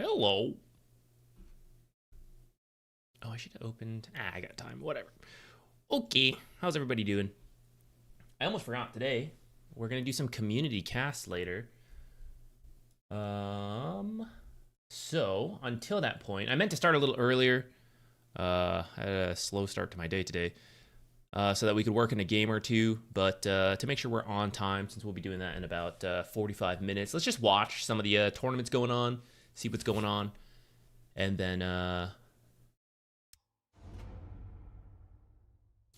Hello. Oh, I should have opened. I got time. Whatever. Okay. How's everybody doing? I almost forgot today. We're going to do some community casts later. So, until that point, I meant to start a little earlier. I had a slow start to my day today. So that we could work in a game or two. But to make sure we're on time, since we'll be doing that in about 45 minutes, let's just watch some of the tournaments going on, see what's going on. And then,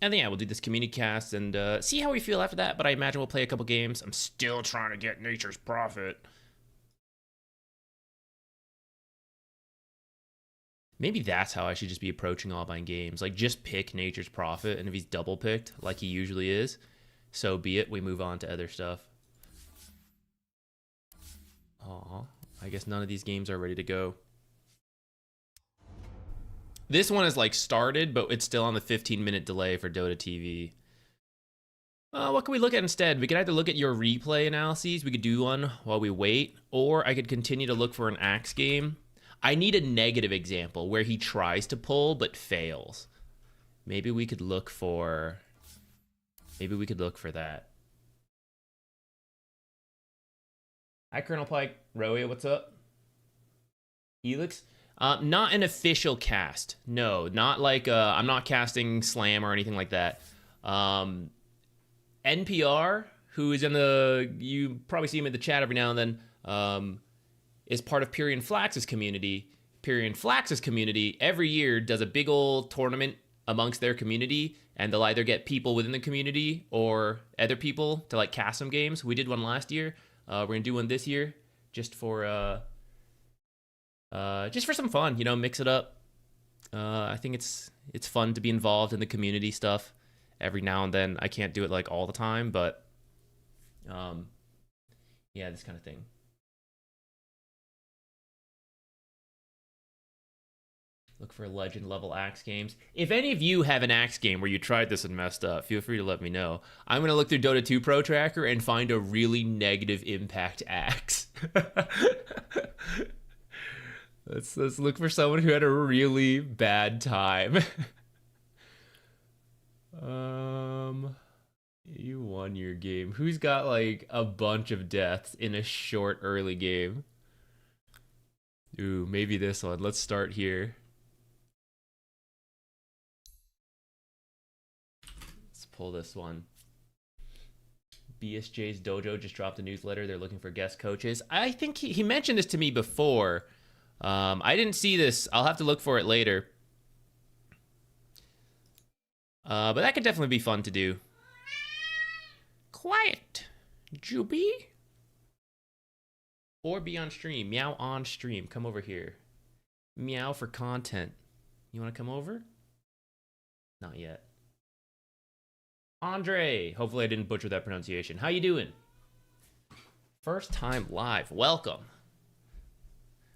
yeah, we'll do this community cast and see how we feel after that. But I imagine we'll play a couple games. I'm still trying to get Nature's Prophet. Maybe that's how I should just be approaching all my games. Like, just pick Nature's Prophet, and if he's double picked, like he usually is, so be it. We move on to other stuff. Aw, I guess none of these games are ready to go. This one is like started, but it's still on the 15-minute delay for Dota TV. What can we look at instead? We could either look at your replay analyses. We could do one while we wait, or I could continue to look for an Axe game. I need a negative example where he tries to pull but fails. Maybe we could look for that. Hi, Colonel Pike. Roya, what's up? Helix? Not an official cast. No, not like I'm not casting Slam or anything like that. NPR, who is in you probably see him in the chat every now and then, is part of Pyrian Flax's community. Pyrian Flax's community every year does a big old tournament amongst their community, and they'll either get people within the community or other people to like cast some games. We did one last year. We're gonna do one this year just for some fun, you know, mix it up. I think it's fun to be involved in the community stuff every now and then. I can't do it like all the time, but yeah, this kind of thing. Look for legend level Axe games. If any of you have an Axe game where you tried this and messed up, feel free to let me know. I'm going to look through Dota 2 Pro Tracker and find a really negative impact Axe. Let's look for someone who had a really bad time. You won your game. Who's got like a bunch of deaths in a short early game? Ooh, maybe this one. Let's start here. Pull this one. BSJ's Dojo just dropped a newsletter. They're looking for guest coaches. I think he mentioned this to me before. I didn't see this. I'll have to look for it later. But that could definitely be fun to do. Quiet, Juby. Or be on stream. Meow on stream. Come over here. Meow for content. You want to come over? Not yet. Andre, hopefully I didn't butcher that pronunciation. How you doing? First time live, welcome.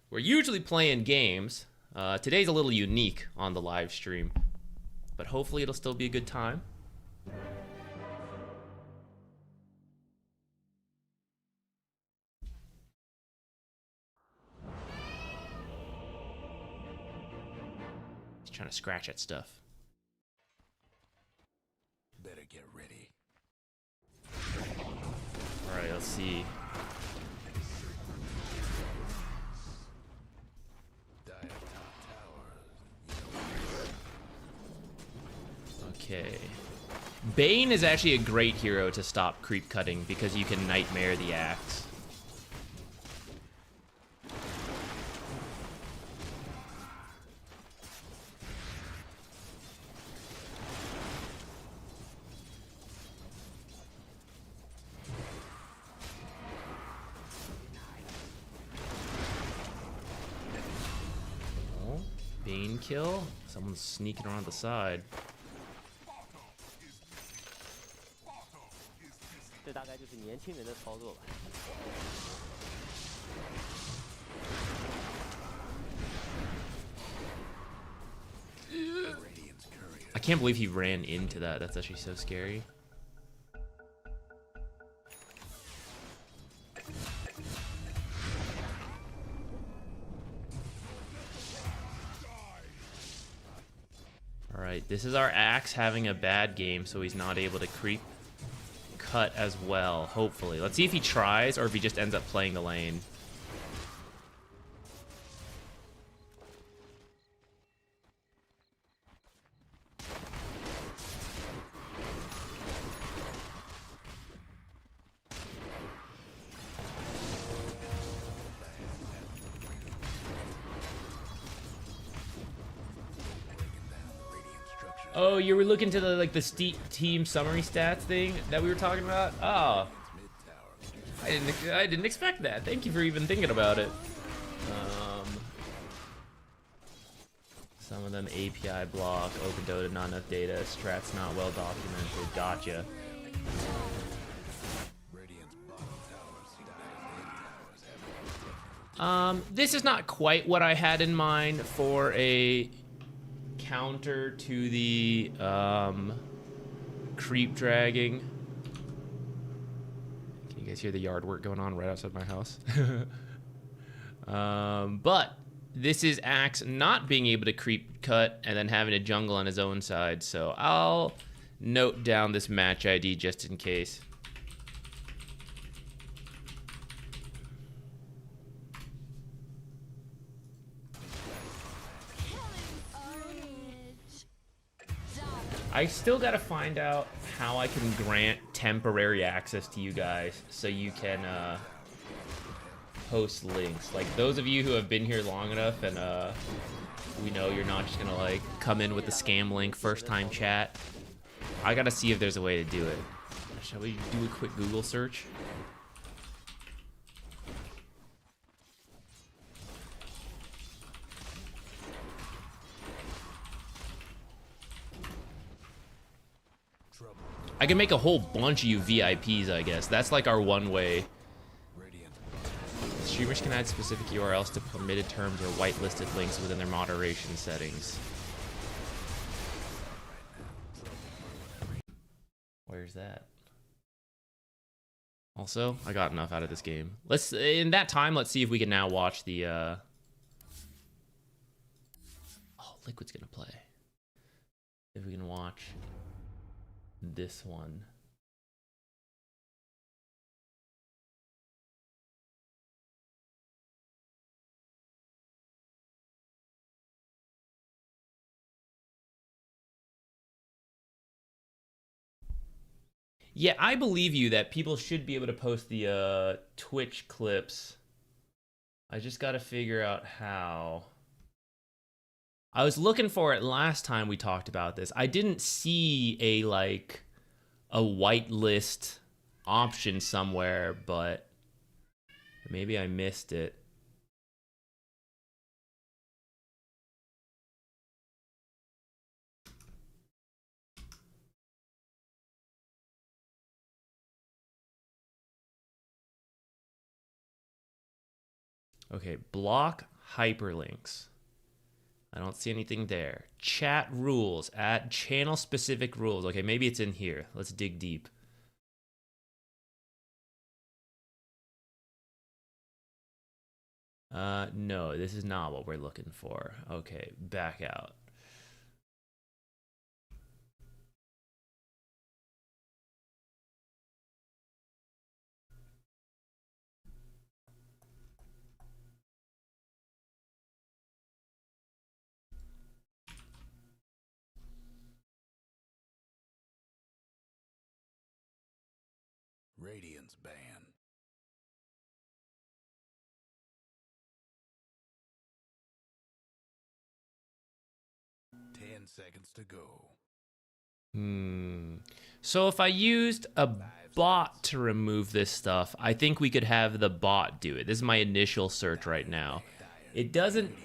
We're usually playing games. Today's a little unique on the live stream, but hopefully it'll still be a good time. He's trying to scratch at stuff. Get ready. All right, let's see. Okay. Bane is actually a great hero to stop creep cutting because you can nightmare the Axe. Kill? Someone's sneaking around the side. I can't believe he ran into that. That's actually so scary. This is our Axe having a bad game, so he's not able to creep cut as well, hopefully. Let's see if he tries or if he just ends up playing the lane. Oh, you were looking to the the team summary stats thing that we were talking about? Oh, I didn't expect that. Thank you for even thinking about it. Some of them API block, open Dota, not enough data, strats not well documented. Gotcha. This is not quite what I had in mind for a counter to the creep dragging. Can you guys hear the yard work going on right outside my house? But this is Axe not being able to creep cut and then having a jungle on his own side, so I'll note down this match ID just in case. I still gotta find out how I can grant temporary access to you guys so you can post links. Like, those of you who have been here long enough and we know you're not just gonna like come in with the scam link first time chat. I gotta see if there's a way to do it. Shall we do a quick Google search? I can make a whole bunch of you VIPs, I guess. That's like our one way. Streamers can add specific URLs to permitted terms or whitelisted links within their moderation settings. Where's that? Also, I got enough out of this game. In that time, let's see if we can now watch the oh, Liquid's gonna play. If we can watch this one. Yeah, I believe you that people should be able to post the Twitch clips. I just gotta figure out how. I was looking for it last time we talked about this. I didn't see a whitelist option somewhere, but maybe I missed it. Okay, block hyperlinks. I don't see anything there. Chat rules, add channel specific rules. Okay, maybe it's in here. Let's dig deep. No, this is not what we're looking for. Okay, back out. Radiance ban. 10 seconds to go. So if I used a bot to remove this stuff, I think we could have the bot do it. This is my initial search right now. It doesn't...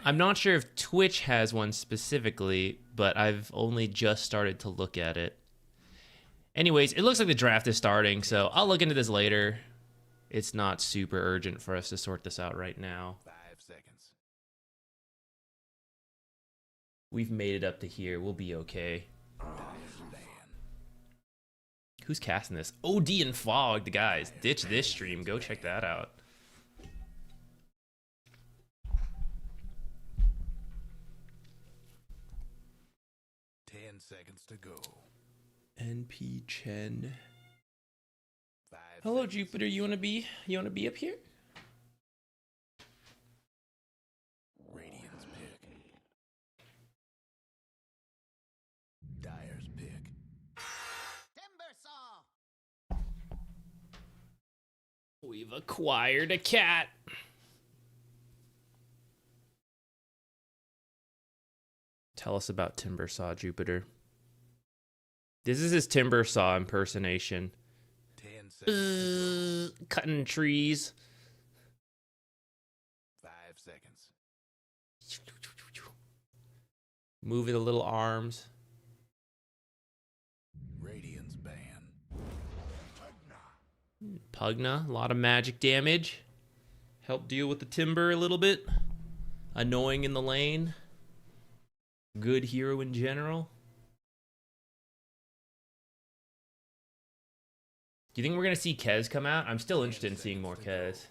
I'm not sure if Twitch has one specifically, but I've only just started to look at it. Anyways, it looks like the draft is starting, so I'll look into this later. It's not super urgent for us to sort this out right now. 5 seconds. We've made it up to here. We'll be okay. Who's casting this? OD and Fogged, guys. Ditch this stream. Go check that out. 10 seconds to go. NP Chen. 5 Hello, seconds. Jupiter. You wanna be up here? Radiant's pick. Dyer's pick. Timber saw. We've acquired a cat. Tell us about Timbersaw, Jupiter. This is his Timbersaw impersonation. 10 seconds to Cutting trees. go. 5 seconds. Moving the little arms. Radiant's ban. Pugna, a lot of magic damage. Help deal with the timber a little bit. Annoying in the lane. Good hero in general. Do you think we're going to see Kez come out? I'm still interested in seeing more Kez.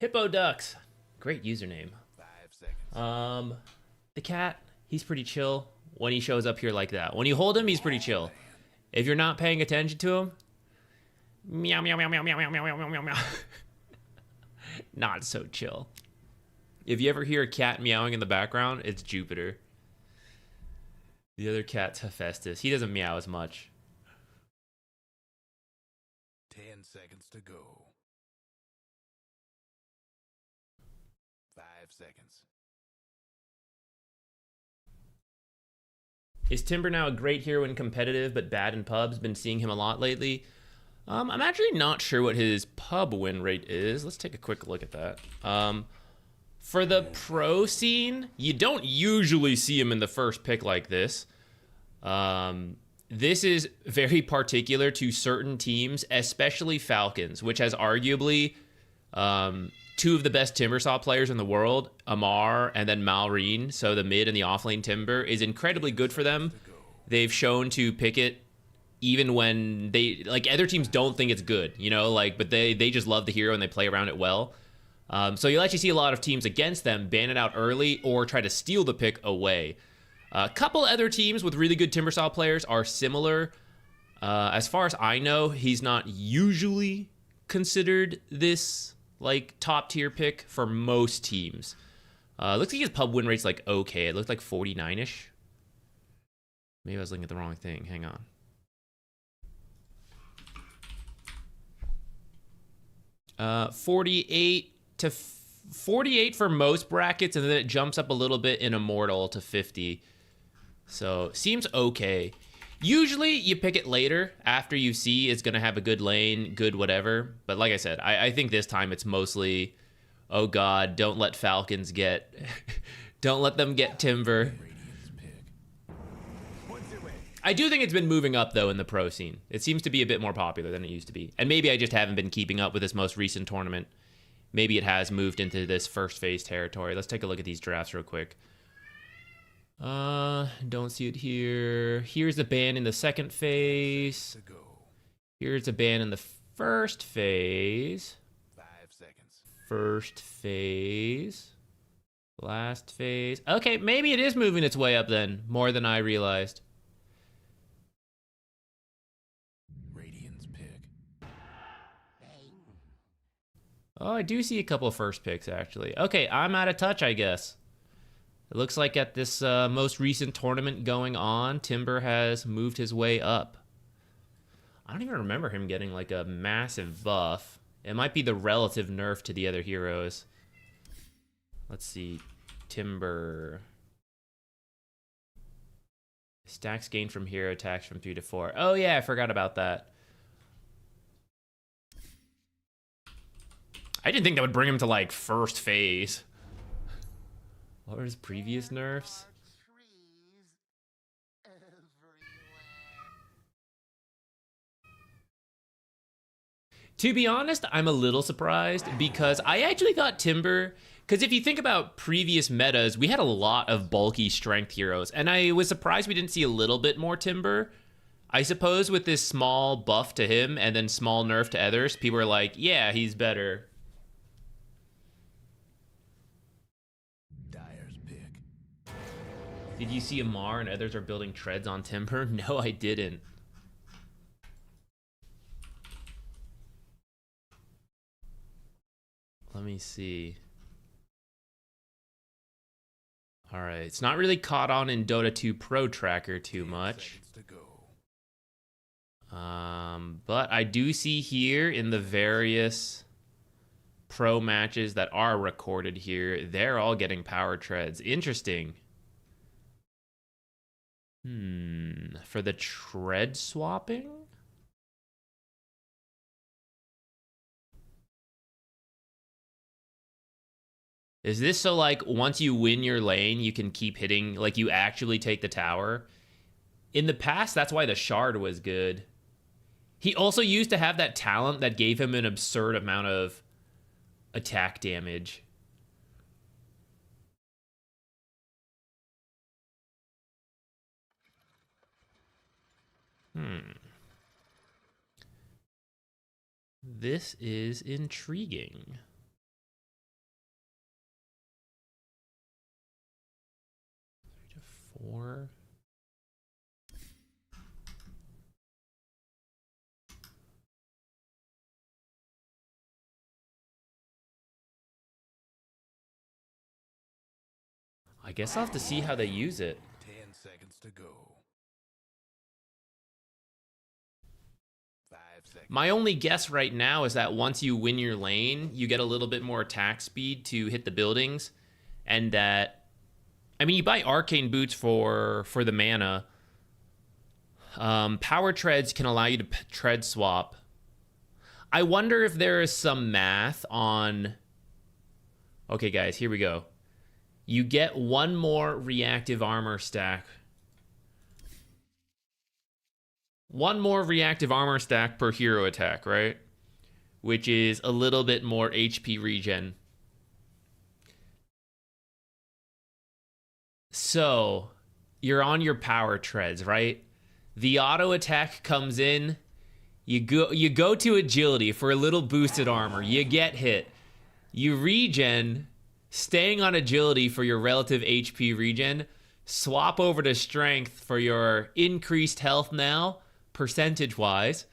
Hippo Ducks. Great username. 5 seconds. The cat, he's pretty chill when he shows up here like that. When you hold him, he's pretty chill. If you're not paying attention to him, meow, meow, meow, meow, meow, meow, meow, meow, meow, meow. Not so chill. If you ever hear a cat meowing in the background, it's Jupiter. The other cat's Hephaestus. He doesn't meow as much. 10 seconds to go. 5 seconds. Is Timber now a great hero in competitive but bad in pubs? Been seeing him a lot lately. I'm actually not sure what his pub win rate is. Let's take a quick look at that. For the pro scene, you don't usually see him in the first pick like this. This is very particular to certain teams, especially Falcons, which has arguably two of the best Timbersaw players in the world, Amar and then Malrine. So the mid and the offlane Timber is incredibly good for them. They've shown to pick it even when they, like, other teams don't think it's good, you know, like, but they just love the hero and they play around it well. So you'll actually see a lot of teams against them ban it out early or try to steal the pick away. A couple other teams with really good Timbersaw players are similar. As far as I know, he's not usually considered this, like, top tier pick for most teams. Looks like his pub win rate's like okay. It looked like 49-ish. Maybe I was looking at the wrong thing. Hang on. 48 to 48 for most brackets, and then it jumps up a little bit in Immortal to 50. So seems okay. Usually you pick it later after you see it's gonna have a good lane, good whatever. But like I said, I think this time it's mostly, oh god, don't let Falcons get, don't let them get Timber. Radiant's pick. I do think it's been moving up, though, in the pro scene. It seems to be a bit more popular than it used to be. And maybe I just haven't been keeping up with this most recent tournament. Maybe it has moved into this first phase territory. Let's take a look at these drafts real quick. Don't see it here. Here's a ban in the second phase. To go. Here's a ban in the first phase. 5 seconds. First phase. Last phase. Okay, maybe it is moving its way up then, more than I realized. Radiant's pick. Oh, I do see a couple of first picks, actually. Okay, I'm out of touch, I guess. It looks like at this most recent tournament going on, Timber has moved his way up. I don't even remember him getting, like, a massive buff. It might be the relative nerf to the other heroes. Let's see. Timber. Stacks gained from hero attacks from 3 to 4. Oh, yeah, I forgot about that. I didn't think that would bring him to, like, first phase. What were his previous nerfs? Trees everywhere. To be honest, I'm a little surprised because I actually thought Timber, because if you think about previous metas, we had a lot of bulky strength heroes, and I was surprised we didn't see a little bit more Timber. I suppose with this small buff to him and then small nerf to others, people are like, yeah, he's better. Dyer's pick. Did you see Amar and others are building treads on timber? No, I didn't. Let me see. All right, it's not really caught on in Dota 2 Pro Tracker too much. But I do see here in the various pro matches that are recorded here, they're all getting power treads. Interesting. For the tread swapping? Is this so like once you win your lane, you can keep hitting, like you actually take the tower? In the past, that's why the shard was good. He also used to have that talent that gave him an absurd amount of attack damage. This is intriguing. 3 to 4. I guess I'll have to see how they use it. 10 seconds to go. 5 seconds. My only guess right now is that once you win your lane, you get a little bit more attack speed to hit the buildings. And that, I mean, you buy arcane boots for the mana. Power treads can allow you to tread swap. I wonder if there is some math on... Okay, guys, here we go. You get one more reactive armor stack. One more reactive armor stack per hero attack, right? Which is a little bit more HP regen. So, you're on your power treads, right? The auto attack comes in. You go to agility for a little boosted armor. You get hit. You regen... Staying on agility for your relative HP regen, swap over to strength for your increased health now, percentage-wise,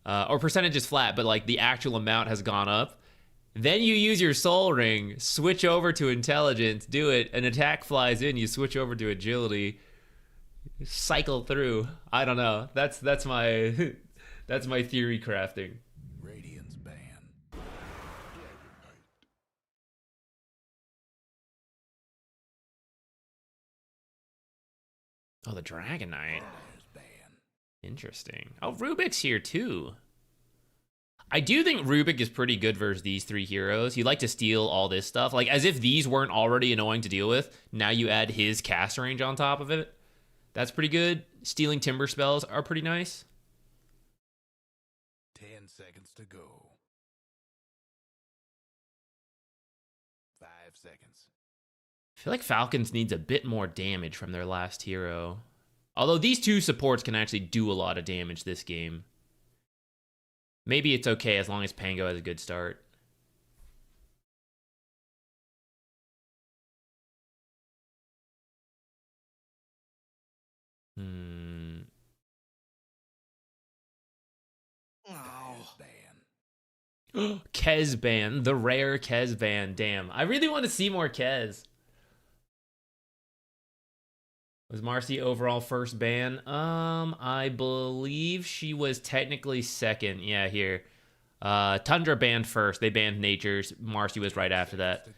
or percentage is flat, but like the actual amount has gone up. Then you use your soul ring, switch over to intelligence, do it, an attack flies in, you switch over to agility, cycle through. I don't know. That's my that's my theory crafting. Radiance ban. Oh, the Dragon Knight. Fires ban. Interesting. Oh, Rubik's here too. I do think Rubik is pretty good versus these three heroes. You like to steal all this stuff. Like, as if these weren't already annoying to deal with. Now you add his cast range on top of it. That's pretty good. Stealing timber spells are pretty nice. 10 seconds to go. 5 seconds. I feel like Falcons needs a bit more damage from their last hero. Although these two supports can actually do a lot of damage this game. Maybe it's okay as long as Pango has a good start. Kezban, the rare Kezban. Damn, I really want to see more Kez. Was Marcy overall first ban? I believe she was technically second. Yeah, here. Tundra banned first. They banned Nature's. Marcy was right after that.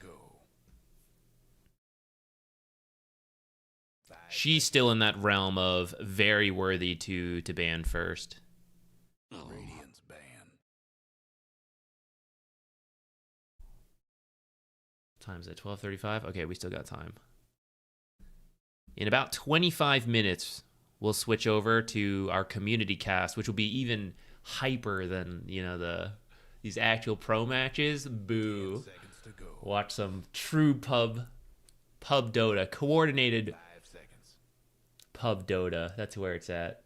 She's still in that realm of very worthy to ban first. Radiance ban. Time's at 12:35. Okay, we still got time. In about 25 minutes, we'll switch over to our community cast, which will be even hyper than, you know, these actual pro matches. Boo. Watch some true pub Dota, coordinated 5 seconds. pub Dota. That's where it's at.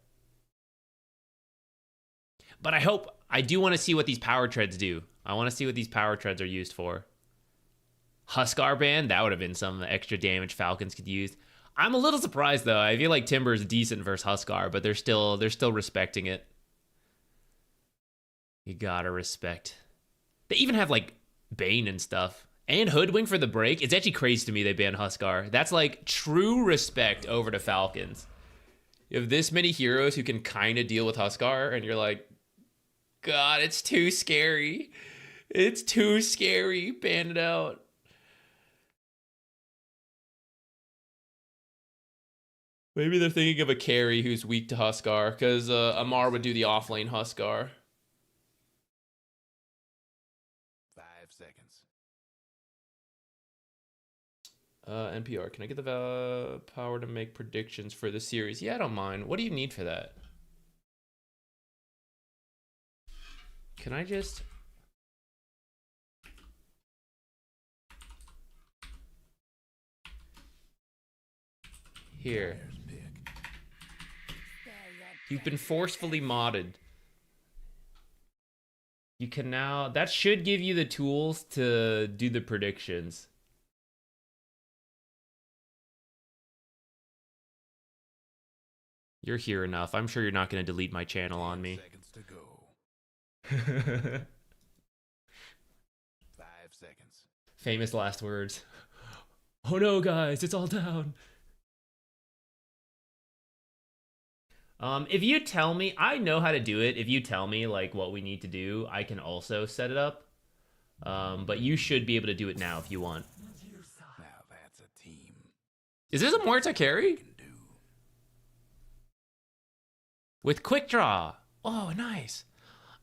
But I do want to see what these power treads do. I want to see what these power treads are used for. Huskar ban, that would have been some extra damage Falcons could use. I'm a little surprised though. I feel like Timber is decent versus Huskar, but they're still respecting it. You gotta respect. They even have like Bane and stuff. And Hoodwink for the break. It's actually crazy to me they banned Huskar. That's like true respect over to Falcons. You have this many heroes who can kind of deal with Huskar, and you're like, God, it's too scary. It's too scary. Ban it out. Maybe they're thinking of a carry who's weak to Huskar, because Amar would do the offlane Huskar. 5 seconds. NPR, can I get the power to make predictions for the series? Yeah, I don't mind. What do you need for that? Can I just... Here. You've been forcefully modded. You can now... That should give you the tools to do the predictions. You're here enough. I'm sure you're not going to delete my channel on me. 10 seconds to go. 5 seconds. Famous last words. Oh no, guys, it's all down. If you tell me, I know how to do it. If you tell me like what we need to do, I can also set it up. But you should be able to do it now if you want. Now that's a team. Is this a Muerta carry? Can do. With quick draw. Oh, nice.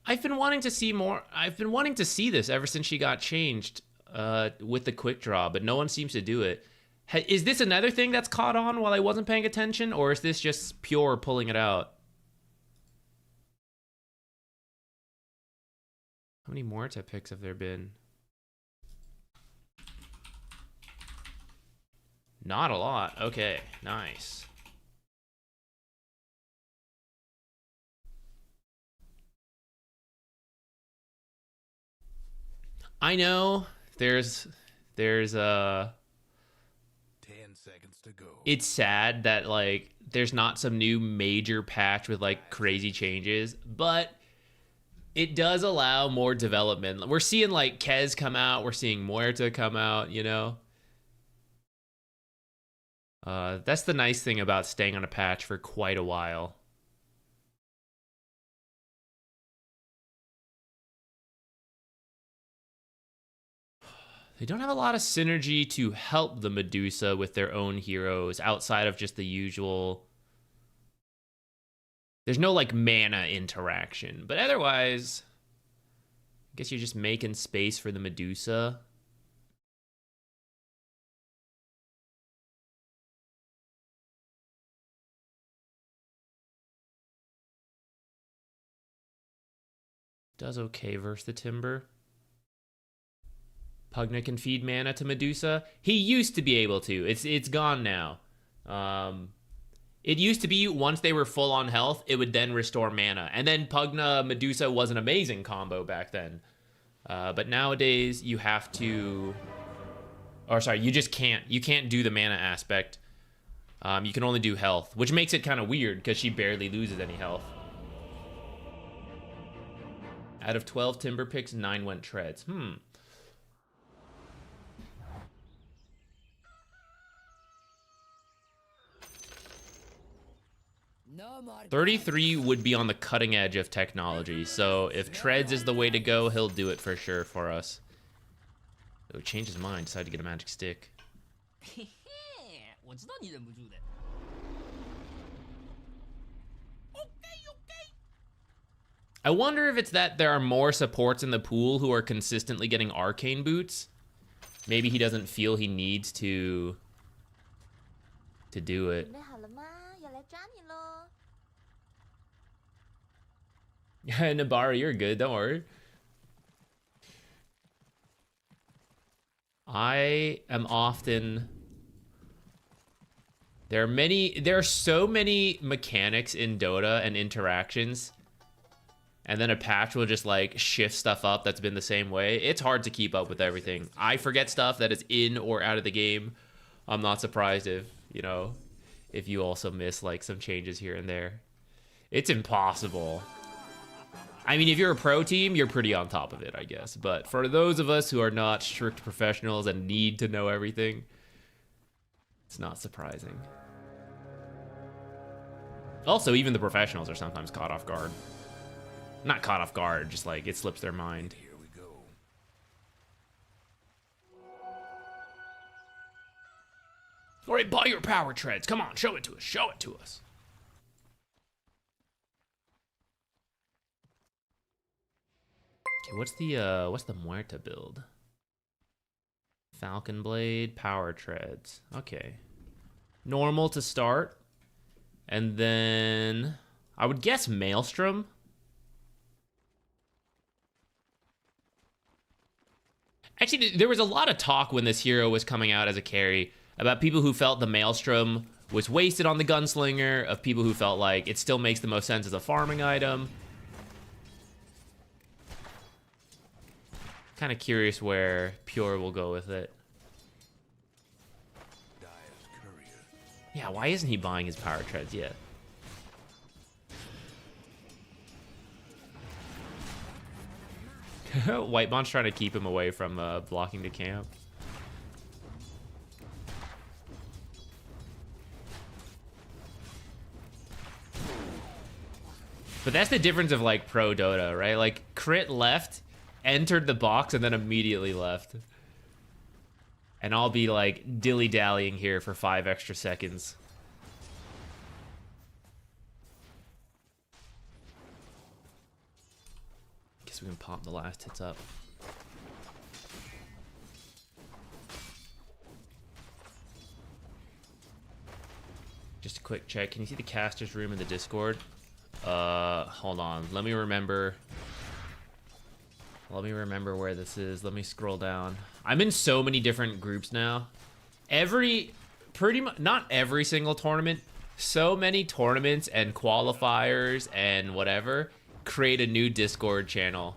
I've been wanting to see more. I've been wanting to see this ever since she got changed with the quick draw, but no one seems to do it. Is this another thing that's caught on while I wasn't paying attention, or is this just pure pulling it out? How many Muerta picks have there been? Not a lot. Okay, nice. I know there's 10 seconds to go. it's sad that like there's not some new major patch with like crazy changes, but it does allow more development. We're seeing like Kez come out, we're seeing Muerta come out, you know. That's the nice thing about staying on a patch for quite a while. They don't have a lot of synergy to help the Medusa with their own heroes outside of just the usual. There's no like mana interaction, but otherwise, I guess you're just making space for the Medusa. Does okay versus the Timber. Pugna can feed mana to Medusa. He used to be able to. It's gone now. It used to be once they were full on health, it would then restore mana. And then Pugna Medusa was an amazing combo back then. But nowadays you have to... Or sorry, you just can't. You can't do the mana aspect. You can only do health, which makes it kind of weird because she barely loses any health. Out of 12 Timber picks, 9 went treads. 33 would be on the cutting edge of technology, so if treads is the way to go, he'll do it for sure for us. Oh, changed his mind, decided to get a magic stick. I wonder if it's that there are more supports in the pool who are consistently getting arcane boots. Maybe he doesn't feel he needs to do it. Yeah, Nabara, you're good, don't worry. I am often... There are so many mechanics in Dota and interactions, and then a patch will just like shift stuff up that's been the same way. It's hard to keep up with everything. I forget stuff that is in or out of the game. I'm not surprised if, you know, if you also miss like some changes here and there. It's impossible. I mean, if you're a pro team, you're pretty on top of it, I guess. But for those of us who are not strict professionals and need to know everything, it's not surprising. Also, even the professionals are sometimes caught off guard. Not caught off guard, just like it slips their mind. Here we go. All right, buy your power treads. Come on, show it to us. Show it to us. Okay, what's the Muerta build? Falcon Blade, power treads. Okay. Normal to start. And then I would guess Maelstrom. Actually, there was a lot of talk when this hero was coming out as a carry about people who felt the Maelstrom was wasted on the Gunslinger, of people who felt like it still makes the most sense as a farming item. Kind of curious where Pure will go with it. Dire's courier. Yeah, why isn't he buying his power treads yet? Whitebond's trying to keep him away from blocking the camp. But that's the difference of like pro Dota, right? Like crit left, entered the box, and then immediately left. And I'll be like dilly-dallying here for 5 extra seconds. Guess we can pop the last hits up. Just a quick check. Can you see the caster's room in the Discord? Hold on. Let me remember where this is. Let me scroll down. I'm in so many different groups now. Pretty much, not every single tournament. So many tournaments and qualifiers and whatever create a new Discord channel.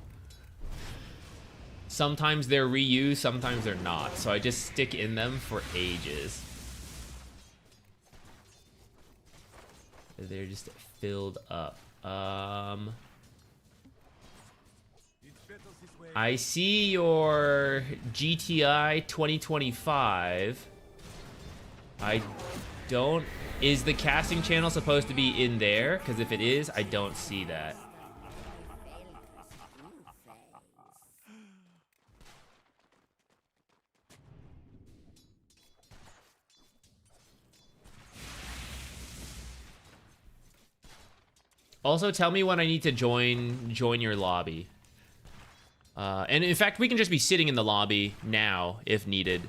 Sometimes they're reused, sometimes they're not. So I just stick in them for ages. They're just filled up. I see your GTI 2025. I don't... Is the casting channel supposed to be in there? Because if it is, I don't see that. Also, tell me when I need to join your lobby. And in fact, we can just be sitting in the lobby now if needed,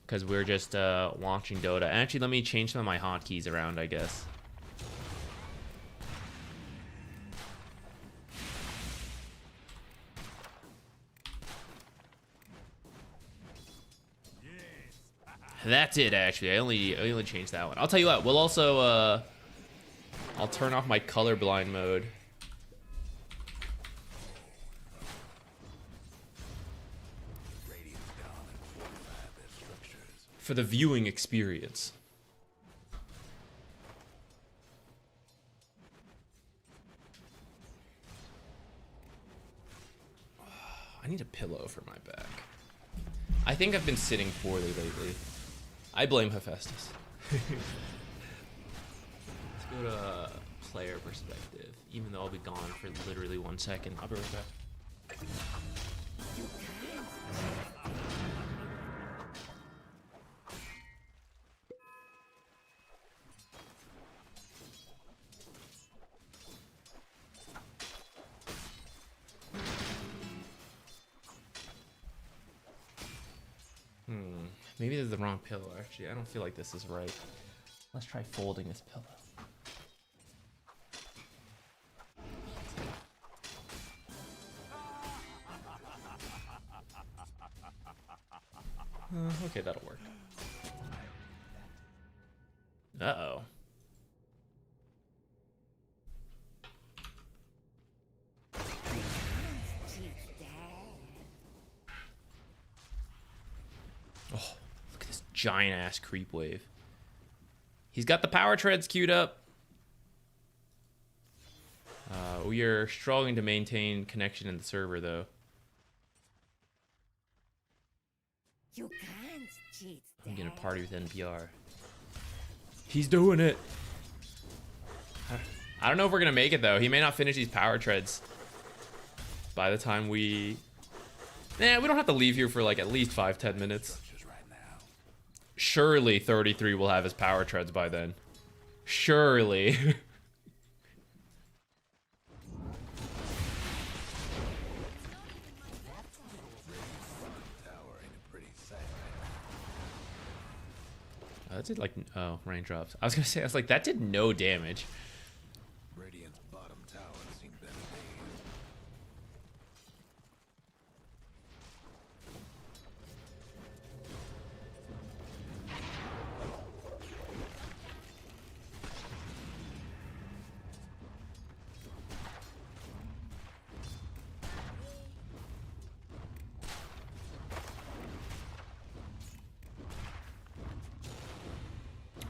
because we're just watching Dota. Actually, let me change some of my hotkeys around, I guess. That's it, actually. I only changed that one. I'll tell you what. We'll also I'll turn off my colorblind mode. For the viewing experience. I need a pillow for my back. I think I've been sitting poorly lately. I blame Hephaestus. Let's go to player perspective, even though I'll be gone for literally 1 second. I'll be right back. Maybe this is the wrong pillow, actually. I don't feel like this is right. Let's try folding this pillow. Okay, that'll work. Uh-oh. Oh, look at this giant-ass creep wave. He's got the power treads queued up. We are struggling to maintain connection in the server, though. You can't cheat. I'm gonna party with NPR. He's doing it. I don't know if we're gonna make it, though. He may not finish these power treads by the time we... Nah, we don't have to leave here for like at least 5-10 minutes. Surely 33 will have his power treads by then. Surely. That did like, oh, raindrops. I was gonna say, I was like, that did no damage. Radiant's bottom tower seemed better days.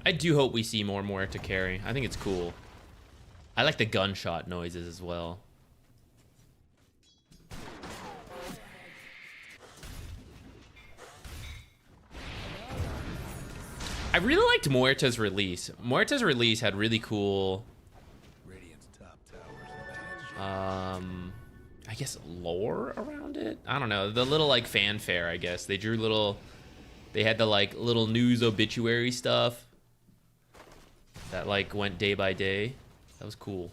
I do hope we see more Muerta carry. I think it's cool. I like the gunshot noises as well. I really liked Muerta's release. Muerta's release had really cool, Radiant's top towers in bad shape. I guess lore around it. I don't know, the little like fanfare. I guess they drew little. They had the like little news obituary stuff that like went day by day. That was cool.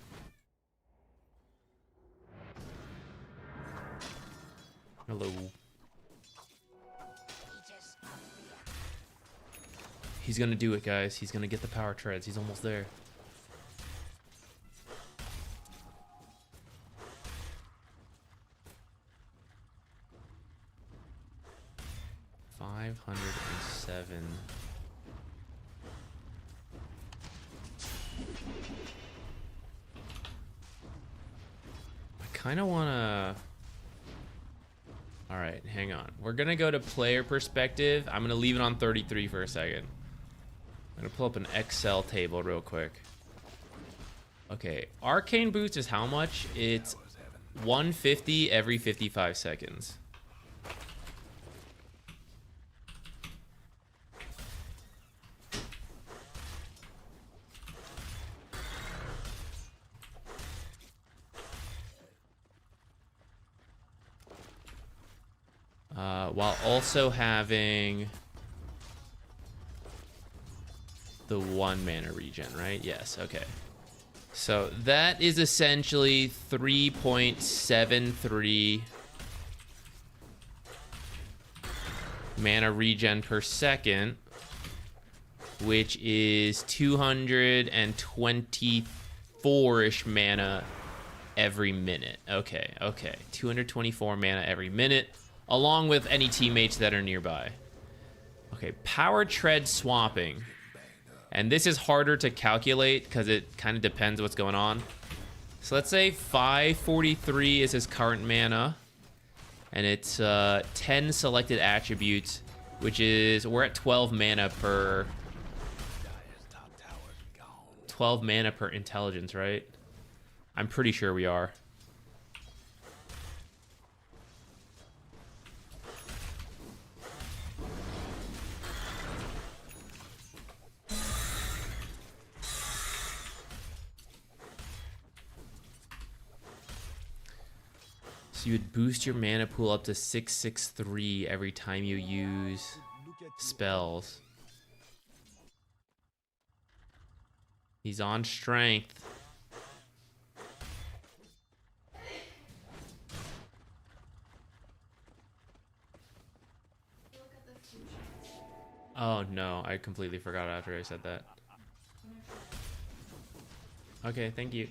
Hello. He's gonna do it, guys. He's gonna get the power treads. He's almost there. $507. I kind of want to... All right, hang on. We're going to go to player perspective. I'm going to leave it on 33 for a second. I'm going to pull up an Excel table real quick. Okay, arcane boost is how much? It's 150 every 55 seconds. While also having the 1 mana regen, right? Yes, okay. So that is essentially 3.73 mana regen per second, which is 224-ish mana every minute. Okay, okay. 224 mana every minute, along with any teammates that are nearby. Okay, power tread swapping. And this is harder to calculate because it kind of depends what's going on. So let's say 543 is his current mana. And it's 10 selected attributes, which is, we're at 12 mana per... 12 mana per intelligence, right? I'm pretty sure we are. You would boost your mana pool up to 663 every time you use spells. He's on strength. Oh no, I completely forgot after I said that. Okay, thank you.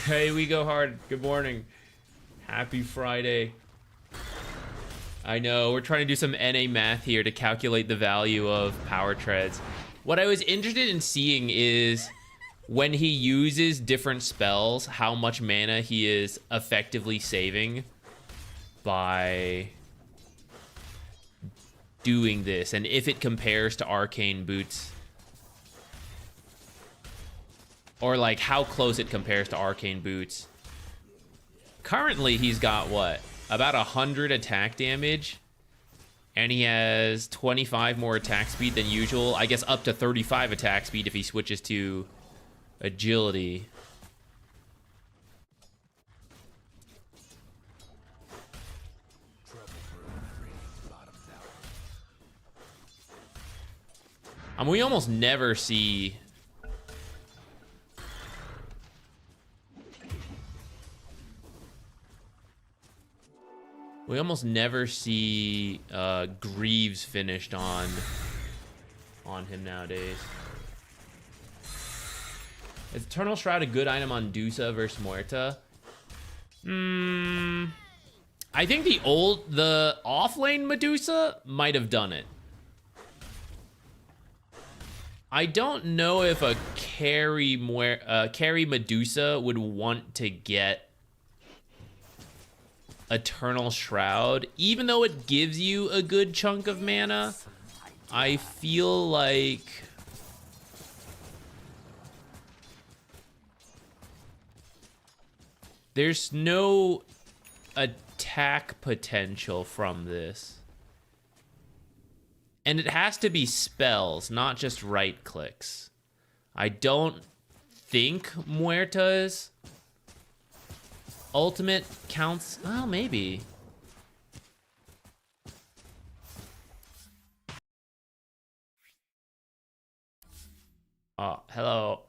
Hey, we go hard. Good morning. Happy Friday. I know, we're trying to do some NA math here to calculate the value of power treads. What I was interested in seeing is when he uses different spells, how much mana he is effectively saving by doing this, and if it compares to Arcane Boots. Or, like, how close it compares to Arcane Boots. Currently, he's got, what? About 100 attack damage. And he has 25 more attack speed than usual. I guess up to 35 attack speed if he switches to agility. We almost never see... We almost never see Greaves finished on him nowadays. Is Eternal Shroud a good item on Dusa versus Muerta? I think the off-lane Medusa might have done it. I don't know if a carry Medusa would want to get Eternal Shroud, even though it gives you a good chunk of mana. I feel like there's no attack potential from this. And it has to be spells, not just right clicks. I don't think Muerta's ultimate counts. Well, maybe. Oh, hello.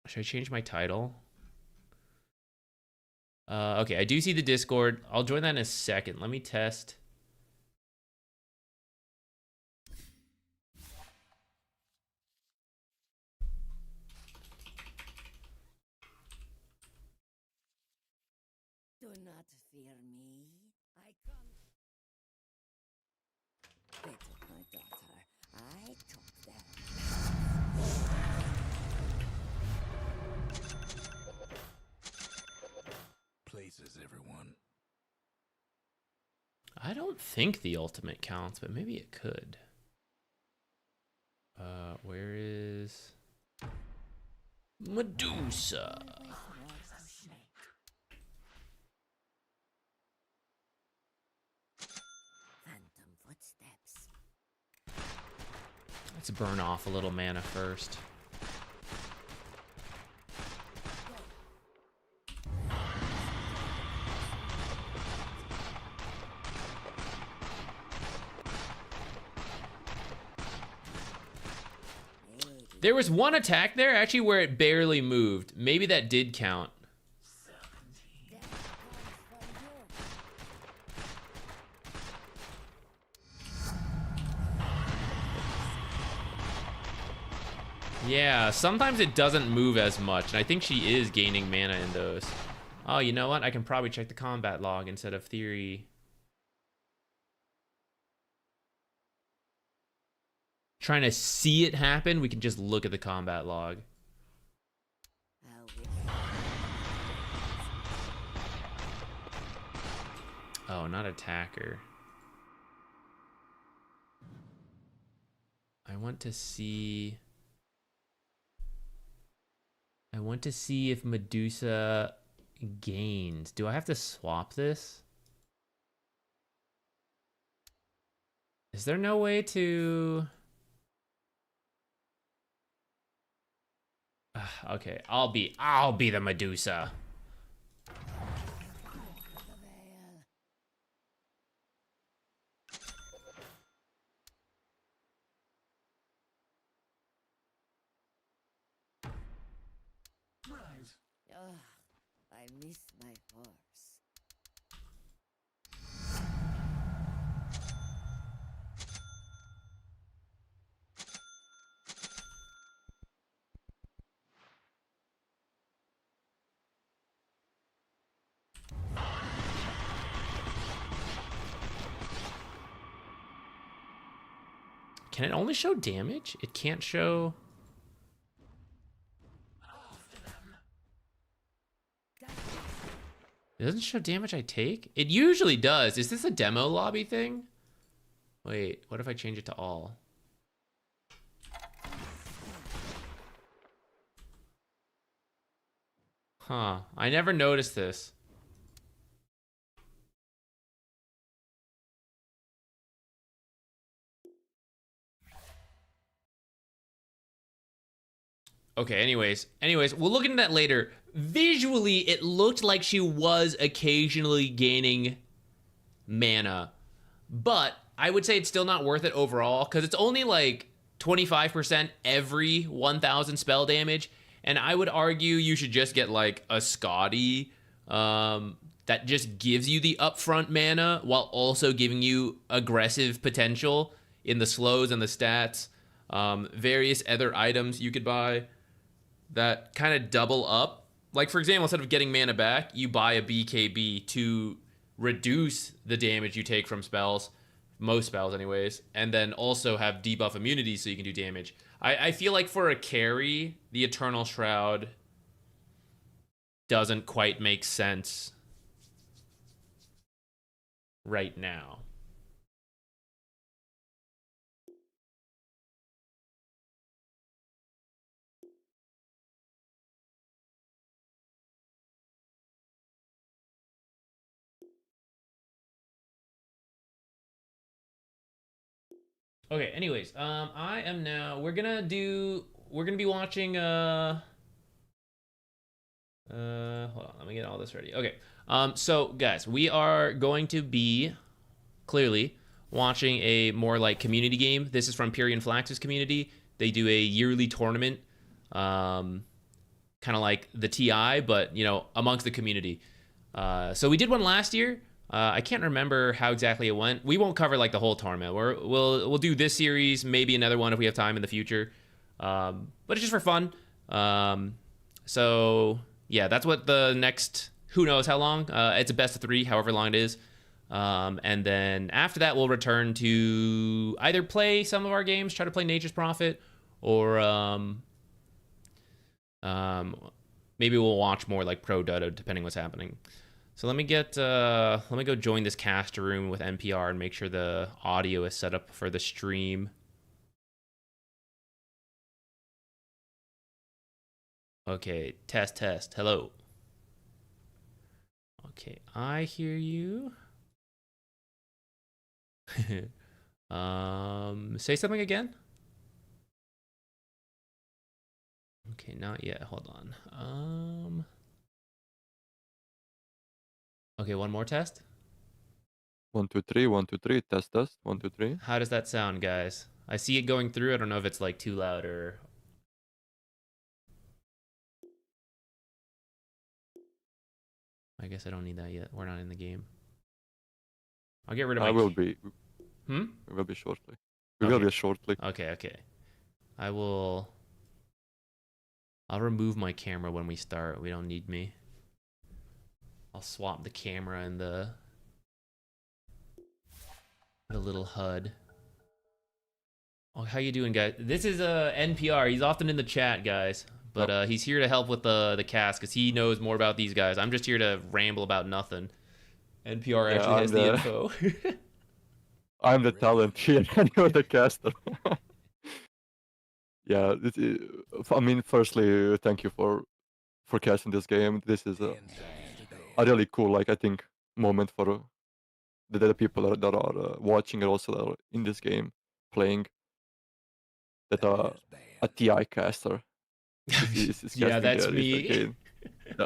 Should I change my title? Okay, I do see the Discord. I'll join that in a second. Let me test. Do not fear me. I come. Wait, my daughter. I took them. Places, everyone. I don't think the ultimate counts, but maybe it could. Where is Medusa? Phantom footsteps. Let's burn off a little mana first. There was one attack there, actually, where it barely moved. Maybe that did count. Yeah, sometimes it doesn't move as much, and I think she is gaining mana in those. Oh, you know what? I can probably check the combat log instead of theory. Trying to see it happen, we can just look at the combat log. Oh, not attacker. I want to see if Medusa gains. Do I have to swap this? Is there no way to... Okay, I'll be the Medusa. Ugh, I miss my horse. Can it only show damage? It can't show... It doesn't show damage I take? It usually does. Is this a demo lobby thing? Wait, what if I change it to all? Huh, I never noticed this. Okay, anyways, we'll look into that later. Visually, it looked like she was occasionally gaining mana, but I would say it's still not worth it overall because it's only like 25% every 1000 spell damage, and I would argue you should just get like a Scotty that just gives you the upfront mana while also giving you aggressive potential in the slows and the stats. Various other items you could buy that kind of double up. Like, for example, instead of getting mana back, you buy a BKB to reduce the damage you take from spells, most spells, anyways, and then also have debuff immunity so you can do damage. I feel like for a carry, the Eternal Shroud doesn't quite make sense right now. Okay, anyways, I am now we're gonna be watching hold on, let me get all this ready. Okay. So guys, we are going to be clearly watching a more like community game. This is from Pyrian Flax's community. They do a yearly tournament, kind of like the TI, but you know, amongst the community. So we did one last year. I can't remember how exactly it went. We won't cover like the whole tournament. We'll do this series, maybe another one if we have time in the future. But it's just for fun. So yeah, that's what the next. Who knows how long? It's a best of 3, however long it is. And then after that, we'll return to either play some of our games, try to play Nature's Prophet, or maybe we'll watch more like Pro Dota, depending what's happening. So let me go join this caster room with NPR and make sure the audio is set up for the stream. Okay, test. Hello. Okay, I hear you. Say something again. Okay, not yet. Hold on. Okay, one more test. 1 2 3 1 2 3 test 1 2 3. How does that sound, guys? I see it going through. I don't know if it's like too loud or. I guess I don't need that yet. We're not in the game. I'll get rid of my. I will be. Hmm? We will be shortly. We will be shortly. Okay. I'll remove my camera when we start. We don't need me. I'll swap the camera and the little HUD. Oh, how you doing, guys? This is NPR. He's often in the chat, guys. But he's here to help with the cast because he knows more about these guys. I'm just here to ramble about nothing. NPR actually has the info. I'm the talent here, and you're the caster. Yeah, I mean, firstly, thank you for casting this game. This is a really cool, like I think, moment for the people that are watching and also that are in this game playing. That a TI caster. Yeah, that's me. Yeah.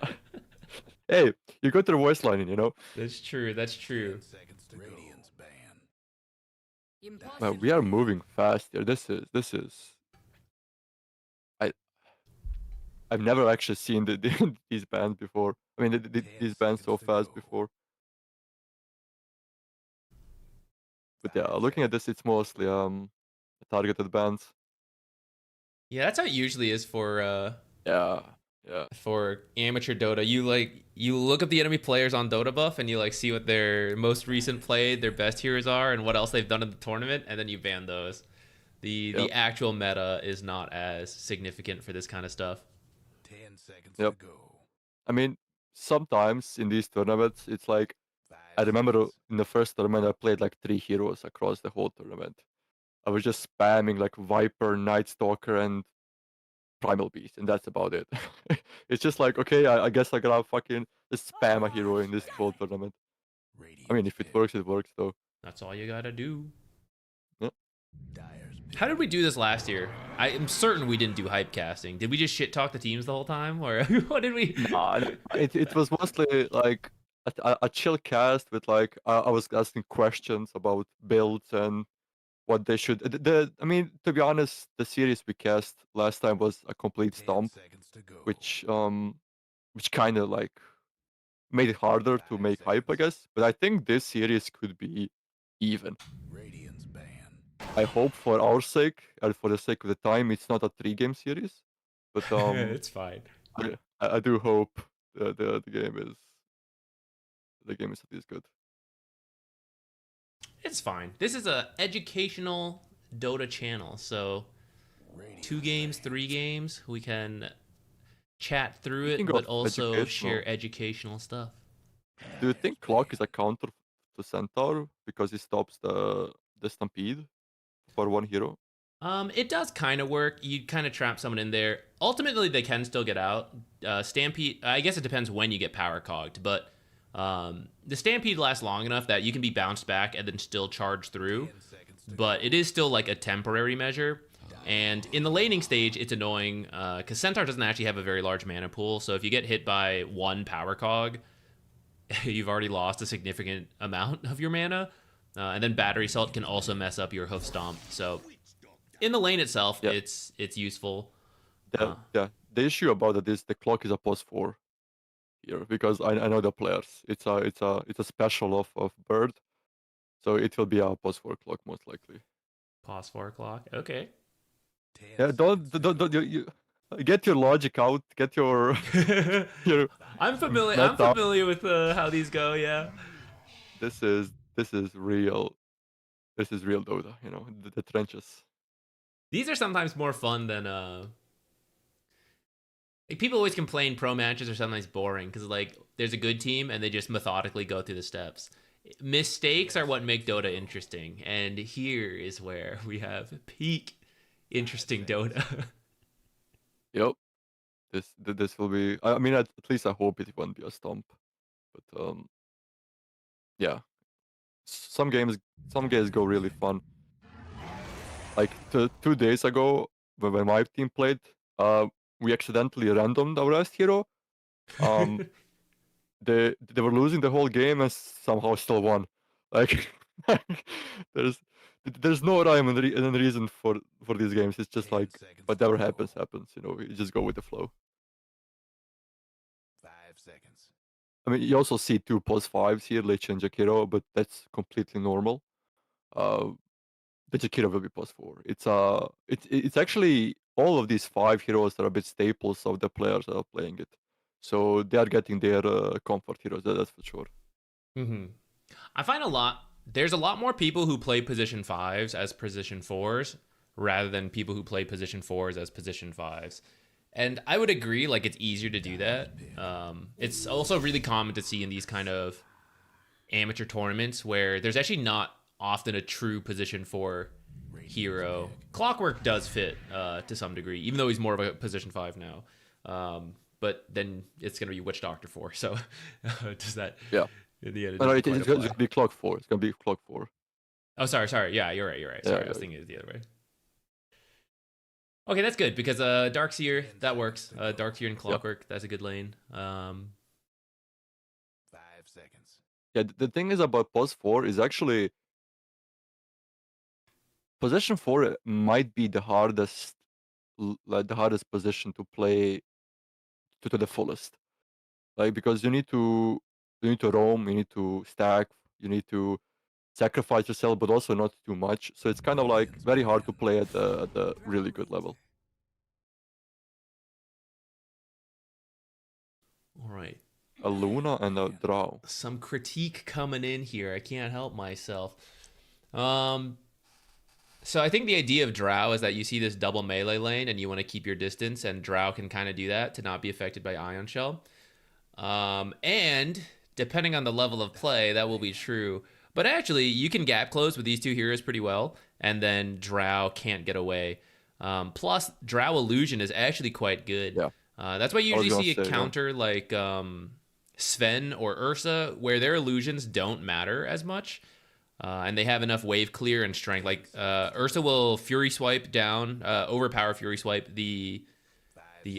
Hey, you got your voice line in, you know. That's true. We are moving fast here. This is. I've never actually seen these bands before. I mean, these bands so fast before. But yeah, looking at this, it's mostly targeted bands. Yeah, that's how it usually is for Yeah. for amateur Dota. You look up the enemy players on Dota Buff and you like see what their most recent play, their best heroes are, and what else they've done in the tournament, and then you ban those. The actual meta is not as significant for this kind of stuff. 10 seconds to go. I mean, sometimes in these tournaments, it's like I remember in the first tournament I played like 3 heroes across the whole tournament. I was just spamming like Viper, Night Stalker, and Primal Beast, and that's about it. It's just like, okay, I guess I gotta fucking just spam a hero in this whole tournament. I mean, if it works, it works, though. That's all you gotta do. Yeah. How did we do this last year? I am certain we didn't do hype casting. Did we just shit talk the teams the whole time, or what did we? Nah, it was mostly like a chill cast with like I was asking questions about builds and what they should. I mean, to be honest, the series we cast last time was a complete stomp, which kind of like made it harder to make hype, I guess. But I think this series could be even. I hope for our sake and for the sake of the time, it's not a 3-game series. But It's fine. I do hope the game is at least good. It's fine. This is a educational Dota channel, so 2 games, 3 games, we can chat through it, but also share educational stuff. Do you think Clock is a counter to Centaur because he stops the stampede for one hero? It does kind of work. You kind of trap someone in there. Ultimately, they can still get out. Stampede, I guess it depends when you get power cogged, but the Stampede lasts long enough that you can be bounced back and then still charge through. But it is still like a temporary measure. And in the laning stage, it's annoying because Centaur doesn't actually have a very large mana pool. So if you get hit by 1 power cog, you've already lost a significant amount of your mana. And then Battery Salt can also mess up your Hoof Stomp. So in the lane itself, it's useful. The issue about it is the Clock is a +4 here because I know the players. It's a special of Bird, so it will be a +4 Clock most likely. +4 clock. Okay. Yeah, don't you get your logic out. Get your your. I'm familiar with how these go. Yeah. This is real. This is real Dota. You know, the trenches. These are sometimes more fun than like people always complain pro matches are sometimes boring because like there's a good team and they just methodically go through the steps. Mistakes are what make Dota interesting, and here is where we have peak interesting Dota. Yep. This will be. I mean, at least I hope it won't be a stomp, but yeah. Some games go really fun. Like 2 days ago, when my team played, we accidentally randomed our last hero. They were losing the whole game and somehow still won. Like there's no rhyme and reason for these games. It's just like whatever happens. You know, you just go with the flow. 5 seconds. I mean, you also see 2 +5s here, Lich and Jakiro, but that's completely normal. The Jakiro will be +4. It's actually all of these 5 heroes are a bit staples of the players that are playing it. So they are getting their comfort heroes, that's for sure. Mm-hmm. I find there's a lot more people who play position 5s as position 4s rather than people who play position 4s as position 5s. And I would agree, like, it's easier to do that. It's also really common to see in these kind of amateur tournaments where there's actually not often a true position 4 hero. Clockwork does fit to some degree, even though he's more of a position 5 now. But then it's going to be Witch Doctor 4, so does that... Yeah. In the end, No, it's going to be Clock 4. It's going to be Clock 4. Oh, sorry. Yeah, you're right. Sorry, I was thinking it the other way. Okay, that's good, because Darkseer, that works. Darkseer and Clockwork, that's a good lane. 5 seconds. Yeah, the thing is about +4 is actually... Position 4 might be the hardest position to play to the fullest. Like, because you need to roam, you need to stack, you need to sacrifice yourself, but also not too much. So it's kind of like very hard to play at the really good level. All right. A Luna and a Drow. Some critique coming in here. I can't help myself. So I think the idea of Drow is that you see this double melee lane and you want to keep your distance, and Drow can kind of do that to not be affected by Ion Shell. And depending on the level of play, that will be true. But actually, you can gap close with these two heroes pretty well, and then Drow can't get away. Plus, Drow Illusion is actually quite good. Yeah. That's why you I was usually see a gonna say, yeah. counter like Sven or Ursa, where their illusions don't matter as much, and they have enough wave clear and strength. Like Ursa will Fury Swipe down, overpower Fury Swipe the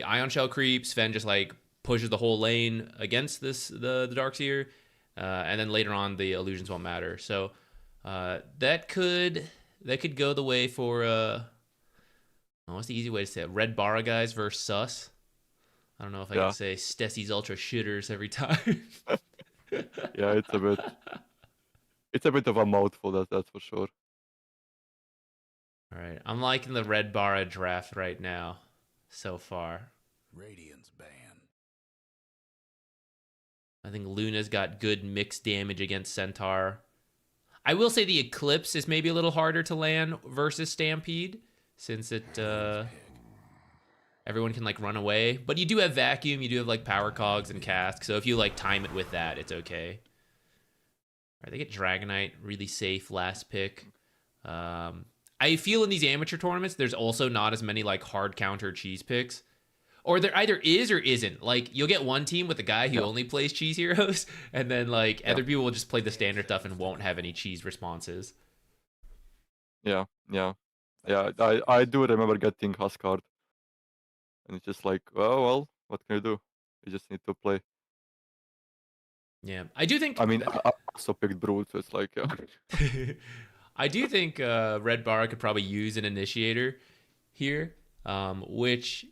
Ion Shell creep. Sven just like pushes the whole lane against the Darkseer, and then later on the illusions won't matter. So that could go the way for what's the easy way to say it? Red Bara guys versus Sus. I don't know if I can say Stessy's Ultra Shitters every time. Yeah, it's a bit of a mouthful, that's for sure. All right, I'm liking the Red Bara draft right now so far. Radiant's ban. I think Luna's got good mixed damage against Centaur. I will say the Eclipse is maybe a little harder to land versus Stampede, since it everyone can like run away. But you do have Vacuum, you do have like Power Cogs and Cask, so if you like time it with that, it's okay. All right, they get Dragonite, really safe last pick. I feel in these amateur tournaments, there's also not as many like hard counter cheese picks. Or there either is or isn't. Like, you'll get one team with a guy who only plays cheese heroes, and then, like, other people will just play the standard stuff and won't have any cheese responses. Yeah. I do remember getting Huskard. And it's just like, oh, well, what can you do? You just need to play. Yeah. I do think... I mean, I also picked Brood, so it's like, yeah. I do think Red Bara could probably use an Initiator here, which...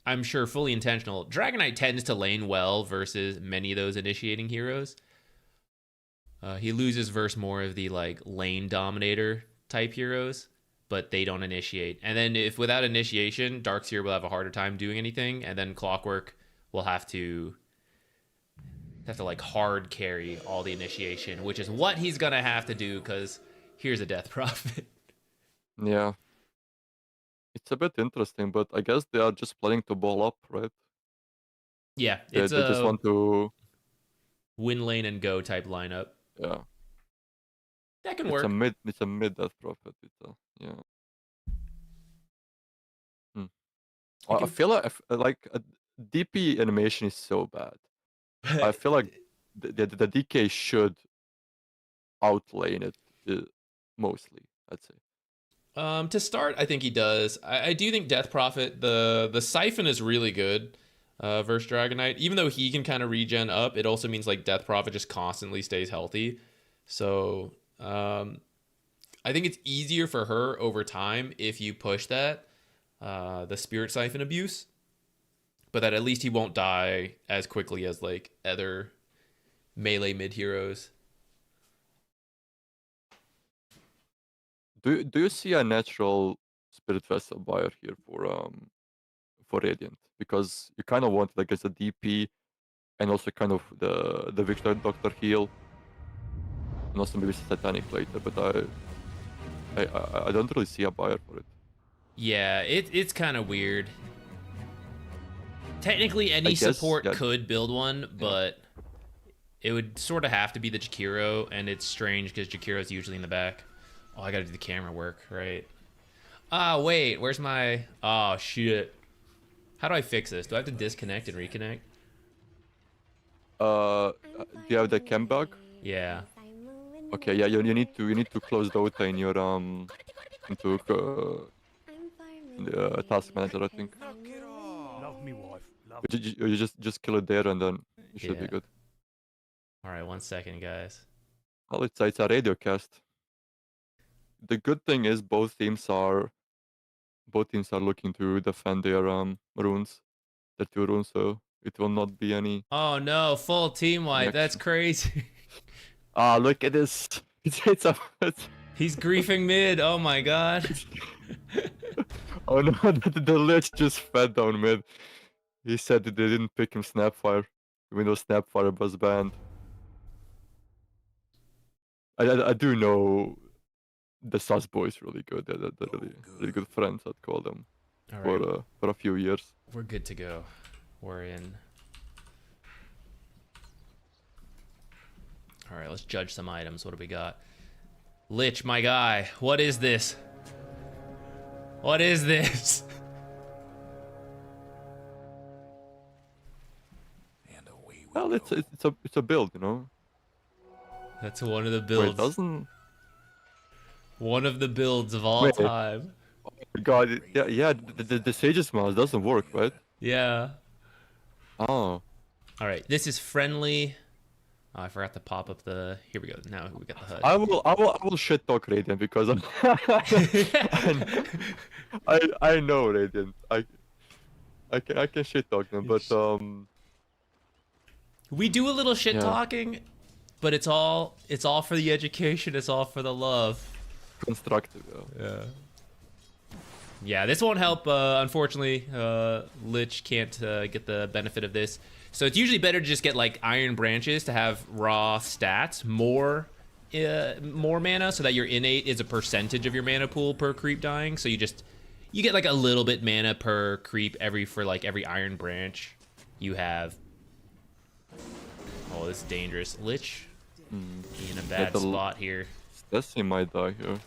I'm sure fully intentional. Dragonite tends to lane well versus many of those initiating heroes. He loses versus more of the like lane dominator type heroes, but they don't initiate. And then if without initiation, Darkseer will have a harder time doing anything, and then Clockwork will have to like hard carry all the initiation, which is what he's gonna have to do because here's a Death Prophet. Yeah. It's a bit interesting, but I guess they are just planning to ball up, right? Yeah, They it's just a want to win lane and go type lineup. Yeah. That can work. It's a mid Death Prophet. Yeah. I feel like a DP animation is so bad. I feel like the DK should outlane it mostly, I'd say. To start, I think he does. I do think Death Prophet, the Siphon is really good versus Dragonite. Even though he can kind of regen up, it also means like Death Prophet just constantly stays healthy. So I think it's easier for her over time if you push that, the Spirit Siphon abuse. But that at least he won't die as quickly as like other melee mid heroes. Do you see a natural Spirit Vessel buyer here for Radiant? Because you kind of want like as a DP and also kind of the Victor Doctor heal. And also maybe Satanic later, but I don't really see a buyer for it. Yeah, it's kind of weird. Technically, any support could build one, but it would sort of have to be the Jakiro, and it's strange because Jakiro's usually in the back. Oh, I gotta do the camera work, right? Ah, wait, where's my... Oh, shit. How do I fix this? Do I have to disconnect and reconnect? Do you have the cam bug? Yeah. Okay, yeah, you need to close Dota in your into task manager, I think. Love me wife. Love You just kill it there and then you should be good. All right, 1 second, guys. Well, it's a radio cast. The good thing is both teams are looking to defend their runes, their 2 runes, so it will not be any. Oh no, full team wipe. That's crazy. Ah, look at this. It's He's griefing mid. Oh my god. Oh no, the Lich just fed down mid. He said that they didn't pick him Snapfire, even though Snapfire was banned. I do know the Sus boys really good. They're really good friends, I'd call them. Right. For a few years. We're good to go. We're in. All right, let's judge some items. What do we got? Lich, my guy. What is this? What is this? And away we Well, go. it's a build, you know. That's one of the Wait, builds. doesn't? One of the builds of all Wait. time. God, yeah. The Sage's mouse doesn't work, right? Yeah. Oh. All right, this is friendly. Oh, I forgot to pop up the. Here we go. Now we got the HUD. I will shit talk Radiant because I know Radiant. I can shit talk them, but We do a little shit Yeah. talking, but it's all for the education. It's all for the love. constructive. Yeah. Yeah. Yeah, this won't help. Unfortunately, Lich can't get the benefit of this. So it's usually better to just get like Iron Branches to have raw stats, more mana, so that your innate is a percentage of your mana pool per creep dying. So you get like a little bit mana per creep for every Iron Branch you have. Oh, this is dangerous. Lich in a bad the- spot here. Stacy might die here.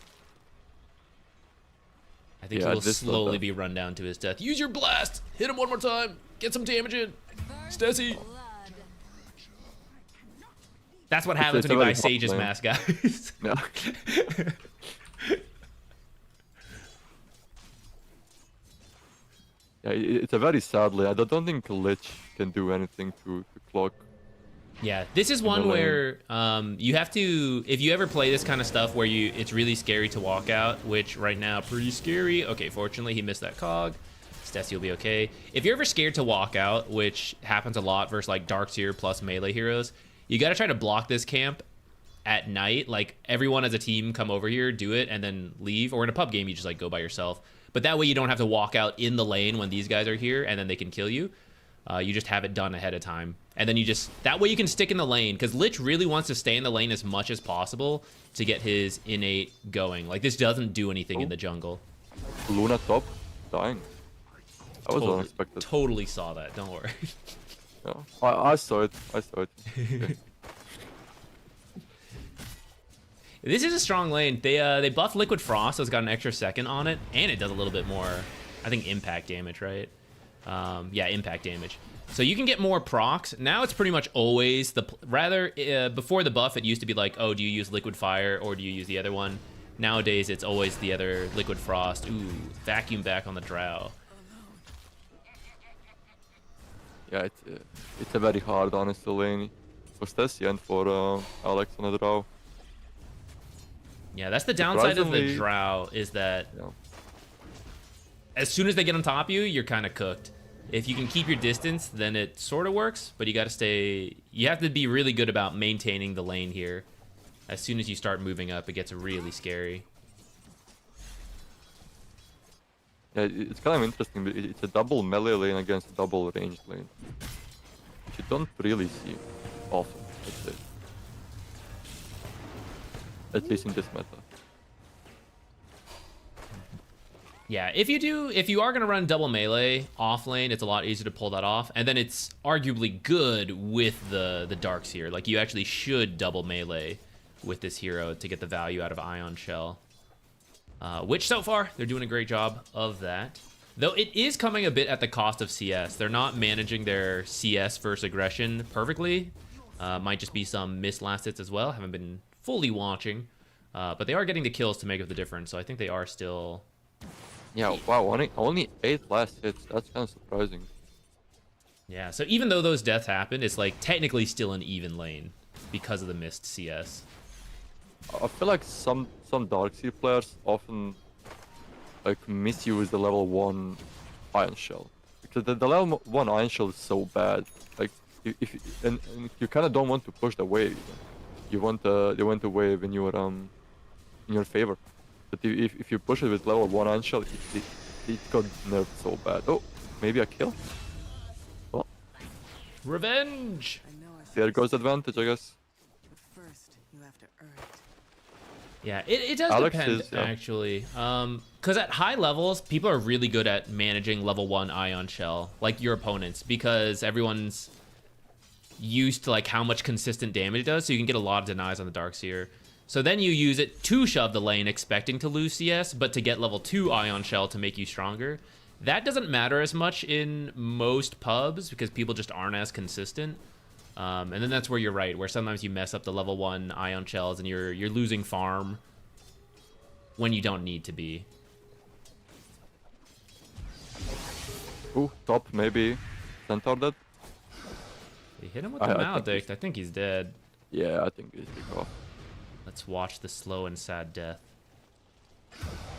I think Yeah, he will this is not slowly bad. be run down to his death. Use your blast! Hit him one more time! Get some damage in! Stacy! That's what happens it's when a you buy very hot Sage's lane. mask, guys. Yeah. Yeah, it's a very sad lane. I don't think Lich can do anything to clock. Yeah, this is one the lane. where you have to, if you ever play this kind of stuff where it's really scary to walk out, which right now, pretty scary. Okay, fortunately, he missed that cog. Stacy will be okay. If you're ever scared to walk out, which happens a lot versus like Darkseer plus melee heroes, you got to try to block this camp at night. Like everyone as a team come over here, do it, and then leave. Or in a pub game, you just like go by yourself. But that way you don't have to walk out in the lane when these guys are here, and then they can kill you. You just have it done ahead of time. And then that way you can stick in the lane, because Lich really wants to stay in the lane as much as possible to get his innate going. Like, this doesn't do anything in the jungle. Luna top, dying. That was Totally, unexpected. totally saw that, don't worry. Yeah. I saw it. I saw it. Okay. This is a strong lane. They buffed Liquid Frost, so it's got an extra second on it, and it does a little bit more, I think, impact damage, right? Yeah, impact damage. So you can get more procs. Now it's pretty much always before the buff, it used to be like, oh, do you use Liquid Fire or do you use the other one? Nowadays, it's always the other Liquid Frost. Ooh, vacuum back on the Drow. Yeah, it's a very hard, honestly, lane for Stacy and for Alex on the draw. Yeah, that's the downside of the Surprisingly- Drow, is that Yeah. as soon as they get on top of you, you're kind of cooked. If you can keep your distance, then it sort of works, but you have to be really good about maintaining the lane here. As soon as you start moving up, it gets really scary. Yeah, it's kind of interesting. But it's a double melee lane against a double ranged lane, which you don't really see often, let's say. At least in this meta. Yeah, if you are going to run double melee off lane, it's a lot easier to pull that off. And then it's arguably good with the Darkseer. Like, you actually should double melee with this hero to get the value out of Ion Shell. Which, so far, they're doing a great job of that. Though it is coming a bit at the cost of CS. They're not managing their CS versus aggression perfectly. Might just be some missed last hits as well. Haven't been fully watching. But they are getting the kills to make up the difference. So I think they are still... Yeah, wow, only 8 last hits. That's kind of surprising. Yeah, so even though those deaths happened, it's like technically still an even lane because of the missed CS. I feel like some Darkseer players often like misuse the level 1 Iron Shell, because the level 1 Iron Shell is so bad. Like if you kind of don't want to push the wave. You want the wave in your favor. But if you push it with level 1 Iron Shell, it got nerfed so bad. Oh, maybe a kill. Well, Revenge! there goes advantage, I guess. First, you have to earn it. Yeah, it does Alex depend, is, yeah. actually. Because at high levels, people are really good at managing level 1 Ion Shell, like your opponents, because everyone's... used to like how much consistent damage it does, so you can get a lot of denies on the Darkseer. So then you use it to shove the lane, expecting to lose CS, but to get level 2 Ion Shell to make you stronger. That doesn't matter as much in most pubs because people just aren't as consistent. And then that's where you're right, where sometimes you mess up the level 1 Ion Shells and you're losing farm when you don't need to be. Ooh, top maybe. Centaur dead? They hit him with the Maledict. I think he's dead. Yeah, I think he's big off. Let's watch the slow and sad death.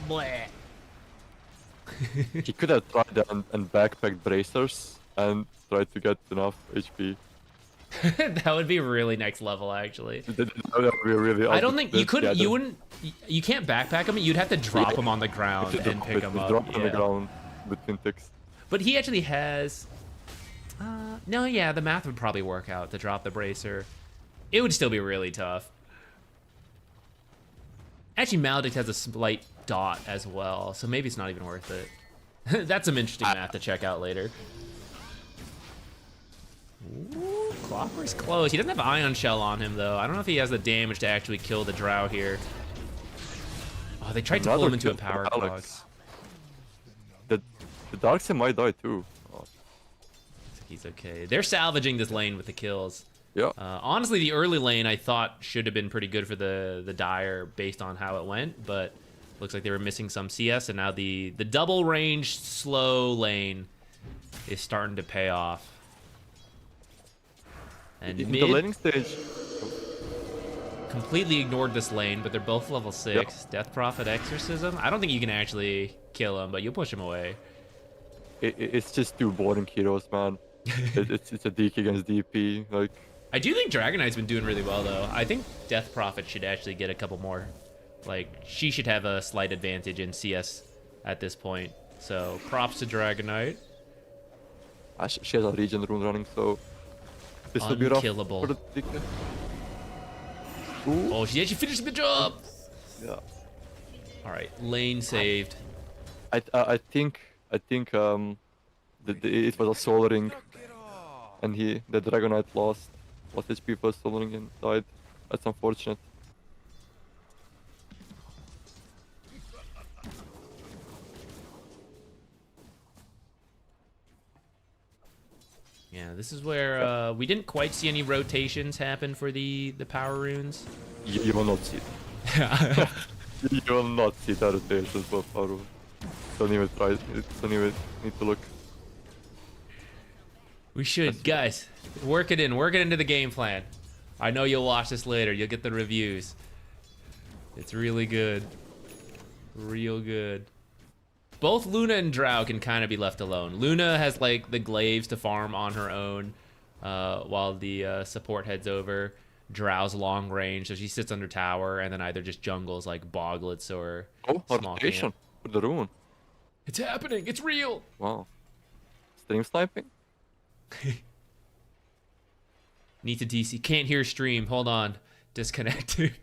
Bleh. He could have tried and backpacked bracers and tried to get enough HP. That would be really next level, actually. That would be really I don't think you could. yeah, You wouldn't. You can't backpack him. You'd have to drop him on the ground and pick him up. Drop on the ground between ticks. But he actually has. No, yeah, the math would probably work out to drop the bracer. It would still be really tough. Actually, Maledict has a slight dot as well, so maybe it's not even worth it. That's some interesting math to check out later. Ooh, Clopper's close. He doesn't have Ion Shell on him, though. I don't know if he has the damage to actually kill the Drow here. Oh, they tried to pull him into a power clog. The Darkseer might die, too. Oh. He's okay. They're salvaging this lane with the kills. Yeah. Honestly, the early lane I thought should have been pretty good for the Dire based on how it went, but looks like they were missing some CS, and now the double range slow lane is starting to pay off. And In mid the laning stage, completely ignored this lane, but they're both level 6. Yep. Death Prophet Exorcism. I don't think you can actually kill him, but you'll push him away. it's just two boring heroes, man. it's a DK against DP. Like, I do think Dragon Knight's been doing really well, though. I think Death Prophet should actually get a couple more. Like, she should have a slight advantage in CS at this point. So, props to Dragon Knight. she has a regen rune running, so this will be rough Unkillable. for the DK. Ooh. Oh, she actually finished the job! Yeah. Alright, lane saved. I think it was a soul ring, and the Dragon Knight lost HP for soul ring and died. That's unfortunate. Yeah, this is where we didn't quite see any rotations happen for the power runes. You will not see it. You will not see the rotations for Faru. Don't even try. Don't even need to look. We should, guys, work it into the game plan. I know you'll watch this later. You'll get the reviews. It's really good. Real good. Both Luna and Drow can kind of be left alone. Luna has like the glaives to farm on her own while the support heads over. Drow's long range, so she sits under tower and then either just jungles like Boglets or Rotation with the rune. It's happening. It's real. Wow. Stream sniping? Need to DC. Can't hear stream. Hold on. Disconnected.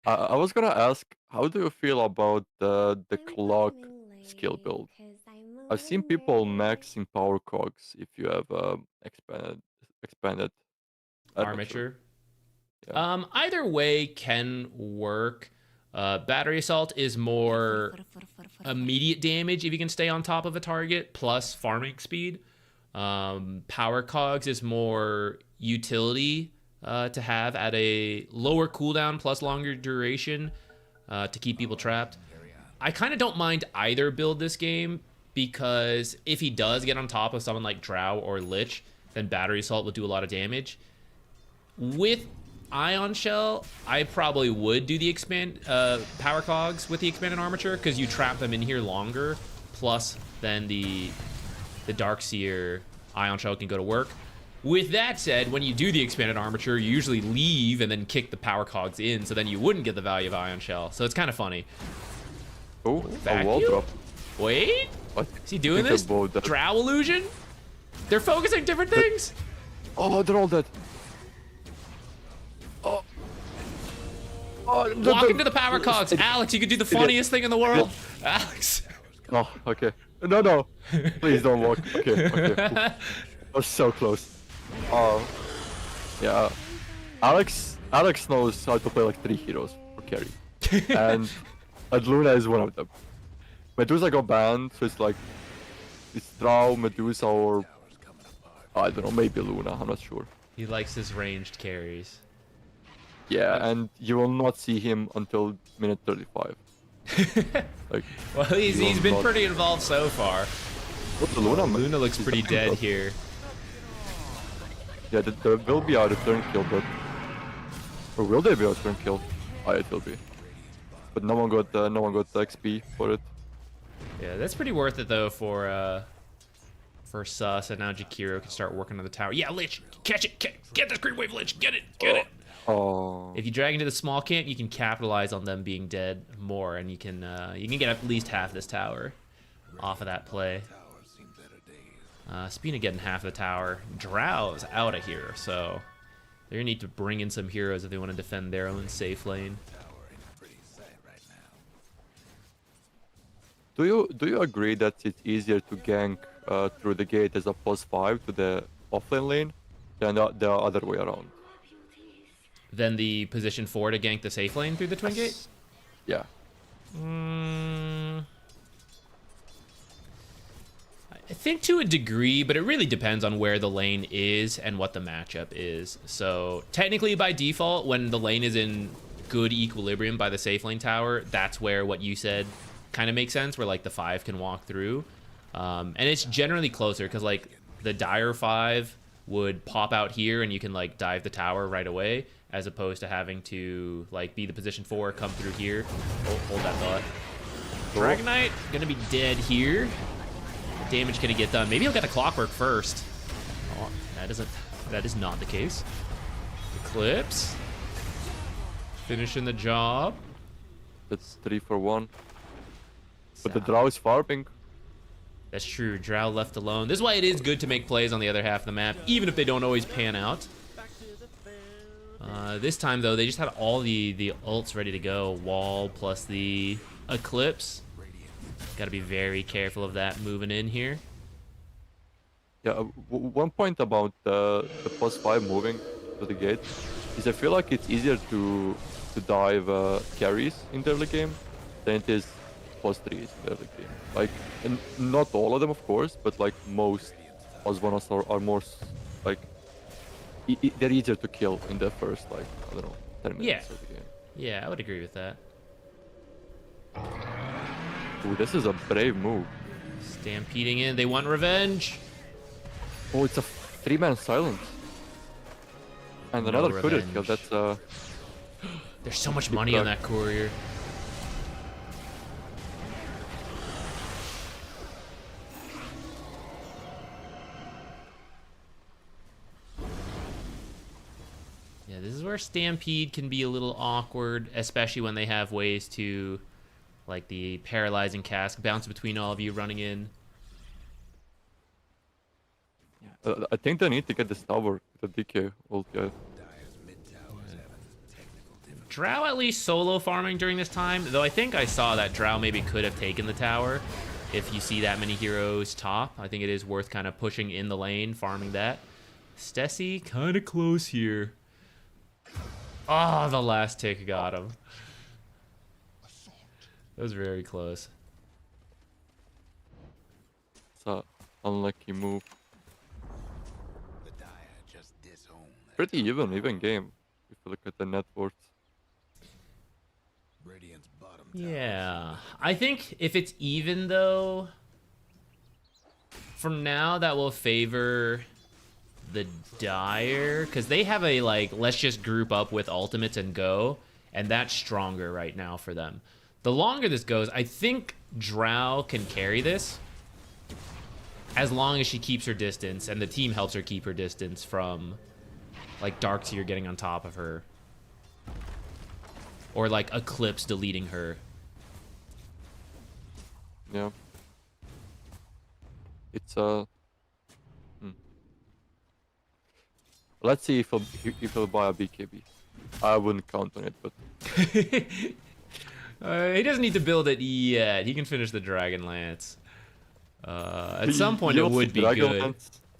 I was gonna ask, how do you feel about the clock skill build? I've seen people maxing power cogs if you have expanded Armature. Yeah. Either way can work. Battery assault is more immediate damage if you can stay on top of a target, plus farming speed. Power cogs is more utility to have at a lower cooldown plus longer duration to keep people trapped. I kind of don't mind either build this game, because if he does get on top of someone like Drow or Lich, then Battery Assault will do a lot of damage. With Ion Shell, I probably would do the power cogs with the expanded armature, because you trap them in here longer, plus then the Darkseer Ion Shell can go to work. With that said, when you do the expanded armature, you usually leave and then kick the power cogs in, so then you wouldn't get the value of Ion Shell. So it's kind of funny. Oh, a wall drop. Wait, What? is he doing this? Drow illusion? They're focusing different things? Oh, they're all dead. Oh. Walk into the power cogs. Alex, you could do the funniest thing in the world. Alex. Oh, okay. No. Please don't walk. Okay. was so close. Oh, yeah. Alex knows how to play like 3 heroes for carry, and Luna is one of them. Medusa got banned, so it's like it's Drow, Medusa, or I don't know, maybe Luna. I'm not sure. He likes his ranged carries. Yeah, and you will not see him until minute 35. Like, Well, he's you will been not- pretty involved so far. What's the Luna? man? Luna looks She's pretty fucking dead good. here. Yeah, there will be a return kill, but or will there be a return kill? Oh, it will be. But no one got XP for it. Yeah, that's pretty worth it though for Sus, and now Jakiro can start working on the tower. Yeah, Lich, catch it, get the Green Wave Lich, get it. Oh, If you drag into the small camp, you can capitalize on them being dead more, and you can get at least half this tower off of that play. Spina getting half the tower. Drow's out of here, so they're gonna need to bring in some heroes if they want to defend their own safe lane. do you agree that it's easier to gank through the gate as a +5 to the offlane lane than the other way around? Then the position 4 to gank the safe lane through the Twin Gate? Yeah. I think to a degree, but it really depends on where the lane is and what the matchup is. So technically by default, when the lane is in good equilibrium by the safe lane tower, that's where what you said kind of makes sense, where like the 5 can walk through. And it's generally closer because like the Dire 5 would pop out here and you can like dive the tower right away, as opposed to having to like be the position 4, come through here. Oh, hold that thought. Dragon Knight gonna be dead here. Damage gonna get done. Maybe he'll get the Clockwork first. Oh, that is not the case. Eclipse finishing the job. That's 3 for 1. But the Drow is farming. That's true. Drow left alone. This is why it is good to make plays on the other half of the map, even if they don't always pan out. This time though, they just had all the ults ready to go. Wall plus the Eclipse. Got to be very careful of that moving in here. Yeah, one point about the +5 moving to the gate is I feel like it's easier to dive carries in the early game than it is +3s in the early game. Like, and not all of them, of course, but like most +1s are more like they're easier to kill in the first, like, I don't know, 10 minutes of the game. Yeah, I would agree with that. Ooh, this is a brave move. Stampeding in. They want revenge. Oh, it's a 3-man silence. And another courier kill. revenge. That's There's so much money on that courier. Yeah, this is where Stampede can be a little awkward, especially when they have ways to, like the paralyzing cask, bounce between all of you running in. I think they need to get this tower, the DK ult, yeah. Drow at least solo farming during this time, though I think I saw that Drow maybe could have taken the tower if you see that many heroes top. I think it is worth kind of pushing in the lane, farming that. Stessie kind of close here. Oh, the last tick got him. That was very close. It's a unlucky move. The Dire just disowned their Pretty even game, if you look at the net worth. Radiant's bottom tower. Yeah, I think if it's even though, for now that will favor the Dire, because they have a like, let's just group up with ultimates and go, and that's stronger right now for them. The longer this goes, I think Drow can carry this as long as she keeps her distance and the team helps her keep her distance from like Darkseer getting on top of her, or like Eclipse deleting her. Yeah. It's Let's see if he'll buy a BKB. I wouldn't count on it, but He doesn't need to build it yet. He can finish the Dragon Lance. At some point, it would be good.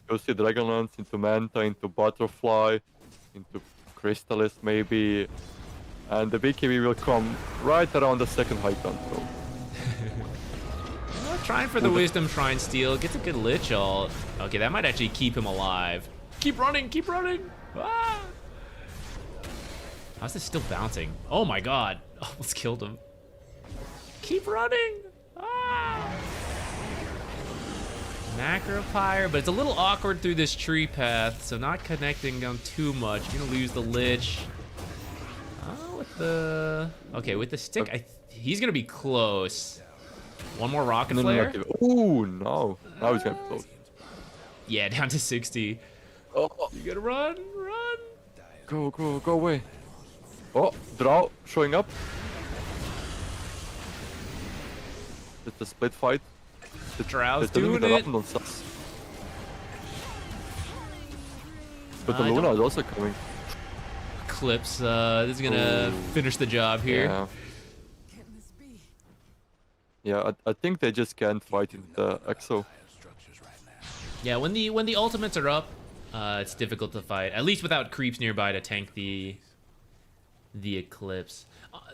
You'll see Dragonlance into Manta, into Butterfly, into Crystallis maybe. And the BKB will come right around the second high control. Trying for the Wisdom Shrine steal. Gets a good Lich ult. Okay, that might actually keep him alive. Keep running, keep running. Ah! How's this still bouncing? Oh my god. Almost killed him. Keep running. Ah! Macropyre, but it's a little awkward through this tree path, so not connecting them too much. You're gonna lose the Lich. Oh, with the... Okay, with the stick, he's gonna be close. One more Rocket Flare? Ooh, no. Now he's gonna be close. Yeah, down to 60. Oh, You gotta run, run. go away. Oh, Drow showing up. It's a split fight. Drow's They're doing the it. round on sus. But the Luna is also coming. Clips, this is gonna finish the job here. Yeah. Yeah, I think they just can't fight in the EXO. Yeah, when the ultimates are up, it's difficult to fight. At least without creeps nearby to tank the Eclipse.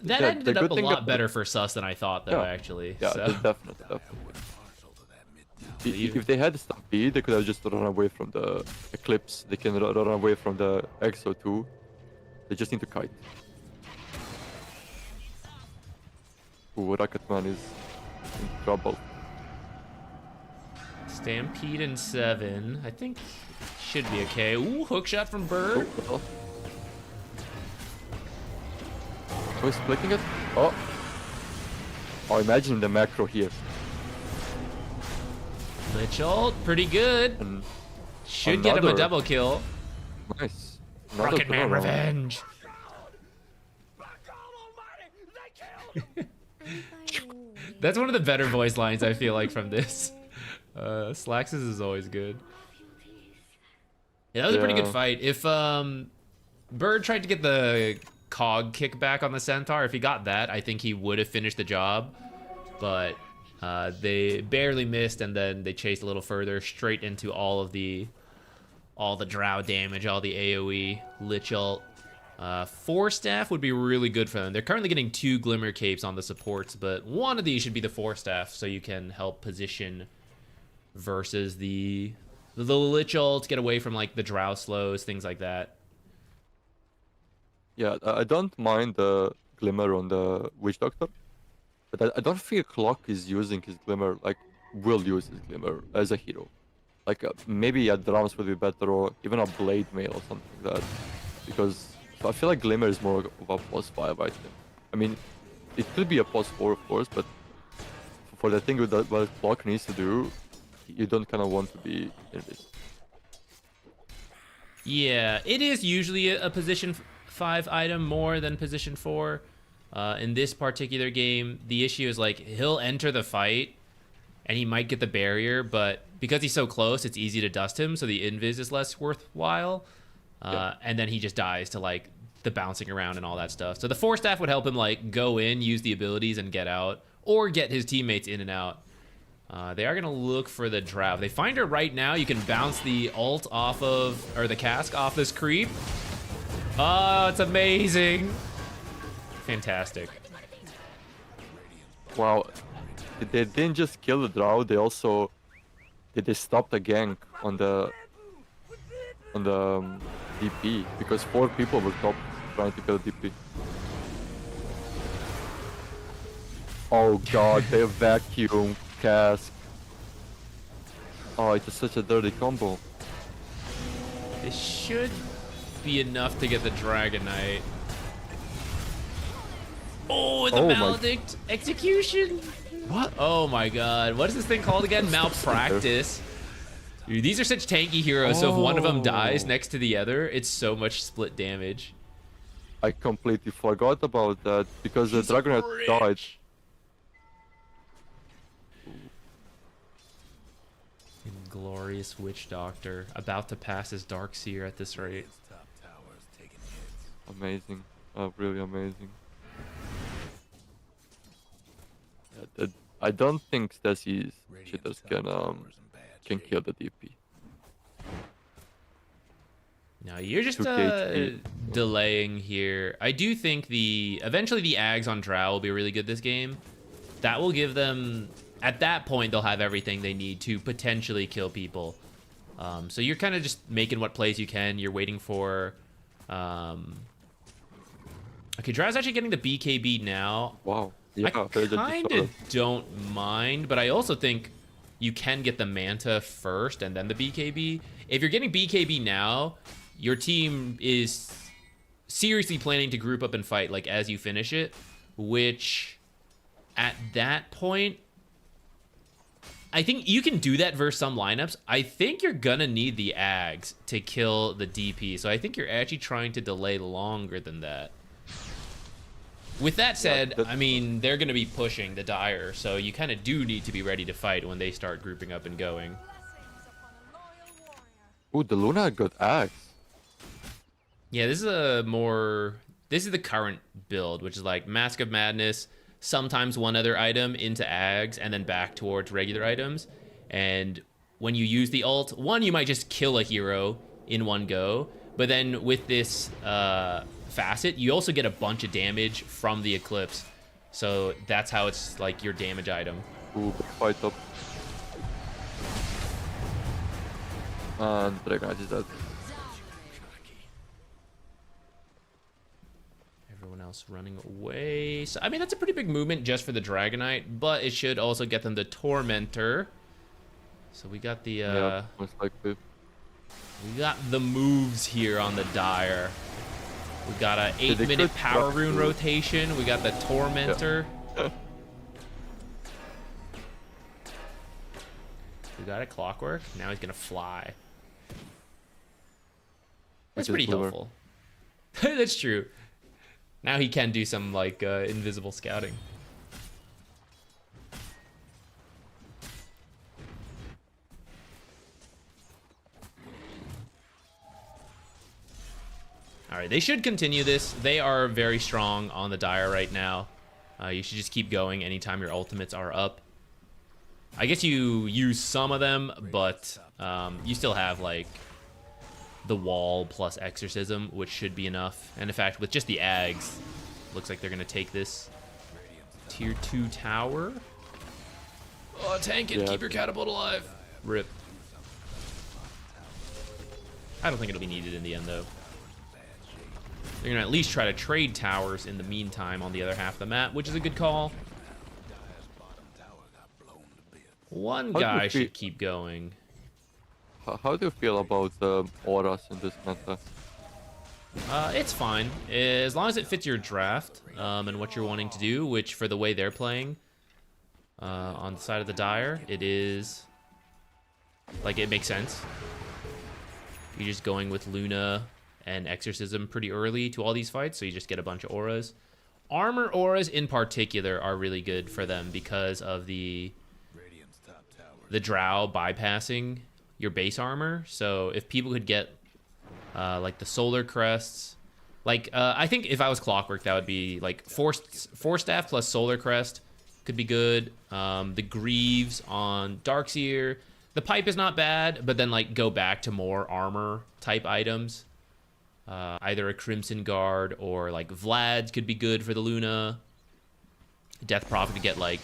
That Yeah, ended the up good a thing lot about- better for Sus than I thought, though, Yeah. actually. Yeah, So. definitely. If they had Stampede, they could have just run away from the Eclipse. They can run away from the EXO too. They just need to kite. Ooh, Rocketman is in trouble. Stampede in 7. I think should be okay. Ooh, hook shot from Bird. Oh, he's flicking it. Oh. Oh, imagine the macro here. Lich ult, pretty good. And Should get him a another- double kill. nice. Another Rocket Man turnaround. revenge. That's one of the better voice lines I feel like from this. Slax's is always good. Yeah, that was a pretty good Yeah. fight. If Bird tried to get the cog kickback on the Centaur, if he got that, I think he would have finished the job. But they barely missed, and then they chased a little further, straight into all the drow damage, all the AoE, Lich ult. 4 staff would be really good for them. They're currently getting 2 Glimmer Capes on the supports, but one of these should be the 4 staff, so you can help position versus the Lich ult, get away from like the drow slows, things like that. Yeah, I don't mind the Glimmer on the Witch Doctor, but I don't feel Clock is using his Glimmer, like, will use his Glimmer as a hero. Like, maybe a Drums would be better, or even a Blade Mail or something like that. Because I feel like Glimmer is more of a +5 item. I mean, it could be a +4, of course, but for the thing with what Clock needs to do, you don't kind of want to be in this. Yeah, it is usually a position 5 item more than position 4. In this particular game, the issue is like he'll enter the fight and he might get the barrier, but because he's so close, it's easy to dust him, so the invis is less worthwhile. And then he just dies to like the bouncing around and all that stuff. So the 4 staff would help him like go in, use the abilities, and get out, or get his teammates in and out. They are gonna look for the drow. If they find her right now, you can bounce the ult off of, or the cask off this creep. Oh, it's amazing. Fantastic. Wow, they didn't just kill the Drow, they also they stopped the gank on the DP, because 4 people were top trying to kill DP. Oh god, they vacuum cask. Oh, it's such a dirty combo. It should be enough to get the Dragon Knight. Oh, and the Oh my- Maledict execution. What? Oh my god. What is this thing called again? Malpractice. Dude, these are such tanky heroes, so if one of them dies Oh. next to the other, it's so much split damage. I completely forgot about that, because the Dragon had died. Inglorious Witch Doctor, about to pass as Dark Seer at this rate. Top towers taking hits. Amazing. Really amazing. I don't think Stacy's Radiant's shitters top can tower's in bad can shape. kill the DP. No, you're just 2K. delaying here. I do think eventually the Ags on Drow will be really good this game. That will give them, at that point, they'll have everything they need to potentially kill people. So you're kind of just making what plays you can. You're waiting for... Okay, Drow's actually getting the BKB now. Wow. Yeah, I kind of don't mind, but I also think you can get the Manta first and then the BKB. If you're getting BKB now, your team is seriously planning to group up and fight like as you finish it, which at that point, I think you can do that versus some lineups. I think you're gonna need the Ags to kill the DP, so I think you're actually trying to delay longer than that. With that said, I mean, they're going to be pushing the Dire, so you kind of do need to be ready to fight when they start grouping up and going. Ooh, the Luna got axe. Yeah, this is the current build, which is like Mask of Madness, sometimes one other item into Ags, and then back towards regular items. And when you use the ult, one, you might just kill a hero in one go, but then with this... facet, you also get a bunch of damage from the Eclipse, so that's how it's like your damage item. Ooh, big fight up. And Dragonite is dead. Everyone else running away. So I mean, that's a pretty big movement just for the Dragonite, but it should also get them the Tormentor. So we got the yeah, most likely. we got the moves here on the Dire. We got a 8-minute power rune rotation. We got the Tormentor. Yeah. We got a Clockwork. Now he's gonna fly. That's Which pretty is bluer. helpful. That's true. Now he can do some like invisible scouting. All right, they should continue this. They are very strong on the Dire right now. You should just keep going anytime your ultimates are up. I guess you use some of them, but you still have like the wall plus exorcism, which should be enough. And in fact, with just the Ags, looks like they're gonna take this tier 2 tower. Oh, tank it, Yeah. keep your catapult alive. Rip. I don't think it'll be needed in the end though. They're gonna at least try to trade towers in the meantime on the other half of the map, which is a good call. One guy should keep going. How do you feel about auras in this meta? It's fine. As long as it fits your draft and what you're wanting to do, which for the way they're playing on the side of the Dire, it is... like, it makes sense. You're just going with Luna and Exorcism pretty early to all these fights, so you just get a bunch of auras. Armor auras in particular are really good for them because of the Drow bypassing your base armor. So if people could get like the solar crests, like I think if I was Clockwork, that would be like Force Staff plus solar crest could be good. The Greaves on Darkseer. The pipe is not bad, but then like go back to more armor type items. Either a Crimson Guard or like Vlad's could be good for the Luna. Death Prophet to get like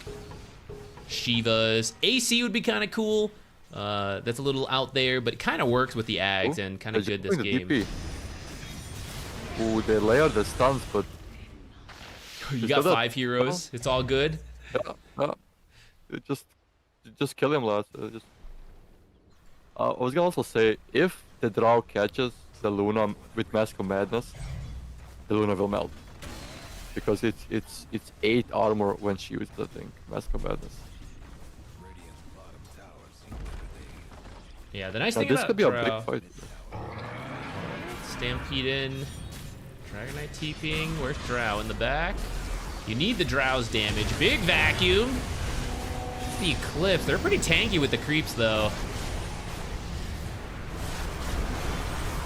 Shiva's. AC would be kind of cool. That's a little out there, but it kind of works with the Ags and kind of good this game. DP. Ooh, they layer the stuns, but You got 5 heroes. It's all good. yeah. Just kill him, lads. I was gonna also say, if the Drow catches the Luna with Mask of Madness, the Luna will melt. Because it's 8 armor when she uses the thing, Mask of Madness. Yeah, the nice Now thing this about could be a Drow, big fight. Stampede in, Dragonite TPing. Where's Drow? In the back. You need the Drow's damage. Big vacuum. The Eclipse. They're pretty tanky with the creeps, though.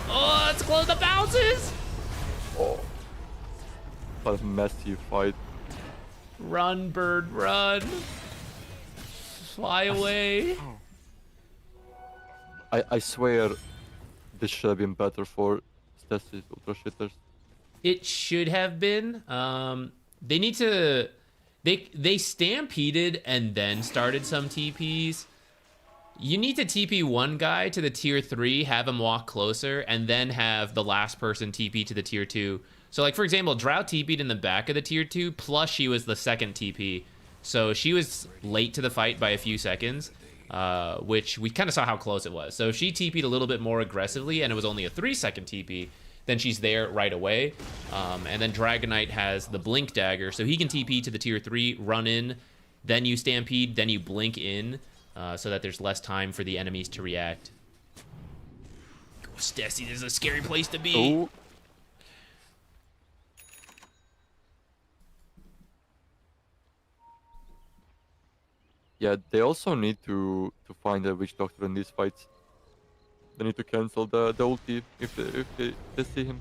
Oh, it's close. The bounces. Oh. What a messy fight. Run, bird, run. Fly away. I swear this should have been better for Stacy's Ultra Shitters. It should have been. They need to. They stampeded and then started some TPs. You need to TP one guy to the tier 3, have him walk closer, and then have the last person TP to the tier 2. So, like, for example, Drow TP'd in the back of the tier 2, plus she was the second TP. So she was late to the fight by a few seconds, which we kind of saw how close it was. So if she TP'd a little bit more aggressively, and it was only a 3-second TP, then she's there right away. And then Dragonite has the Blink Dagger, so he can TP to the tier 3, run in, then you Stampede, then you Blink in, so that there's less time for the enemies to react. Oh, Stacy, this is a scary place to be. Oh. Yeah, they also need to find a Witch Doctor in these fights. They need to cancel the ulti if they see him.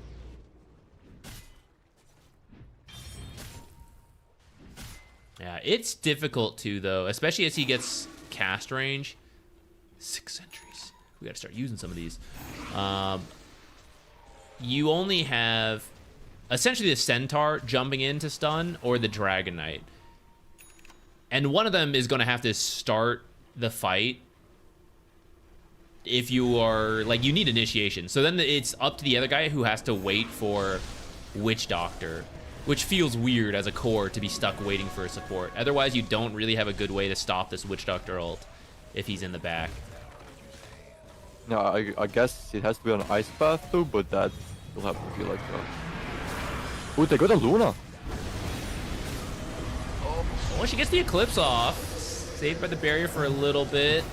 Yeah, it's difficult too, though, especially as he gets cast range. 6 sentries. We gotta start using some of these. You only have essentially the Centaur jumping in to stun or the Dragonite. And one of them is gonna have to start the fight if you are, like, you need initiation. So then it's up to the other guy who has to wait for Witch Doctor, which feels weird as a core to be stuck waiting for a support. Otherwise, you don't really have a good way to stop this Witch Doctor ult if he's in the back. No, I guess it has to be on Ice Path too, but that will have to be like Ooh, they got a Luna! Oh, she gets the Eclipse off. Saved by the barrier for a little bit.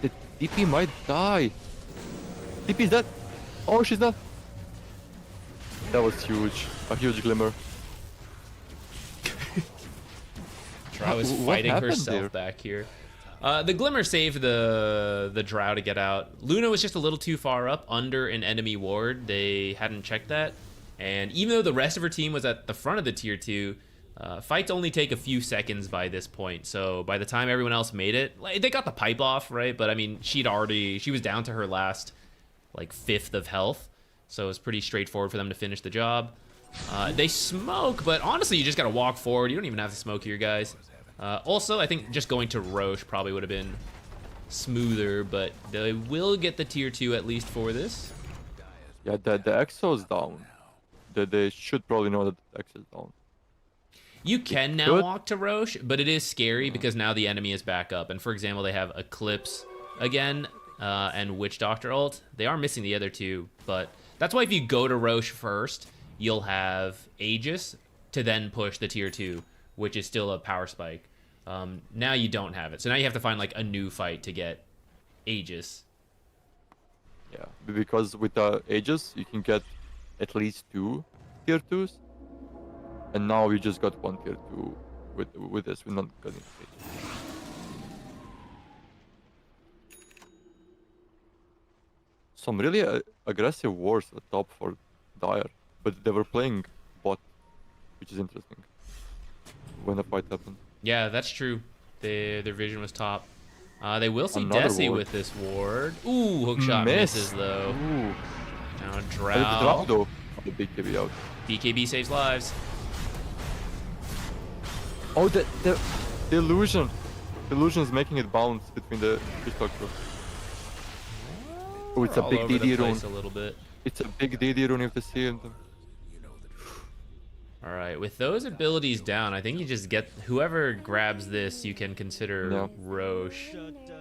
The DP might die. DP's dead. Oh, she's not. That was huge. A huge glimmer. Drow is What fighting happened herself there? back here. The Glimmer saved the Drow to get out. Luna was just a little too far up under an enemy ward. They hadn't checked that. And even though the rest of her team was at the front of the tier 2, fights only take a few seconds by this point. So by the time everyone else made it, like, they got the pipe off, right? But I mean, she was down to her last, like, 5th of health. So it was pretty straightforward for them to finish the job. They smoke, but honestly, you just gotta walk forward. You don't even have to smoke here, guys. Also, I think just going to Roche probably would have been smoother, but they will get the tier 2 at least for this. Yeah, the Exo's down. They should probably know that the Exo's down. You can now Good. walk to Roche, but it is scary because now the enemy is back up. And for example, they have Eclipse again and Witch Doctor ult. They are missing the other two, but that's why if you go to Roche first, you'll have Aegis to then push the tier 2, which is still a power spike. Now you don't have it. So now you have to find like a new fight to get Aegis. Yeah, because with the Aegis, you can get at least 2 tier 2s. And now we just got 1 tier 2 with this. We're not getting Aegis. Some really aggressive wars at top for Dire, but they were playing bot, which is interesting. When the fight happened. Yeah, that's true. Their vision was top. They will see Another Desi ward. with this ward. Ooh, hookshot Miss. misses though. Ooh. Now The Drow. Drow though. The big KB out. BKB saves lives. Oh, the illusion. The illusion is making it bounce between the Witch Doctor. Oh, it's a All big over the DD rune. place a little bit. It's a big DD rune if they see him. All right, with those abilities down, I think you just get whoever grabs this. You can consider Yeah. Roche.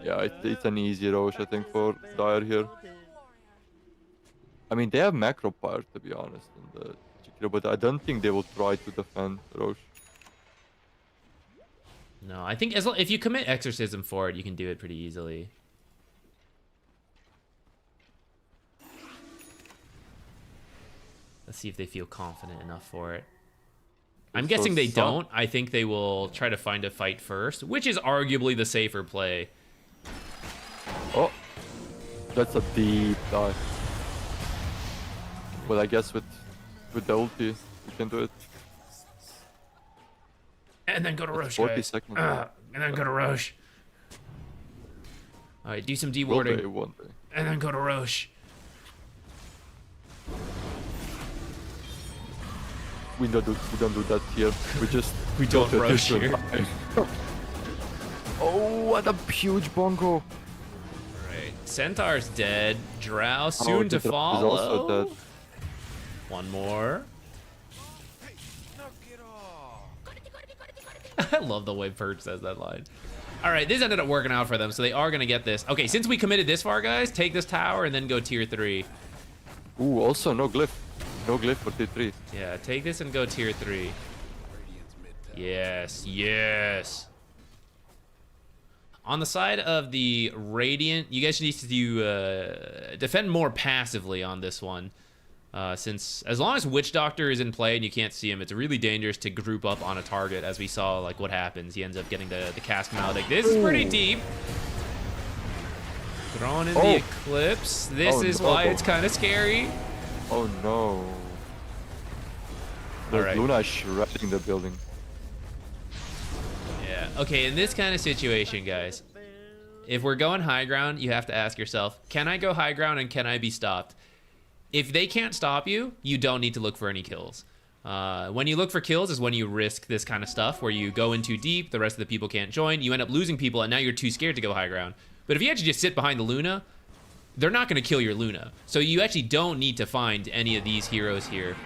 Yeah, it's an easy Roche, I think, for Dire here. I mean, they have macro power, to be honest, in the Chikiro, but I don't think they will try to defend Roche. No, I think if you commit Exorcism for it, you can do it pretty easily. Let's see if they feel confident enough for it. I'm So guessing they some- don't. I think they will try to find a fight first, which is arguably the safer play. Oh, that's a deep dive. Well, I guess with the ulti, you can do it. And then go to That's Roche, 40 guys. seconds. And then go to Roche. All right, do some Will dewarding. they, won't they? And then go to Roche. we don't do that here. We just We go don't to a rush different here. line. Oh, what a huge bongo! Right. Centaur's dead. Drow soon to the Drow is follow. also dead. One more. I love the way Purge says that line. All right, this ended up working out for them, so they are going to get this. Okay, since we committed this far, guys, take this tower and then go tier 3. Ooh, also no glyph. No glyph for T3. Yeah, take this and go tier 3. Yes, yes. On the side of the Radiant, you guys need to defend more passively on this one. Since as long as Witch Doctor is in play and you can't see him, it's really dangerous to group up on a target, as we saw like what happens. He ends up getting the cast Maldic. This is pretty deep. Throwing in the Eclipse. This is why it's kind of scary. Oh no. All right. Luna is shredding the building. Yeah. Okay, in this kind of situation, guys, if we're going high ground, you have to ask yourself, can I go high ground and can I be stopped? If they can't stop you, you don't need to look for any kills. When you look for kills is when you risk this kind of stuff, where you go in too deep, the rest of the people can't join, you end up losing people, and now you're too scared to go high ground. But if you actually just sit behind the Luna, they're not going to kill your Luna. So you actually don't need to find any of these heroes here.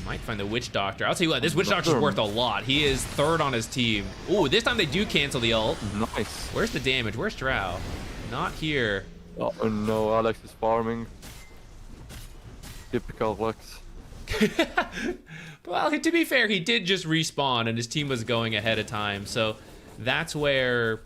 Might find the Witch Doctor. I'll tell you what, this Witch Doctor's worth a lot. He is 3rd on his team. Ooh, this time they do cancel the ult. Nice. Where's the damage? Where's Drow? Not here. Oh no, Alex is farming. Typical Alex. Well, to be fair, he did just respawn and his team was going ahead of time. So that's where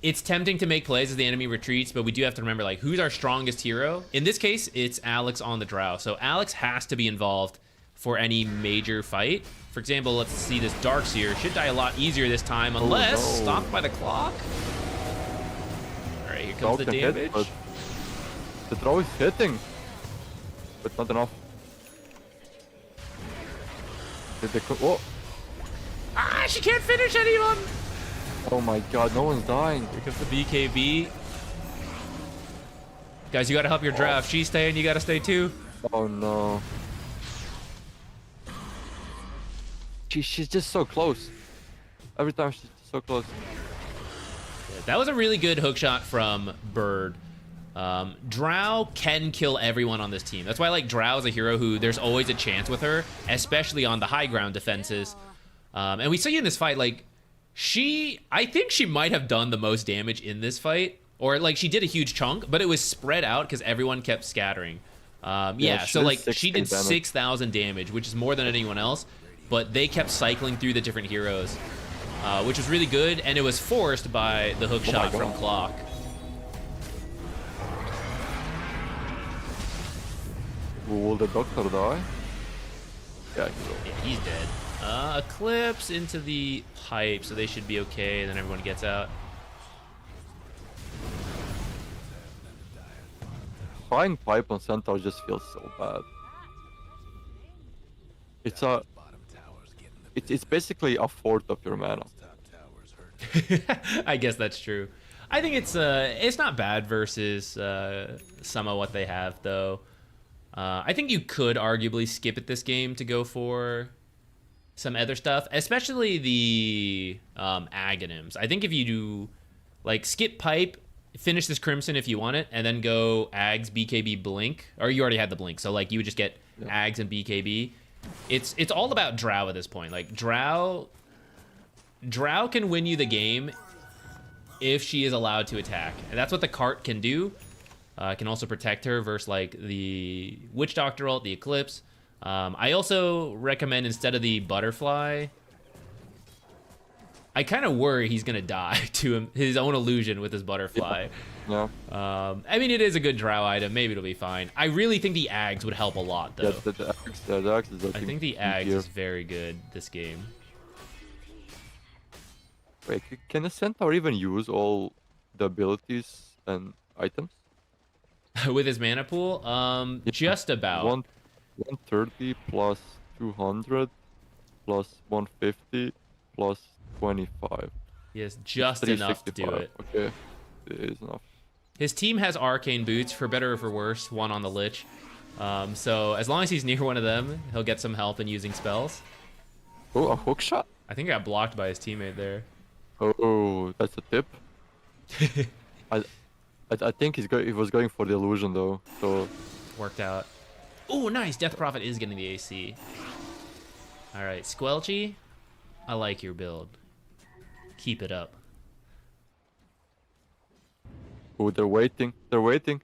it's tempting to make plays as the enemy retreats, but we do have to remember, like, who's our strongest hero? In this case, it's Alex on the Drow. So Alex has to be involved for any major fight. For example, let's see this Darkseer. Should die a lot easier this time, unless stopped by the clock. All right, here comes the damage. Hit, but the throw is hitting, but not enough. Did they oh! Ah, she can't finish anyone! Oh my god, no one's dying. Here comes the BKB. Guys, you gotta help your Drow. If she's staying, you gotta stay too. Oh no. She's just so close. Every time she's so close. That was a really good hook shot from Bird. Drow can kill everyone on this team. That's why I like Drow as a hero who there's always a chance with her, especially on the high ground defenses. And we see in this fight, like, I think she might have done the most damage in this fight. Or, like, she did a huge chunk, but it was spread out because everyone kept scattering. Yeah, so, like, she did 6,000 damage, which is more than anyone else. But they kept cycling through the different heroes, which was really good. And it was forced by the hook shot from Clock. Will the doctor die? Yeah, Yeah, he's dead. Eclipse into the pipe, so they should be okay. Then everyone gets out. Flying pipe on Centaur just feels so bad. It's basically a fourth of your mana. I guess that's true. I think it's not bad versus some of what they have though. I think you could arguably skip it this game to go for some other stuff, especially the Aghanims. I think if you do like skip pipe, finish this Crimson if you want it, and then go Ags, BKB, Blink, or you already had the Blink, so like you would just get Ags and BKB. It's all about Drow at this point. Like Drow can win you the game if she is allowed to attack, and that's what the cart can do. Can also protect her versus like the Witch Doctor ult, the Eclipse. I also recommend instead of the Butterfly, I kind of worry he's gonna die to his own illusion with his Butterfly. Yeah. I mean, it is a good Drow item. Maybe it'll be fine. I really think the Ags would help a lot, though. Yeah, the Ags is, I think the Ags is very good this game. Wait, can a Centaur even use all the abilities and items? With his mana pool? Just about. 130 plus 200 plus 150 plus 25. Yes, just enough to do it. Okay, it is enough. His team has arcane boots, for better or for worse, one on the Lich. So as long as he's near one of them, he'll get some help in using spells. Oh, a hook shot. I think I got blocked by his teammate there. Oh, that's a tip. I think he was going for the illusion though. So Worked out. Oh, nice. Death Prophet is getting the AC. All right, Squelchy, I like your build. Keep it up. oh, they're waiting. They're waiting.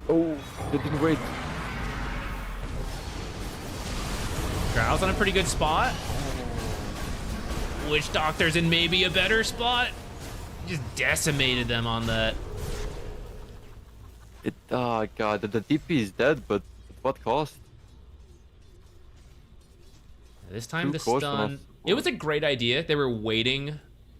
Oh, they didn't wait. Drow's on a pretty good spot. Witch Doctor's in maybe a better spot. Just decimated them on that. Oh god, the DP is dead, but at what cost? This time Too the close stun. enough. It was a great idea. They were waiting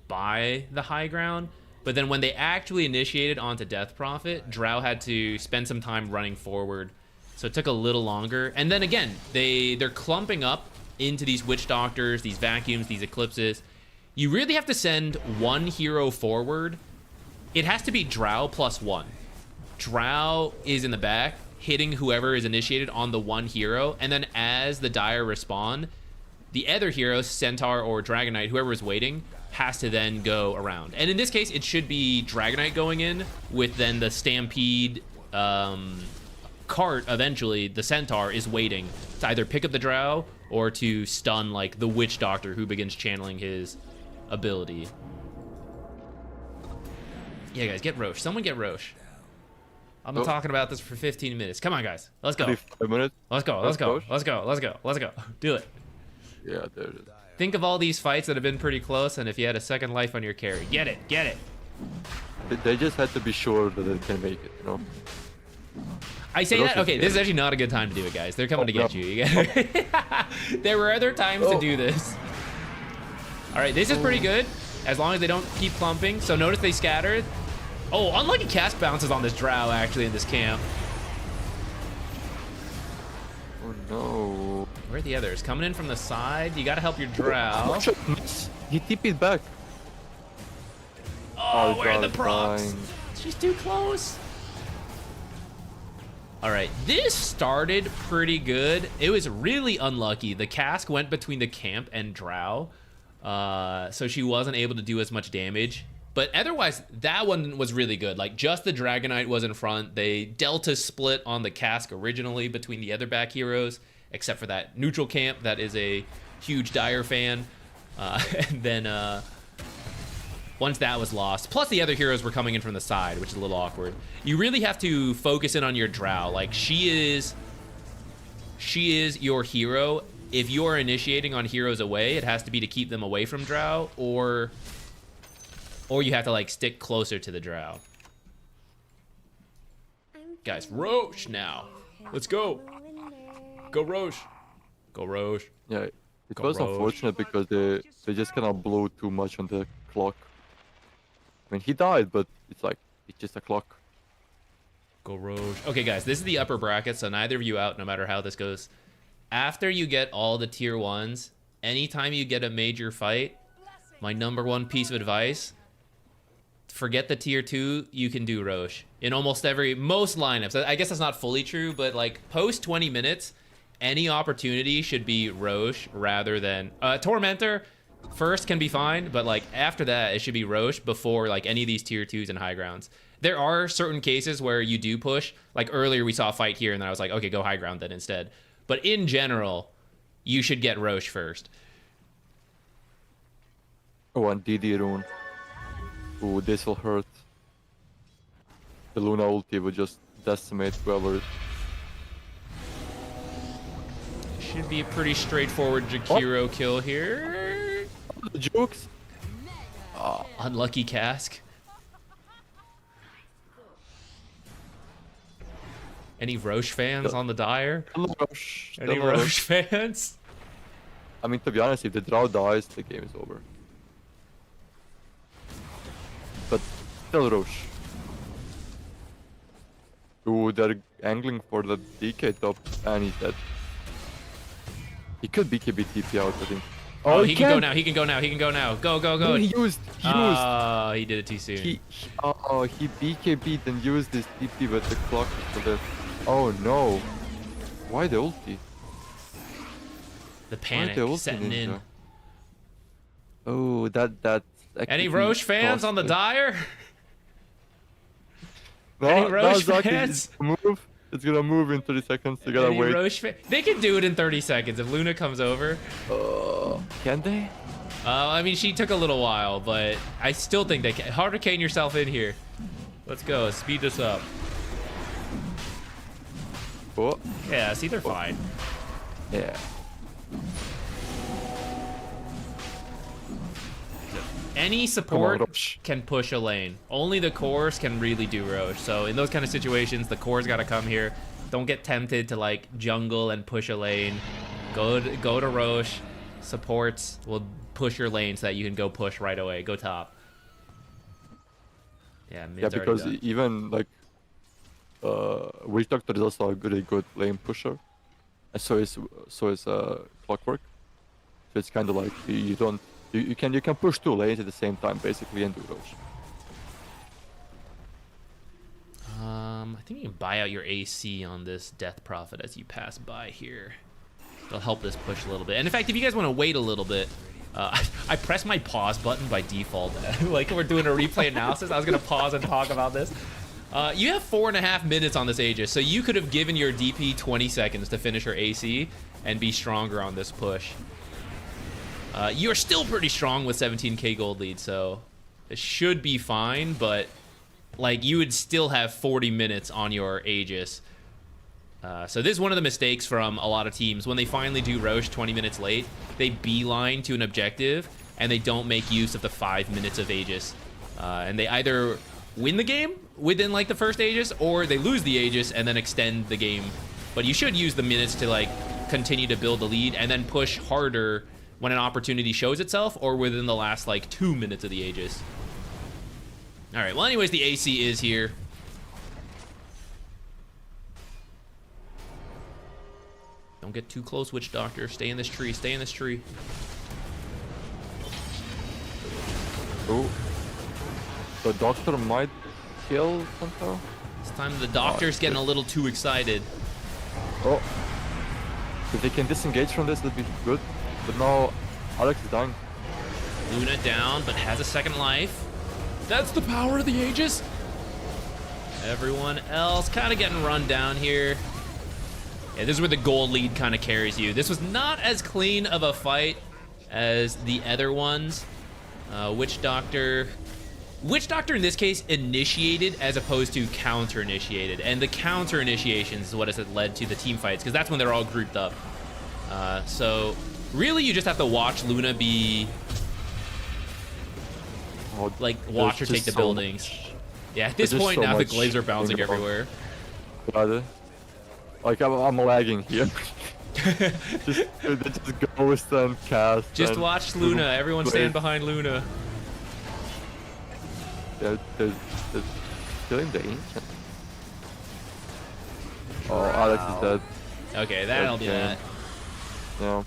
by the high ground, but then when they actually initiated onto Death Prophet, Drow had to spend some time running forward, so it took a little longer. And then again, they're clumping up into these Witch Doctors, these vacuums, these eclipses. You really have to send one hero forward. It has to be Drow +1. Drow is in the back, hitting whoever is initiated on the one hero, and then as the Dire respawn, the other hero, Centaur or Dragon Knight, whoever is waiting, has to then go around. And in this case, it should be Dragon Knight going in with then the Stampede cart. Eventually, the Centaur is waiting to either pick up the Drow or to stun like the Witch Doctor who begins channeling his ability. Yeah, guys, get Roche. Someone get Roche. I've been talking about this for 15 minutes. Come on, guys. Let's go. 5 minutes. Let's go. Let's go. Let's go. Let's go. Let's go. Do it. Yeah, there it is. Think of all these fights that have been pretty close, and if you had a second life on your carry, get it. Get it. They just had to be sure that they can make it, you know? I say But that. also- Okay, this is actually not a good time to do it, guys. They're coming to get no. you. There were other times to do this. All right, this is pretty good, as long as they don't keep clumping. So notice they scattered. Oh, unlucky cast bounces on this Drow, actually, in this camp. Oh no. Where are the others? Coming in from the side. You got to help your Drow. He TP'd back. Oh, where are the God's procs? dying. She's too close. All right, this started pretty good. It was really unlucky. The cask went between the camp and Drow, so she wasn't able to do as much damage. But otherwise, that one was really good. Like, just the Dragonite was in front. They Delta split on the cask originally between the other back heroes, except for that neutral camp that is a huge Dire fan. And then once that was lost, plus the other heroes were coming in from the side, which is a little awkward. You really have to focus in on your Drow. Like, she is your hero. If you are initiating on heroes away, it has to be to keep them away from Drow, or you have to like stick closer to the Drow. Guys, Roche now. Let's go. Go Roche. Go Roche. Yeah, it Go was Roche. unfortunate because they just kind of blew too much on the clock. I mean, he died, but it's like, it's just a clock. Go Roche. Okay, guys, this is the upper bracket, so neither of you out, no matter how this goes. After you get all the tier 1s, anytime you get a major fight, my #1 piece of advice, forget the tier 2, you can do Roche. In almost most lineups. I guess that's not fully true, but like post 20 minutes, any opportunity should be Roche rather than Tormentor. First can be fine, but like after that, it should be Roche before like any of these tier 2s and high grounds. There are certain cases where you do push. Like earlier we saw a fight here and then I was like, okay, go high ground then instead. But in general, you should get Roche first. Oh, and DD rune. Ooh, this will hurt. The Luna ulti would just decimate whoever. Should be a pretty straightforward Jakiro kill here. The jukes? Unlucky cask. Any Roche fans on the Dire? Hello, Rush. Any Hello, Roche fans? I mean, to be honest, if the Drow dies, the game is over. But still Roche. Ooh, they're angling for the DK top, and he's dead. He could BKB TP out, I think. Oh, he can go now. He can go now. He can go now. Go, go, go. No, he used. Oh, he did it too soon. He BKB'd and used his TP, but the clock is still there. Oh no. Why the ulti? The Why panic the ulti setting in. ninja? Oh, that. Any Roche fans on the Dire? No, Any no, Roche Zach, fans? it's gonna move. It's gonna move in 30 seconds. You gotta Any wait. Roche they can do it in 30 seconds if Luna comes over. Can they? I mean, she took a little while, but I still think they can. Hurricane yourself in here. Let's go. Speed this up. Oh, Yeah, see, they're fine. yeah. Any support Roche. can push a lane. Only the cores can really do Roche. So in those kind of situations, the core's got to come here. Don't get tempted to like jungle and push a lane. Go to Roche. Supports will push your lane so that you can go push right away. Go top. Yeah, mid's Yeah, because already done. even like Witch Doctor is also a really good lane pusher, and so is Clockwork. So it's kind of like you can push two lanes at the same time basically and do Roche. I think you can buy out your AC on this Death Prophet as you pass by here. It'll help this push a little bit. And in fact, if you guys want to wait a little bit, I pressed my pause button by default. Like we're doing a replay analysis, I was gonna pause and talk about this. You have 4.5 minutes on this Aegis, so you could have given your DP 20 seconds to finish her AC and be stronger on this push. You're still pretty strong with 17k gold lead, so it should be fine, but like you would still have 40 minutes on your Aegis. So this is one of the mistakes from a lot of teams. When they finally do Roche 20 minutes late, they beeline to an objective and they don't make use of the 5 minutes of Aegis. And they either win the game within like the first Aegis, or they lose the Aegis and then extend the game. But you should use the minutes to like continue to build the lead and then push harder when an opportunity shows itself or within the last like 2 minutes of the Aegis. All right, well anyways, the AC is here. Don't get too close, Witch Doctor. Stay in this tree, stay in this tree. Oh, the Doctor might kill somehow. This time the Doctor's getting a little too excited. Oh, if they can disengage from this, that'd be good. But now Alex is dying. Luna down, but has a second life. That's the power of the Aegis. Everyone else kind of getting run down here. Yeah, this is where the gold lead kind of carries you. This was not as clean of a fight as the other ones. Witch Doctor in this case initiated as opposed to counter initiated, and the counter initiations is what has led to the team fights because that's when they're all grouped up. So really you just have to watch Luna be like watch her take the buildings. Yeah, at this point now the glaives are bouncing everywhere. God, like I'm lagging here. just ghost and cast. Just and watch Luna. Everyone stand behind Luna. Yeah, they're killing the ancient. Oh, Alex is dead. Okay, that'll be that. Yeah.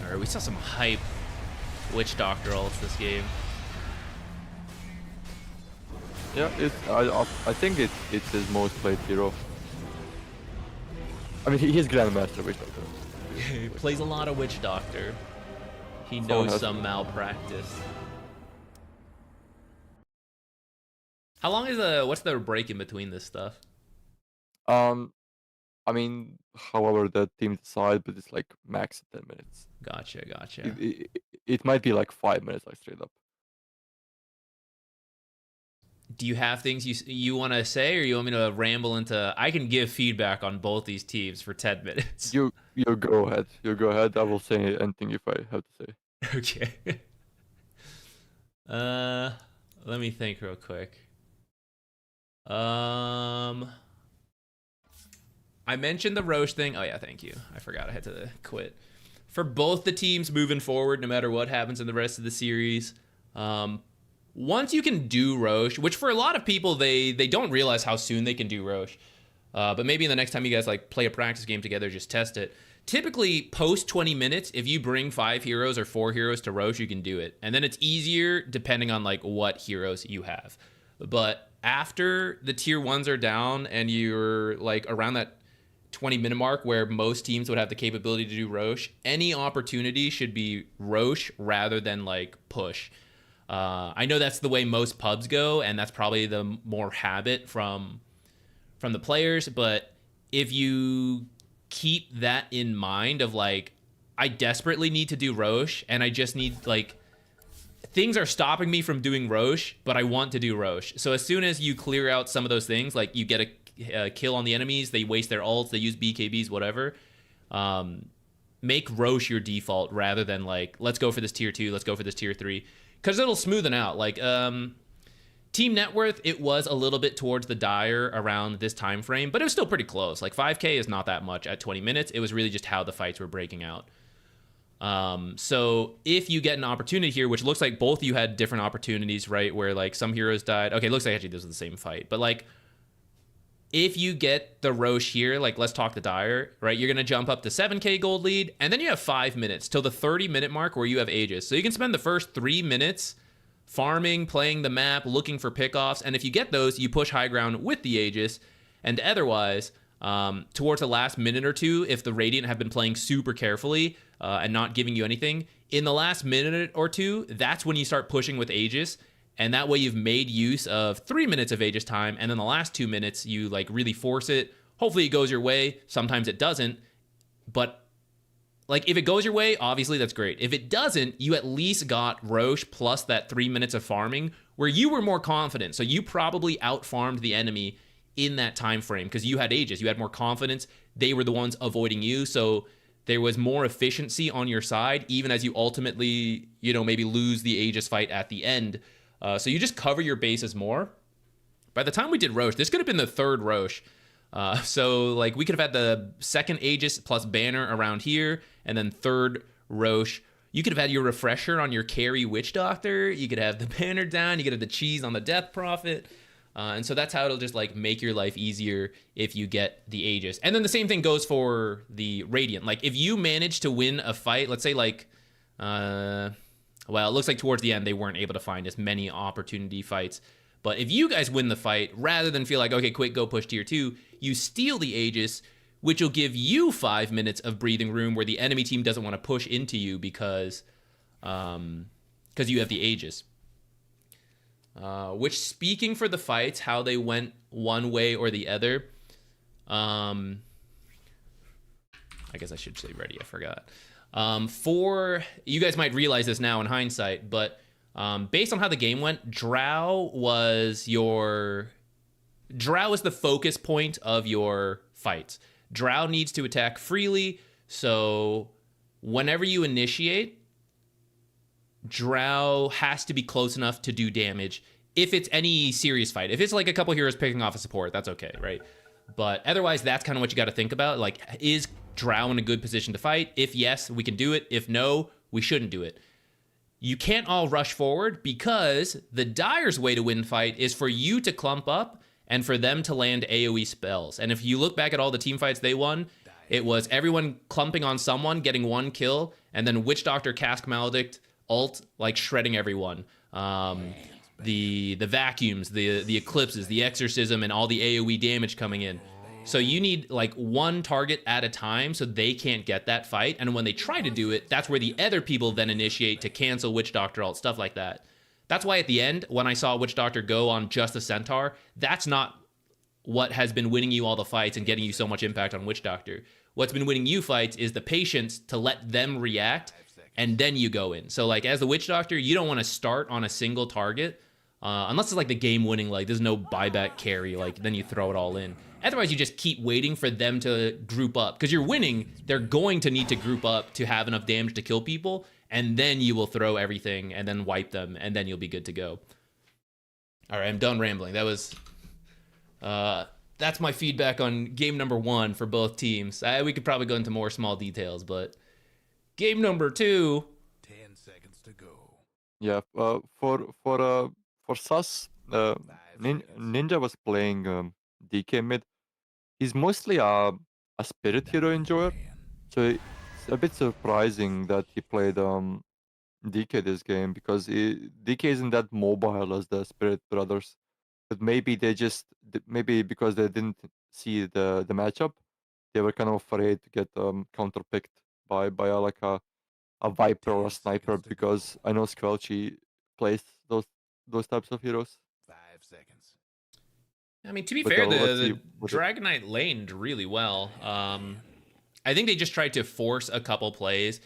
Alright, we saw some hype Witch Doctor ults this game. Yeah, I think it's his most played hero. I mean, he's Grandmaster Witch Doctor. He plays a lot of Witch Doctor. He Someone knows has some to. malpractice. How long is what's the break in between this stuff? I mean, however the team decide, but it's like max 10 minutes. Gotcha. It might be like 5 minutes, like straight up. Do you have things you want to say, or you want me to ramble into? I can give feedback on both these teams for 10 minutes. You go ahead. You go ahead. I will say anything if I have to say. Okay. Let me think real quick. I mentioned the Roche thing. Oh yeah, thank you. I forgot I had to quit. For both the teams moving forward, no matter what happens in the rest of the series, once you can do Roche, which for a lot of people they don't realize how soon they can do Roche. But maybe in the next time you guys like play a practice game together, just test it. Typically, post 20 minutes, if you bring 5 heroes or 4 heroes to Roche, you can do it. And then it's easier depending on like what heroes you have. But after the tier 1s are down and you're like around that 20-minute mark where most teams would have the capability to do Roche, any opportunity should be Roche rather than like push. I know that's the way most pubs go, and that's probably the more habit from the players, but if you keep that in mind of like, I desperately need to do Roche, and I just need like, things are stopping me from doing Roche, but I want to do Roche. So as soon as you clear out some of those things, like you get a kill on the enemies, they waste their ults, they use BKBs, whatever, make Roche your default rather than like, let's go for this tier 2, let's go for this tier 3, because it'll smoothen out. Like Team net worth, it was a little bit towards the dire around this time frame, but it was still pretty close. Like 5k is not that much at 20 minutes. It was really just how the fights were breaking out. So if you get an opportunity here, which looks like both of you had different opportunities, right? Where like some heroes died. Okay, looks like actually this was the same fight. But like, if you get the Roche here, like let's talk the dire, right? You're going to jump up to 7k gold lead, and then you have 5 minutes till the 30-minute mark where you have Aegis. So you can spend the first 3 minutes farming, playing the map, looking for pickoffs, and if you get those, you push high ground with the Aegis. And otherwise, towards the last minute or two, if the Radiant have been playing super carefully and not giving you anything, in the last minute or two, that's when you start pushing with Aegis, and that way you've made use of 3 minutes of Aegis time, and then the last 2 minutes, you like really force it. Hopefully it goes your way. Sometimes it doesn't, but like, if it goes your way, obviously that's great. If it doesn't, you at least got Roche plus that 3 minutes of farming where you were more confident. So you probably out-farmed the enemy in that time frame because you had Aegis. You had more confidence. They were the ones avoiding you. So there was more efficiency on your side, even as you ultimately, you know, maybe lose the Aegis fight at the end. So you just cover your bases more. By the time we did Roche, this could have been the third Roche. So like we could have had the second Aegis plus banner around here, and then third Roche. You could have had your refresher on your carry Witch Doctor. You could have the banner down. You could have the cheese on the Death Prophet. And so that's how it'll just like make your life easier if you get the Aegis. And then the same thing goes for the Radiant. Like if you manage to win a fight, let's say like, well, it looks like towards the end they weren't able to find as many opportunity fights. But if you guys win the fight, rather than feel like, okay, quick, go push tier 2, you steal the Aegis, which will give you 5 minutes of breathing room where the enemy team doesn't want to push into you because you have the Aegis. Which, speaking for the fights, how they went one way or the other, I guess I should say ready, I forgot. For, you guys might realize this now in hindsight, but based on how the game went, Drow was the focus point of your fights. Drow needs to attack freely, so whenever you initiate, Drow has to be close enough to do damage if it's any serious fight. If it's like a couple heroes picking off a support, that's okay, right? But otherwise, that's kind of what you got to think about. Like, is Drow in a good position to fight? If yes, we can do it. If no, we shouldn't do it. You can't all rush forward because the Dire's way to win fight is for you to clump up and for them to land AoE spells. And if you look back at all the team fights they won, it was everyone clumping on someone, getting 1 kill, and then Witch Doctor, Cask Maledict, ult, like shredding everyone. The vacuums, the eclipses, the exorcism, and all the AoE damage coming in. So you need like 1 target at a time so they can't get that fight. And when they try to do it, that's where the other people then initiate to cancel Witch Doctor ult, stuff like that. That's why at the end, when I saw Witch Doctor go on just a Centaur, that's not what has been winning you all the fights and getting you so much impact on Witch Doctor. What's been winning you fights is the patience to let them react, and then you go in. So like as the Witch Doctor, you don't want to start on a single target, unless it's like the game winning, like there's no buyback carry, like then you throw it all in. Otherwise, you just keep waiting for them to group up. Because you're winning, they're going to need to group up to have enough damage to kill people, and then you will throw everything and then wipe them, and then you'll be good to go. All right, I'm done rambling. That was... that's my feedback on game number 1 for both teams. We could probably go into more small details, but... Game number 2... 10 seconds to go. Yeah, for Sus, Ninja was playing DK mid. He's mostly a spirit hero enjoyer, so it's a bit surprising that he played DK this game because DK isn't that mobile as the Spirit Brothers. but maybe they just maybe because they didn't see the matchup, they were kind of afraid to get counterpicked by like a Viper or a 10 Sniper, seconds to because go. I know Squelchy plays those types of heroes. 5 seconds. I mean, to be But fair, let's see the what Dragon Knight laned really well. I think they just tried to force a couple plays.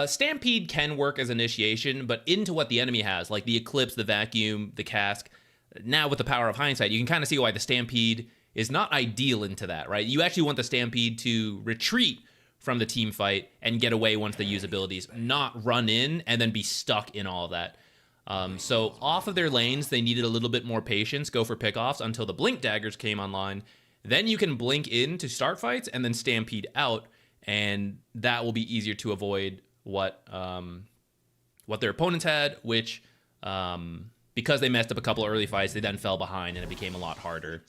Stampede can work as initiation, but into what the enemy has, like the Eclipse, the Vacuum, the Cask. Now with the power of hindsight, you can kind of see why the Stampede is not ideal into that, right? You actually want the Stampede to retreat from the team fight and get away once they use abilities, not run in and then be stuck in all of that. So off of their lanes, they needed a little bit more patience, go for pickoffs until the Blink Daggers came online. Then you can blink in to start fights and then Stampede out, and that will be easier to avoid what their opponents had, which because they messed up a couple early fights, they then fell behind and it became a lot harder.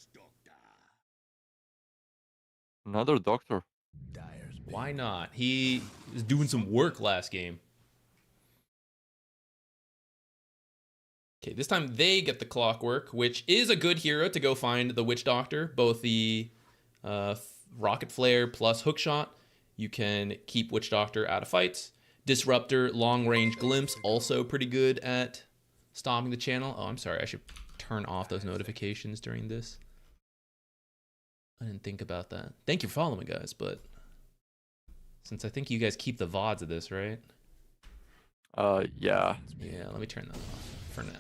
another doctor. Dyer's big. Why not? He was doing some work last game. Okay, this time they get the Clockwork, which is a good hero to go find the Witch Doctor. Both the Rocket Flare plus Hookshot. You can keep Witch Doctor out of fights. Disruptor, Long Range Glimpse, also pretty good at stopping the channel. Oh, I'm sorry. I should turn off those notifications during this. I didn't think about that. Thank you for following, guys, but since I think you guys keep the VODs of this, right? Yeah. Yeah, let me turn that off for now.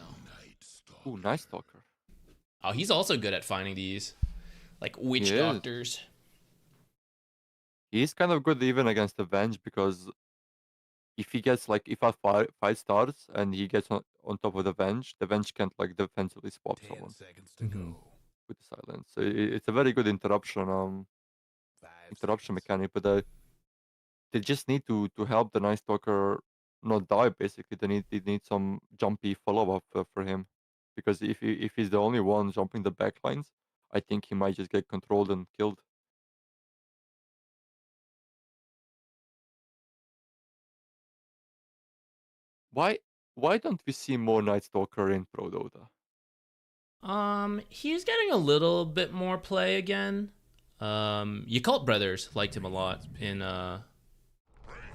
Ooh, nice Stalker. Oh, he's also good at finding these, like, Witch He is. Doctors. He's kind of good even against Avenge, because if he gets like, if a fight starts and he gets on top of the Venge can't like defensively swap 10 someone seconds to Mhm. go. with the silence. So it's a very good interruption 5 interruption seconds. mechanic, but they just need to help the Night Stalker not die. Basically, they need some jumpy follow up for him, because if he's the only one jumping the backlines, I think he might just get controlled and killed. Why don't we see more Night Stalker in Pro Dota? He's getting a little bit more play again. Yakult Brothers liked him a lot in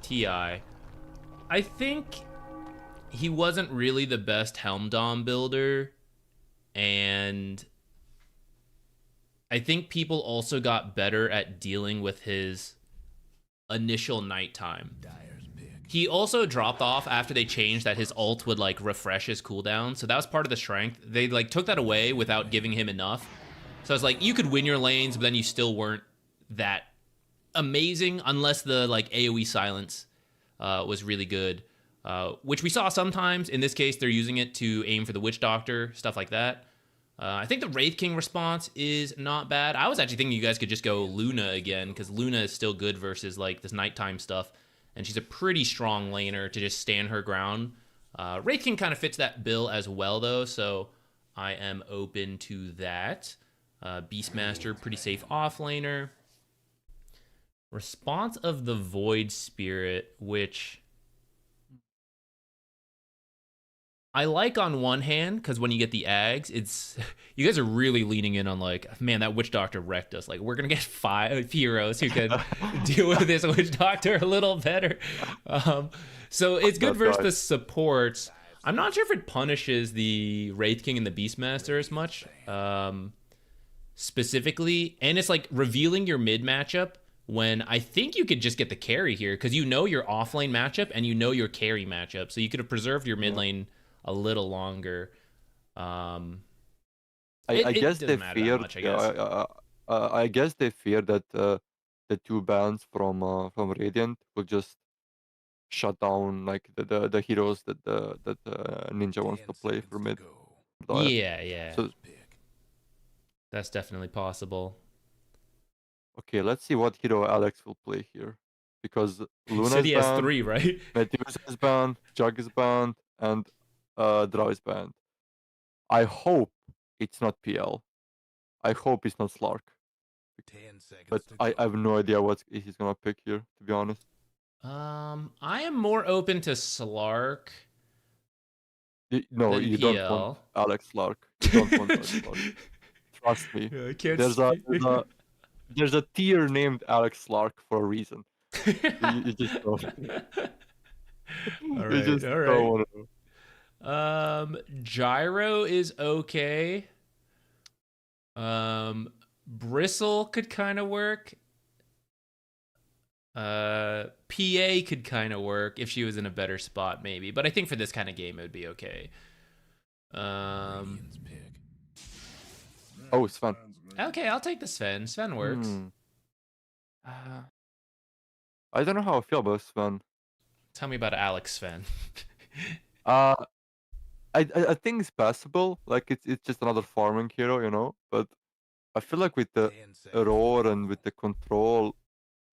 TI. I think he wasn't really the best Helm Dom builder, and I think people also got better at dealing with his initial nighttime. Dyer's big. He also dropped off after they changed that his ult would like refresh his cooldown. So that was part of the strength. They like took that away without giving him enough. So it's like you could win your lanes, but then you still weren't that amazing unless the like AoE silence was really good, which we saw sometimes. In this case, they're using it to aim for the Witch Doctor, stuff like that. I think the Wraith King response is not bad. I was actually thinking you guys could just go Luna again, because Luna is still good versus like this nighttime stuff. And she's a pretty strong laner to just stand her ground. Wraith King kind of fits that bill as well, though, so I am open to that. Beastmaster, pretty safe off laner. Response of the Void Spirit, which I like on one hand, because when you get the Ags, it's you guys are really leaning in on like, man, that Witch Doctor wrecked us. Like, we're gonna get 5 heroes who can deal with this Witch Doctor a little better. So it's good versus the supports. I'm not sure if it punishes the Wraith King and the Beastmaster as much, specifically, and it's like revealing your mid matchup when I think you could just get the carry here, because you know your off lane matchup and you know your carry matchup, so you could have preserved your mid lane a little longer. I It guess they doesn't matter that fear. much, I guess. I guess they fear that the 2 bans from Radiant will just shut down like the heroes that Ninja wants 10 to play seconds for to mid. go. Yeah. So Big. That's definitely possible. okay, let's see what hero Alex will play here, because He Luna said is he has banned, 3, right? Meteus is banned, Jug is banned, and Drow is banned. I hope it's not PL. I hope it's not Slark. 10 seconds But to I go. have no idea what he's gonna pick here, to be honest. I am more open to Slark No, than you PL. don't want Alex Slark. You don't want Alex Slark. Trust me. I can't There's there's a tier named Alex Lark for a reason. You just don't. All You right, just all don't right. want to. Gyro is okay. Bristle could kind of work. PA could kind of work if she was in a better spot, maybe. But I think for this kind of game, it would be okay. Radiant's pick. Oh, Sven. Okay, I'll take the Sven. Sven works. I don't know how I feel about Sven. Tell me about Alex Sven. Uh, I think it's passable. Like it's just another farming hero, you know. But I feel like with the 10 seconds. roar and with the control,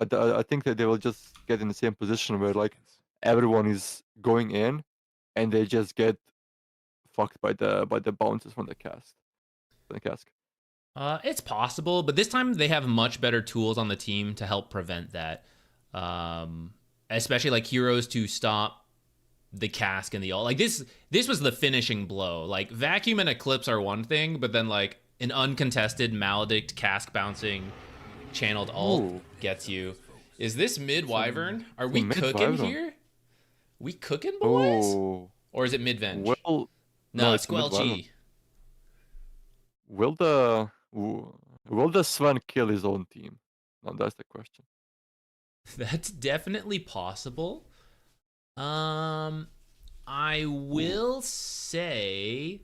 I think that they will just get in the same position where like everyone is going in, and they just get fucked by the bounces from the cask. It's possible, but this time they have much better tools on the team to help prevent that. Especially like heroes to stop the cask and the ult. Like this was the finishing blow. Like vacuum and eclipse are one thing, but then like an uncontested maledict cask bouncing channeled ult Ooh. gets you. Is this mid wyvern? Are we mid cooking wyvern. here? We cooking, boys? Oh, Or is it mid venge? well, no, it's mid wyvern. Squelchy. Will the Sven kill his own team? No, that's the question. That's definitely possible. I will say,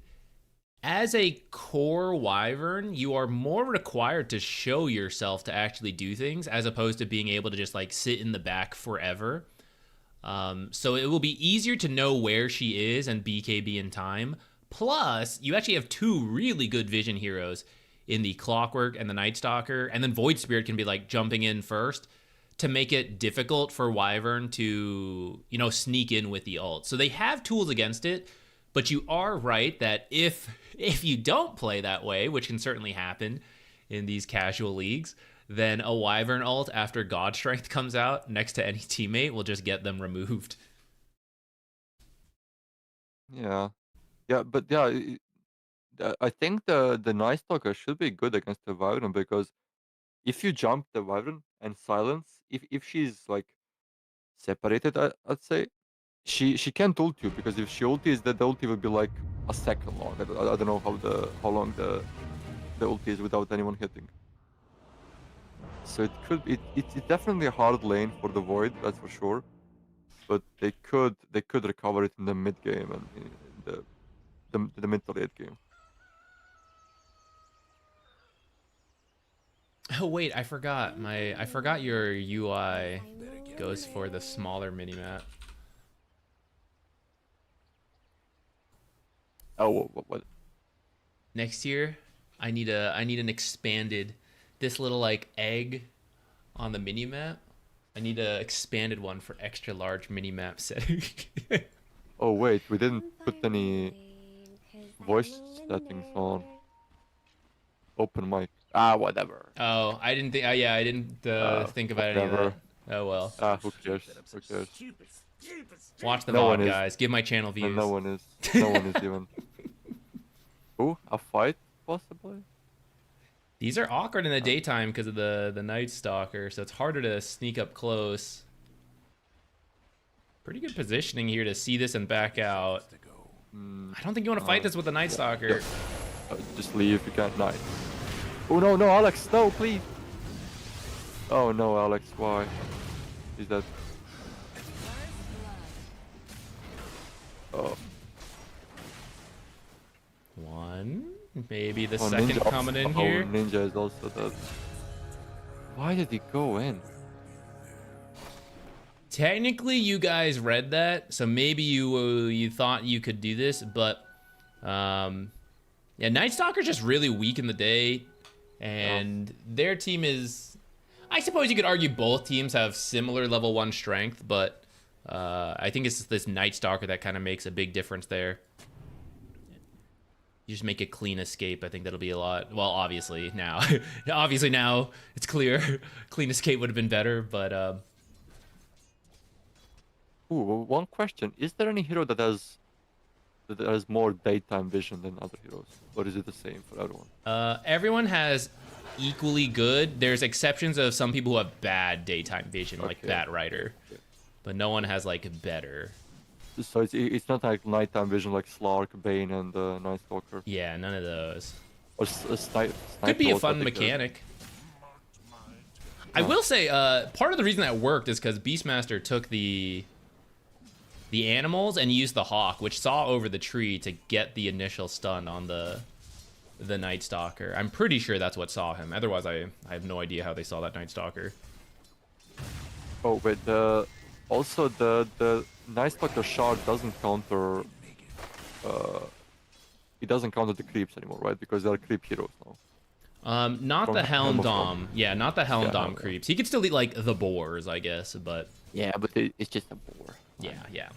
as a core wyvern, you are more required to show yourself to actually do things as opposed to being able to just like sit in the back forever. So it will be easier to know where she is and BKB in time. Plus, you actually have two really good vision heroes in the Clockwork and the Night Stalker, and then Void Spirit can be like jumping in first to make it difficult for Wyvern to, you know, sneak in with the ult. So they have tools against it, but you are right that if you don't play that way, which can certainly happen in these casual leagues, then a Wyvern ult after God Strength comes out next to any teammate will just get them removed. Yeah, but yeah, I think the Night Stalker should be good against the Wyvern because if you jump the Wyvern and silence, if she's like separated, I'd say she can't ult you because if she ulti is the ulti will be like a second long. I don't know how long the ulti is without anyone hitting. So it's definitely a hard lane for the Void, that's for sure. But they could recover it in the mid game and in the mid to late game. Oh wait, I forgot your UI goes for the smaller minimap. Oh, what? Next year, I need an expanded, this little like egg on the minimap. I need a expanded one for extra large minimap setting. Oh wait, we didn't put any voice settings on. Open mic. Whatever. Oh, I didn't think. I didn't think about any of that. Whatever. Oh well. Who cares? Who cares? Watch the No VOD, one is. guys. Give my channel views. No one is. No one is even. Ooh, a fight possibly. These are awkward in the daytime because of the Night Stalker, so it's harder to sneak up close. Pretty good positioning here to see this and back out. I don't think you want to fight this with the Night Stalker. Just leave. You can't. Nice. Oh no, Alex, no, please. Oh no, Alex, why? Is that? Oh. One, maybe the Oh, second Ninja coming in also, here. Ninja is also dead. Why did he go in? Technically, you guys read that, so maybe you thought you could do this, but yeah, Night Stalker's just really weak in the day, and their team is. I suppose you could argue both teams have similar level 1 strength, but I think it's this Night Stalker that kind of makes a big difference there. You just make a clean escape. I think that'll be a lot. Well, obviously now it's clear. Clean escape would have been better, but Ooh, one question: is there any hero that has that there's more daytime vision than other heroes, or is it the same for everyone? Everyone has equally good. There's exceptions of some people who have bad daytime vision, like Okay. Bat Rider, Okay. but no one has like better. So it's not like nighttime vision like Slark, Bane, and Night Stalker. Yeah, none of those. Or Could be a Sniper, fun I think, mechanic. I will say, part of the reason that worked is because Beastmaster took the animals and used the Hawk, which saw over the tree to get the initial stun on the Night Stalker. I'm pretty sure that's what saw him. Otherwise, I have no idea how they saw that Night Stalker. Oh wait, also the Night Stalker shard doesn't counter. It doesn't counter the creeps anymore, right? Because they're creep heroes now. Not From the Helm Helm of Dom. Yeah, not the Helm Yeah, Dom yeah. creeps. He could still eat like the boars, I guess, but Yeah, but it's just a boar. yeah.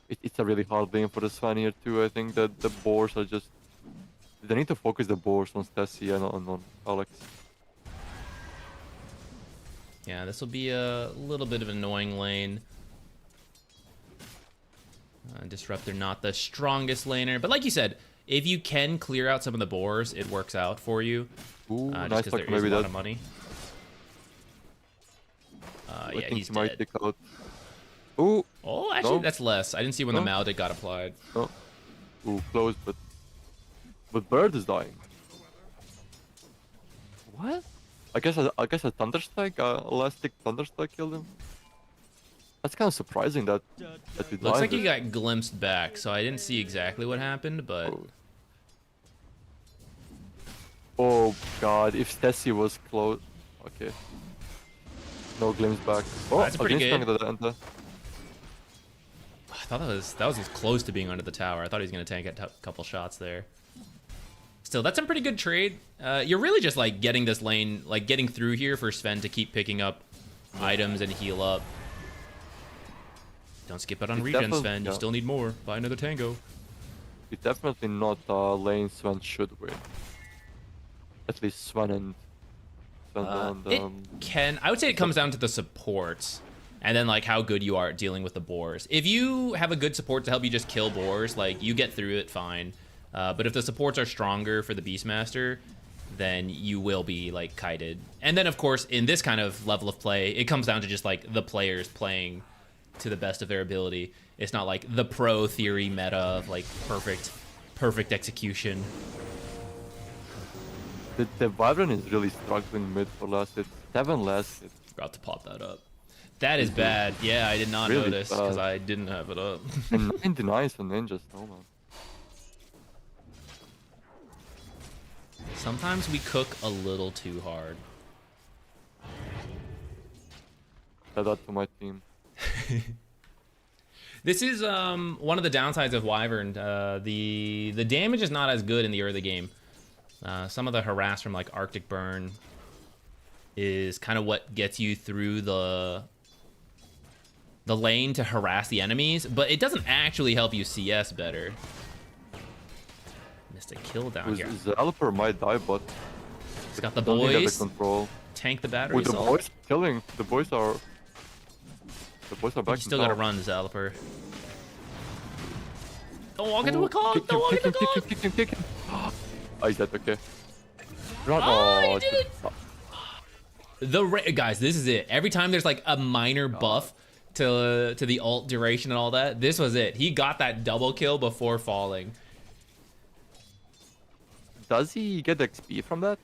It's a really hard game for the Sven here too. I think that the boars are just. They need to focus the boars on Stacy and on Alex. Yeah, this will be a little bit of an annoying lane. Disruptor not the strongest laner, but like you said, if you can clear out some of the boars, it works out for you. Ooh, Just Night because Stalker there is a maybe lot that. of money. I Yeah, think he's he might dead. take out. Ooh, Oh, actually, No. that's less. I didn't see when No. the Maledict got applied. no. Ooh, close, but Bird is dying. What? I guess a Thunderstrike, Elastic Thunderstrike killed him. That's kind of surprising that he Looks like died. he got glimpsed back, so I didn't see exactly what happened, but Oh god, if Stacy was close. Okay. No glimpse back. Oh, That's pretty against good. the I thought that was as close to being under the tower. I thought he was gonna tank a couple shots there. Still, that's a pretty good trade. You're really just like getting this lane, like getting through here for Sven to keep picking up items and heal up. Don't skip out on It's regen, definitely- Sven. You yeah. still need more. Buy another tango. It's definitely not a lane Sven should win. At least Sven and It can. I would say it comes down to the supports, and then like how good you are at dealing with the boars. If you have a good support to help you just kill boars, like you get through it fine. But if the supports are stronger for the Beastmaster, then you will be like kited. And then of course, in this kind of level of play, it comes down to just like the players playing to the best of their ability. It's not like the pro theory meta of like perfect execution. The Wyvern is really struggling mid for last hit. 7 last hit. Forgot to pop that up. That is bad. Yeah, I did not Really notice because bad. I didn't have it up. And 99 for ninjas. Oh man. Sometimes we cook a little too hard. Shout out to my team. This is one of the downsides of Wyvern. The damage is not as good in the early game. Some of the harass from like Arctic Burn is kind of what gets you through the lane to harass the enemies, but it doesn't actually help you CS better. Missed a kill down here. Zalper might die, but He's got the don't think they have boys. the control. Tank the battery With the assault. boys killing, the boys are back. You in still gotta tower. run, Zalper. Don't walk into Ooh, a cog! kick him, Don't walk kick into him, a cog! kick him, kick him. Oh, he's dead. Okay. Run. Oh, he it's did just- Guys, this is it. Every time there's like a minor buff to the ult duration and all that, this was it. He got that double kill before falling. Does he get XP from that?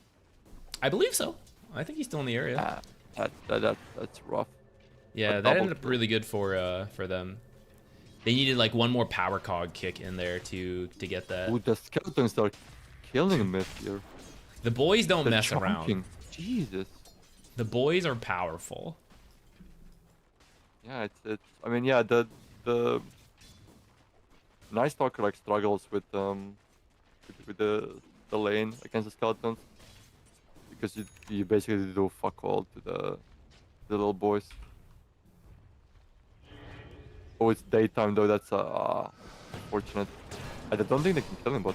I believe so. I think he's still in the area. That's rough. Yeah, a that double ended up kill. really good for them. They needed like one more power cog kick in there to get that. Ooh, the skeletons are killing me here. The boys don't They're mess around. chunking. Jesus. The boys are powerful. Yeah, it's. I mean, yeah, the Night Stalker like struggles with the lane against the skeletons because you basically do fuck all to the little boys. Oh, it's daytime though. That's unfortunate. I don't think they can kill him, but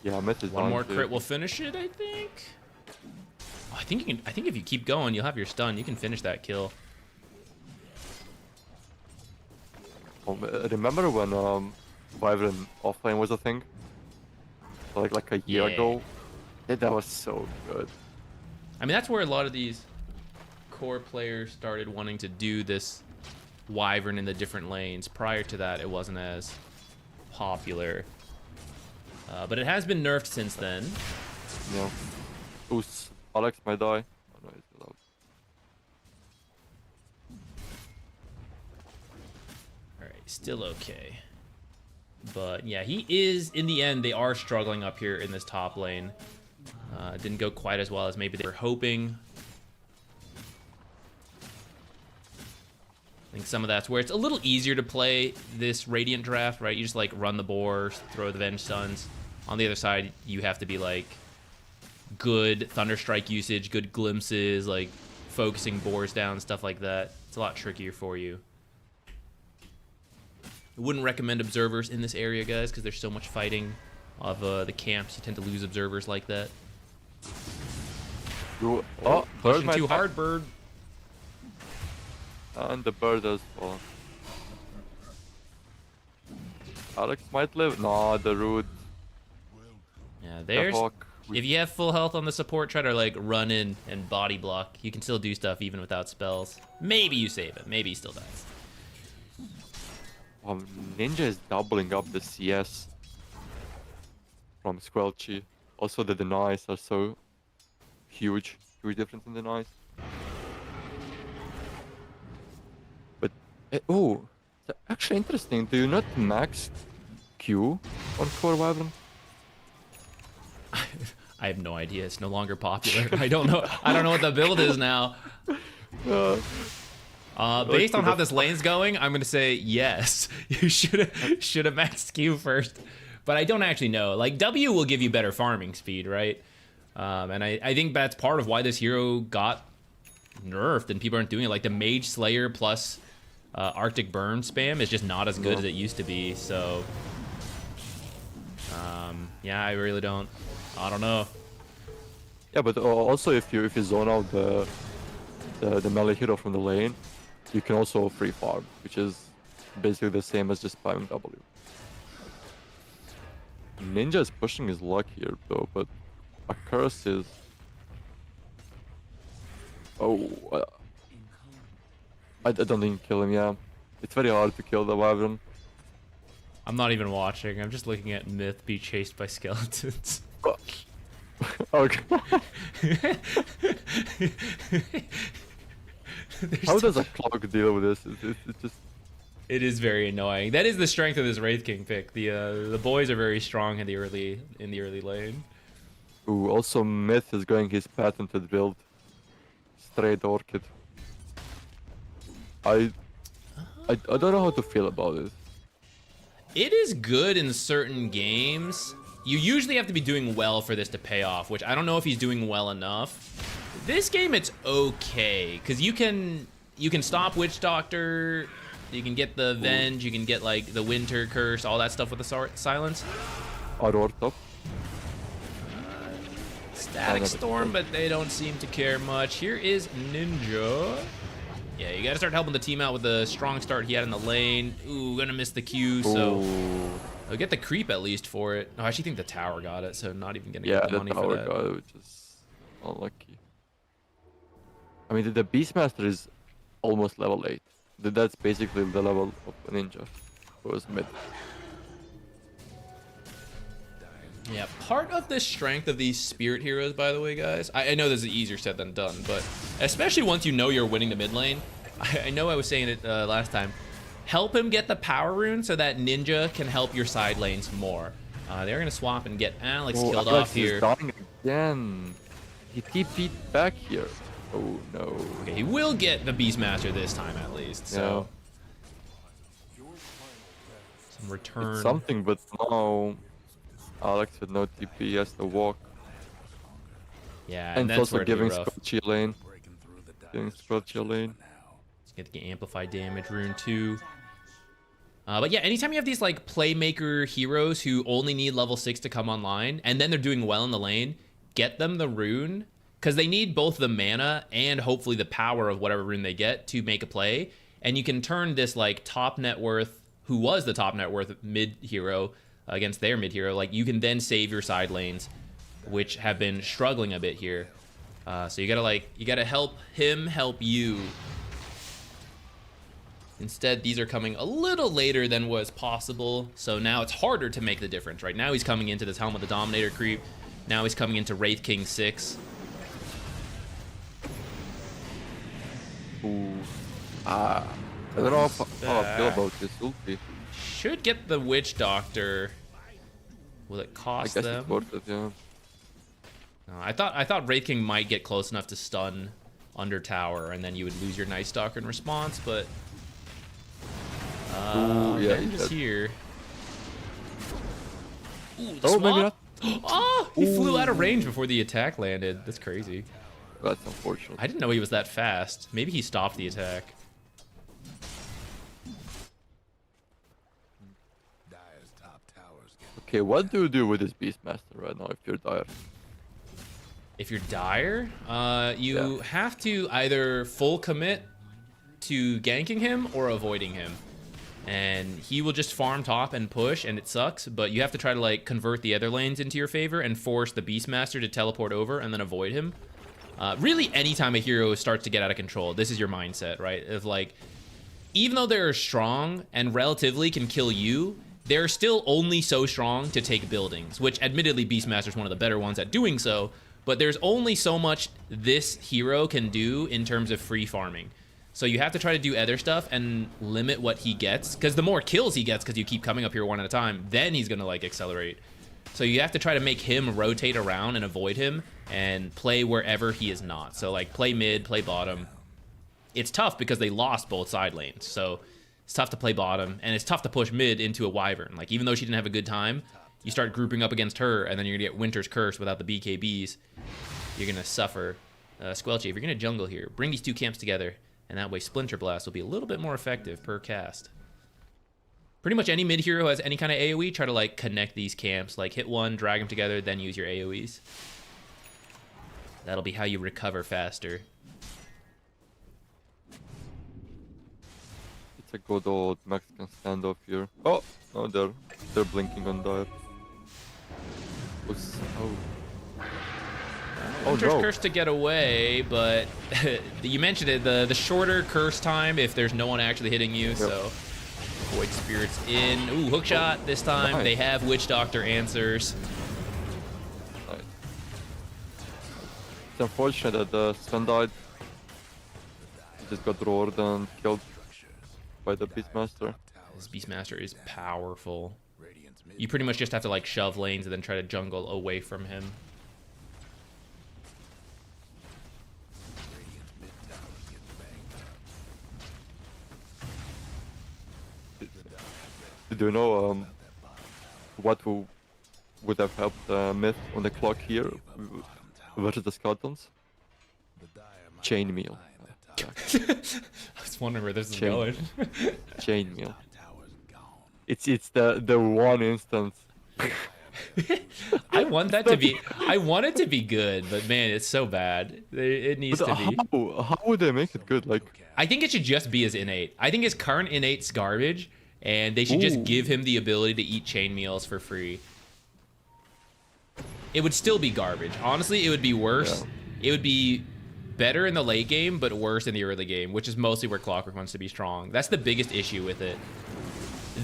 yeah, Met is One down more too. crit will finish it, I think. Oh, I think you can. I think if you keep going, you'll have your stun. You can finish that kill. Remember when Wyvern offlane was a thing? Like a year Yeah. ago? That was so good. I mean, that's where a lot of these core players started wanting to do this Wyvern in the different lanes. Prior to that, it wasn't as popular. But it has been nerfed since then. Yeah. Oops, Alex might die. Oh no, he's allowed. Alright, still okay. But yeah, he is, in the end, they are struggling up here in this top lane. Didn't go quite as well as maybe they were hoping. I think some of that's where it's a little easier to play this Radiant draft, right? You just like run the boars, throw the Venge Suns. On the other side, you have to be like good Thunderstrike usage, good glimpses, like focusing boars down, stuff like that. It's a lot trickier for you. I wouldn't recommend observers in this area, guys, because there's so much fighting of the camps. You tend to lose observers like that. Oh, bird Pushing might too die. hard, bird. And the bird as well. Alex might live. No, the root. Yeah, The there's... hawk. If you have full health on the support, try to like run in and body block. You can still do stuff even without spells. Maybe you save it. Maybe he still dies. Ninja is doubling up the CS from Squelchy. Also, the denies are so huge difference in denies. But oh, actually interesting. Do you not max Q on Core Wyvern? I have no idea. It's no longer popular. I don't know. I don't know what the build is now. Based on how this lane's going, I'm gonna say yes. You should have maxed Q first, but I don't actually know. Like W will give you better farming speed, right? And I think that's part of why this hero got nerfed and people aren't doing it. Like the Mage Slayer plus Arctic Burn spam is just not as good as it used to be. So yeah, I really don't. I don't know. Yeah, but also if you zone out the melee hero from the lane, you can also free farm, which is basically the same as just spamming W. Ninja is pushing his luck here though, but a curse is... Oh, I don't think kill him, yeah. It's very hard to kill the Wyvern. I'm not even watching. I'm just looking at Myth be chased by skeletons. Okay. How does a clock deal with this? It's just... It is very annoying. That is the strength of this Wraith King pick. The boys are very strong in the early lane. Ooh, also Myth is going his patented build. Straight Orchid. I don't know how to feel about it. It is good in certain games. You usually have to be doing well for this to pay off, which I don't know if he's doing well enough. This game, it's okay, because you can stop Witch Doctor, you can get the Venge, you can get like the Winter Curse, all that stuff with the silence. Aurora top. Static Storm, but they don't seem to care much. Here is Ninja. Yeah, you gotta start helping the team out with the strong start he had in the lane. Ooh, gonna miss the Q, so I'll get the creep at least for it. Oh, I actually think the tower got it, so not even gonna get the money for that. Got it, which is unlucky. I mean, the Beastmaster is almost level 8. That's basically the level of a ninja. Who was mid. Yeah, part of the strength of these spirit heroes, by the way, guys, I know this is easier said than done, but especially once you know you're winning the mid lane, I know I was saying it last time, help him get the power rune so that Ninja can help your side lanes more. They're going to swap and get Alex killed off here. He's dying again. He TP'd back here. Oh no. Okay, he will get the Beastmaster this time at least, so. Some return. It's something, but no. Alex with no TP has to walk. Yeah, and that's also where it'd be giving rough. Squelchy a lane. Giving Squelchy a lane. Let's get the Amplify damage rune too. But yeah, anytime you have these like playmaker heroes who only need level 6 to come online, and then they're doing well in the lane, get them the rune, because they need both the mana and hopefully the power of whatever rune they get to make a play. And you can turn this like top net worth who was the top net worth mid hero against their mid hero, like you can then save your side lanes, which have been struggling a bit here. So you gotta help him help you. Instead, these are coming a little later than was possible, so now it's harder to make the difference. Right now, he's coming into this Helm of the Dominator creep. Now he's coming into Wraith King 6. Ooh. I don't know how I feel about this ulti. Should get the Witch Doctor. Will it I cost guess them? it's worth it, yeah. No, I thought Wraith King might get close enough to stun under tower, and then you would lose your Night Stalker in response, but Ooh, yeah, Venge's here. Ooh, the Oh, maybe swap. not. Oh, he flew out of range before the attack landed. That's crazy. That's unfortunate. I didn't know he was that fast. Maybe he stopped the attack. Dire's top towers get Okay, what do you do with this Beastmaster right now if you're Dire? If you're Dire, you have to either full commit to ganking him or avoiding him. And he will just farm top and push, and it sucks, but you have to try to like convert the other lanes into your favor and force the Beastmaster to teleport over and then avoid him. Really, anytime a hero starts to get out of control, this is your mindset, right? Of like, even though they're strong and relatively can kill you, they're still only so strong to take buildings, which admittedly Beastmaster is one of the better ones at doing so, but there's only so much this hero can do in terms of free farming. So you have to try to do other stuff and limit what he gets, because the more kills he gets, because you keep coming up here one at a time, then he's gonna like accelerate. So you have to try to make him rotate around and avoid him and play wherever he is not. So like play mid, play bottom. It's tough because they lost both side lanes, so it's tough to play bottom, and it's tough to push mid into a Wyvern. Like even though she didn't have a good time, you start grouping up against her, and then you're gonna get Winter's Curse without the BKBs. You're gonna suffer. Squelchy, if you're gonna jungle here, bring these two camps together. And that way Splinter Blast will be a little bit more effective per cast. Pretty much any mid hero who has any kind of AoE, try to like connect these camps. Like hit one, drag them together, then use your AoEs. That'll be how you recover faster. It's a good old Mexican standoff here. Oh, no, they're blinking on Dire. Oh. Winter's no. Curse to get away, but you mentioned it, the shorter curse time if there's no one actually hitting you, so Void Spirit's in. Ooh, hookshot this time. Nice. They have Witch Doctor answers. Nice. It's unfortunate that the Sven died. He just got roared and killed by the Beastmaster. This Beastmaster is powerful. Radiant's mid. You pretty much just have to like shove lanes and then try to jungle away from him. Radiant's mid towers get banged up. Do you know what would have helped Myth on the clock here versus the Skeletons? The Dire might Chainmail. find that tower. I was wondering where this is Chain- going. Chainmail. Tower's gone. It's the one instance. I want that to be. I want it to be good, but man, it's so bad. It needs But to be. how would they make it good? Like, I think it should just be his innate. I think his current innate's garbage, and they should just Ooh. give him the ability to eat chain meals for free. It would still be garbage. Honestly, it would be worse. It would be better in the late game, but worse in the early game, which is mostly where Clockwork wants to be strong. That's the biggest issue with it.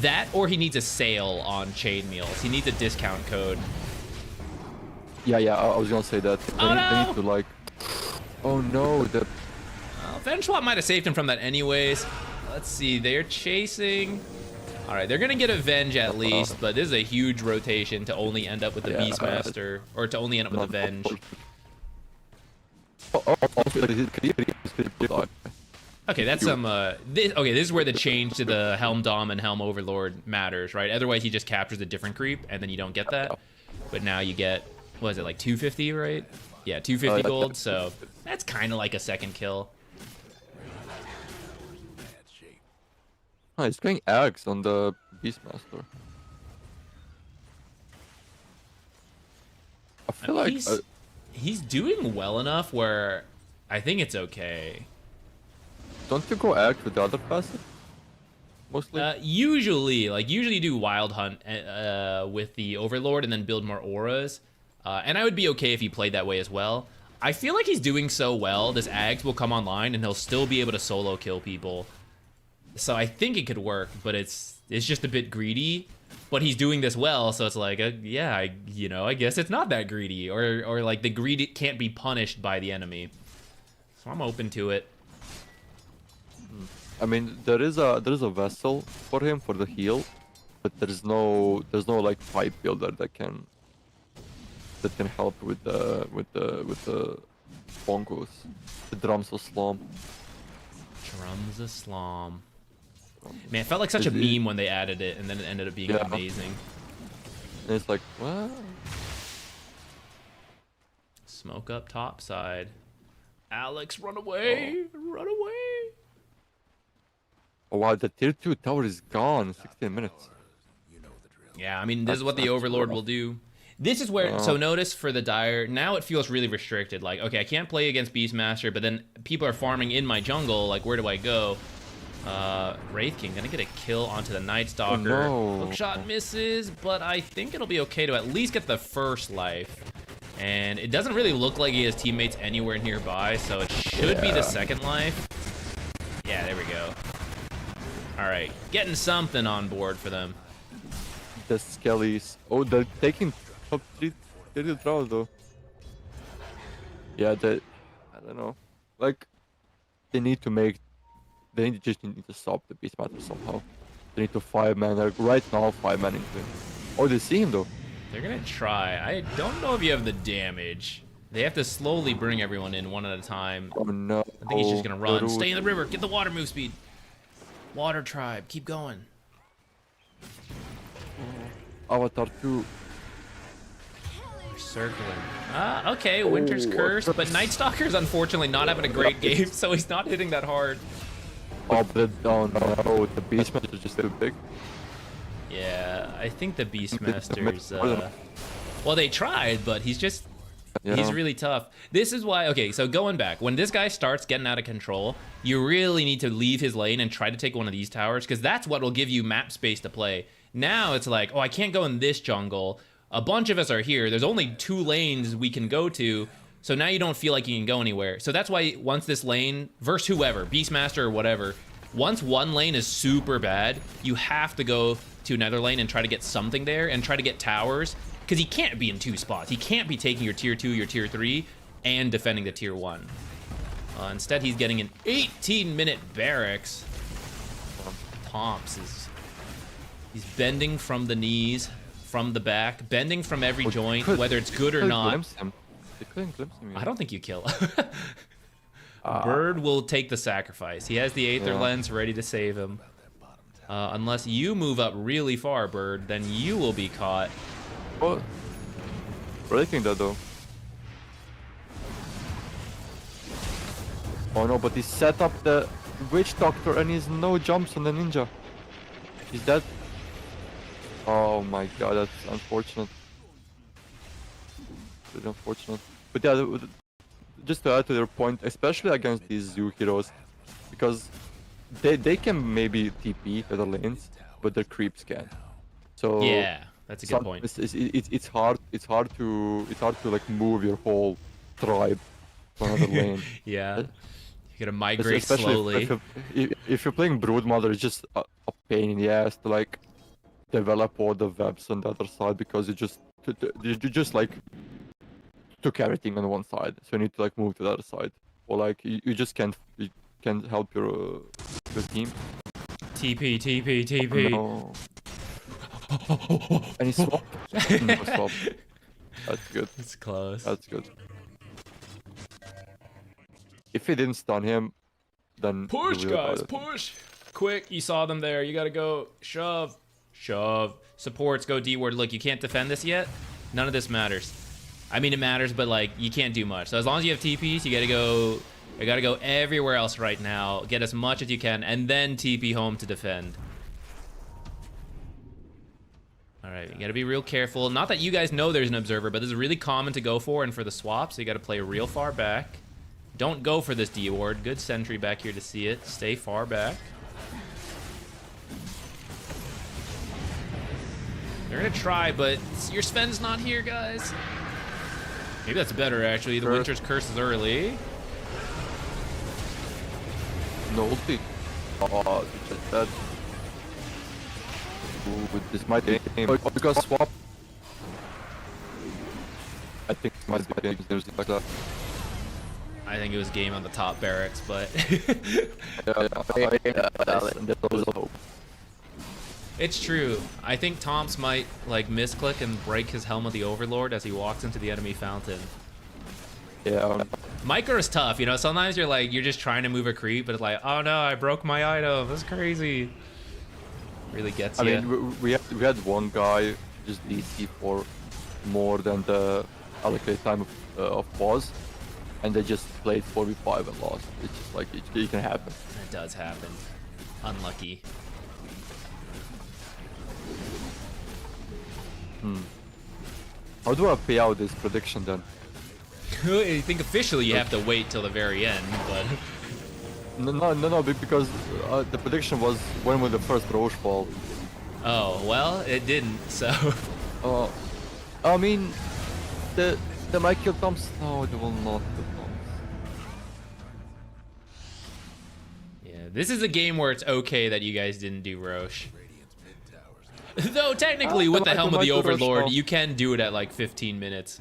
That, or he needs a sale on chain meals. He needs a discount code. yeah, I was gonna say that. They no! need to like. Oh no, the Venswap might have saved him from that anyways. Let's see, they're chasing. All right, they're gonna get Avenge at least, but this is a huge rotation to only end up with the Yeah, Beastmaster, or to only end up with Avenge. Okay, that's some. This is where the change to the Helm Dom and Helm Overlord matters, right? Otherwise, he just captures a different creep, and then you don't get that. But now you get, what is it, like 250, right? Yeah, 250 gold. So that's kind of like a second kill. Bad shape. Oh, he's going Axe on the Beastmaster. I feel like He's doing well enough where I think it's okay. don't you go Axe with the other passive? mostly. Usually you do Wild Hunt with the Overlord and then build more auras. And I would be okay if he played that way as well. I feel like he's doing so well, this Ags will come online and he'll still be able to solo kill people. So I think it could work, but it's just a bit greedy. But he's doing this well, so it's like, yeah, I guess it's not that greedy. Or like the greed can't be punished by the enemy. So I'm open to it. I mean, there is a vessel for him for the heal, but there's no like pipe builder that can help with the bongos, the drums of Slom. Drums of Slom. Man, it felt like such a meme when they added it, and then it ended up being amazing. And it's like, what? Smoke up top side. Alex, run away! Run away! Oh wow, the tier 2 tower is gone. 16 minutes. Yeah, I mean, this is what the Overlord will do. This is where, so notice for the Dire, now it feels really restricted. Like, okay, I can't play against Beastmaster, but then people are farming in my jungle. Like, where do I go? Wraith King gonna get a kill onto the Night Stalker. Oh, no. Hookshot misses, but I think it'll be okay to at least get the first life. And it doesn't really look like he has teammates anywhere nearby, so it should be the second life. Yeah, there we go. All right, getting something on board for them. The Skellies. Oh, they're taking top 3 draws though. Yeah, I don't know. Like, they just need to stop the Beastmaster somehow. They need to 5-man, like right now 5-man into him. Oh, they see him though. They're gonna try. I don't know if you have the damage. They have to slowly bring everyone in one at a time. Oh no. I think he's just gonna run. Stay in the river. Get the water move speed. Water tribe. Keep going. Avatar 2. We're circling. Okay. Winter's Curse, but Night Stalker's unfortunately not having a great game, so he's not hitting that hard. Oh, but no, the Beastmaster is just too big. Yeah, I think the Beastmaster's. Well, they tried, but he's just. He's really tough. This is why, okay, so going back, when this guy starts getting out of control, you really need to leave his lane and try to take one of these towers, because that's what will give you map space to play. Now it's like, oh, I can't go in this jungle. A bunch of us are here. There's only 2 lanes we can go to, so now you don't feel like you can go anywhere. So that's why once this lane, versus whoever, Beastmaster or whatever, once one lane is super bad, you have to go to another lane and try to get something there and try to get towers. Because he can't be in 2 spots. He can't be taking your tier 2, your tier 3, and defending the tier 1. Instead, he's getting an 18-minute barracks. Tomps is... He's bending from the knees, from the back, bending from every joint, whether it's good or not. They couldn't glimpse him. I don't think you kill. Bird will take the sacrifice. He has the Aether Lens ready to save him. Unless you move up really far, Bird, then you will be caught. What? Breaking that though. Oh no, but he set up the Witch Doctor and he's no jumps on the ninja. He's dead. Oh my god, that's unfortunate. Really unfortunate. But yeah, just to add to their point, especially against these zoo heroes, because they can maybe TP to the lanes, but their creeps can. So yeah. That's a good point. It's hard to like move your whole tribe to another lane. Yeah, you gotta migrate slowly. If you're playing Broodmother, it's just a pain in the ass to like develop all the webs on the other side, because you just like took everything on one side, so you need to like move to the other side, or like you just can't help your team. TP. No. And he swapped. No swap. That's good. It's close. That's good. If he didn't stun him, then Push, guys, push! Quick, you saw them there. You gotta go. Shove. Supports go D-ward. Look, you can't defend this yet. None of this matters. I mean, it matters, but like you can't do much. So as long as you have TPs, you gotta go. You gotta go everywhere else right now. Get as much as you can, and then TP home to defend. Alright, you gotta be real careful. Not that you guys know there's an observer, but this is really common to go for, and for the swap, so you gotta play real far back. Don't go for this D-ward. Good sentry back here to see it. Stay far back. They're gonna try, but your Sven's not here, guys. Maybe that's better, actually. The Winter's Curse is early. No ulti. Oh, just that. Ooh, this might be game. Oh, because swap. I think it might be game. There's like that. I think it was game on the top barracks, but it's true. I think Tomps might like misclick and break his Helm of the Overlord as he walks into the enemy fountain. Yeah. Micro is tough, you know. Sometimes you're just trying to move a creep, but it's like, oh no, I broke my item. That's crazy. Really gets you. I mean, we had one guy just DC for more than the allocated time of pause, and they just played 4v5 and lost. It's just like it can happen. It does happen. Unlucky. How do I pay out this prediction then? I think officially you have to wait till the very end, but No, because the prediction was when will the first Roche fall. oh well, it didn't. So I mean, the might kill Toms. No, they will not kill Toms. yeah, this is a game where it's okay that you guys didn't do Roche. Though technically, with the Helm of the Overlord, you can do it at like 15 minutes.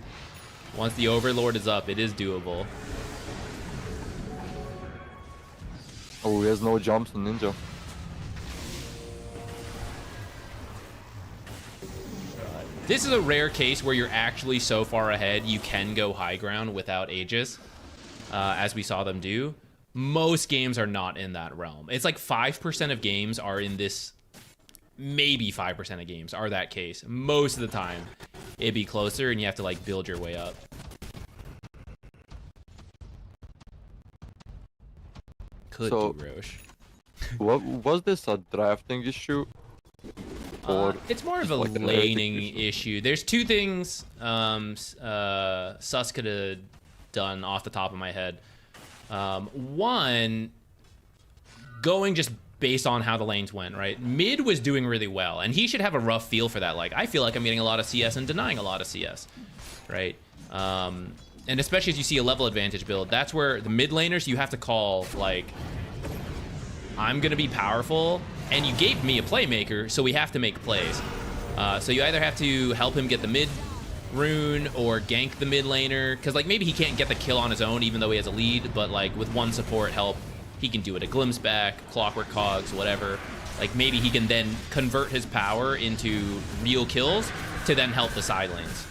Once the Overlord is up, it is doable. Oh, he has no jumps on Ninja. This is a rare case where you're actually so far ahead you can go high ground without Aegis, as we saw them do. Most games are not in that realm. It's like 5% of games are in this. Maybe 5% of games are that case. Most of the time, it'd be closer, and you have to like build your way up. Could do Roche. What was this a drafting issue? Or it's more of a like laning issue. There's two things Sus could have done off the top of my head. One, going just based on how the lanes went, right? Mid was doing really well, and he should have a rough feel for that. Like, I feel like I'm getting a lot of CS and denying a lot of CS, right? And especially as you see a level advantage build, that's where the mid laners, you have to call, like, I'm gonna be powerful, and you gave me a playmaker, so we have to make plays. So you either have to help him get the mid rune or gank the mid laner, because like maybe he can't get the kill on his own even though he has a lead, but like with one support help, he can do it. A glimpse back, clockwork cogs, whatever. Like maybe he can then convert his power into real kills to then help the side lanes.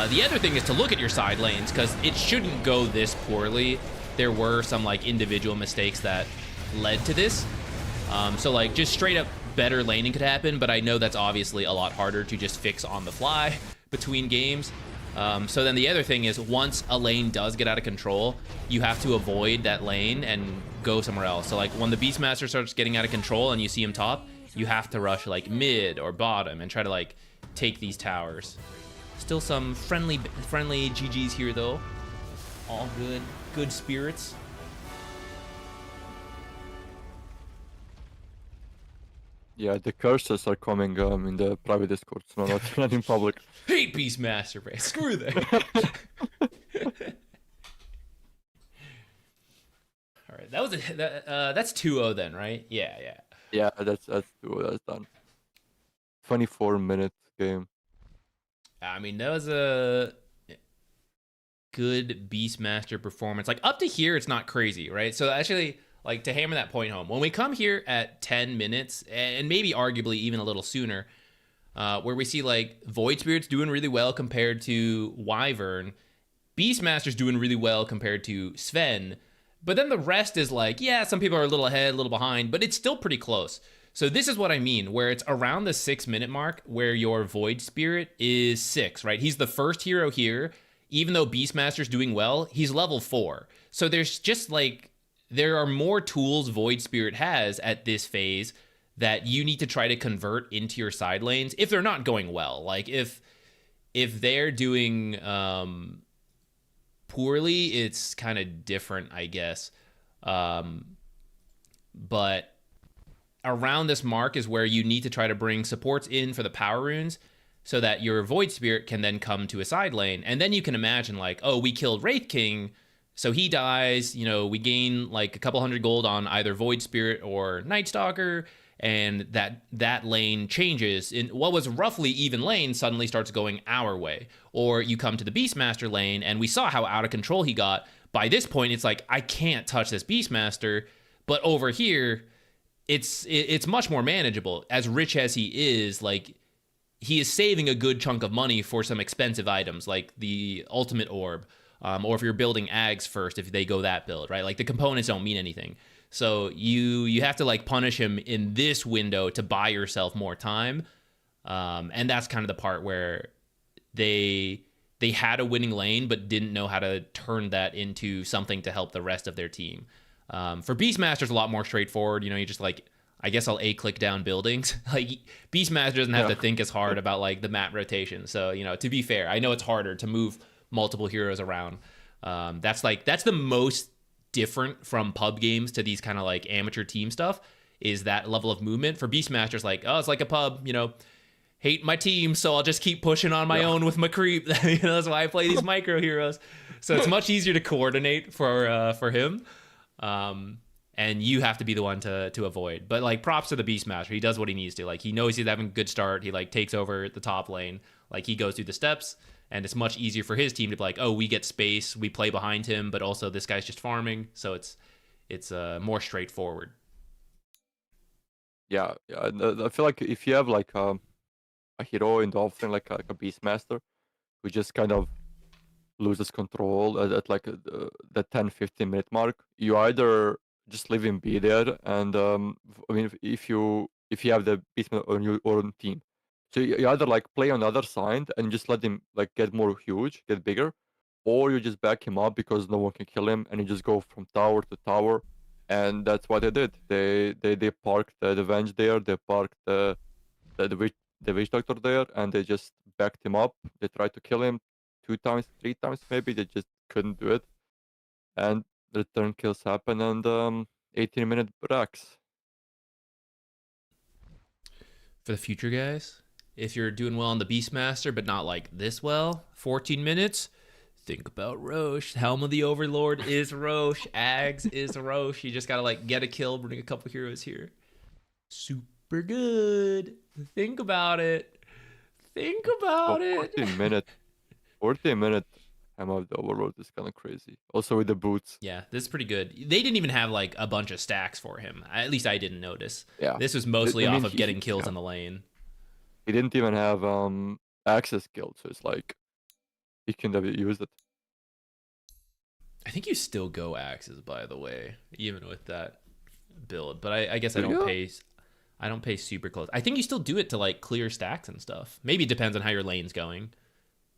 The other thing is to look at your side lanes, because it shouldn't go this poorly. There were some like individual mistakes that led to this. So like just straight up better laning could happen, but I know that's obviously a lot harder to just fix on the fly between games. So then the other thing is once a lane does get out of control, you have to avoid that lane and go somewhere else. So like when the Beastmaster starts getting out of control and you see him top, you have to rush like mid or bottom and try to like take these towers. Still some friendly GGs here though. All good spirits. Yeah, the curses are coming in the private Discord, so not in public. Hate Beastmaster, man. Screw that. All right, that was that's 2-0 then, right? Yeah. Yeah, that's done. 24-minute game. I mean, that was a good Beastmaster performance. Like up to here, it's not crazy, right? So actually, like to hammer that point home, when we come here at 10 minutes, and maybe arguably even a little sooner, where we see like Void Spirit's doing really well compared to Wyvern, Beastmaster's doing really well compared to Sven, but then the rest is like, yeah, some people are a little ahead, a little behind, but it's still pretty close. So this is what I mean, where it's around the 6-minute mark where your Void Spirit is 6, right? He's the first hero here. Even though Beastmaster's doing well, he's level 4. So there's just like, there are more tools Void Spirit has at this phase that you need to try to convert into your side lanes if they're not going well. Like if they're doing poorly, it's kind of different, I guess. But around this mark is where you need to try to bring supports in for the power runes so that your Void Spirit can then come to a side lane. And then you can imagine like, oh, we killed Wraith King, so he dies, you know, we gain like a couple hundred gold on either Void Spirit or Night Stalker, and that lane changes. In what was roughly even lane suddenly starts going our way. Or you come to the Beastmaster lane, and we saw how out of control he got. By this point, it's like, I can't touch this Beastmaster, but over here, it's much more manageable. As rich as he is, like, he is saving a good chunk of money for some expensive items, like the Ultimate Orb, or if you're building Ags first, if they go that build, right? Like, the components don't mean anything. So you have to, like, punish him in this window to buy yourself more time. And that's kind of the part where they had a winning lane, but didn't know how to turn that into something to help the rest of their team. For Beastmaster's a lot more straightforward. You know, you just, like, I guess I'll A-click down buildings. Like, Beastmaster doesn't have to think as hard about, like, the map rotation. So, you know, to be fair, I know it's harder to move multiple heroes around. That's the most different from pub games to these kind of, like, amateur team stuff, is that level of movement. For Beastmaster's like, oh, it's like a pub, you know, hate my team, so I'll just keep pushing on my own with my creep. You know, that's why I play these micro heroes. So it's much easier to coordinate for him. And you have to be the one to avoid. But, like, props to the Beastmaster. He does what he needs to. Like, he knows he's having a good start. He, like, takes over the top lane. Like, he goes through the steps, and it's much easier for his team to be like, oh, we get space, we play behind him, but also this guy's just farming. So it's more straightforward. Yeah. I feel like if you have, like, a hero in the offering, like a Beastmaster, who just kind of loses control at like the 10-15 minute mark, you either just leave him be there, and I mean, if you have the Beastmaster on your own team, so you either, like, play on the other side and just let him, like, get more huge, get bigger, or you just back him up because no one can kill him, and you just go from tower to tower. And that's what they did. They parked the Venge there, they parked the Witch Doctor there, and they just backed him up. They tried to kill him 2 times, 3 times maybe. They just couldn't do it. And return kills happen, and 18-minute racks. For the future, guys, if you're doing well on the Beastmaster, but not, like, this well, 14 minutes, think about Roche. Helm of the Overlord is Roche. Ags is Roche. You just gotta, like, get a kill, bring a couple heroes here. Super good. Think about it. Think about it. 14-minute Helm of the Overlord is kind of crazy. Also with the boots. Yeah, this is pretty good. They didn't even have, like, a bunch of stacks for him. At least I didn't notice. Yeah. This was mostly off of getting kills in the lane. He didn't even have access guild, so it's like he couldn't have used it. I think you still go axes, by the way, even with that build. But I guess I Do don't you? pay. I don't pay super close. I think you still do it to, like, clear stacks and stuff. Maybe it depends on how your lane's going.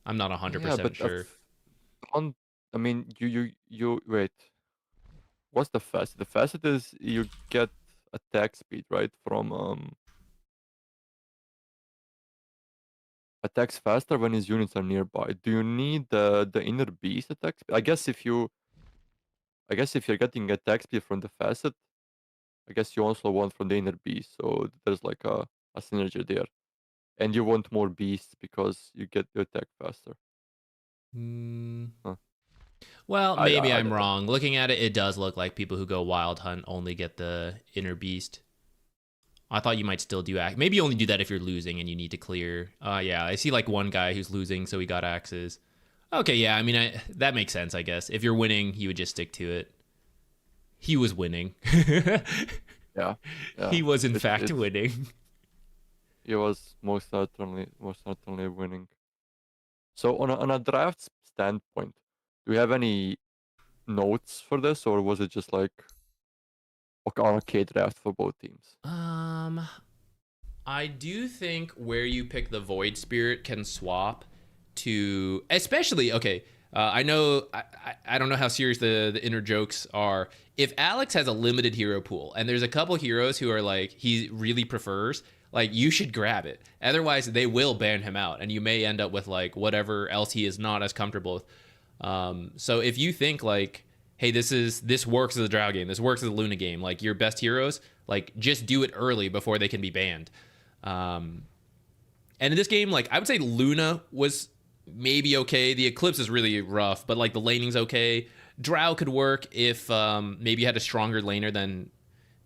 I'm not 100% sure. I mean, you wait. What's the facet? The facet is you get attack speed, right? From attacks faster when his units are nearby. Do you need the inner beast attack speed? I guess if you're getting attack speed from the facet, I guess you also want from the inner beast. So there's like a synergy there. And you want more beasts because you get the attack faster. Huh. Well, maybe I I'm don't know. wrong. Looking at it, it does look like people who go Wild Hunt only get the inner beast. I thought you might still do axe. Maybe you only do that if you're losing and you need to clear. Yeah, I see, like, one guy who's losing, so he got axes. Okay, yeah, I mean, that makes sense, I guess. If you're winning, you would just stick to it. He was winning. Yeah. He was, in fact, winning. He was most certainly winning. So on a draft standpoint, do you have any notes for this, or was it just like an okay draft for both teams? I do think where you pick the Void Spirit can swap to, especially, okay, I know, I don't know how serious the inner jokes are. If Alex has a limited hero pool, and there's a couple heroes who are like, he really prefers, like, you should grab it. Otherwise, they will ban him out, and you may end up with, like, whatever else he is not as comfortable with. So if you think, like, hey, this works as a Drow game. This works as a Luna game. Like your best heroes, like just do it early before they can be banned. And in this game, like I would say Luna was maybe okay. The Eclipse is really rough, but like the laning's okay. Drow could work if maybe you had a stronger laner than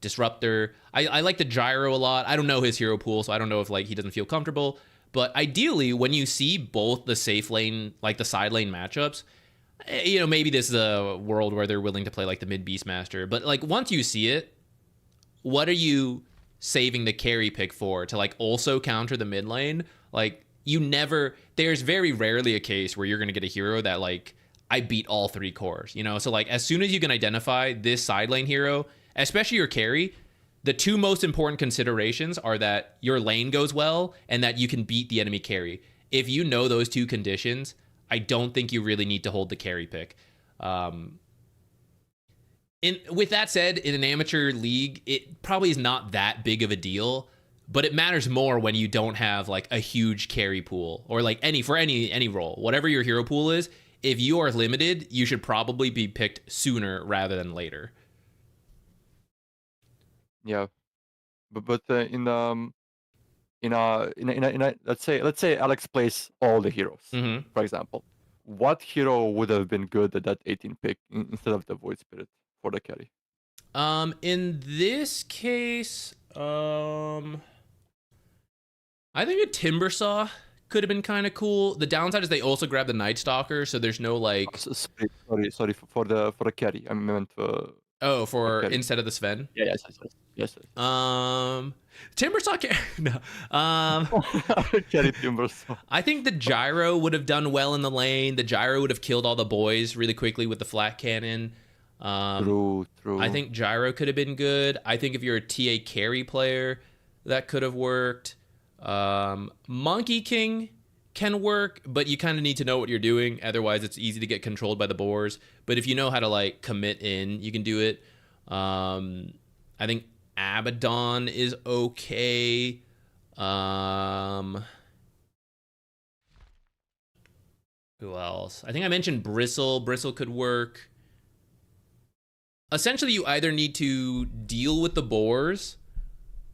Disruptor. I like the Gyro a lot. I don't know his hero pool, so I don't know if like he doesn't feel comfortable. But ideally, when you see both the safe lane, like the side lane matchups, you know, maybe this is a world where they're willing to play like the mid Beastmaster. But like once you see it, what are you saving the carry pick for? To like also counter the mid lane? Like you never, there's very rarely a case where you're going to get a hero that like, I beat all 3 cores, you know? So like as soon as you can identify this side lane hero, especially your carry, the 2 most important considerations are that your lane goes well and that you can beat the enemy carry. If you know those 2 conditions, I don't think you really need to hold the carry pick. With that said, in an amateur league, it probably is not that big of a deal, but it matters more when you don't have like a huge carry pool or like any role. Whatever your hero pool is, if you are limited, you should probably be picked sooner rather than later. Yeah, but let's say Alex plays all the heroes, for example. What hero would have been good at that 18 pick instead of the Void Spirit for the carry? In this case, I think a Timbersaw could have been kind of cool. The downside is they also grab the Night Stalker, so there's no like. Sorry for the carry. I meant for instead of the Sven. Yes. Timbersaw. No. Carry Timbersaw. I think the Gyro would have done well in the lane. The Gyro would have killed all the boys really quickly with the flat cannon. True. I think Gyro could have been good. I think if you're a TA carry player, that could have worked. Monkey King can work, but you kind of need to know what you're doing. Otherwise, it's easy to get controlled by the boars. But if you know how to like commit in, you can do it. I think Abaddon is okay. Who else? I think I mentioned Bristle. Bristle could work. Essentially, you either need to deal with the boars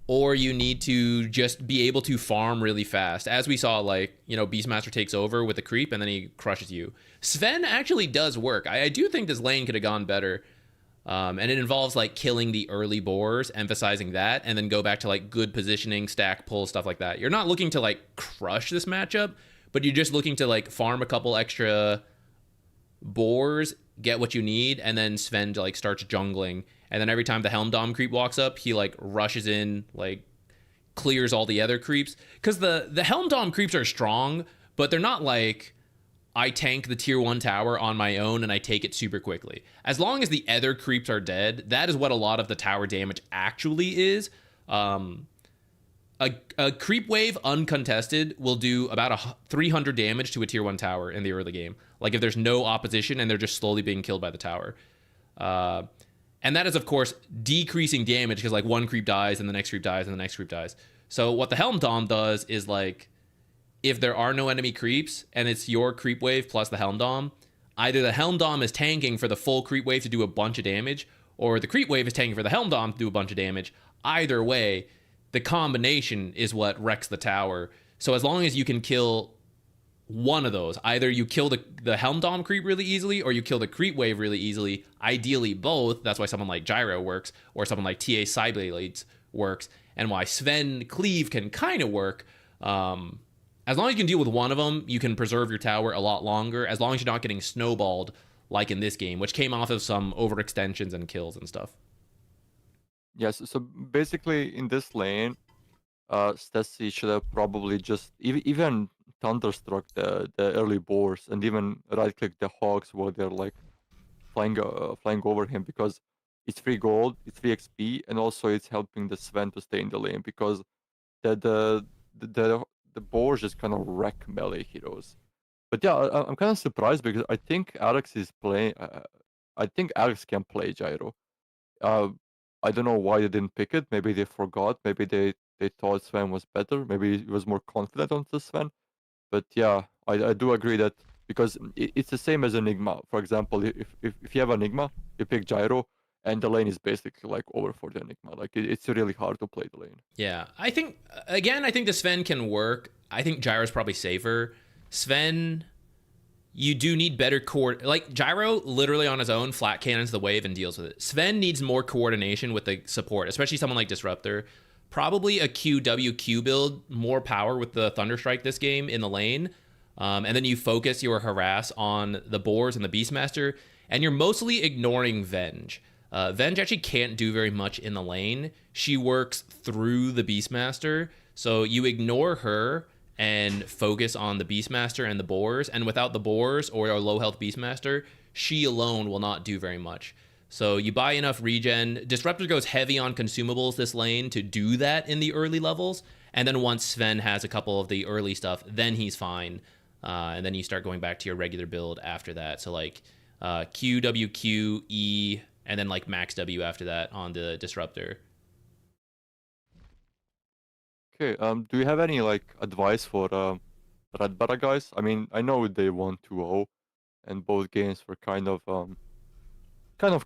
or you need to just be able to farm really fast. As we saw, like, you know, Beastmaster takes over with the creep and then he crushes you. Sven actually does work. I do think this lane could have gone better. And it involves like killing the early boars, emphasizing that, and then go back to like good positioning, stack, pull, stuff like that. You're not looking to like crush this matchup, but you're just looking to like farm a couple extra boars, get what you need, and then Sven like starts jungling. And then every time the Helm Dom creep walks up, he like rushes in, like clears all the other creeps. Because the Helm Dom creeps are strong, but they're not like I tank the tier 1 tower on my own and I take it super quickly. As long as the other creeps are dead, that is what a lot of the tower damage actually is. A creep wave uncontested will do about 300 damage to a tier 1 tower in the early game. Like if there's no opposition and they're just slowly being killed by the tower. And that is, of course, decreasing damage because like one creep dies and the next creep dies and the next creep dies. So what the Helm Dom does is like, if there are no enemy creeps and it's your creep wave plus the Helm Dom, either the Helm Dom is tanking for the full creep wave to do a bunch of damage, or the creep wave is tanking for the Helm Dom to do a bunch of damage. Either way, the combination is what wrecks the tower. So as long as you can kill one of those, either you kill the Helm Dom creep really easily or you kill the creep wave really easily, ideally both. That's why someone like Gyro works, or someone like TA Cyblades works, and why Sven Cleave can kind of work. As long as you can deal with one of them, you can preserve your tower a lot longer, as long as you're not getting snowballed like in this game, which came off of some overextensions and kills and stuff. Yes, so basically in this lane, Stacy should have probably just even Thunderstruck the early boars and even right-click the hogs while they're like flying over him, because it's free gold, it's free XP, and also it's helping the Sven to stay in the lane, because the boars just kind of wreck melee heroes. But yeah, I'm kind of surprised because I think Alex is playing. I think Alex can play Gyro. I don't know why they didn't pick it. Maybe they forgot. Maybe they thought Sven was better. Maybe he was more confident on the Sven. But yeah, I do agree that because it's the same as Enigma. For example, if you have Enigma, you pick Gyro, and the lane is basically like over for the Enigma. Like it's really hard to play the lane. Yeah, I think again, I think the Sven can work. I think Gyro's probably safer. Sven, you do need better like Gyro literally on his own flat cannons the wave and deals with it. Sven needs more coordination with the support, especially someone like Disruptor. Probably a QWQ build, more power with the Thunderstrike this game in the lane. And then you focus your harass on the Boars and the Beastmaster, and you're mostly ignoring Venge. Venge actually can't do very much in the lane. She works through the Beastmaster, so you ignore her and focus on the Beastmaster and the Boars, and without the Boars or a low health Beastmaster, she alone will not do very much. So you buy enough regen. Disruptor goes heavy on consumables this lane to do that in the early levels, and then once Sven has a couple of the early stuff, then he's fine. And then you start going back to your regular build after that. So like Q, W, Q, E, and then like max W after that on the Disruptor. Okay. Do you have any like advice for Red Barra guys? I mean, I know they won 2-0, and both games were kind of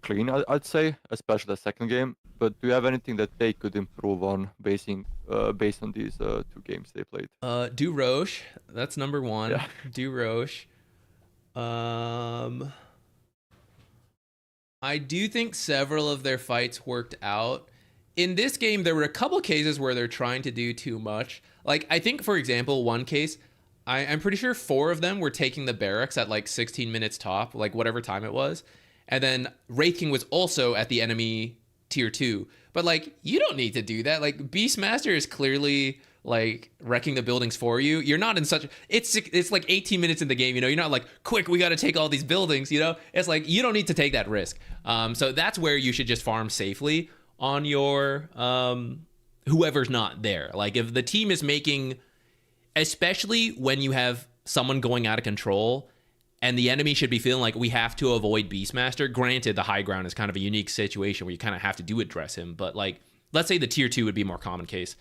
clean, I'd say, especially the second game. But do you have anything that they could improve on based on these 2 games they played? Do Roche, that's number one. Yeah. Do Roche. I do think several of their fights worked out. In this game, there were a couple cases where they're trying to do too much. Like, I think, for example, one case, I'm pretty sure 4 of them were taking the barracks at like 16 minutes top, like whatever time it was. And then Wraith King was also at the enemy tier 2. But like, you don't need to do that. Like, Beastmaster is clearly like wrecking the buildings for you. You're not in such, it's like 18 minutes in the game, you know, you're not like, quick, we got to take all these buildings, you know. It's like, you don't need to take that risk. So that's where you should just farm safely on your whoever's not there. Like, if the team is making, especially when you have someone going out of control and the enemy should be feeling like we have to avoid Beastmaster. Granted, the high ground is kind of a unique situation where you kind of have to do address him, but like, let's say the tier 2 would be a more common case.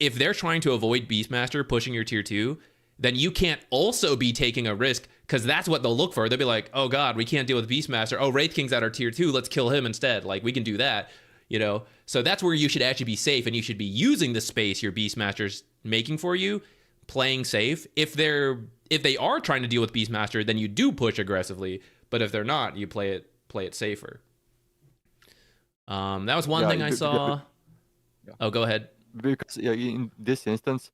If they're trying to avoid Beastmaster pushing your tier 2, then you can't also be taking a risk, because that's what they'll look for. They'll be like, oh god, we can't deal with Beastmaster. Oh, Wraith King's at our tier 2, let's kill him instead. Like, we can do that, you know? So that's where you should actually be safe, and you should be using the space your Beastmaster's making for you, playing safe. If they are trying to deal with Beastmaster, then you do push aggressively. But if they're not, you play it safer. That was one thing I saw. Yeah. Oh, go ahead. Because in this instance,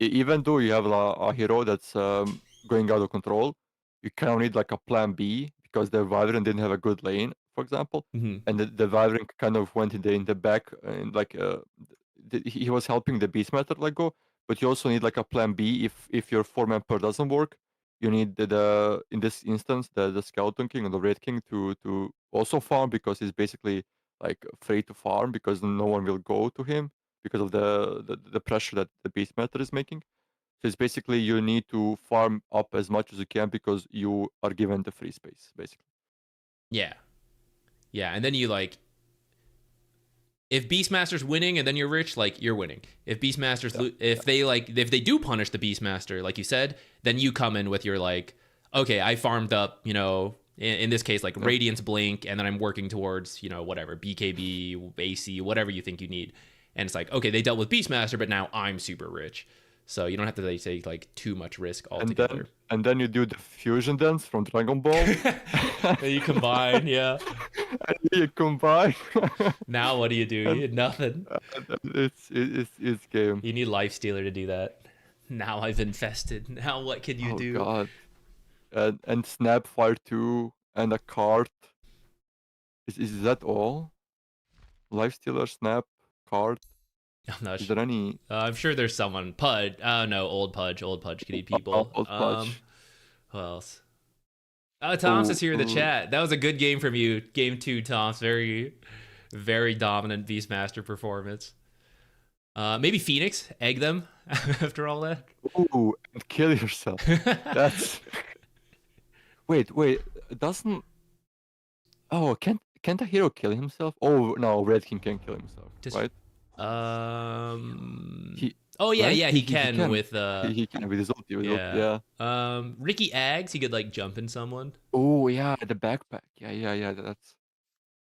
even though you have a hero that's going out of control, you kind of need like a plan B, because the Wyvern didn't have a good lane, for example, and the Wyvern kind of went in the back, and like he was helping the Beastmaster let go. But you also need like a plan B if your 4-man doesn't work. You need the in this instance the Skeleton King or the Red King to also farm, because he's basically like free to farm, because no one will go to him because of the pressure that the Beastmaster is making. So it's basically you need to farm up as much as you can, because you are given the free space, basically. Yeah, and then you like, if Beastmaster's winning and then you're rich, like, you're winning. If Beastmaster's if they do punish the Beastmaster, like you said, then you come in with your like, okay, I farmed up, you know, in this case, like Radiance Blink, and then I'm working towards, you know, whatever, BKB, AC, whatever you think you need. And it's like, okay, they dealt with Beastmaster, but now I'm super rich. So you don't have to take like too much risk altogether. And then you do the fusion dance from Dragon Ball. You combine, yeah. And you combine. Now what do? You need nothing. It's game. You need Lifestealer to do that. Now I've infested. Now what can you do? God. And Snapfire 2 and a cart. Is that all? Lifestealer, Snap, cart. I'm not Is sure. there any? I'm sure there's someone. Pudge. Oh no, old Pudge. Old Pudge can eat people. Old Pudge. Who else? Toms is here in the chat. That was a good game from you. Game 2, Toms. Very, very dominant Beastmaster performance. Maybe Phoenix. Egg them after all that. Ooh, and kill yourself. That's. Wait. Doesn't. Oh, can't a hero kill himself? Oh no, Red King can kill himself, Just- right? Oh yeah, right? yeah, he can with He can with his ulti. With his ulti, yeah. yeah. Ricky Aggs, he could like jump in someone. Oh yeah, the backpack. Yeah. That's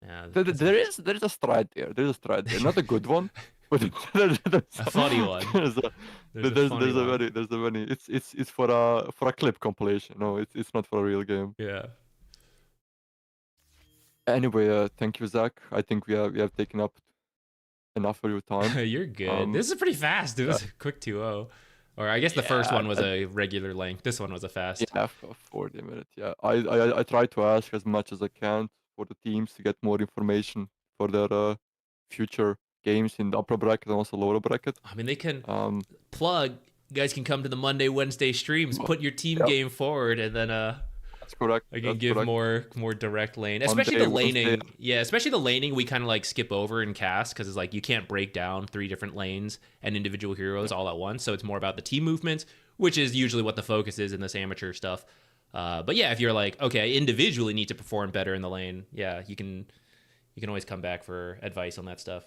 Yeah, there is a stride there. There's a stride there. Not a good one, but there's a funny one. there's a There's a funny one. there's a very it's for a clip compilation. No, it's not for a real game. Yeah. Anyway, thank you, Zach. I think we have taken up enough of your time. You're good. This is pretty fast. It was a quick 2-0. Or I guess the first one was a regular length. This one was a fast. Yeah, for 40 minutes. Yeah, I try to ask as much as I can for the teams to get more information for their future games in the upper bracket and also lower bracket. I mean, they can Um, plug. You guys can come to the Monday, Wednesday streams, put your team Yep. game forward, and then that's correct. I can That's give correct. more direct lane, Monday, especially the laning. Wednesday. Yeah, especially the laning we kind of like skip over in cast because it's like you can't break down 3 different lanes and individual heroes all at once. So it's more about the team movements, which is usually what the focus is in this amateur stuff. But yeah, if you're like, okay, I individually need to perform better in the lane, yeah, you can always come back for advice on that stuff.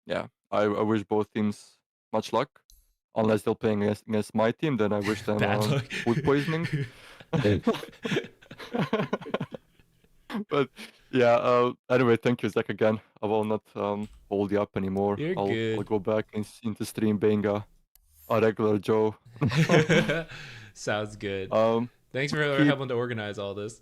Yeah, I wish both teams much luck. Unless they're playing against my team, then I wish them Bad luck. food poisoning. But yeah, anyway, thank you, Zach, again. I will not hold you up anymore. You're I'll good. go back into stream being a regular Joe. Sounds good. Thanks for keep- helping to organize all this.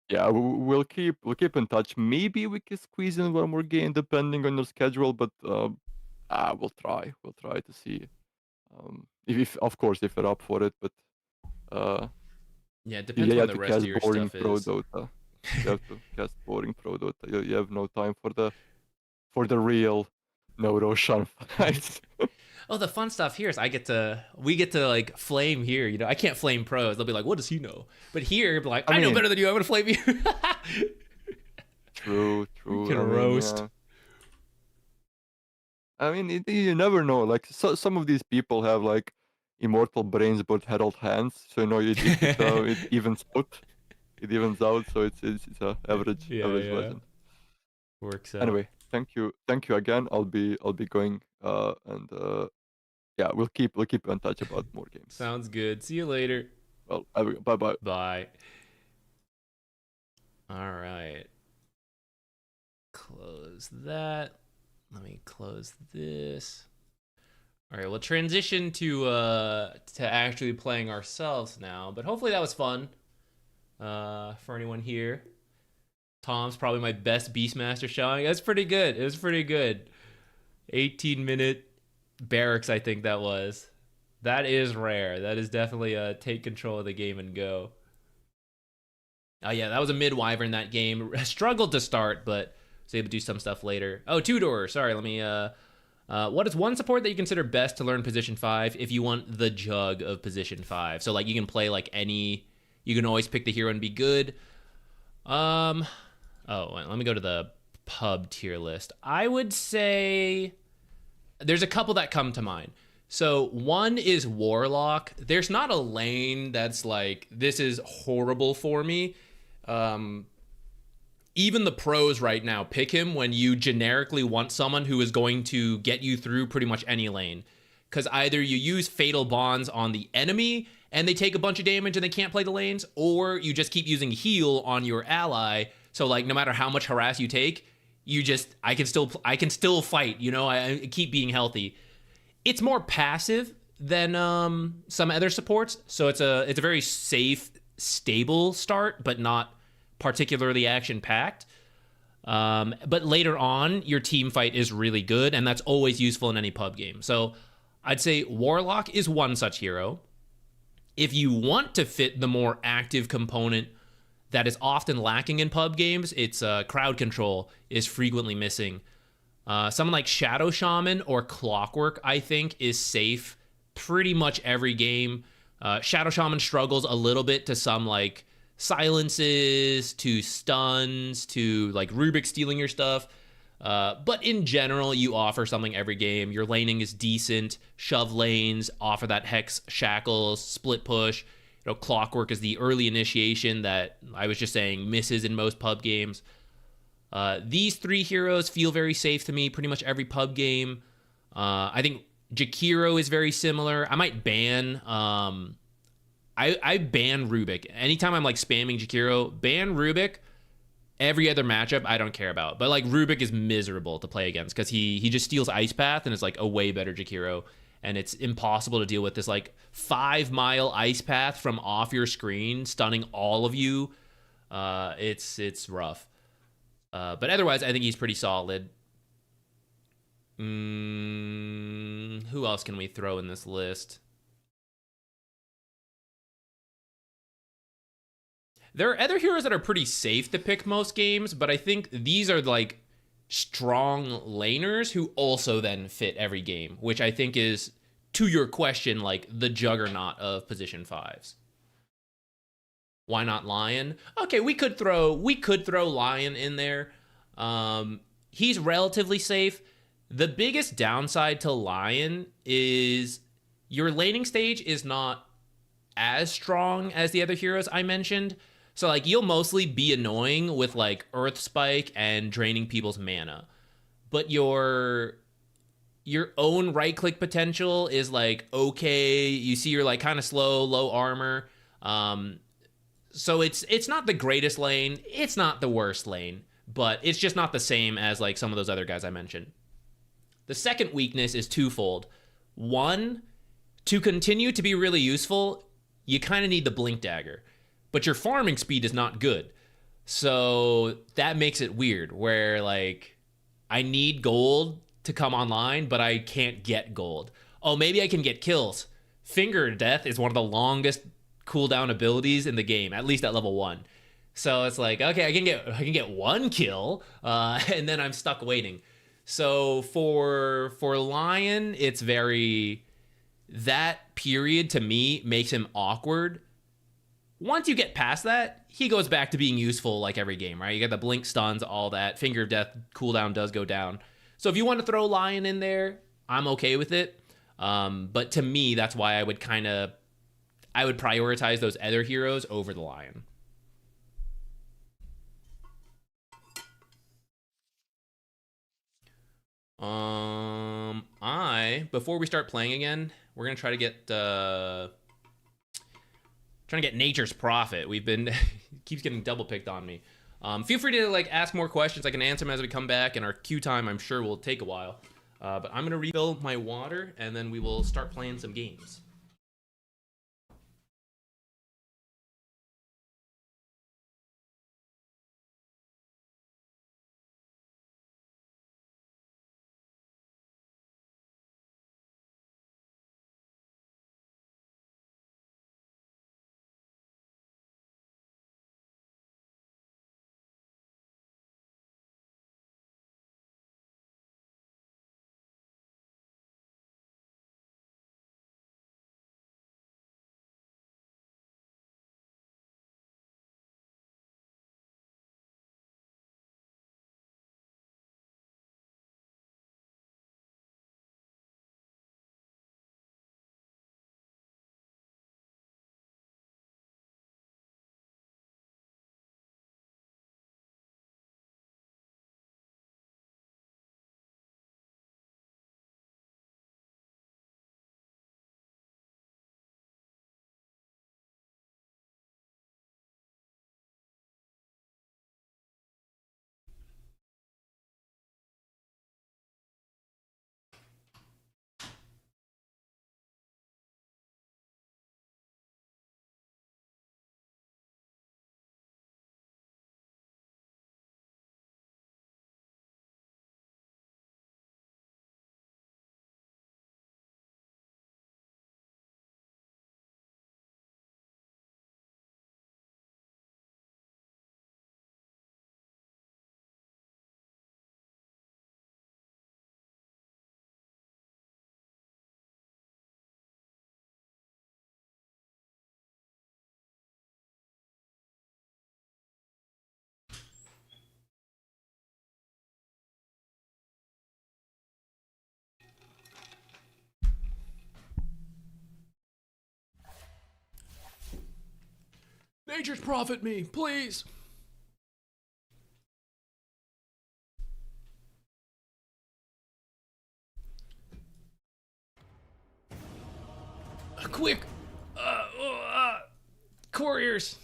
Yeah, we'll keep in touch. Maybe we can squeeze in one more game depending on your schedule, but we'll try to see. If of course if you're up for it, but Yeah, it depends you on have the to rest of cast your boring stuff pro is. Dota. You have to cast boring pro Dota. You have no time for the real no Roshan fights. Oh, the fun stuff here is we get to like flame here. You know, I can't flame pros. They'll be like, what does he know? But here, be like, I know mean- better than you. I'm gonna flame you. True. You can roast. Yeah. I mean, you never know. Like some of these people have like immortal brains but herald hands, so it evens out. It evens out, so it's a average Yeah. legend. Works out. Anyway, thank you again. I'll be going and yeah, we'll keep in touch about more games. Sounds good. See you later. Well, bye. Bye. All right. Close that. Let me close this. All right, we'll transition to actually playing ourselves now, but hopefully that was fun for anyone here. Tom's probably my best Beastmaster showing. That's pretty good. It was pretty good. 18-minute barracks, I think that was. That is rare. That is definitely take control of the game and go. Oh yeah, that was a mid-wyvern that game. Struggled to start, but was able to do some stuff later. Oh, Tudor. Sorry, let me... what is one support that you consider best to learn position 5 if you want the jug of position 5? So like you can play like any... You can always pick the hero and be good. Oh, wait, let me go to the pub tier list. I would say there's a couple that come to mind. So one is Warlock. There's not a lane that's like, this is horrible for me. Even the pros right now pick him when you generically want someone who is going to get you through pretty much any lane. Because either you use Fatal Bonds on the enemy and they take a bunch of damage and they can't play the lanes, or you just keep using heal on your ally. So like no matter how much harass you take, I can still fight, you know, I keep being healthy. It's more passive than some other supports, so it's a very safe, stable start, but not particularly action-packed. But later on, your team fight is really good, and that's always useful in any pub game. So I'd say Warlock is one such hero. If you want to fit the more active component that is often lacking in pub games, it's crowd control is frequently missing. Someone like Shadow Shaman or Clockwork, I think, is safe pretty much every game. Shadow Shaman struggles a little bit to some like silences, to stuns, to like Rubik stealing your stuff. But in general, you offer something every game. Your laning is decent. Shove lanes, offer that Hex Shackles, split push. You know, Clockwork is the early initiation that I was just saying misses in most pub games. These three heroes feel very safe to me pretty much every pub game. I think Jakiro is very similar. I might ban. I ban Rubik. Anytime I'm like spamming Jakiro, ban Rubik. Every other matchup, I don't care about. But like Rubik is miserable to play against because he just steals Ice Path and is like a way better Jakiro. And it's impossible to deal with this like 5-mile Ice Path from off your screen, stunning all of you. It's rough. But otherwise, I think he's pretty solid. Who else can we throw in this list? There are other heroes that are pretty safe to pick most games, but I think these are like strong laners who also then fit every game, which I think is, to your question, like the juggernaut of position 5s. Why not Lion? Okay, we could throw Lion in there. He's relatively safe. The biggest downside to Lion is your laning stage is not as strong as the other heroes I mentioned. So like you'll mostly be annoying with like Earth Spike and draining people's mana. But your own right click potential is like okay. You see you're like kind of slow, low armor. So it's not the greatest lane. It's not the worst lane, but it's just not the same as like some of those other guys I mentioned. The second weakness is twofold. One, to continue to be really useful, you kind of need the Blink Dagger. But your farming speed is not good. So that makes it weird where like I need gold to come online, but I can't get gold. Oh, maybe I can get kills. Finger Death is one of the longest cooldown abilities in the game, at least at level 1. So it's like, okay, I can get one kill, and then I'm stuck waiting. So for Lion, it's very, that period to me makes him awkward. Once you get past that, he goes back to being useful like every game, right? You got the blink stuns, all that. Finger of Death cooldown does go down. So if you want to throw Lion in there, I'm okay with it. But to me, that's why I would prioritize those other heroes over the Lion. Before we start playing again, we're gonna try to get trying to get Nature's Prophet. We've been keeps getting double picked on me. Feel free to like ask more questions. I can answer them as we come back, and our queue time I'm sure will take a while. But I'm gonna refill my water, and then we will start playing some games. Nature's Prophet me, please. Couriers.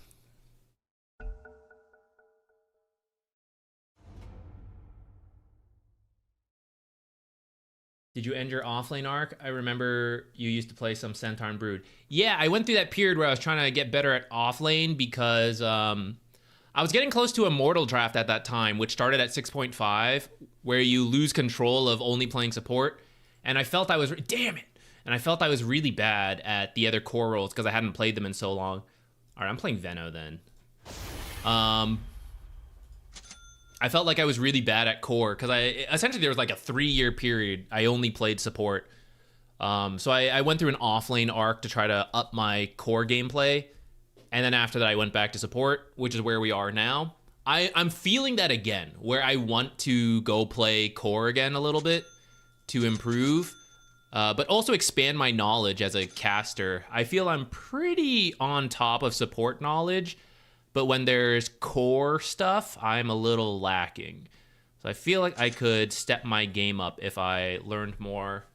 Did you end your offlane arc? I remember you used to play some Centaur and Brood. Yeah, I went through that period where I was trying to get better at offlane because I was getting close to a Mortal Draft at that time, which started at 6.5, where you lose control of only playing support. And I felt I was... Damn it! And I felt I was really bad at the other core roles because I hadn't played them in so long. All right, I'm playing Veno then. I felt like I was really bad at core because essentially there was like a 3-year period I only played support. So I went through an offlane arc to try to up my core gameplay. And then after that, I went back to support, which is where we are now. I'm feeling that again, where I want to go play core again a little bit to improve, but also expand my knowledge as a caster. I feel I'm pretty on top of support knowledge, but when there's core stuff, I'm a little lacking. So I feel like I could step my game up if I learned more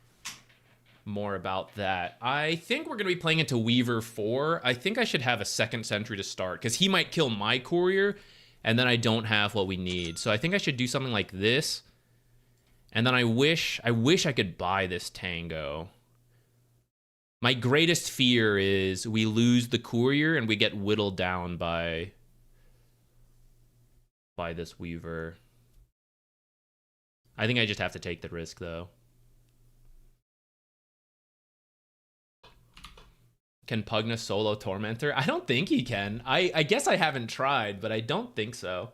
about that. I think we're going to be playing into Weaver 4. I think I should have a second sentry to start because he might kill my courier and then I don't have what we need. So I think I should do something like this. And then I wish I could buy this Tango. My greatest fear is we lose the courier and we get whittled down by this Weaver. I think I just have to take the risk though. Can Pugna solo Tormentor? I don't think he can. I guess I haven't tried, but I don't think so.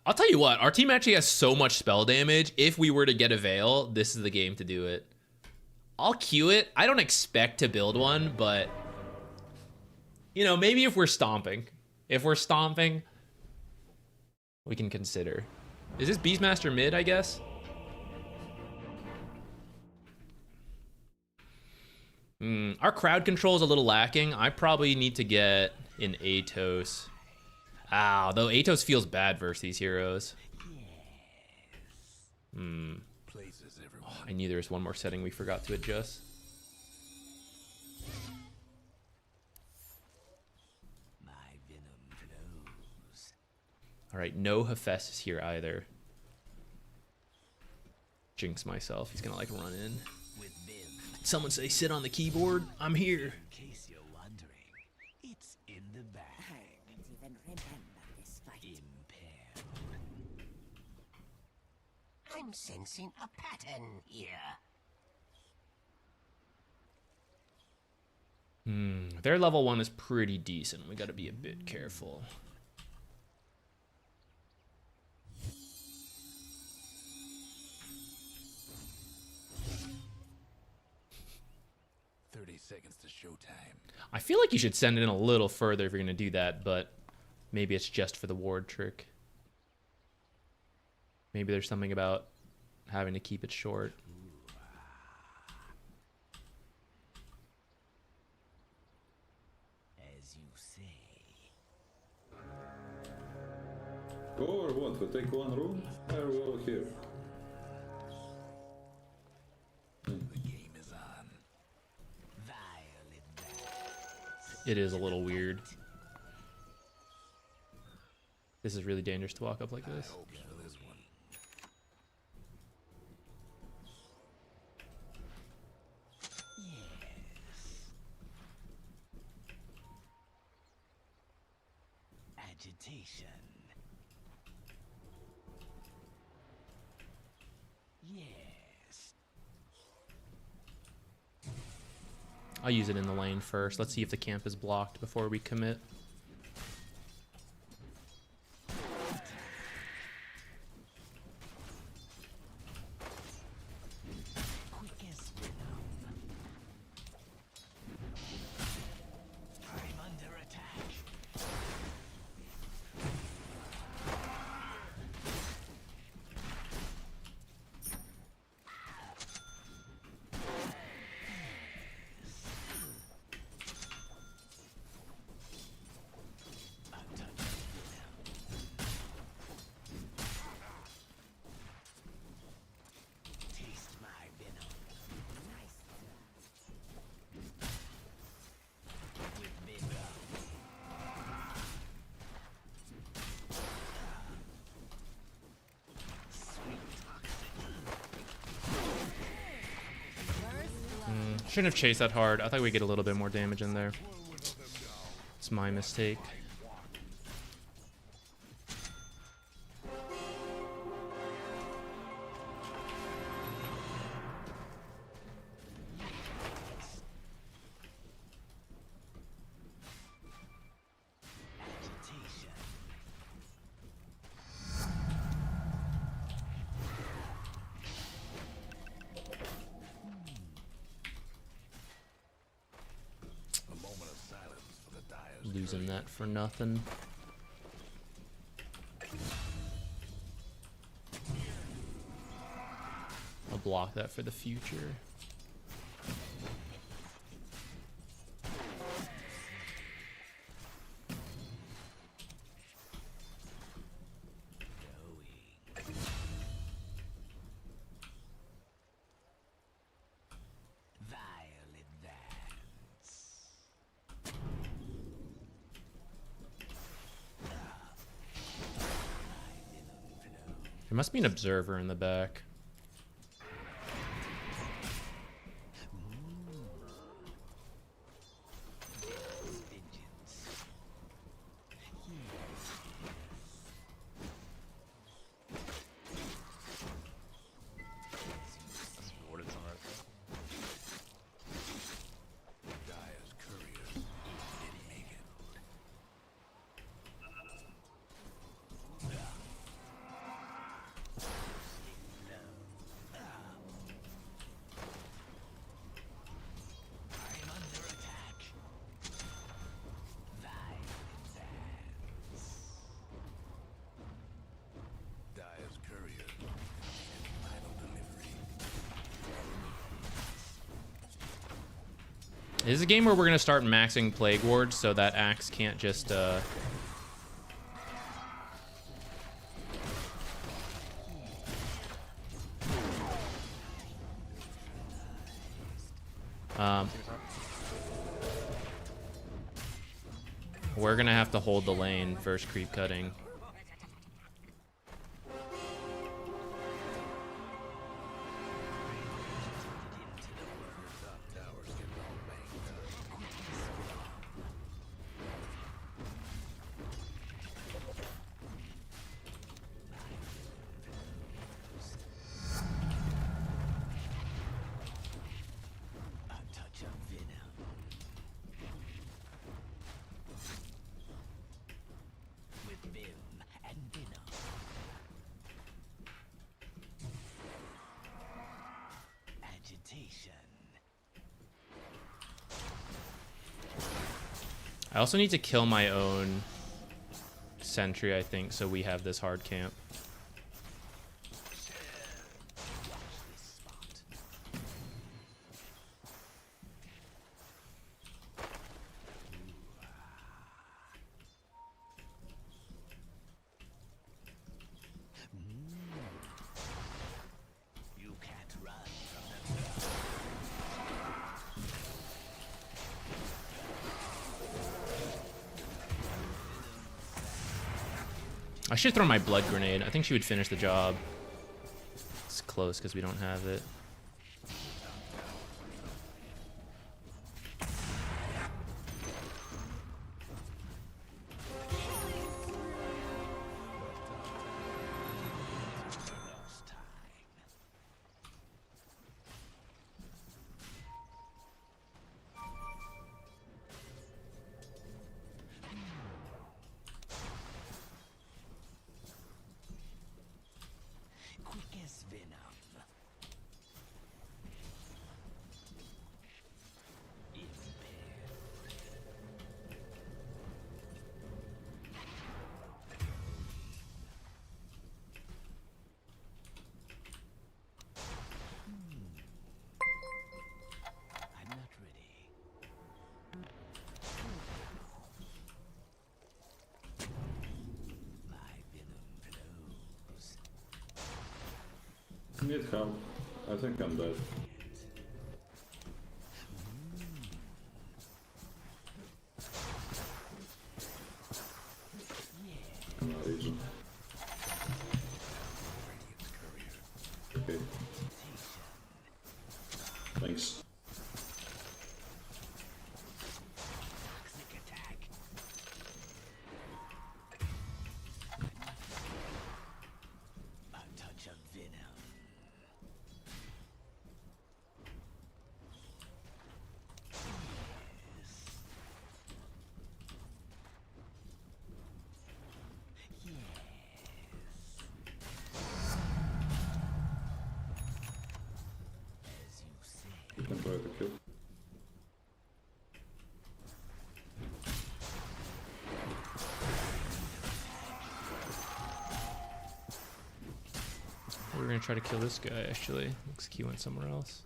I'll tell you what, our team actually has so much spell damage. If we were to get a Veil, this is the game to do it. I'll queue it. I don't expect to build one, but... You know, maybe if we're stomping. If we're stomping, we can consider. Is this Beastmaster mid, I guess? Our crowd control is a little lacking. I probably need to get an Atos. Ow, though Atos feels bad versus these heroes. Places everyone. Oh, I knew there was one more setting we forgot to adjust. My venom flows. All right, no Hephaestus here either. Jinx myself. He's gonna like run in. With Vim, Someone say sit on the keyboard. I'm here. in case you're wondering, it's in the bag. I don't even remember this fight. Impaired. I'm sensing a pattern here. Their level 1 is pretty decent. We gotta be a bit careful. Seconds to showtime. I feel like you should send it in a little further if you're gonna do that, but maybe it's just for the ward trick. Maybe there's something about having to keep it short. As you say. Go or what? We take one room? Or we go here? The game is on. Violet bells. It is a little weird. This is really dangerous to walk up like this. Hopes for this one. Agitation. Yes. I'll use it in the lane first. Let's see if the camp is blocked before we commit. Quickest rhythm. I'm under attack. Shouldn't have chased that hard. I thought we'd get a little bit more damage in there. It's my mistake. Losing that for nothing. I'll block that for the future. There must be an observer in the back. This is a game where we're gonna start maxing Plague Ward so that Axe can't just we're gonna have to hold the lane versus creep cutting. I also need to kill my own sentry, I think, so we have this hard camp. I should throw my blood grenade. I think she would finish the job. It's close because we don't have it. Need help. I think I'm dead. I'm not Legion. Okay. Thanks. try to kill. We were gonna try to kill this guy actually. Looks like he went somewhere else.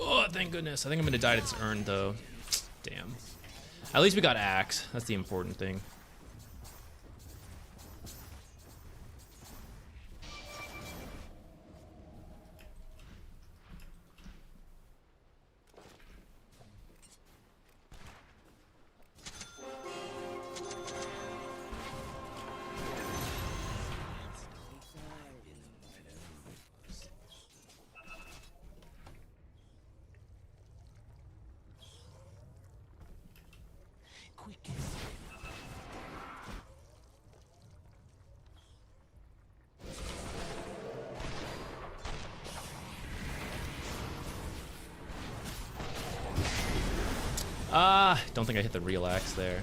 Oh, thank goodness. I think I'm gonna die to this urn though. Damn. At least we got axe. That's the important thing. Quickest. Don't think I hit the real axe there.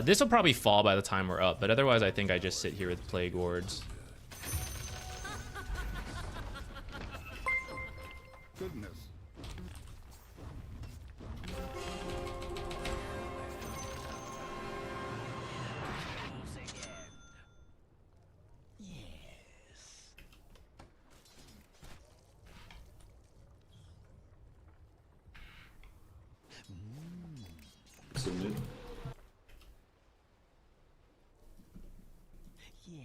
This will probably fall by the time we're up, but otherwise I think I just sit here with Plague Wards. Goodness. Yes. So mid. Yes.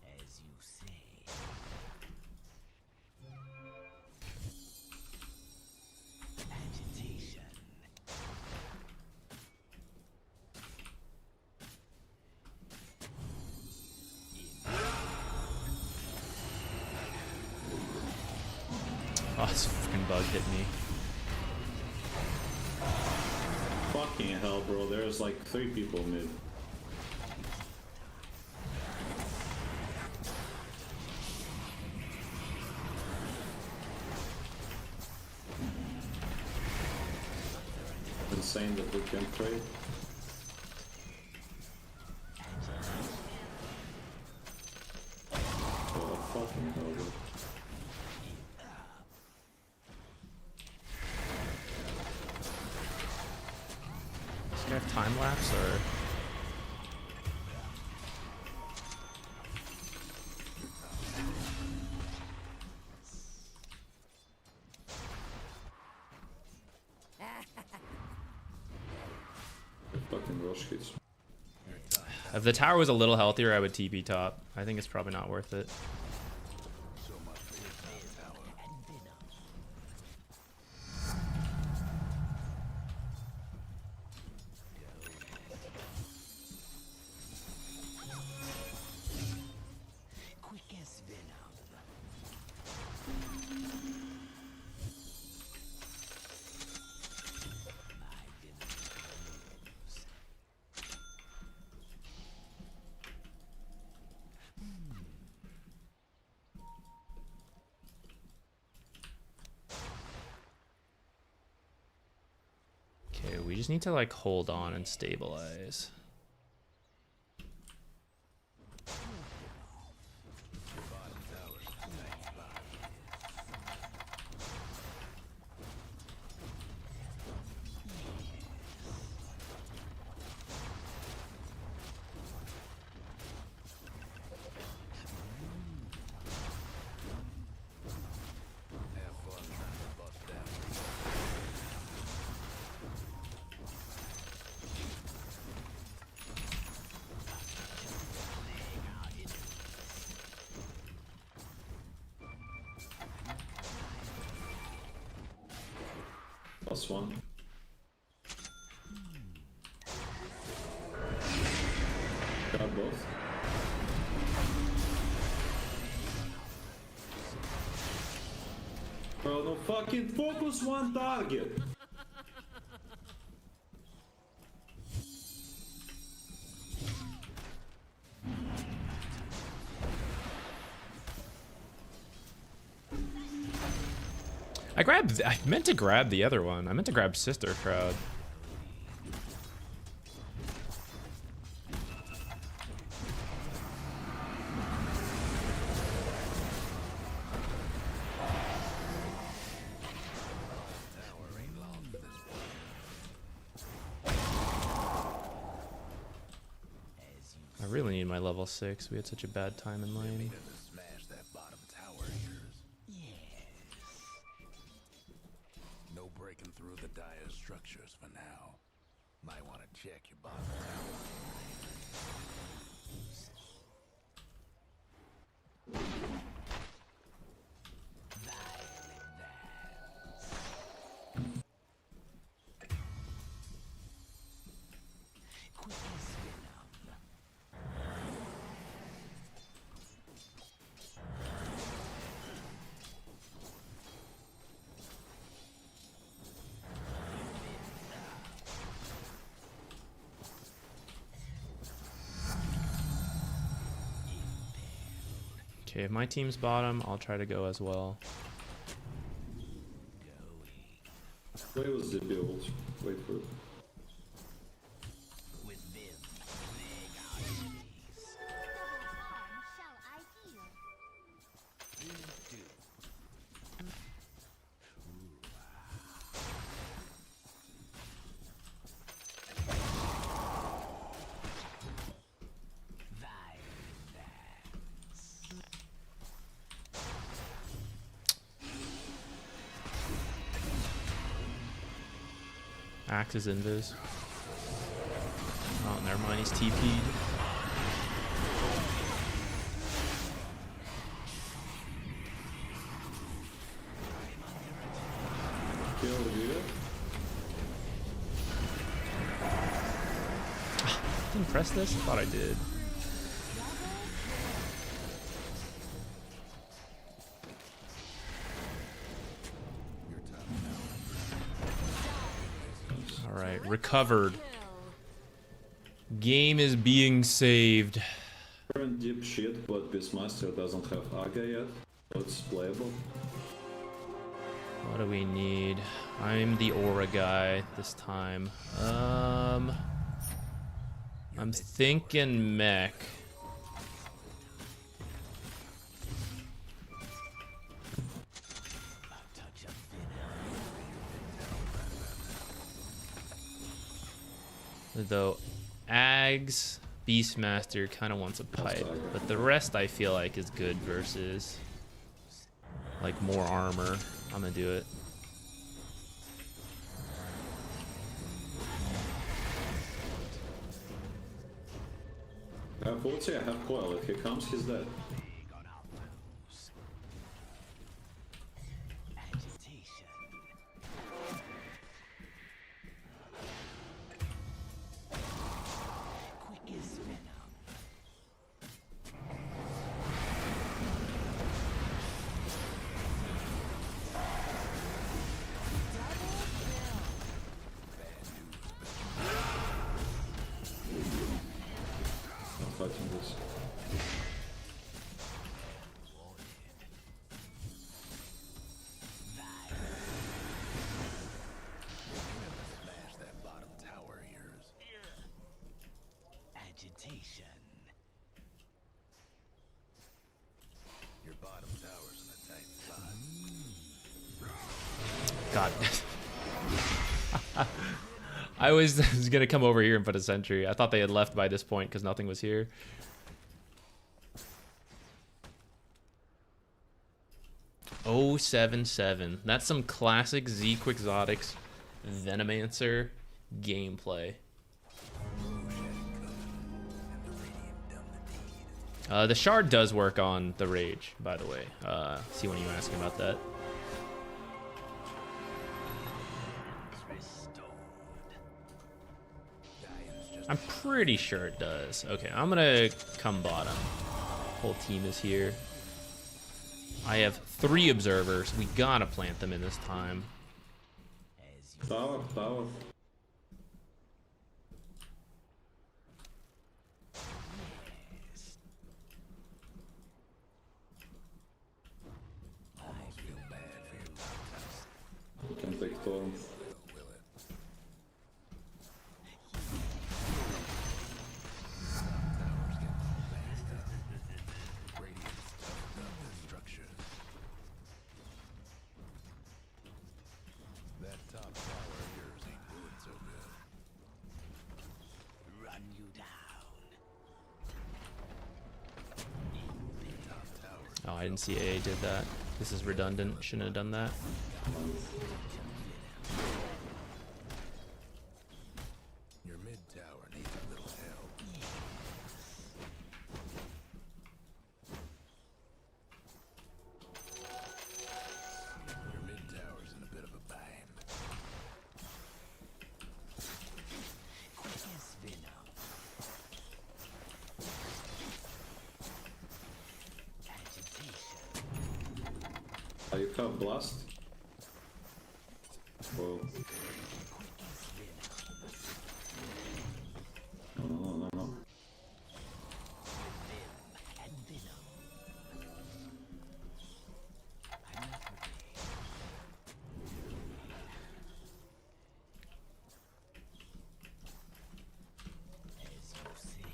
As you say. Agitation. Oh, this freaking bug hit me. Fucking hell, bro. There's like 3 people mid. Insane that we can trade. Oh, fucking hell, bro. Does he have time lapse or? The fucking rush hits. If the tower was a little healthier, I would TP top. I think it's probably not worth it. Quick as venom. My venom moves. Okay, we just need to like hold on and stabilize. +1. Got both. Bro, no fucking focus one target! I meant to grab the other one. I meant to grab Sister Crowd. I really need my level 6. We had such a bad time in lane. Smash that bottom tower of yours. No breaking through the dire structures for now. Might want to check your bottom tower. Quick as venom. Okay, if my team's bottom, I'll try to go as well. Where was the build? Wait for it. With them, big our enemies. Shall I heal? Do. Axe is invis. Oh, never mind, he's TP'd. Kill here. Didn't press this? I thought I did. Alright, recovered. Game is being saved. Current deep shit, but Beastmaster doesn't have Aga yet, so it's playable. What do we need? I'm the aura guy this time. I'm thinking mech. Though Ags, Beastmaster kind of wants a pipe, but the rest I feel like is good versus like more armor. I'm gonna do it. I have ulti, I have coil. If he comes, he's dead. Agitation. Quick as venom. I'm fighting this. Smash that bottom tower of yours. Agitation. Your bottom tower's in a tight spot. God. I was gonna come over here and put a sentry. I thought they had left by this point because nothing was here. Oh, 7-7. That's some classic ZQuixotix Venomancer gameplay. The shard does work on the rage, by the way. See when you ask about that. I'm pretty sure it does. Okay, I'm gonna come bottom. Whole team is here. I have 3 observers. We gotta plant them in this time. Tower, tower. You can take Torm. That top tower of yours ain't doing so good. Run you down. Oh, I didn't see AA did that. This is redundant. Shouldn't have done that. Your mid tower needs a little help. Your mid tower's in a bit of a bind. Quick as venom. Agitation. You have blast. Whoa. No, no, no, no, no. And venom. I'm not ready. As you say.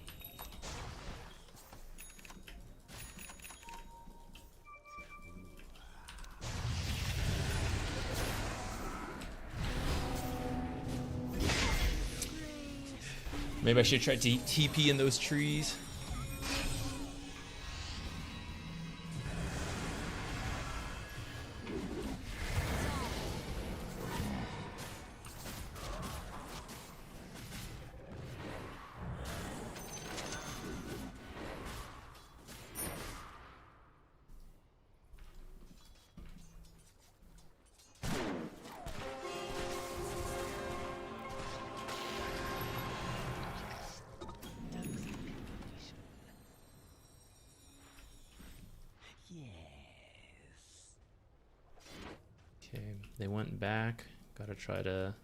Maybe I should try to TP in those trees. Yes. Okay, they went back. Gotta try to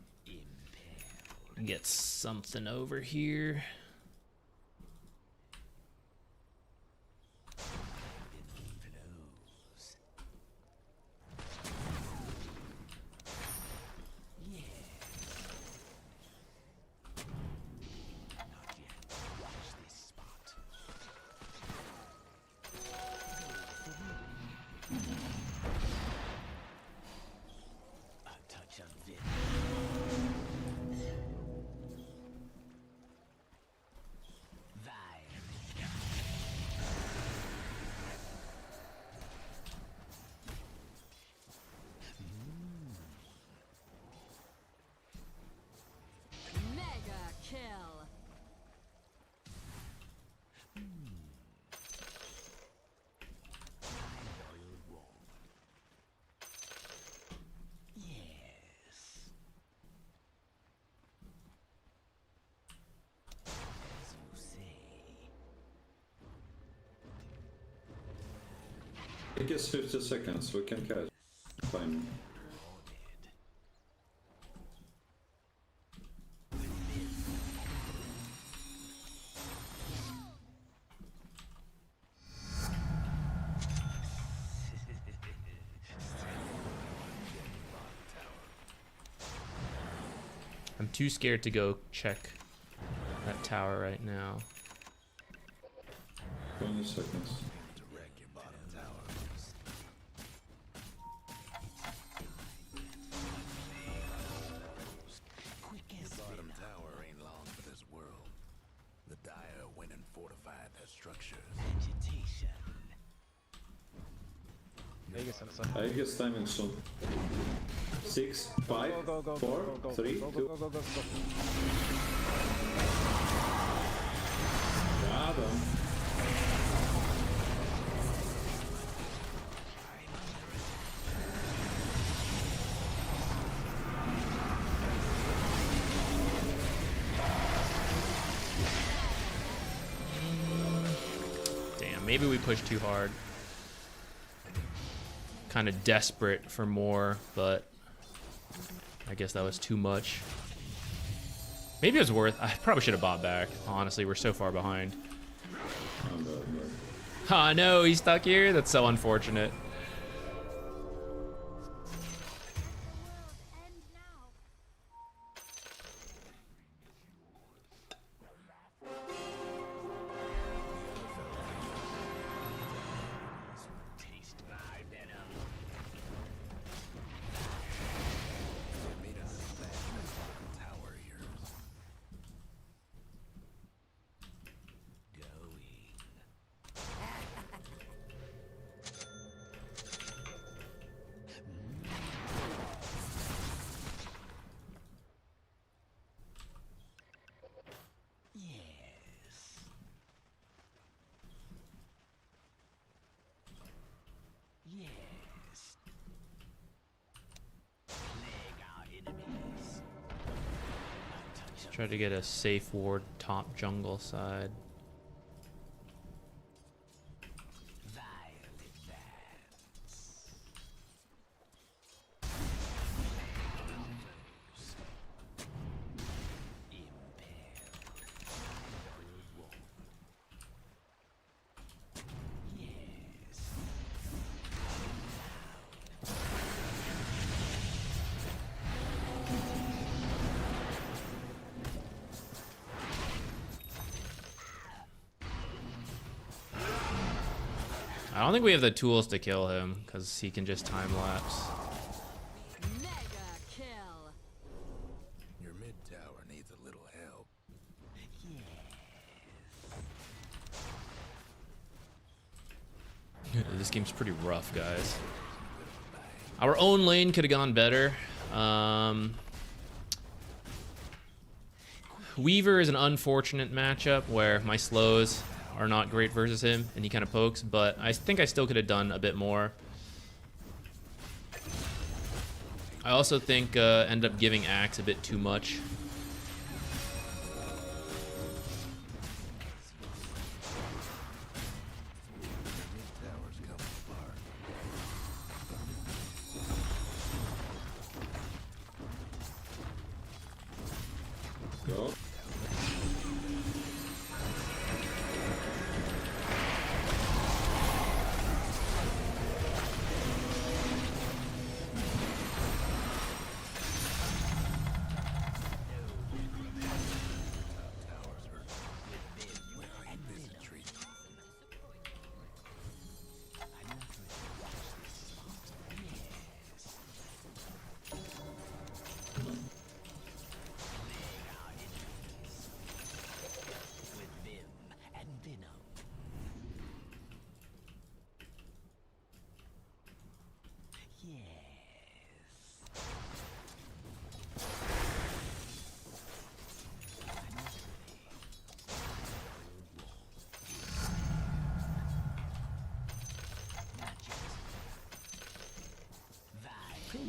get something over here. Flows. Yes. Not yet. Watch this spot. A touch of venom. Mega kill. Loyal ward. Yes. As you say. It gets 50 seconds, we can catch. Fine. Ordered. I'm too scared to go check that tower right now. 20 seconds. To wreck your bottom tower. Quick as Bottom venom. tower ain't long for this world. The Dire went and fortified their structures. Agitation. I guess timing soon. 6, 5, 4, 3, 2. Got him. Maybe we pushed too hard. Kind of desperate for more, but I guess that was too much. Maybe it was worth. I probably should have bought back. Honestly, we're so far behind. Oh no, he's stuck here. That's so unfortunate. Taste my venom. Tower here. Going. Yes. Yes. Plague our enemies. Try to get a safe ward top jungle side. Violet bands. Yes. I don't think we have the tools to kill him because he can just time lapse. Mega kill. Your mid tower needs a little help. This game's pretty rough, guys. Our own lane could have gone better. Weaver is an unfortunate matchup where my slows are not great versus him, and he kind of pokes, but I think I still could have done a bit more. I also think ended up giving Axe a bit too much. Tower's coming apart. Go. Towers hurt. Where are you busy treating? With vim and venom. Yes.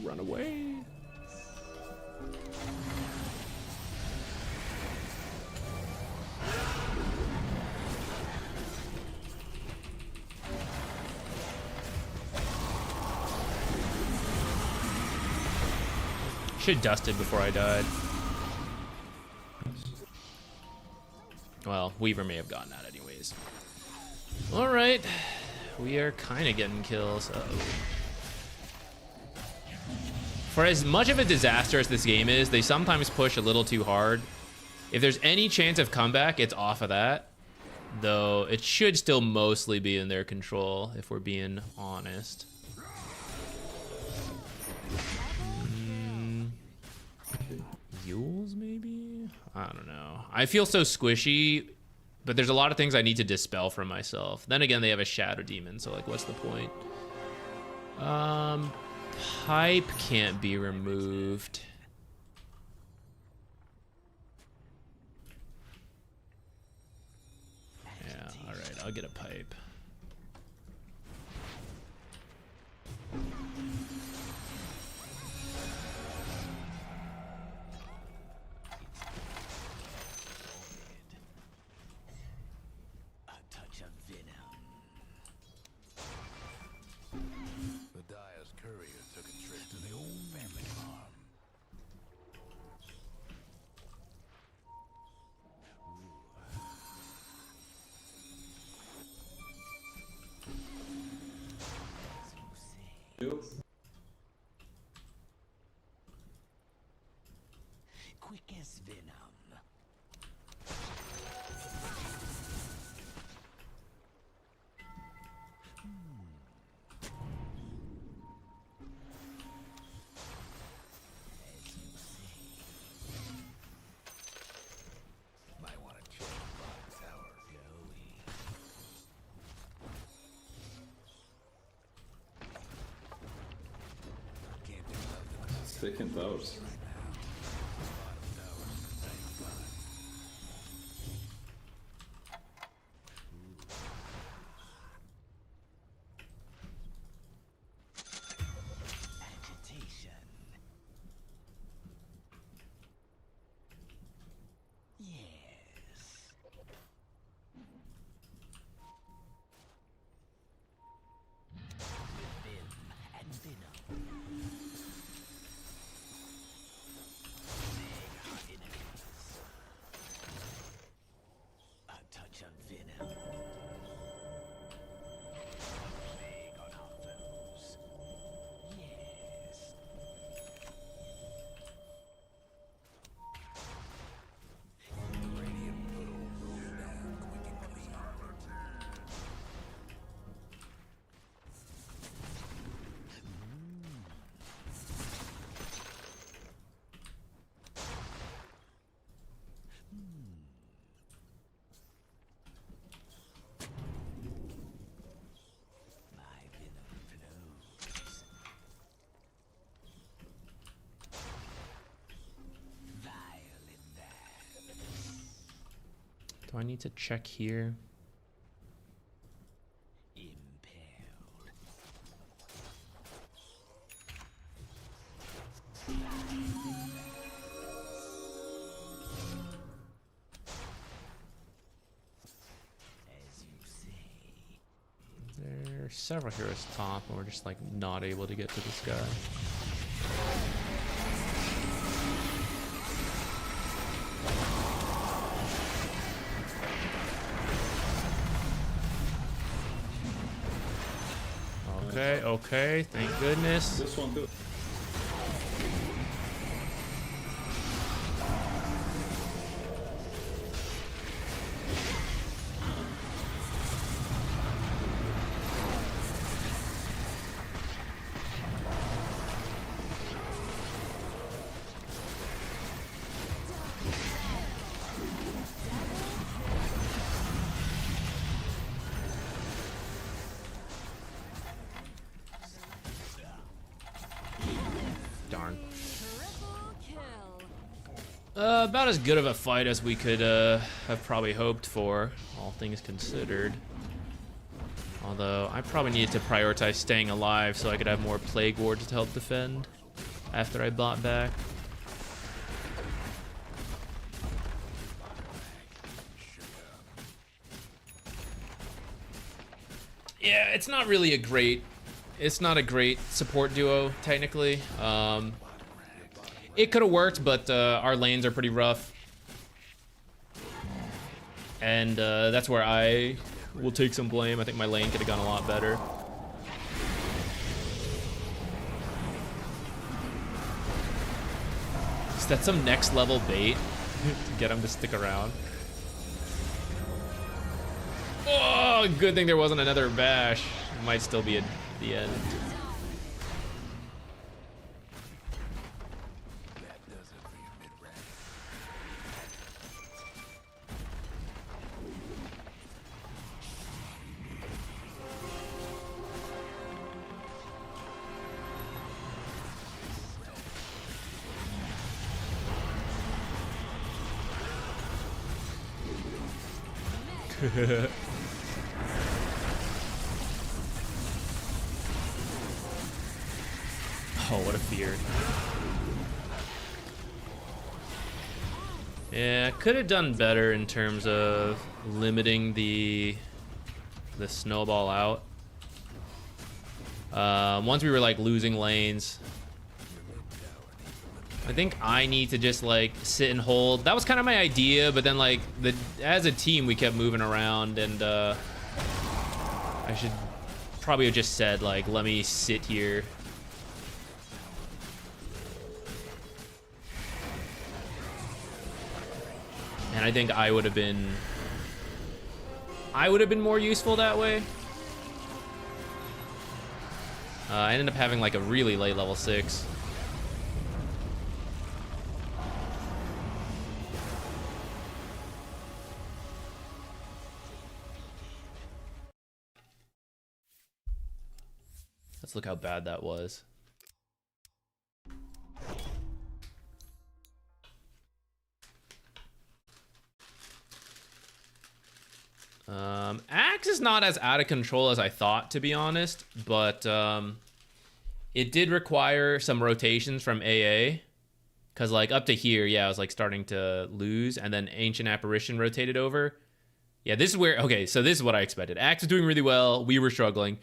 Run away. Should dusted before I died. Well, Weaver may have gotten that anyways. All right, we are kind of getting kills. Uh-oh. For as much of a disaster as this game is, they sometimes push a little too hard. If there's any chance of comeback, it's off of that. Though it should still mostly be in their control, if we're being honest. Yules, maybe? I don't know. I feel so squishy, but there's a lot of things I need to dispel from myself. Then again, they have a Shadow Demon, so like, what's the point? Pipe can't be removed. Yeah, alright, I'll get a pipe. A touch of venom. You. Quick as venom. Might want to check the bottom tower. Can't do nothing about Second towers. Agitation. Yes. With vim and venom. Meg our enemies. A touch of venom. A plague on our foes. Yes. radiant puddle roll down quick and clean. My venom flows. Violent dance. Do I need to check here? Impaled. As you say. There's several heroes top, and we're just like not able to get to this guy. Okay, okay, thank goodness. This one too. Darn. Triple kill. About as good of a fight as we could have probably hoped for, all things considered. Although I probably needed to prioritize staying alive so I could have more plague wards to help defend after I bought back. Yeah, it's not really a great. It's not a great support duo technically. It could have worked, but our lanes are pretty rough, and that's where I will take some blame. I think my lane could have gone a lot better. Is that some next level bait to get him to stick around? Oh, good thing there wasn't another bash. It might still be at the end. That does it for your mid-range. Oh, what a fear. Yeah, could have done better in terms of limiting the snowball out. Once we were like losing lanes, I think I need to just like sit and hold. That was kind of my idea, but then like as a team we kept moving around, and I should probably have just said, like, let me sit here. And I think I would have been more useful that way. I ended up having like a really late level 6. Let's look how bad that was. Axe is not as out of control as I thought, to be honest, but it did require some rotations from AA. Because, like, up to here, yeah, I was, like, starting to lose, and then Ancient Apparition rotated over. Yeah, this is where... Okay, so this is what I expected. Axe was doing really well. We were struggling.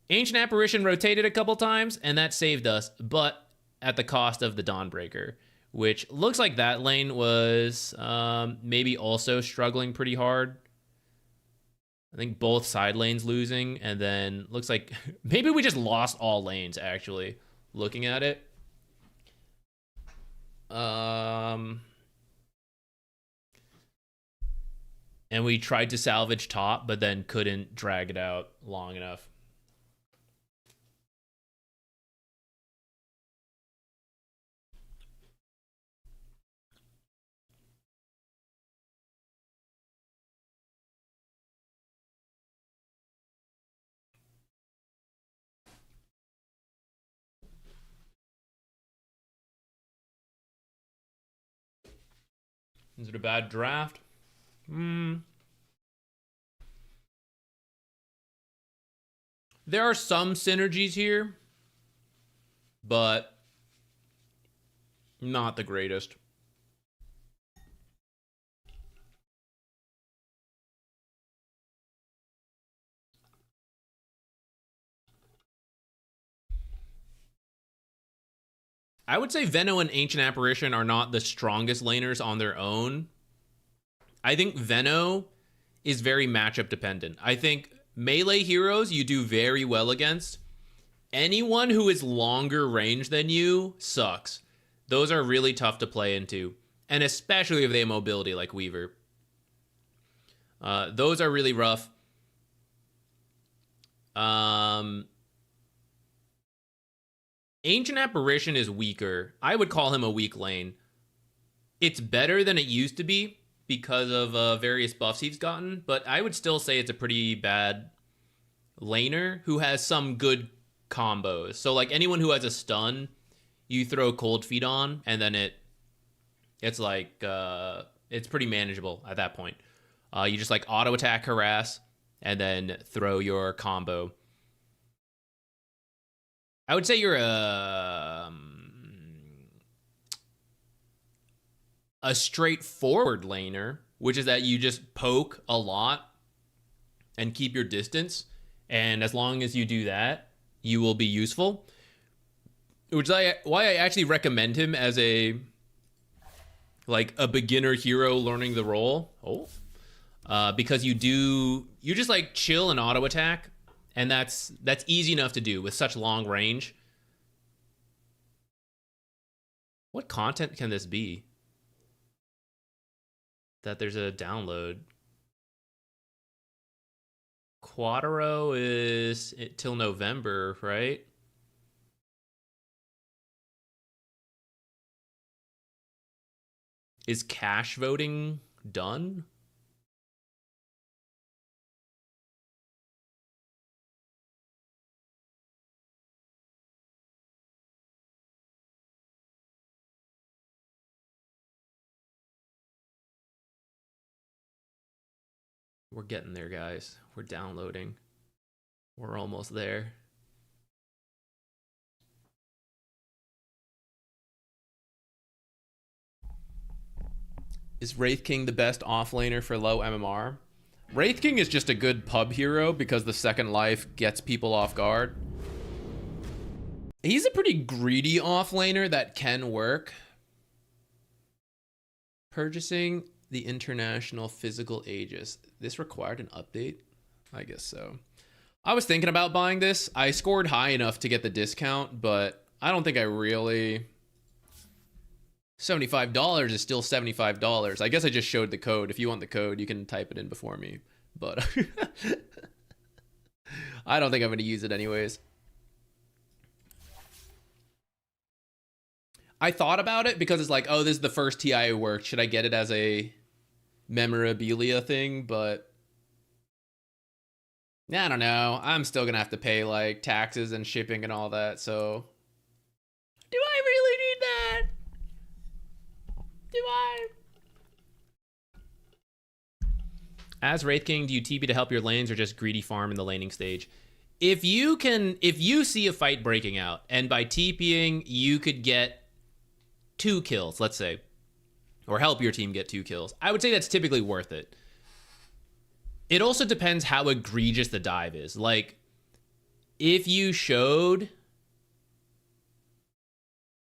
Ancient Apparition rotated a couple times, and that saved us, but at the cost of the Dawnbreaker, which looks like that lane was maybe also struggling pretty hard. I think both side lanes losing, and then looks like maybe we just lost all lanes, actually, looking at it. And we tried to salvage top, but then couldn't drag it out long enough. Is it a bad draft? There are some synergies here, but not the greatest. I would say Veno and Ancient Apparition are not the strongest laners on their own. I think Veno is very matchup dependent. I think melee heroes you do very well against. Anyone who is longer range than you sucks. Those are really tough to play into. And especially if they have mobility like Weaver. Those are really rough. Ancient Apparition is weaker. I would call him a weak lane. It's better than it used to be because of various buffs he's gotten, but I would still say it's a pretty bad laner who has some good combos. So like anyone who has a stun, you throw Cold Feet on, and then it's like it's pretty manageable at that point. You just like auto attack, harass, and then throw your combo. I would say you're a straightforward laner, which is that you just poke a lot and keep your distance. And as long as you do that, you will be useful. Which is why I actually recommend him as a beginner hero learning the role. Because you just like chill and auto attack. And that's easy enough to do with such long range. What content can this be? That there's a download. Quadro is till November, right? Is cash voting done? We're getting there, guys. We're downloading. We're almost there. Is Wraith King the best offlaner for low MMR? Wraith King is just a good pub hero because the second life gets people off guard. He's a pretty greedy offlaner that can work. Purchasing the International Physical Aegis. This required an update? I guess so. I was thinking about buying this. I scored high enough to get the discount, but I don't think I really... $75 is still $75. I guess I just showed the code. If you want the code, you can type it in before me. But I don't think I'm going to use it anyways. I thought about it because it's like, oh, this is the first TI I worked. Should I get it as a memorabilia thing? But I don't know. I'm still going to have to pay like taxes and shipping and all that. So do I really need that? Do I? As Wraith King, do you TP to help your lanes or just greedy farm in the laning stage? If you see a fight breaking out and by TPing you could get 2 kills, let's say, or help your team get 2 kills, I would say that's typically worth it. It also depends how egregious the dive is. Like, if you show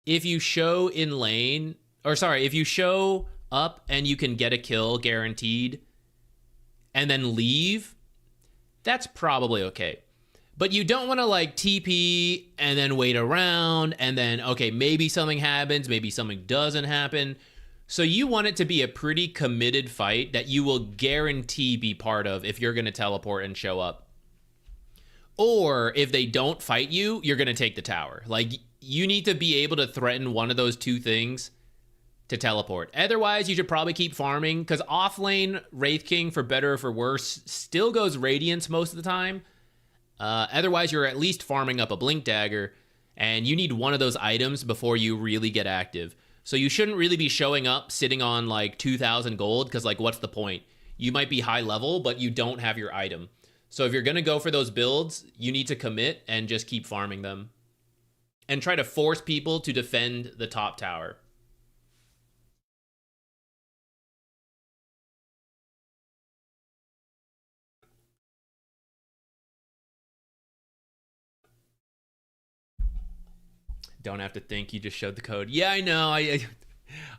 in lane, or sorry, if you show up and you can get a kill guaranteed and then leave, that's probably okay. But you don't want to like TP and then wait around and then, okay, maybe something happens, maybe something doesn't happen. So you want it to be a pretty committed fight that you will guarantee be part of if you're going to teleport and show up. Or if they don't fight you, you're going to take the tower. Like, you need to be able to threaten one of those 2 things to teleport. Otherwise, you should probably keep farming, because offlane Wraith King, for better or for worse, still goes Radiance most of the time. Otherwise, you're at least farming up a Blink Dagger, and you need one of those items before you really get active. So you shouldn't really be showing up sitting on like 2,000 gold, because like, what's the point? You might be high level, but you don't have your item. So if you're going to go for those builds, you need to commit and just keep farming them. And try to force people to defend the top tower. Don't have to think, you just showed the code. Yeah, I know. I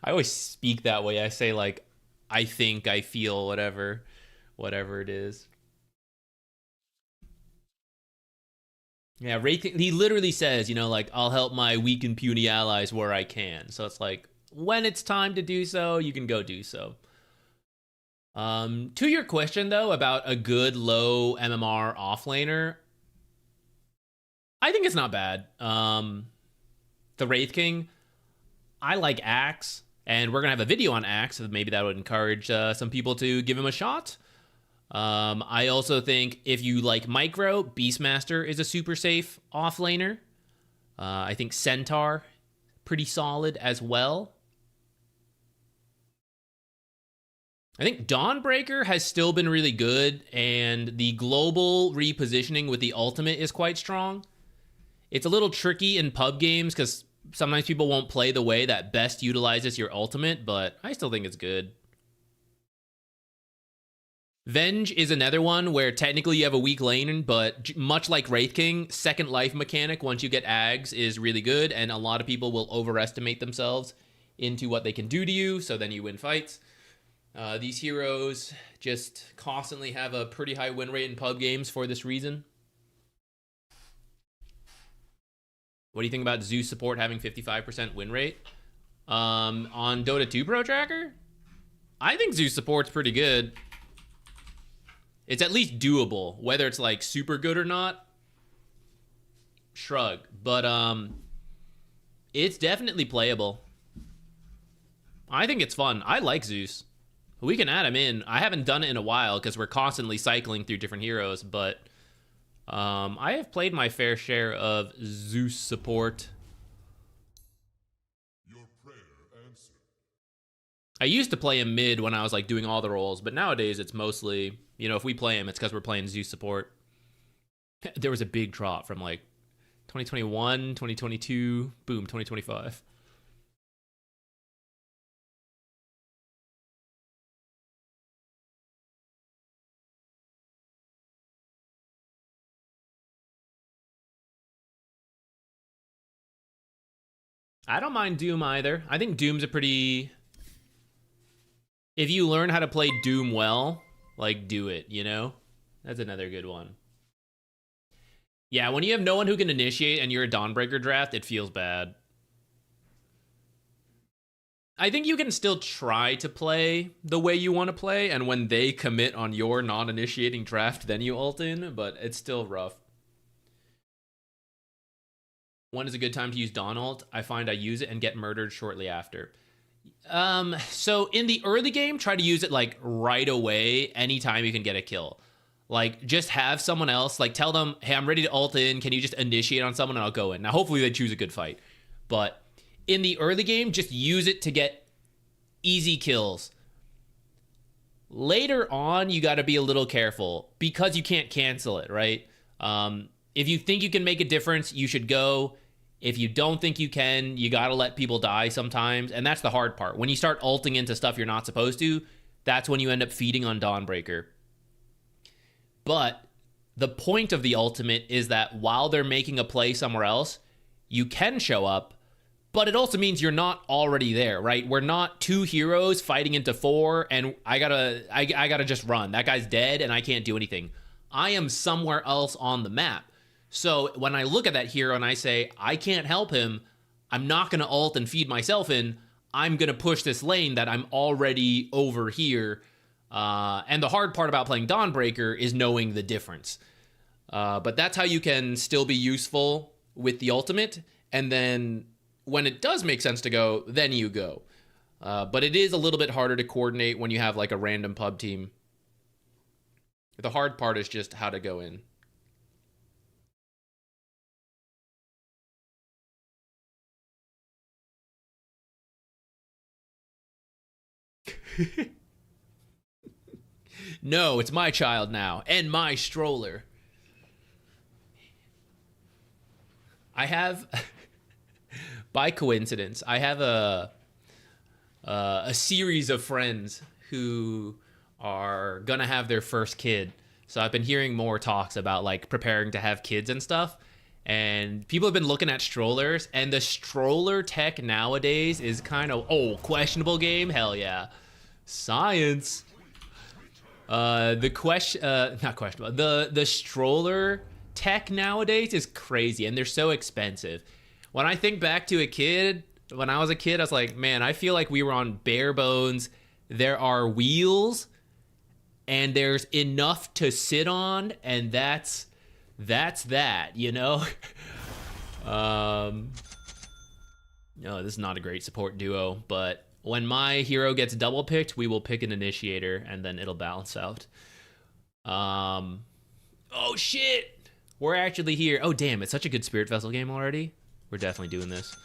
always speak that way. I say like, I think, I feel, whatever it is. Yeah, Wraith, he literally says, you know, like, I'll help my weak and puny allies where I can. So it's like, when it's time to do so, you can go do so. To your question though about a good low MMR offlaner, I think it's not bad. The Wraith King, I like Axe, and we're gonna have a video on Axe, so maybe that would encourage some people to give him a shot. I also think if you like micro, Beastmaster is a super safe offlaner. I think Centaur, pretty solid as well. I think Dawnbreaker has still been really good, and the global repositioning with the ultimate is quite strong. It's a little tricky in pub games because sometimes people won't play the way that best utilizes your ultimate, but I still think it's good. Venge is another one where technically you have a weak lane, but much like Wraith King, second life mechanic once you get Ags is really good, and a lot of people will overestimate themselves into what they can do to you, so then you win fights. These heroes just constantly have a pretty high win rate in pub games for this reason. What do you think about Zeus support having 55% win rate? On Dota 2 Pro Tracker? I think Zeus support's pretty good. It's at least doable. Whether it's like super good or not, shrug. But it's definitely playable. I think it's fun. I like Zeus. We can add him in. I haven't done it in a while because we're constantly cycling through different heroes, but I have played my fair share of Zeus support. Your prayer answered. I used to play him mid when I was like doing all the roles, but nowadays it's mostly, you know, if we play him, it's because we're playing Zeus support. There was a big drop from like 2021, 2022, boom, 2025. I don't mind Doom either. I think Doom's a pretty... If you learn how to play Doom well, like, do it, you know? That's another good one. Yeah, when you have no one who can initiate and you're a Dawnbreaker draft, it feels bad. I think you can still try to play the way you want to play, and when they commit on your non-initiating draft, then you ult in, but it's still rough. When is a good time to use Dawn ult? I find I use it and get murdered shortly after. So in the early game, try to use it like right away, anytime you can get a kill. Like, just have someone else, like, tell them, hey, I'm ready to ult in, can you just initiate on someone and I'll go in. Now, hopefully they choose a good fight. But in the early game, just use it to get easy kills. Later on, you got to be a little careful because you can't cancel it, right? If you think you can make a difference, you should go. If you don't think you can, you got to let people die sometimes. And that's the hard part. When you start ulting into stuff you're not supposed to, that's when you end up feeding on Dawnbreaker. But the point of the ultimate is that while they're making a play somewhere else, you can show up, but it also means you're not already there, right? We're not two heroes fighting into four, and I gotta just run. That guy's dead, and I can't do anything. I am somewhere else on the map. So when I look at that hero and I say, I can't help him, I'm not gonna ult and feed myself in, I'm gonna push this lane that I'm already over here. And the hard part about playing Dawnbreaker is knowing the difference. But that's how you can still be useful with the ultimate. And then when it does make sense to go, then you go. But it is a little bit harder to coordinate when you have like a random pub team. The hard part is just how to go in. No, it's my child now, and my stroller. I have, by coincidence, I have a series of friends who are gonna have their first kid. So I've been hearing more talks about like preparing to have kids and stuff. And people have been looking at strollers, and the stroller tech nowadays is kind of, questionable game? Hell yeah. Science. Not questionable. The stroller tech nowadays is crazy, and they're so expensive. When I think back to when I was a kid, I was like, man, I feel like we were on bare bones. There are wheels, and there's enough to sit on, and that's that, you know? No, this is not a great support duo, but when my hero gets double picked, we will pick an initiator, and then it'll balance out. Oh, shit! We're actually here. Oh, damn, it's such a good Spirit Vessel game already. We're definitely doing this.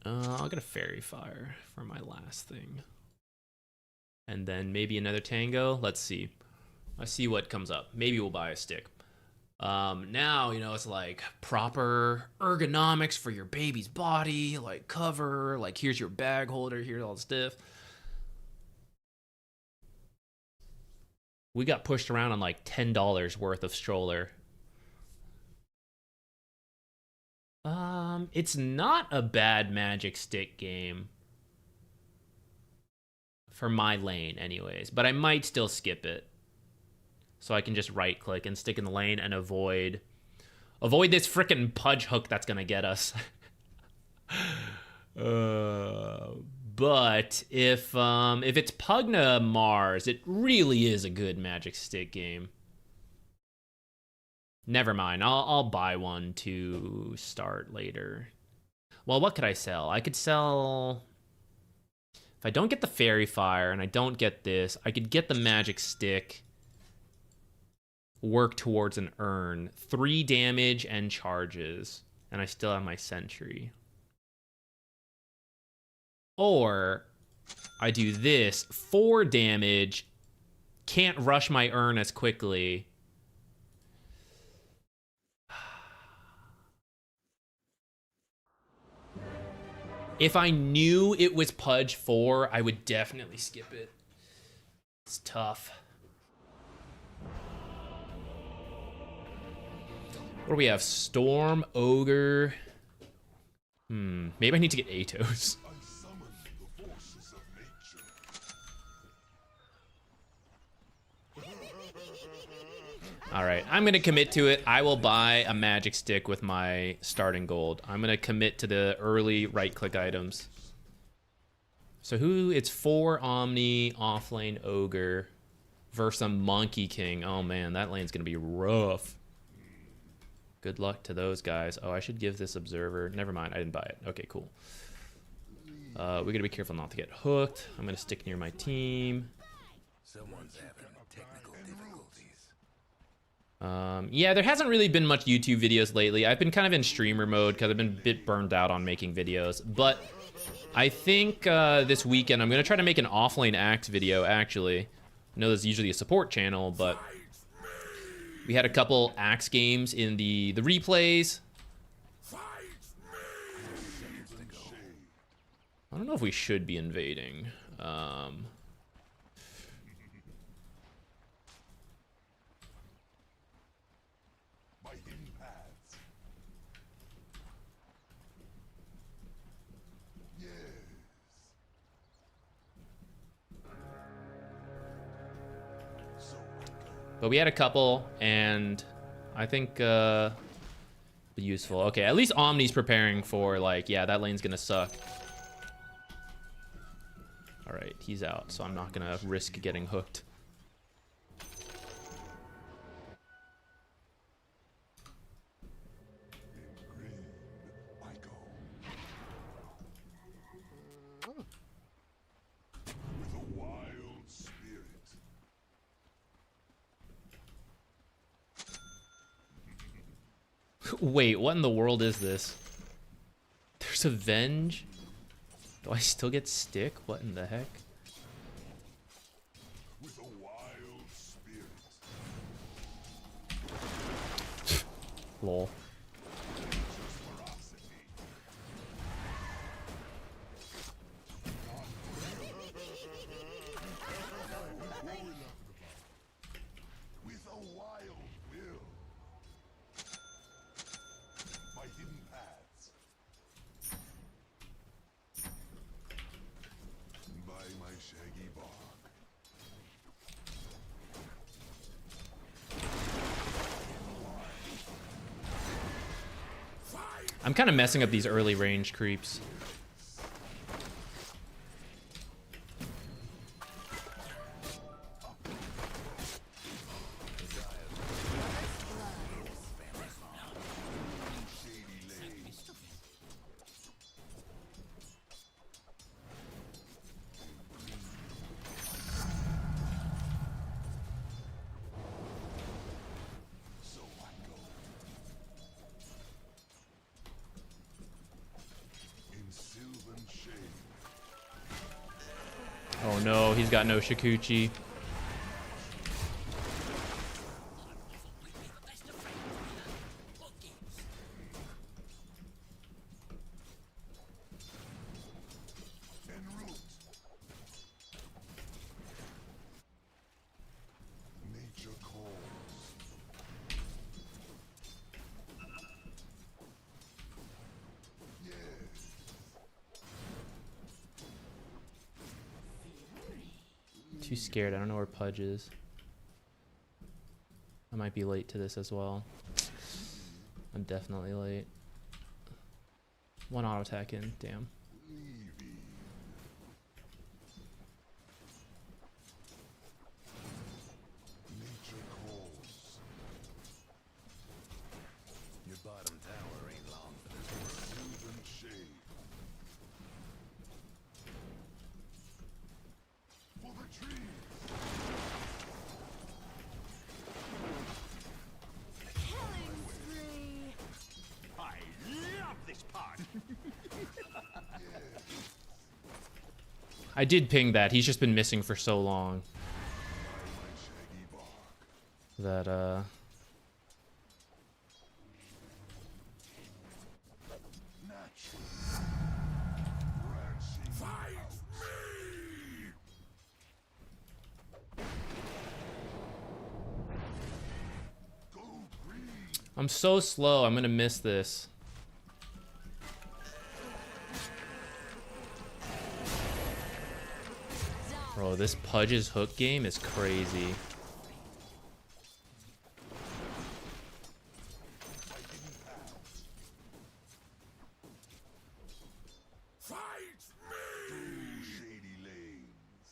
I'll get a Fairy Fire for my last thing. And then maybe another Tango. Let's see. Let's see what comes up. Maybe we'll buy a stick. Now, you know, it's like proper ergonomics for your baby's body, like cover, like here's your bag holder, here's all the stuff. We got pushed around on like $10 worth of stroller. It's not a bad magic stick game. For my lane anyways, but I might still skip it. So I can just right click and stick in the lane and avoid this frickin' pudge hook that's gonna get us. But if it's Pugna Mars, it really is a good magic stick game. Never mind, I'll buy one to start later. Well, what could I sell? I could sell, if I don't get the Fairy Fire and I don't get this, I could get the magic stick. Work towards an urn, 3 damage and charges, and I still have my sentry. Or I do this, 4 damage, can't rush my urn as quickly. If I knew it was Pudge 4, I would definitely skip it. It's tough. What do we have? Storm, Ogre. Maybe I need to get Atos. All right, I'm gonna commit to it. I will buy a magic stick with my starting gold. I'm gonna commit to the early right-click items. So who? It's 4 Omni offlane Ogre versus a Monkey King. Oh man, that lane's gonna be rough. Good luck to those guys. Oh, I should give this Observer. Never mind, I didn't buy it. Okay, cool. We gotta be careful not to get hooked. I'm gonna stick near my team. Someone's having technical difficulties. Yeah, there hasn't really been much YouTube videos lately. I've been kind of in streamer mode because I've been a bit burned out on making videos. But I think this weekend I'm going to try to make an offlane axe video, actually. I know there's usually a support channel, but we had a couple axe games in the replays. I don't know if we should be invading. But we had a couple, and I think useful. Okay, at least Omni's preparing for, like, yeah, that lane's gonna suck. All right, he's out, so I'm not gonna risk getting hooked. Wait, what in the world is this? There's a Venge? Do I still get stick? What in the heck? With a wild spirit. Lol. With a wild will. My hidden paths. By my shaggy bark. I'm kind of messing up these early range creeps. Oh no, he's got no Shikuchi. Nature calls. Too scared. I don't know where Pudge is. I might be late to this as well. I'm definitely late. One auto attack in. Damn. Nature calls. Your bottom tower ain't long for this world. Soothing shade. For the trees. I love this part. I did ping that. He's just been missing for so long. That, I'm so slow. I'm gonna miss this. Bro, this Pudge's hook game is crazy. Through shady lanes.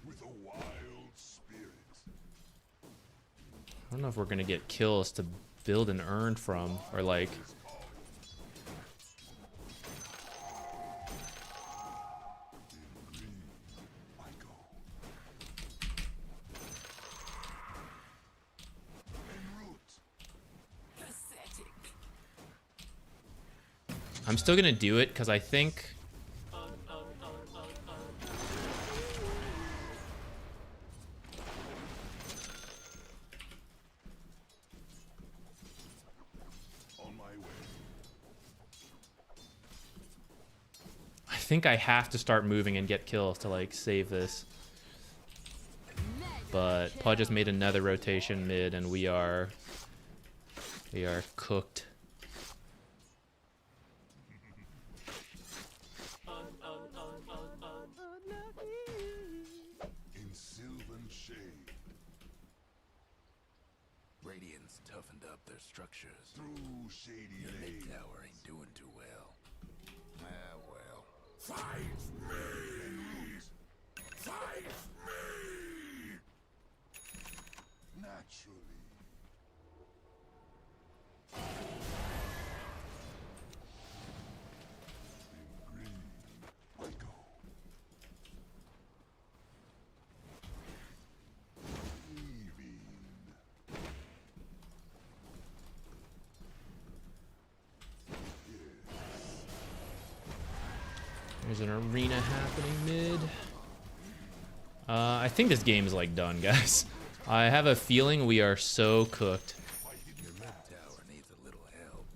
With a wild spirit. I don't know if we're gonna get kills to build an urn from, or like. I'm still gonna do it because I think. I think I have to start moving and get kills to like save this. But Pudge just made another rotation mid, and we are cooked. In sylvan shade. Radiant's toughened up their structures. Through shady lanes. Mid tower ain't doing too well. Ah, well. Fight me! Fight me! Naturally. In green, I go. Weaving. There's an arena happening mid. I think this game is like done, guys. I have a feeling we are so cooked. Your mid tower needs a little help.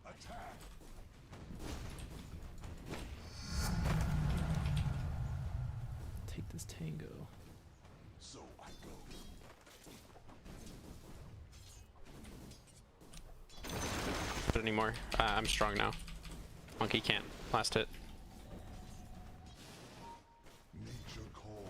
Attack! Take this tango. So I go. Not anymore. I'm strong now. Monkey can't. Last hit. Nature calls.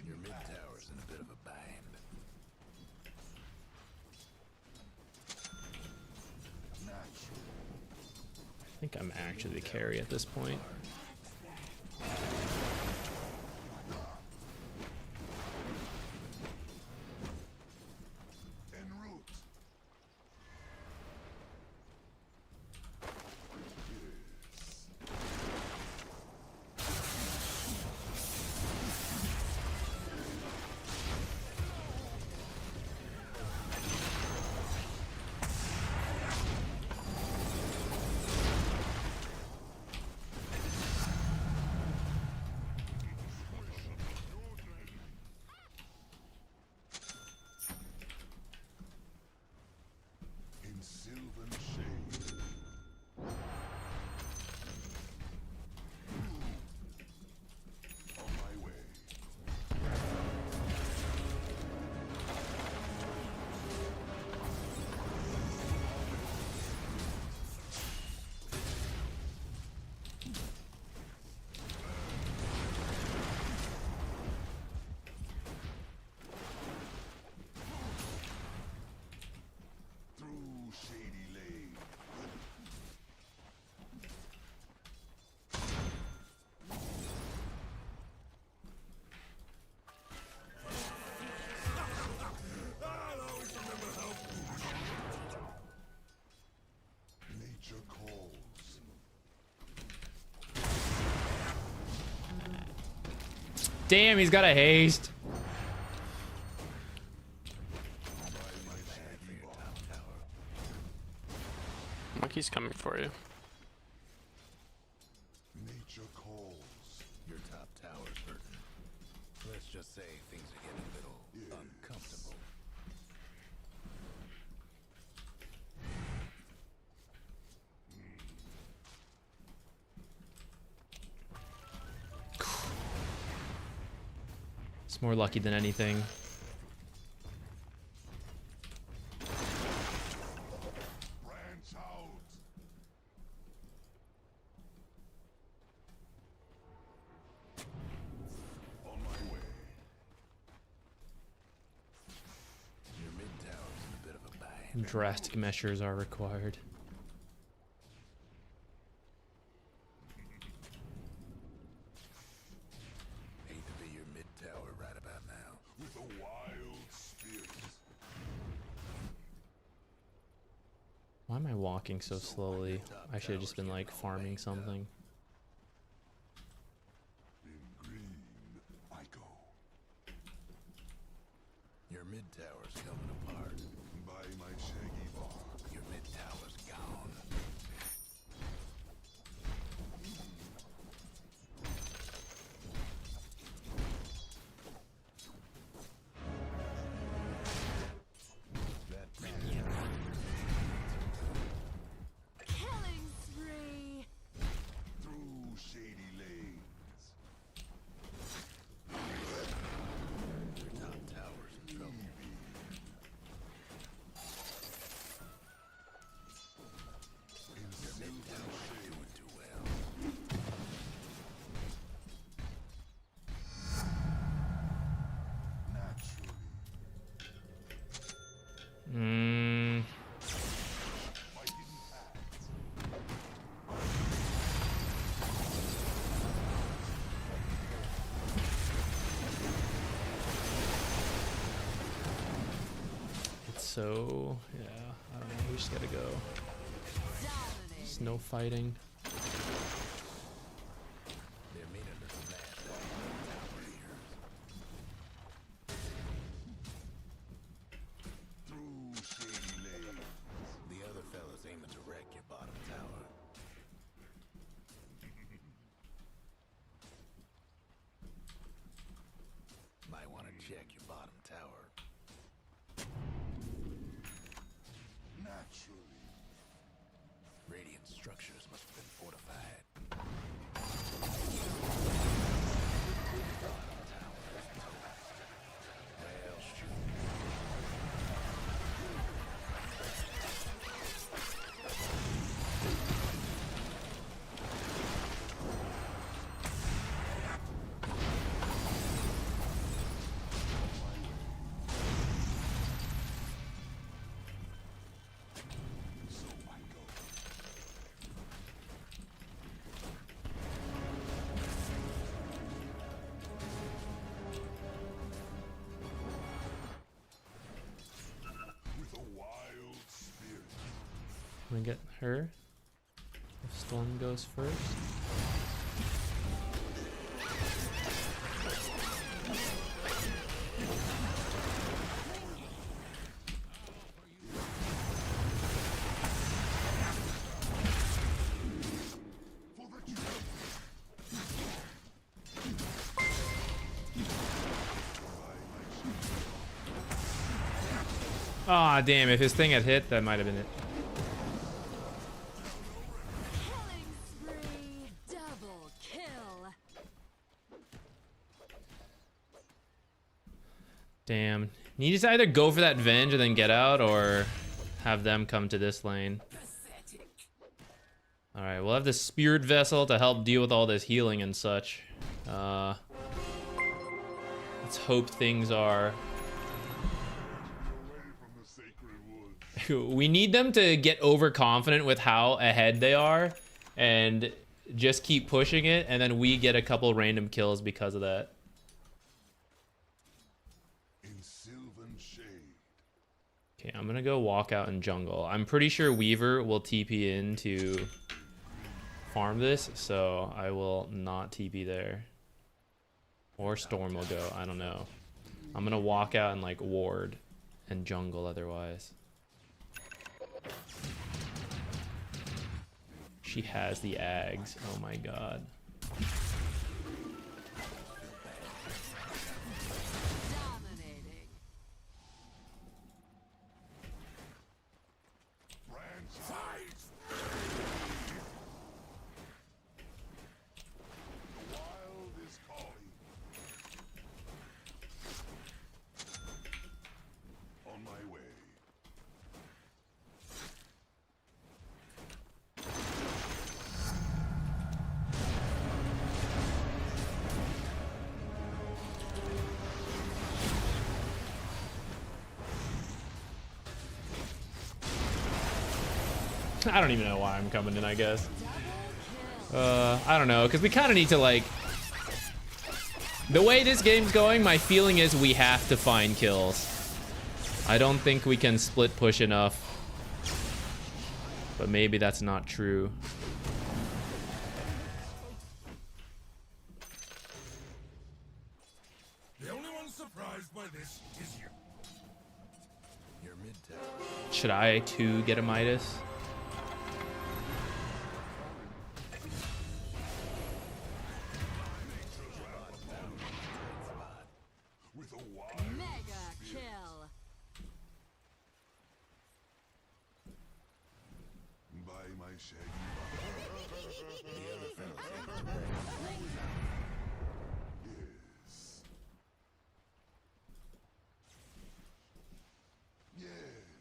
Your mid tower's in a bit of a bind. Natural. I think I'm actually the carry at this point. En route. In sylvan shade. On my way. Through shady lane. Nature calls. Damn, he's got a haste. Monkey's coming for you. Nature calls. Your top tower's hurting. Let's just say things are getting a little uncomfortable. It's more lucky than anything. Drastic measures are required. Hate to be your mid tower right about now. With a wild spirit. Why am I walking so slowly? I should have just been like farming something. In green, I go. Your mid tower's coming apart. By my shaggy bark. Your mid tower's gone. Killing spree. Through shady lanes. Your top tower's in trouble. Your mid tower's doing too well. Naturally. It's so, yeah, I don't know, we just gotta go. There's no fighting. They're meaning to smash that tower of yours. Through shady lanes. The other fella's aiming to wreck your bottom tower. Might want to check your bottom tower. Naturally. Radiant structures must have been fortified. Bottom tower is toast. Well, shoot. So I go. With a wild spirit. Can we get her? If Storm goes first. For the truth. Ah, damn, if his thing had hit, that might have been it. Killing spree. Double kill. Damn. You just either go for that Venge and then get out, or have them come to this lane. Pathetic. Alright, we'll have the Spirit Vessel to help deal with all this healing and such. Let's hope things are... Away from the sacred woods. We need them to get overconfident with how ahead they are, and just keep pushing it, and then we get a couple random kills because of that. In sylvan shade. Okay, I'm gonna go walk out in jungle. I'm pretty sure Weaver will TP in to farm this, so I will not TP there. Or Storm will go, I don't know. I'm gonna walk out and like ward and jungle otherwise. She has the Ags, oh my god. Dominating. Franchise. The wild is calling. On my way. I don't even know why I'm coming in, I guess. I don't know, because we kind of need to, like... The way this game's going, my feeling is we have to find kills. I don't think we can split push enough. But maybe that's not true. The only one surprised by this is you. Your mid tower. Should I, too, get a Midas? Mega kill. By my shaggy. The other fellas. Yes.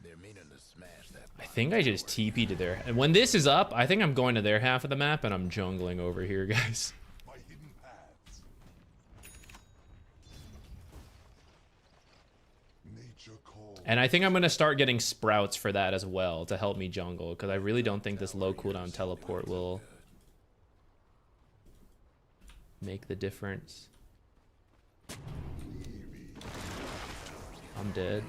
They're meaning to smash that. I think I just TP to their... And when this is up, I think I'm going to their half of the map and I'm jungling over here, guys. By hidden paths. Nature calls. And I think I'm going to start getting sprouts for that as well to help me jungle, because I really don't think this low cooldown teleport will make the difference. I'm dead.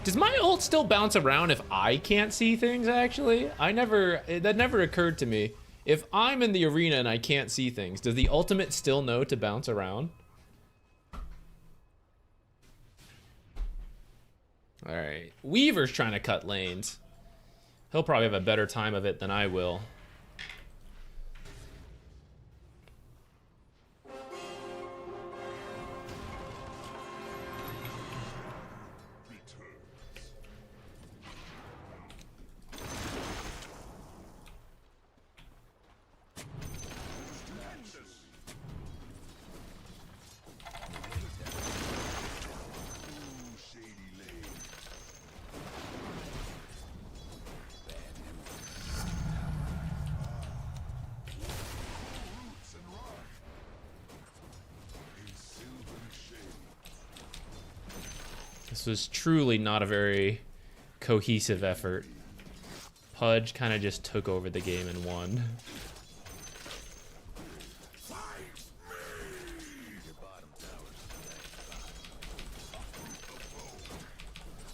Does my ult still bounce around if I can't see things, actually? That never occurred to me. If I'm in the arena and I can't see things, does the ultimate still know to bounce around? Alright. Weaver's trying to cut lanes. He'll probably have a better time of it than I will. This was truly not a very cohesive effort. Pudge kind of just took over the game and won.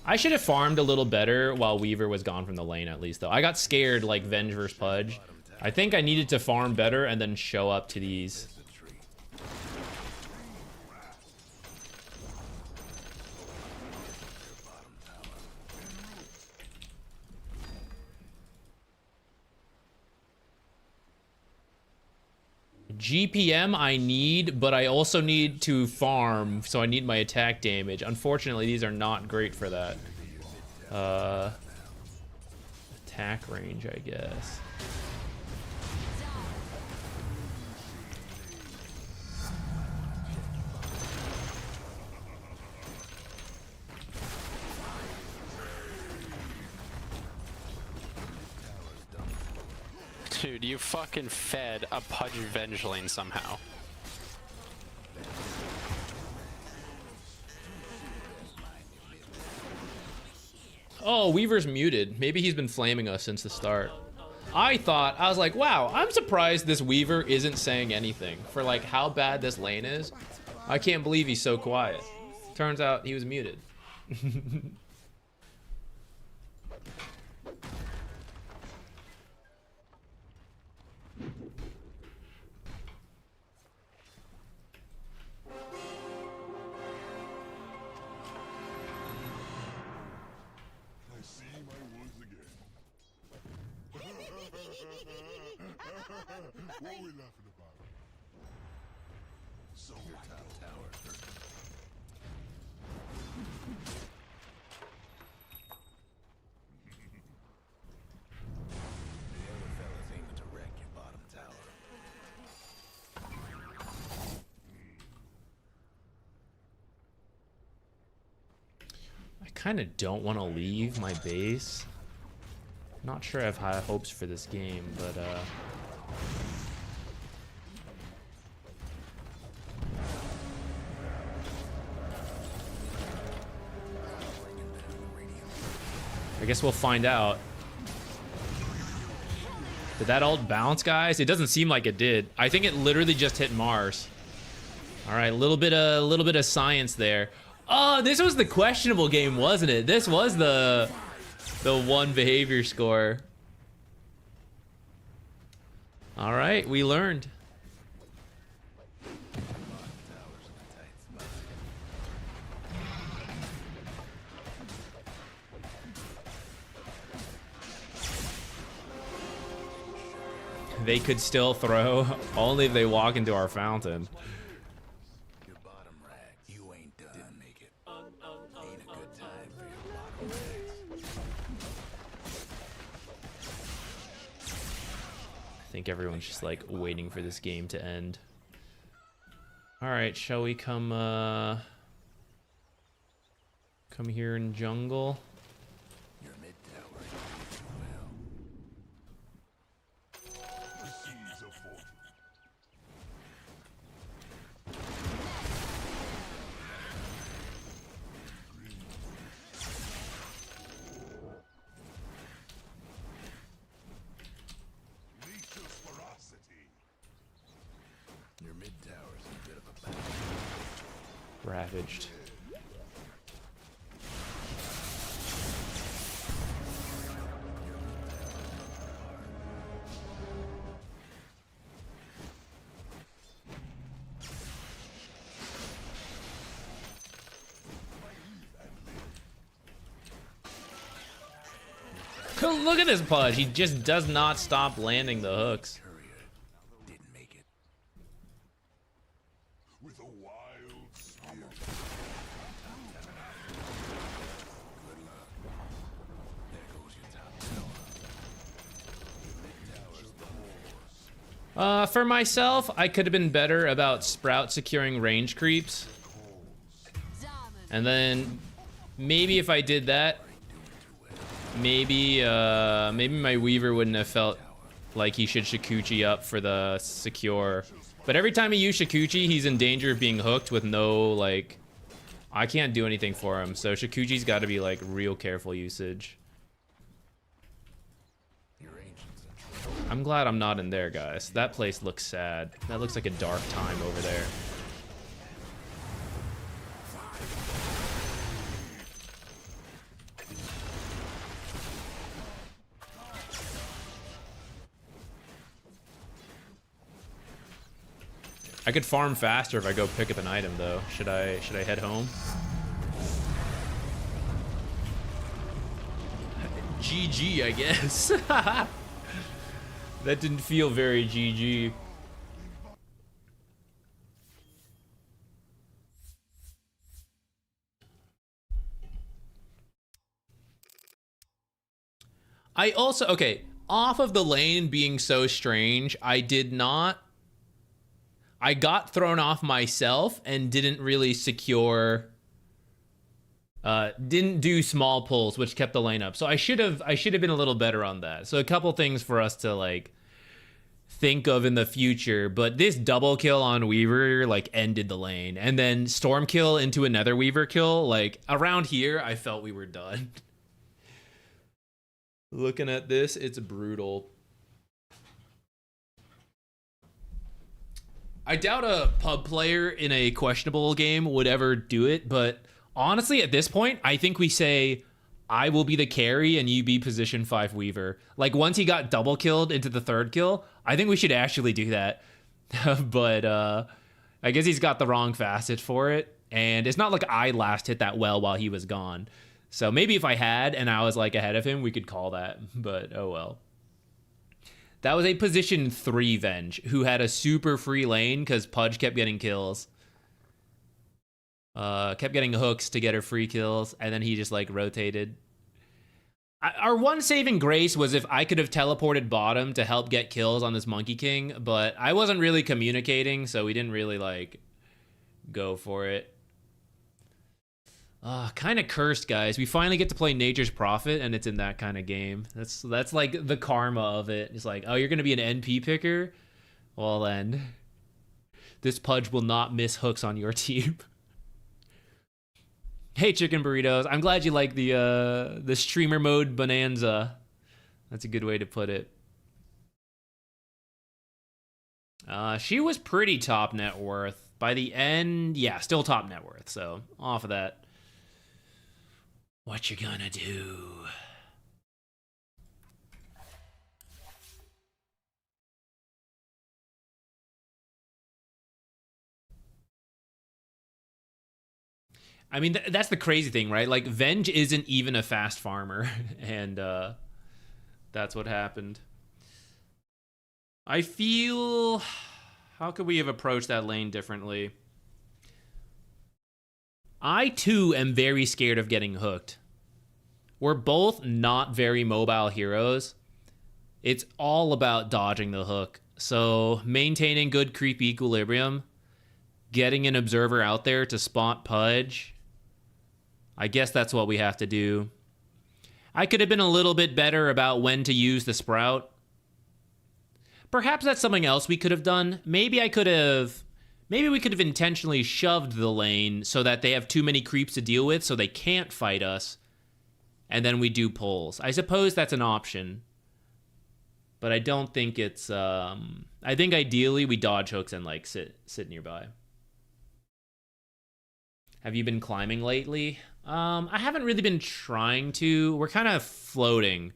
I should have farmed a little better while Weaver was gone from the lane, at least, though. I got scared, like, Venge versus Pudge. I think I needed to farm better and then show up to these. GPM I need, but I also need to farm, so I need my attack damage. Unfortunately, these are not great for that. Attack range, I guess. Dude, you fucking fed a Pudge Venge lane somehow. Oh, Weaver's muted. Maybe he's been flaming us since the start. I was like, wow, I'm surprised this Weaver isn't saying anything for like how bad this lane is. I can't believe he's so quiet. Turns out he was muted. I see my woods again. What are we laughing about? So your top tower. The other fellas aiming to wreck your bottom tower. I kind of don't want to leave my base. Not sure I have high hopes for this game, but guess we'll find out. Did that ult bounce, guys? It doesn't seem like it did. I think it literally just hit Mars. All right, a little bit of science there. Oh, this was the questionable game, wasn't it? This was the one behavior score. All right, we learned. They could still throw, only if they walk into our fountain. Your bottom rags. You ain't done. Didn't make it. Ain't a good time for your bottom rags. I think everyone's just like waiting for this game to end. All right, shall we come here in jungle? Your mid tower ain't doing well. The seas are full. Nature's ferocity. Your mid tower's in a bit of a battle. Ravaged. Look at this Pudge. He just does not stop landing the hooks. Courier didn't make it. With a wild spirit. Good luck. There goes your top tower. Your mid tower's the horse. For myself, I could have been better about Sprout securing range creeps. And then maybe if I did that, maybe my Weaver wouldn't have felt like he should Shikuchi up for the secure. But every time he used Shikuchi, he's in danger of being hooked with no, like, I can't do anything for him. So Shikuchi's got to be like real careful usage. I'm glad I'm not in there, guys. That place looks sad. That looks like a dark time over there. I could farm faster if I go pick up an item, though. Should I head home? GG, I guess. That didn't feel very GG. I also, okay, off of the lane being so strange, I got thrown off myself and didn't really secure, didn't do small pulls, which kept the lane up. So I should have been a little better on that. So a couple things for us to like think of in the future, but this double kill on Weaver like ended the lane, and then storm kill into another Weaver kill. Like around here, I felt we were done. Looking at this, it's brutal. I doubt a pub player in a questionable game would ever do it, but honestly, at this point, I think we say, I will be the carry and you be position 5 Weaver. Like, once he got double killed into the third kill, I think we should actually do that. But I guess he's got the wrong facet for it, and it's not like I last hit that well while he was gone. So maybe if I had and I was like ahead of him, we could call that, but oh well. That was a position 3 Venge who had a super free lane because Pudge kept getting kills. Kept getting hooks to get her free kills, and then he just like rotated. Our one saving grace was if I could have teleported bottom to help get kills on this Monkey King, but I wasn't really communicating, so we didn't really like go for it. Kind of cursed, guys. We finally get to play Nature's Prophet, and it's in that kind of game. That's like the karma of it. It's like, oh, you're gonna be an NP picker? Well then, this Pudge will not miss hooks on your team. Hey, chicken burritos. I'm glad you like the streamer mode bonanza. That's a good way to put it. She was pretty top net worth. By the end, yeah, still top net worth. So off of that. What you gonna do? I mean, that's the crazy thing, right? Like, Venge isn't even a fast farmer, and that's what happened. I feel... How could we have approached that lane differently? I, too, am very scared of getting hooked. We're both not very mobile heroes. It's all about dodging the hook. So, maintaining good creep equilibrium, getting an observer out there to spot Pudge. I guess that's what we have to do. I could have been a little bit better about when to use the Sprout. Perhaps that's something else we could have done. Maybe we could have intentionally shoved the lane so that they have too many creeps to deal with so they can't fight us. And then we do pulls. I suppose that's an option. But I don't think it's... I think ideally we dodge hooks and like sit nearby. Have you been climbing lately? I haven't really been trying to. We're kind of floating.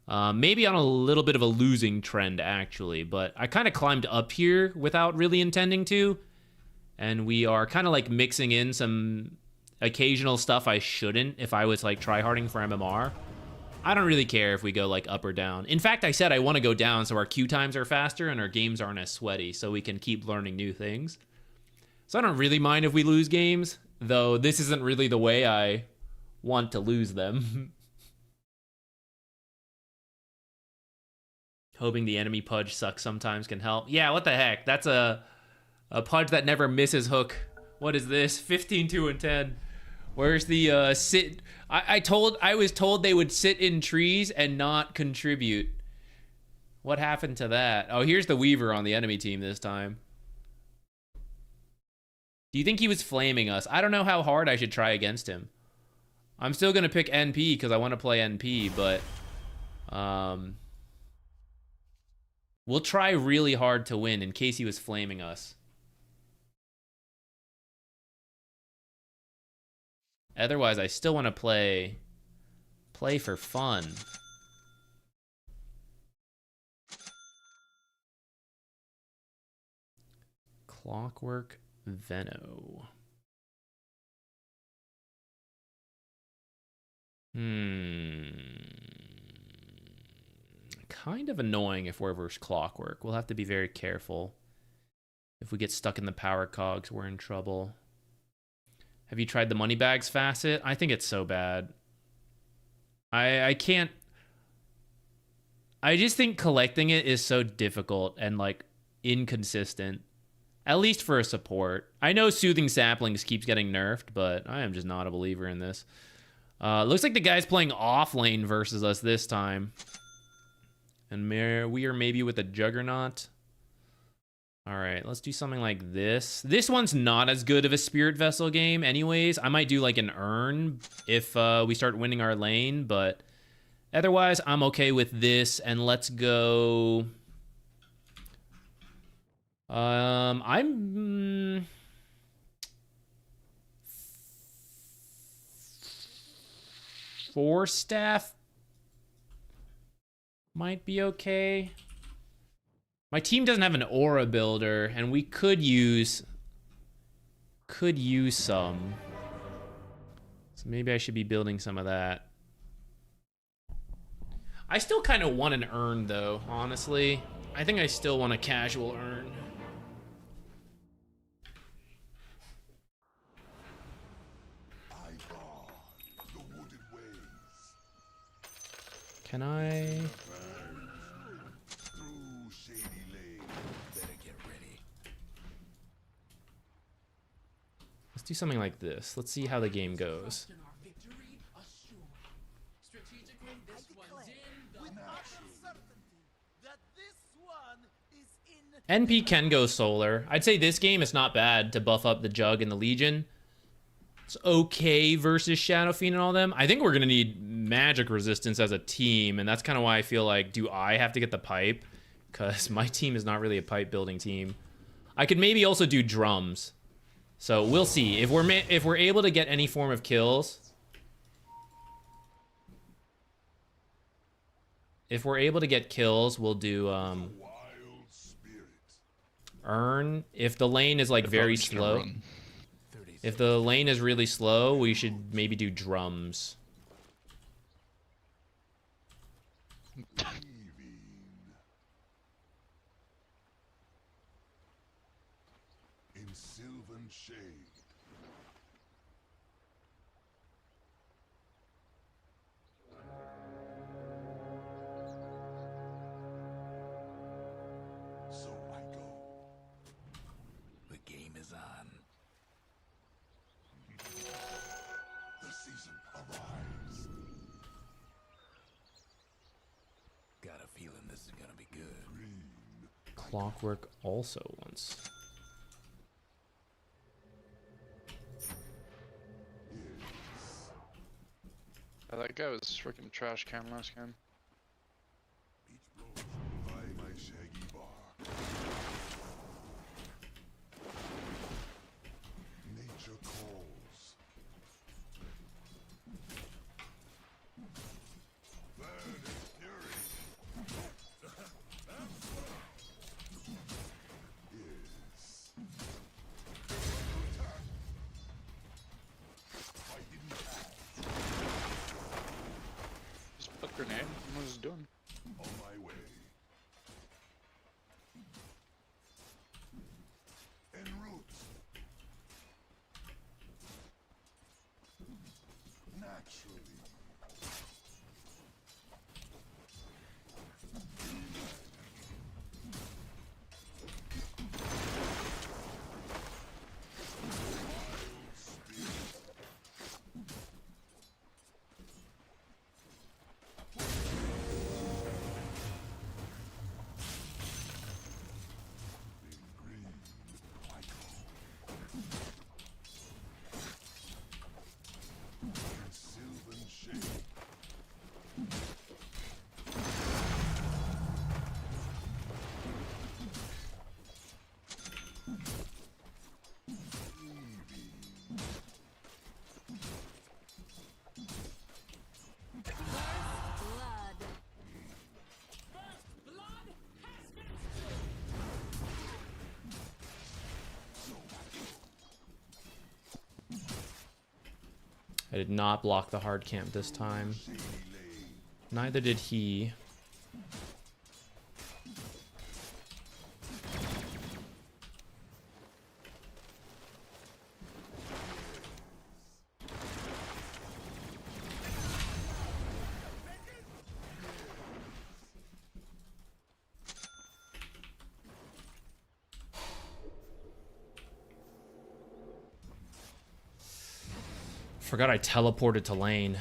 Maybe on a little bit of a losing trend, actually. But I kind of climbed up here without really intending to. And we are kind of like mixing in some occasional stuff I shouldn't if I was like tryharding for MMR. I don't really care if we go like up or down. In fact, I said I want to go down so our queue times are faster and our games aren't as sweaty so we can keep learning new things. So I don't really mind if we lose games, though this isn't really the way I want to lose them. Hoping the enemy Pudge sucks sometimes can help. Yeah, what the heck? That's a Pudge that never misses hook. What is this? 15, 2, and 10. Where's the sit? I was told they would sit in trees and not contribute. What happened to that? Oh, here's the Weaver on the enemy team this time. Do you think he was flaming us? I don't know how hard I should try against him. I'm still gonna pick NP because I want to play NP, but we'll try really hard to win in case he was flaming us. Otherwise, I still want to play for fun. Clockwork Veno. Kind of annoying if we're versus Clockwork. We'll have to be very careful. If we get stuck in the power cogs, we're in trouble. Have you tried the money bags facet? I think it's so bad. I can't... I just think collecting it is so difficult and, like, inconsistent. At least for a support. I know Soothing Saplings keeps getting nerfed, but I am just not a believer in this. Looks like the guy's playing off lane versus us this time. And we are maybe with a Juggernaut. Alright, let's do something like this. This one's not as good of a Spirit Vessel game anyways. I might do like an Urn if we start winning our lane, but otherwise I'm okay with this. And let's go... I'm... Four staff might be okay. My team doesn't have an aura builder, and we could use some. So maybe I should be building some of that. I still kind of want an Urn, though, honestly. I think I still want a casual Urn. Can I... Let's do something like this. Let's see how the game goes. NP can go solar. I'd say this game is not bad to buff up the Jug and the Legion. It's okay versus Shadow Fiend and all them. I think we're gonna need magic resistance as a team, and that's kind of why I feel like, do I have to get the pipe? Because my team is not really a pipe building team. I could maybe also do drums. So we'll see if we're able to get any form of kills. If we're able to get kills, we'll do earn. If the lane is like very slow. If the lane is really slow, we should maybe do drums. In sylvan shade. So I go. The game is on. The season arrives. Got a feeling this is gonna be good. Clockwork also once. Yeah, that guy was freaking trash can last game. Beach blows by my shaggy bar. Nature calls. Burn its fury. Yes. Attack. My hidden path. Just put grenade. What was he doing? On my way. En route. Naturally. Sylvan shade. I did not block the hard camp this time. Neither did he. Forgot I teleported to lane.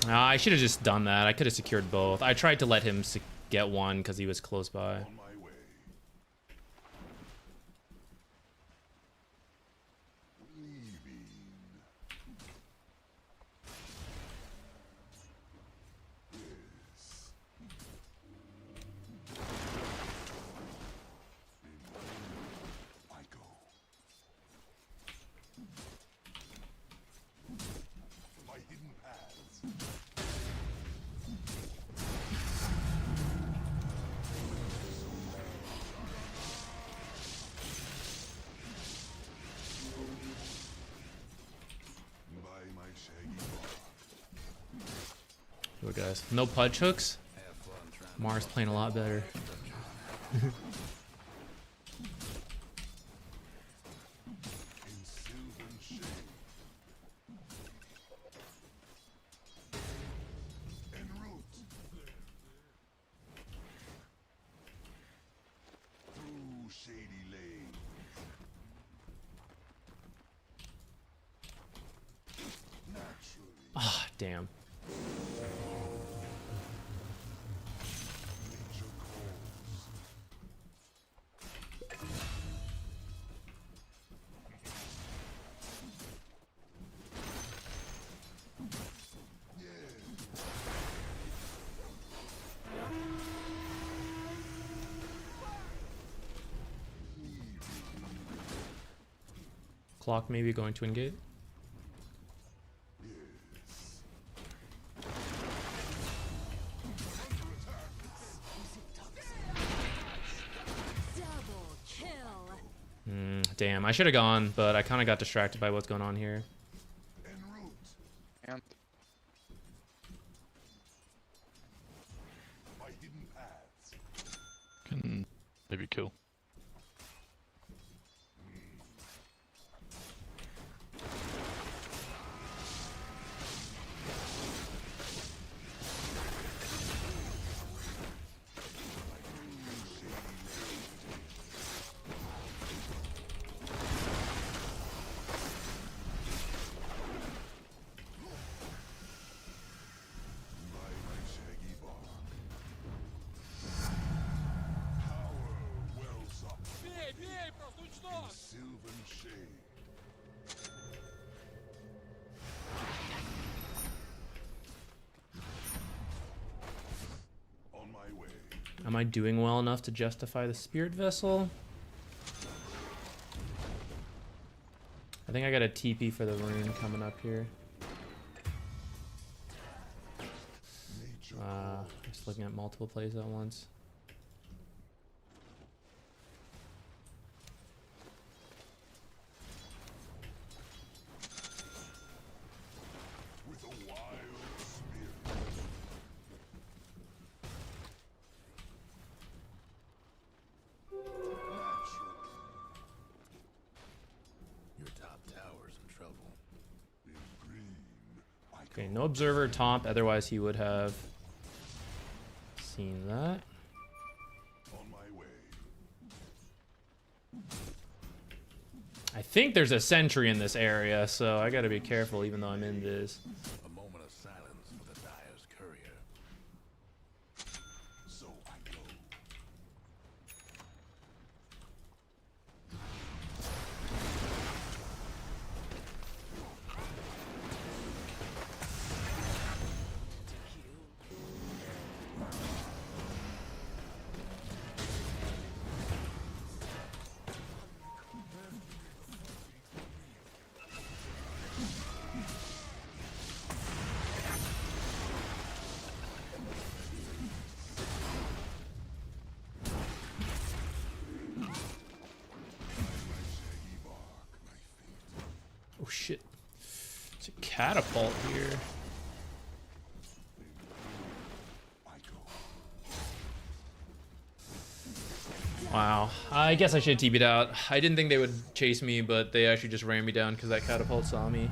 I should have just done that. I could have secured both. I tried to let him get one because he was close by. On my way. Leaving. Yes. I go. My hidden paths. By my shaggy bar. Look, guys. No pudge hooks. Mars playing a lot better. In sylvan shade. En route. Through shady lanes. Naturally. Ah, damn. clock maybe going Twin Gate. Double kill. Damn, I should have gone, but I kind of got distracted by what's going on here. And Can maybe kill. Am I doing well enough to justify the spirit vessel? I think I got a TP for the rune coming up here. Just looking at multiple plays at once. Okay, no observer taunt, otherwise he would have seen that. I think there's a sentry in this area, so I gotta be careful even though I'm in this. A moment of silence for the Dyer's courier. So I go. Oh shit. It's a catapult here. Wow. I guess I should have TP'd out. I didn't think they would chase me, but they actually just ran me down because that catapult saw me.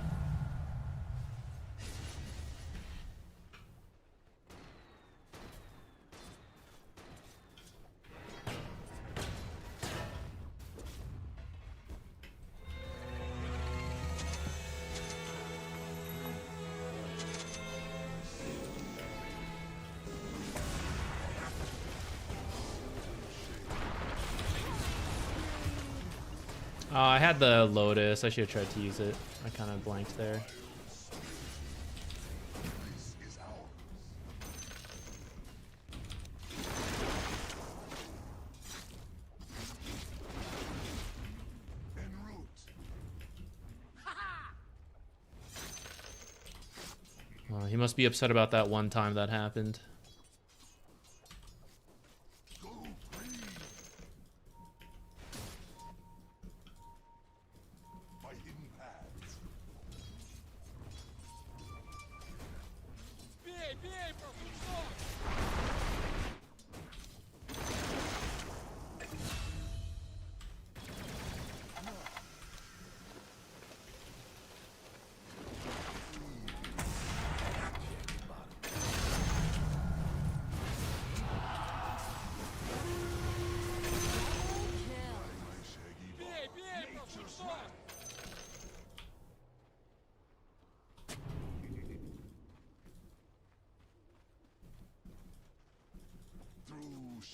I had the Lotus. I should have tried to use it. I kind of blanked there. He must be upset about that one time that happened.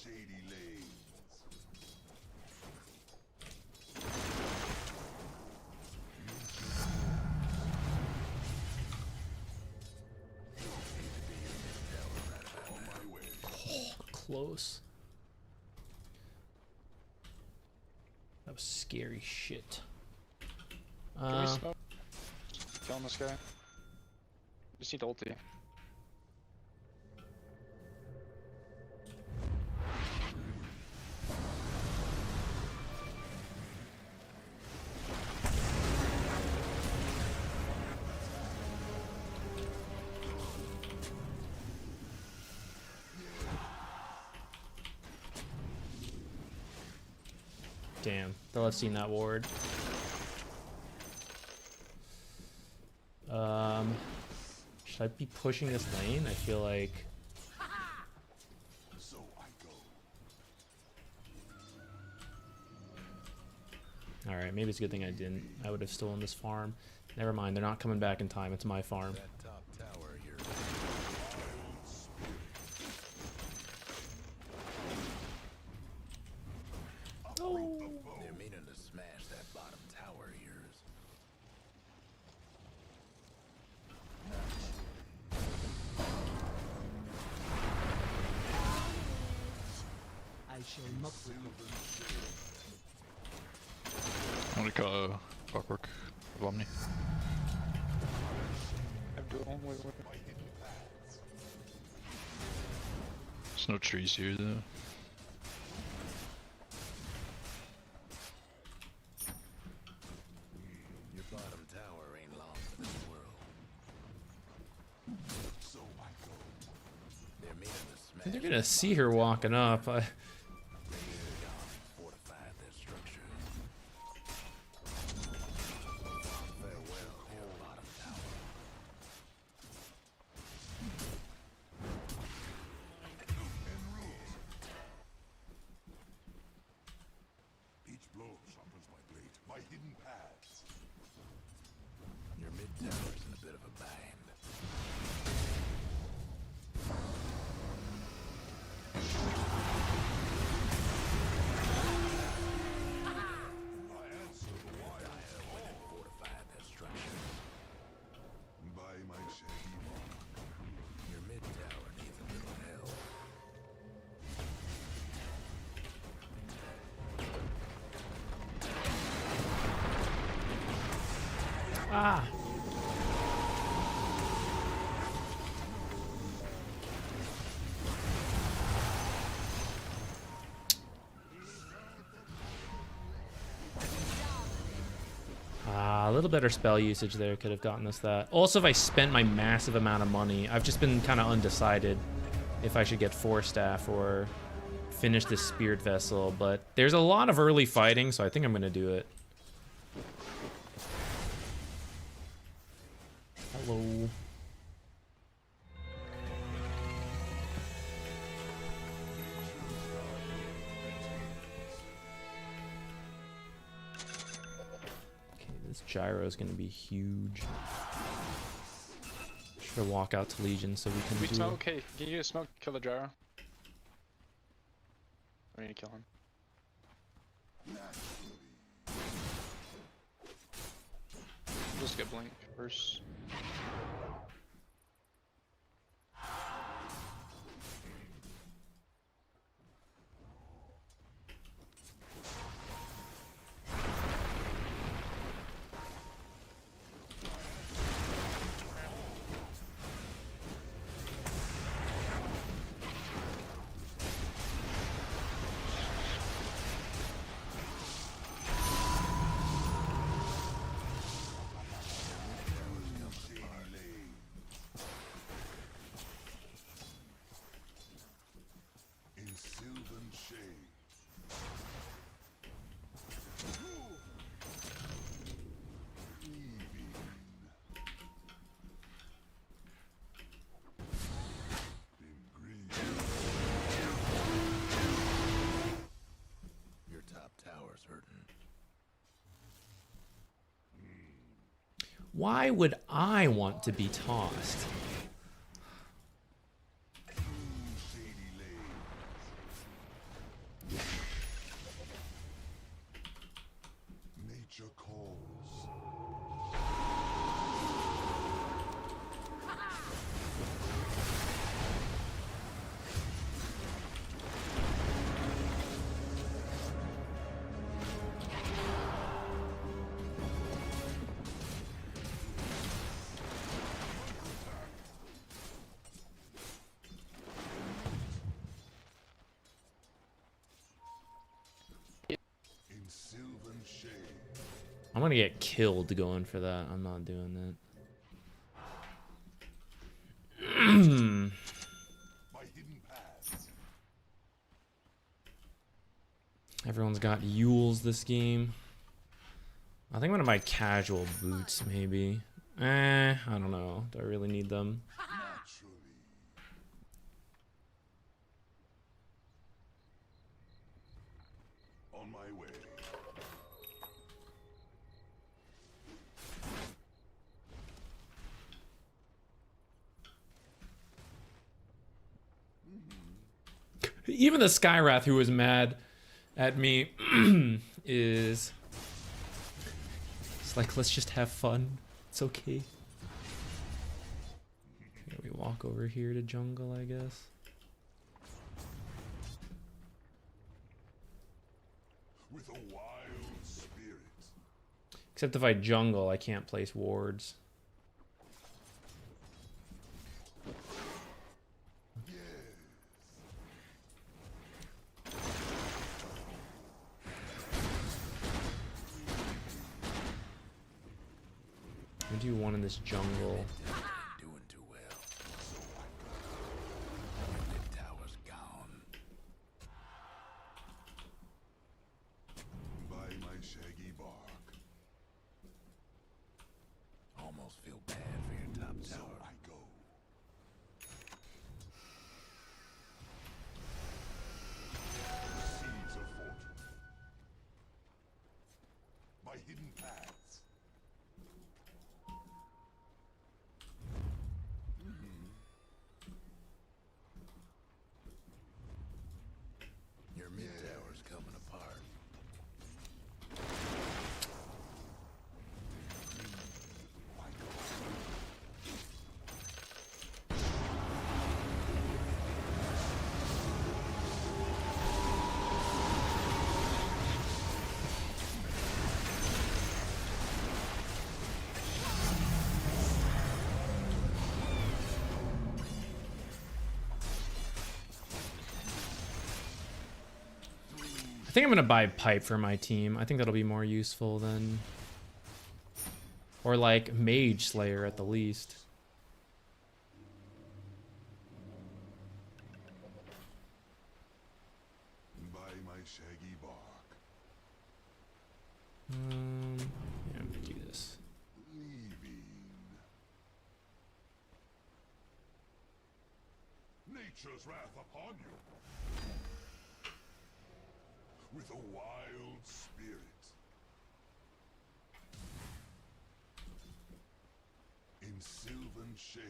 Shady lanes. Oh, close. That was scary shit. Can we smoke? Killing this guy. Just need ulti. Damn, they'll have seen that ward. Should I be pushing this lane? I feel like... So I go. Alright, maybe it's a good thing I didn't. I would have stolen this farm. Never mind, they're not coming back in time. It's my farm. That top tower here. They're meaning to smash that bottom tower of yours. I shall not I'm gonna call Clockwork of Omni. I'm doing wait. There's no trees here though. Your bottom tower ain't long for this world. So I go. They're meaning to smash. They're gonna see her walking up. Fortified their structures. Farewell, their bottom tower. Each blow sharpens my blade. My hidden paths. Your mid tower's in a bit of a bind. Fortified their structures. By my shaggy mark. Your mid tower needs a little help. Ah! A little better spell usage there could have gotten us that. Also, if I spent my massive amount of money, I've just been kind of undecided if I should get 4-staff or finish this Spirit Vessel, but there's a lot of early fighting, so I think I'm going to do it. Hello. Okay, this gyro is going to be huge. Should walk out to Legion so we can We do... smoke. Okay, can you smoke? Kill the gyro. I need to kill him. Just get blink first. In sylvan shade. Your top tower's hurting. Why would I want to be tossed? Shady lane. Nature calls. I'm gonna get killed going for that. I'm not doing that. Everyone's got Yules this game. I think one of my casual boots, maybe. I don't know. Do I really need them? On my way. Even the Skywrath who was mad at me is... It's like, let's just have fun. It's okay. Okay, we walk over here to jungle, I guess. With a wild spirit. Except if I jungle, I can't place wards. I do one in this jungle. Doing too well. Mid tower's gone. By my shaggy bark. Almost feel bad for your top tower. So I go. Seeds of fortune. By hidden paths. Your mid tower's coming apart. I think I'm gonna buy pipe for my team. I think that'll be more useful than... Or like Mage Slayer at the least. By my shaggy bark. Yeah, I'm gonna do this. Leaving. Nature's wrath upon you. With a wild spirit. In sylvan shade.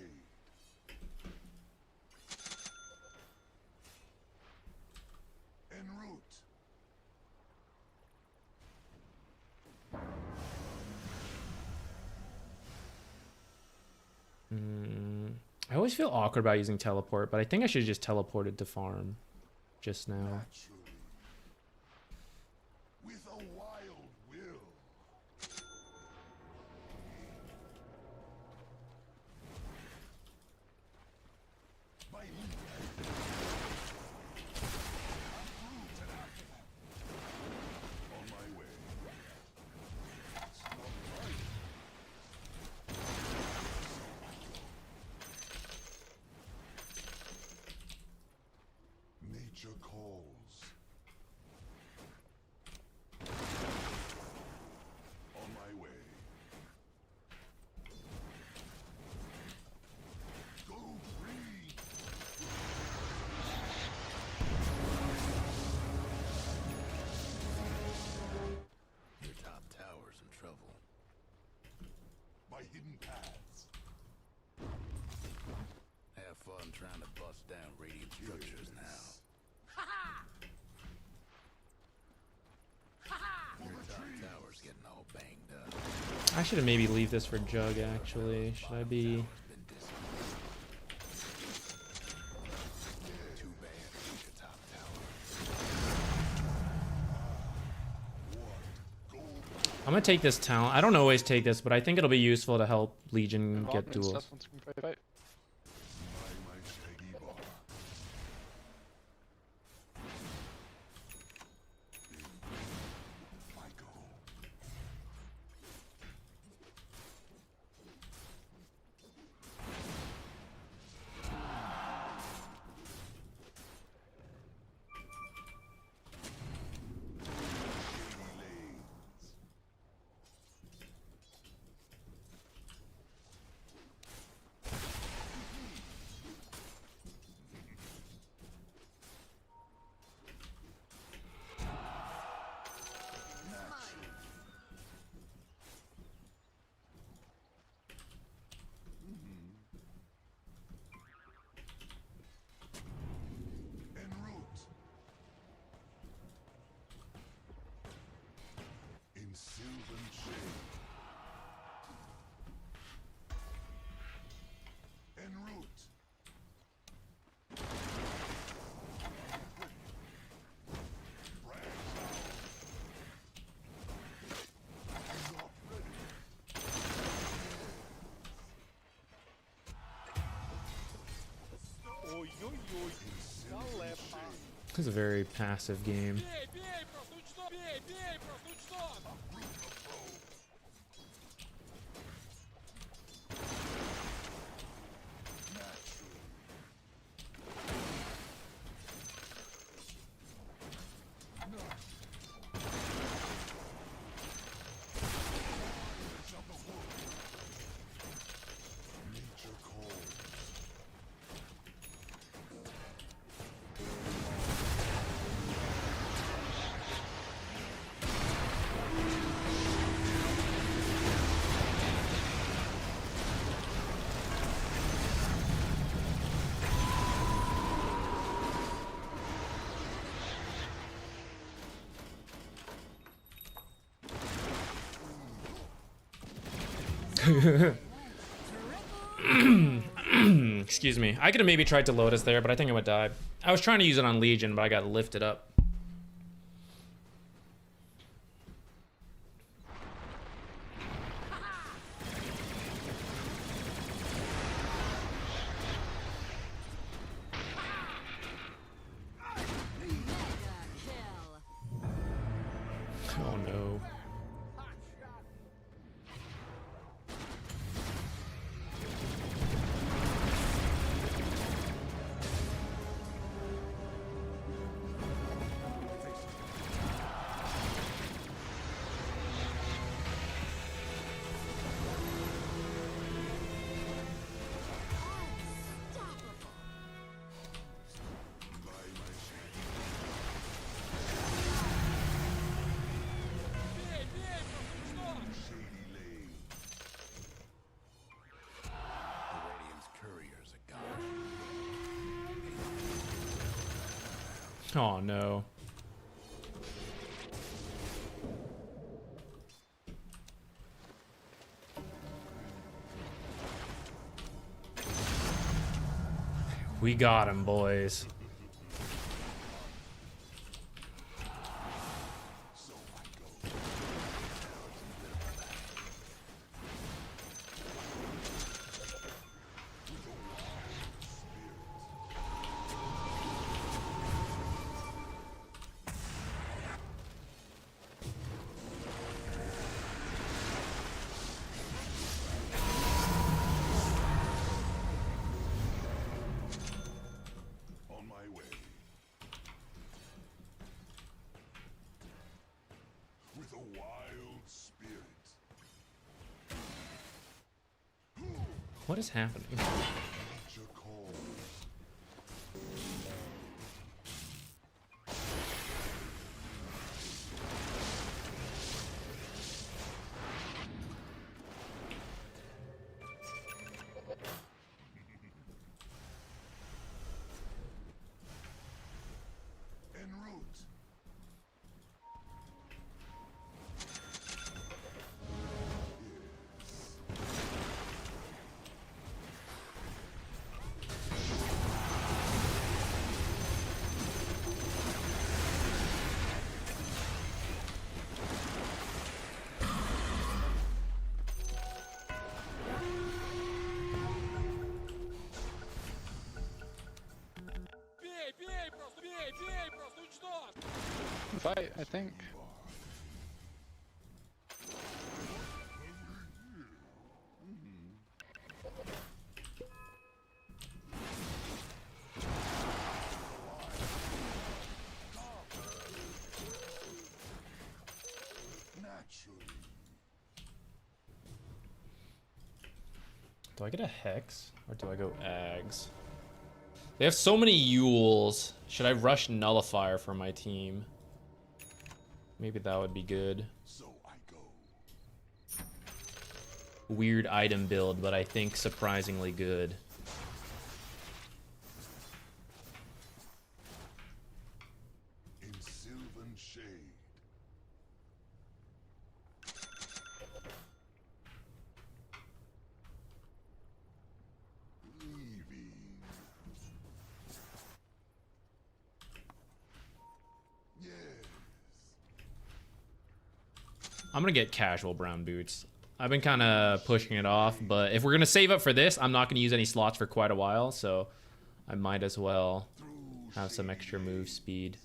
En route. I always feel awkward about using teleport, but I think I should just teleport it to farm just now. Naturally. With a wild will. By on my way. Nature calls. On my way. Go free. Your top tower's in trouble. By hidden paths. Have fun trying to bust down radiant structures now. Your top tower's getting all banged up. I should have maybe leave this for Jug actually. Should I be... Too bad for your top tower. I'm gonna take this talent. I don't always take this, but I think it'll be useful to help Legion get Involvement duels. stuff once we fight. By my shaggy bark. I go. En route. Ой-ой-ой. Залепа. This is a very passive game. Excuse me. I could have maybe tried to Lotus there, but I think I would die. I was trying to use it on Legion, but I got lifted up. Oh no. Oh no. We got him, boys. On my way. With a wild spirit. What is happening? Nature calls. En route. Fight, I think. Naturally. Do I get a Hex or do I go Ags? They have so many Yules. Should I rush Nullifier for my team? Maybe that would be good. So I go. Weird item build, but I think surprisingly good. In sylvan shade. I'm gonna get casual brown boots. I've been kind of pushing it off, but if we're gonna save up for this, I'm not gonna use any slots for quite a while, so I might as well have some extra move speed.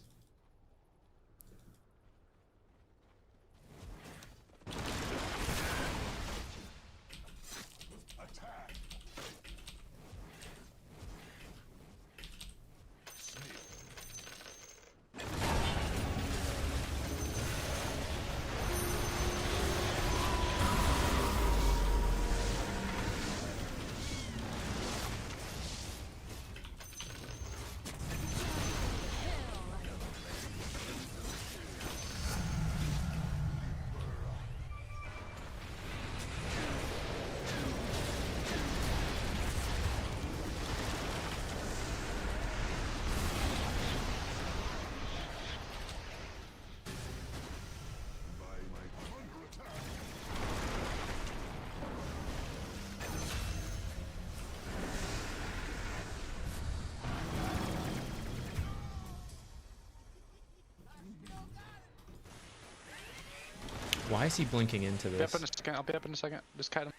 Why is he blinking into Be up this? in a second. I'll be up in a second. Just kite him.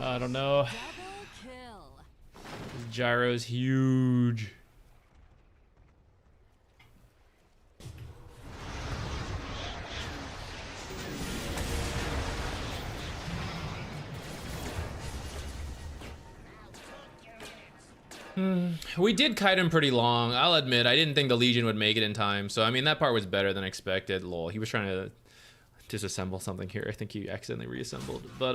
I don't know. Double kill. Gyro's huge. We did kite him pretty long. I'll admit, I didn't think the Legion would make it in time. So, I mean, that part was better than expected. Lol, he was trying to disassemble something here. I think he accidentally reassembled. But,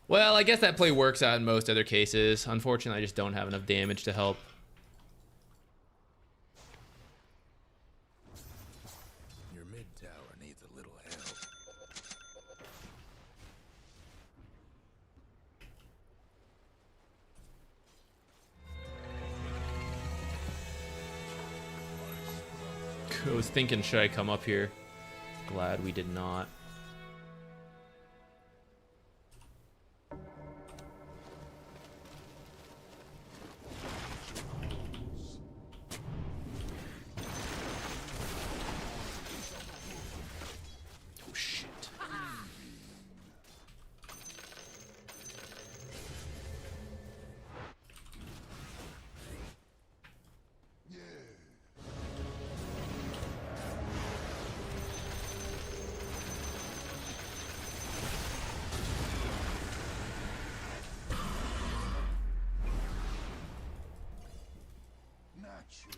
well, I guess that play works out in most other cases. Unfortunately, I just don't have enough damage to help. Your mid tower needs a little help. I was thinking, should I come up here? Glad we did not. Oh shit.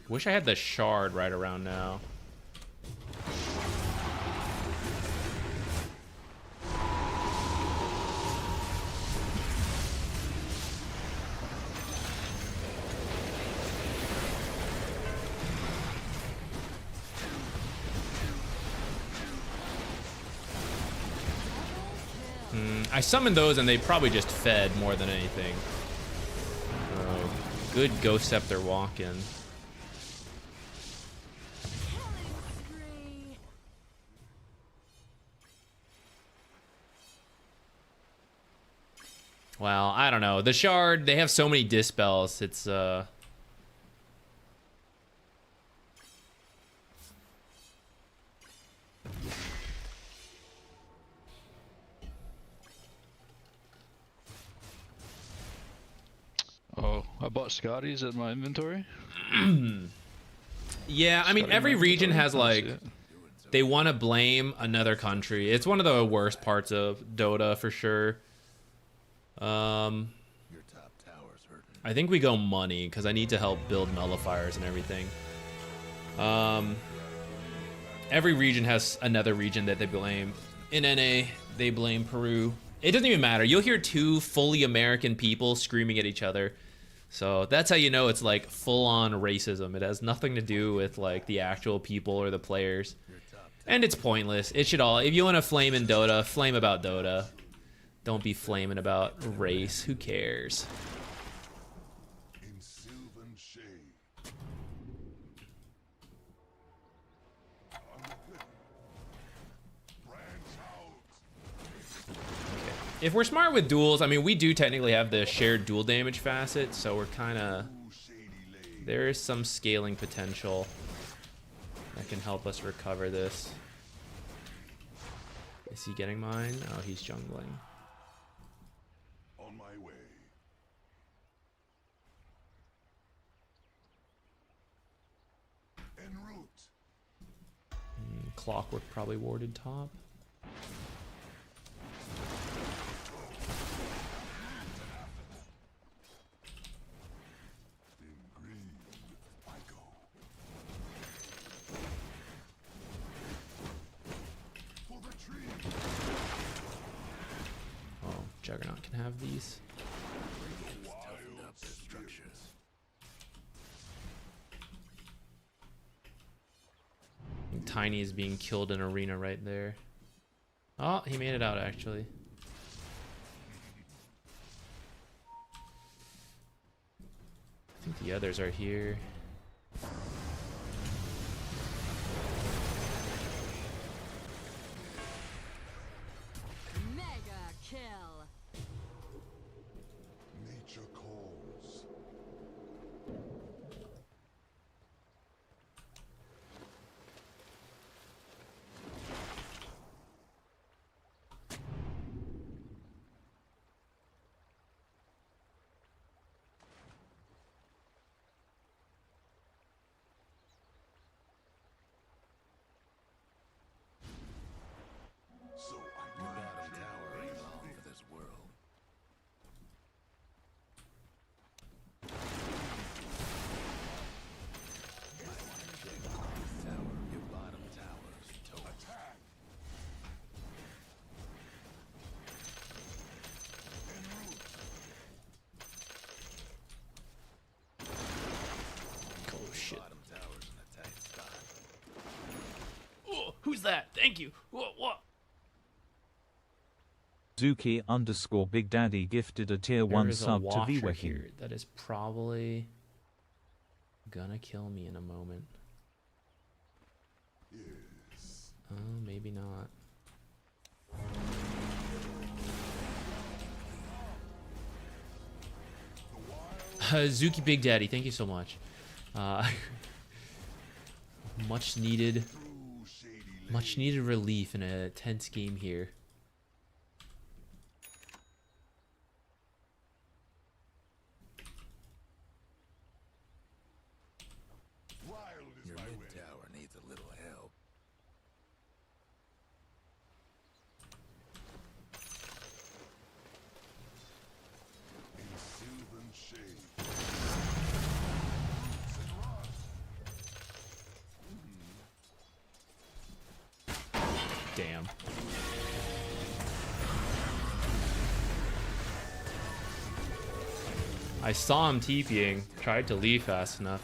Wish I had the shard right around now. I summoned those and they probably just fed more than anything. Oh, good Ghost Scepter walk-in. Well, I don't know. The shard, they have so many dispels. It's Oh, I bought Scotty's in my inventory. yeah, I mean, Scotty every in my region inventory, has can't like see it. they want to blame another country. It's one of the worst parts of Dota for sure. Your top tower's hurting. I think we go money because I need to help build nullifiers and everything. Every region has another region that they blame. In NA, they blame Peru. It doesn't even matter. You'll hear two fully American people screaming at each other. So that's how you know it's like full-on racism. It has nothing to do with like the actual people or the players. And it's pointless. It should all, if you want to flame in Dota, flame about Dota. Don't be flaming about race. Who cares? In Sylvan If we're smart with duels, I mean, we do technically have the shared dual damage facet, so we're kind of... There is some scaling potential that can help us recover this. Is he getting mine? Oh, he's jungling. On my way. En route. Clockwork probably warded top. Oh, Juggernaut can have these. Toughened up their structures. Tiny is being killed in arena right there. Oh, he made it out actually. I think the others are here. Mega kill. Nature calls. So I got bottom tower ain't long for this world. Tower, your bottom tower's toast. Attack. Oh shit. Bottom tower's in a tight spot. Oh, who's that? Thank you. What? Zuki_Big Daddy gifted a tier 1 sub to Washer Vwekin. here that is probably gonna kill me in a moment. Yes. Oh, maybe not. Zuki Big Daddy, thank you so much. Much needed relief in a tense game here. Your mid tower needs a little help. In sylvan shade. Roots and rust. Damn. I saw him TPing, tried to leave fast enough.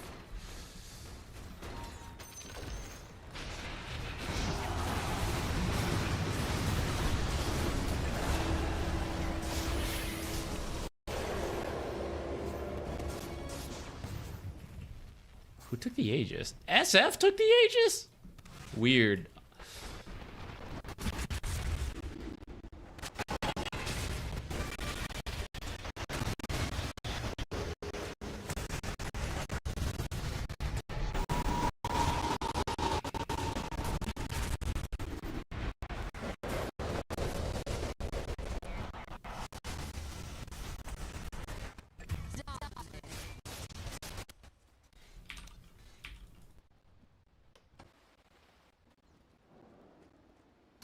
Who took the Aegis? SF took the Aegis? Weird.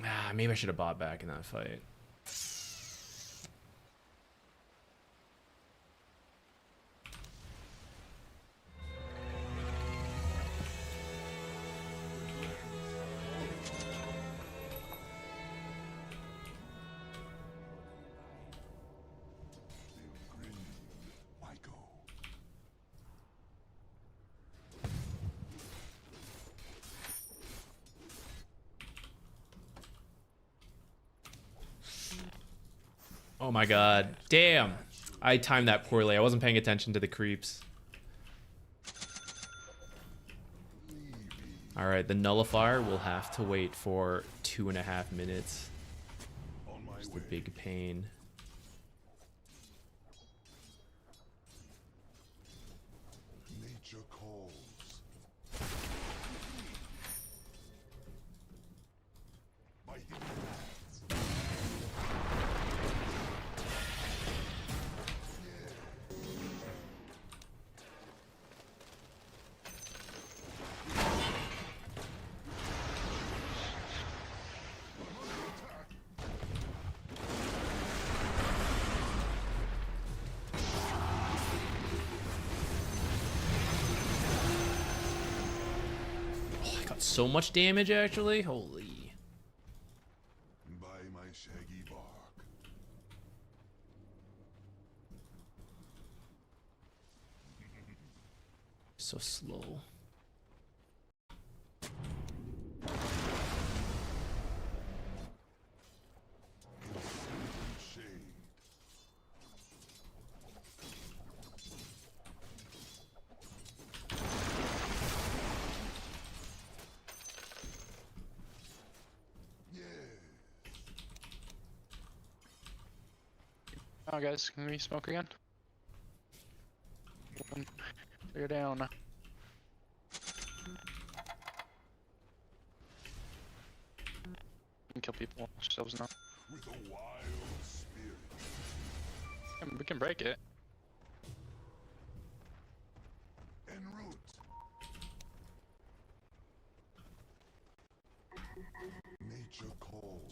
Ah, maybe I should have bought back in that fight. Why go? Oh my god. Damn. I timed that poorly. I wasn't paying attention to the creeps. Alright, the nullifier will have to wait for 2.5 minutes. It's the big pain. Got so much damage actually. Holy. By my shaggy bark. So slow. Shade. Oh, guys, can we smoke again? You're down. We can kill people ourselves now. With a wild spirit. We can break it. En route. Nature calls.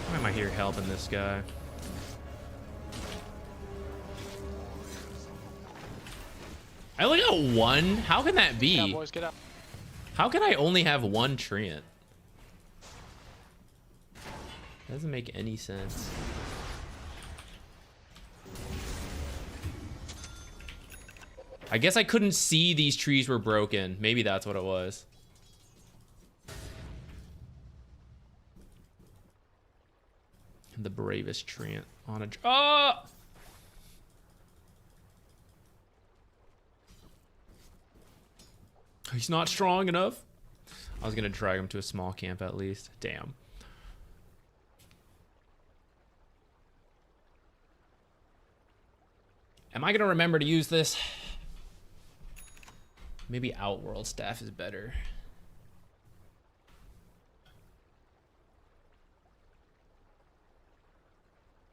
Why am I here helping this guy? I only got one? How can that be? Yeah, boys, get out. How can I only have one treant? Doesn't make any sense. I guess I couldn't see these trees were broken. Maybe that's what it was. The bravest treant on a... Oh! He's not strong enough. I was gonna drag him to a small camp at least. Damn. Am I gonna remember to use this? Maybe Outworld staff is better.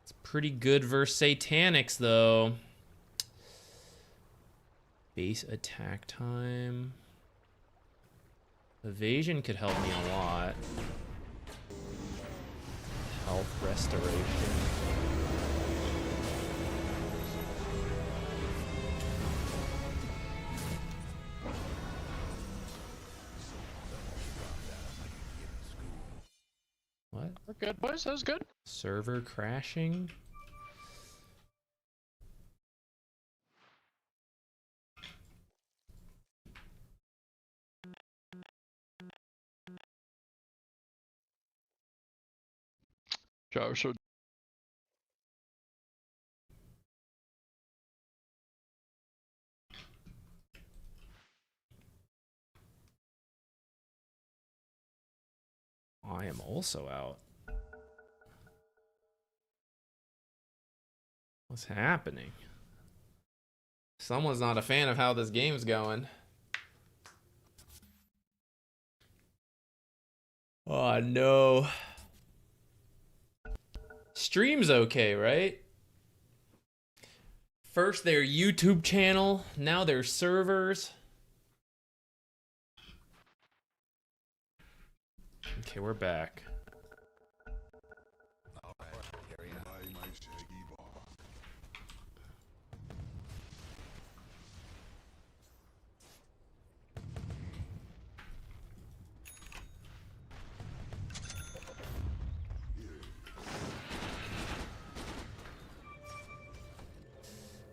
It's pretty good versus Satanics though. Base attack time. Evasion could help me a lot. Health restoration. What? We're good, boys. That was good. Server crashing? Joe, so I am also out. What's happening? Someone's not a fan of how this game's going. Oh no. Stream's okay, right? First their YouTube channel, now their servers. Okay, we're back. By my shaggy bark.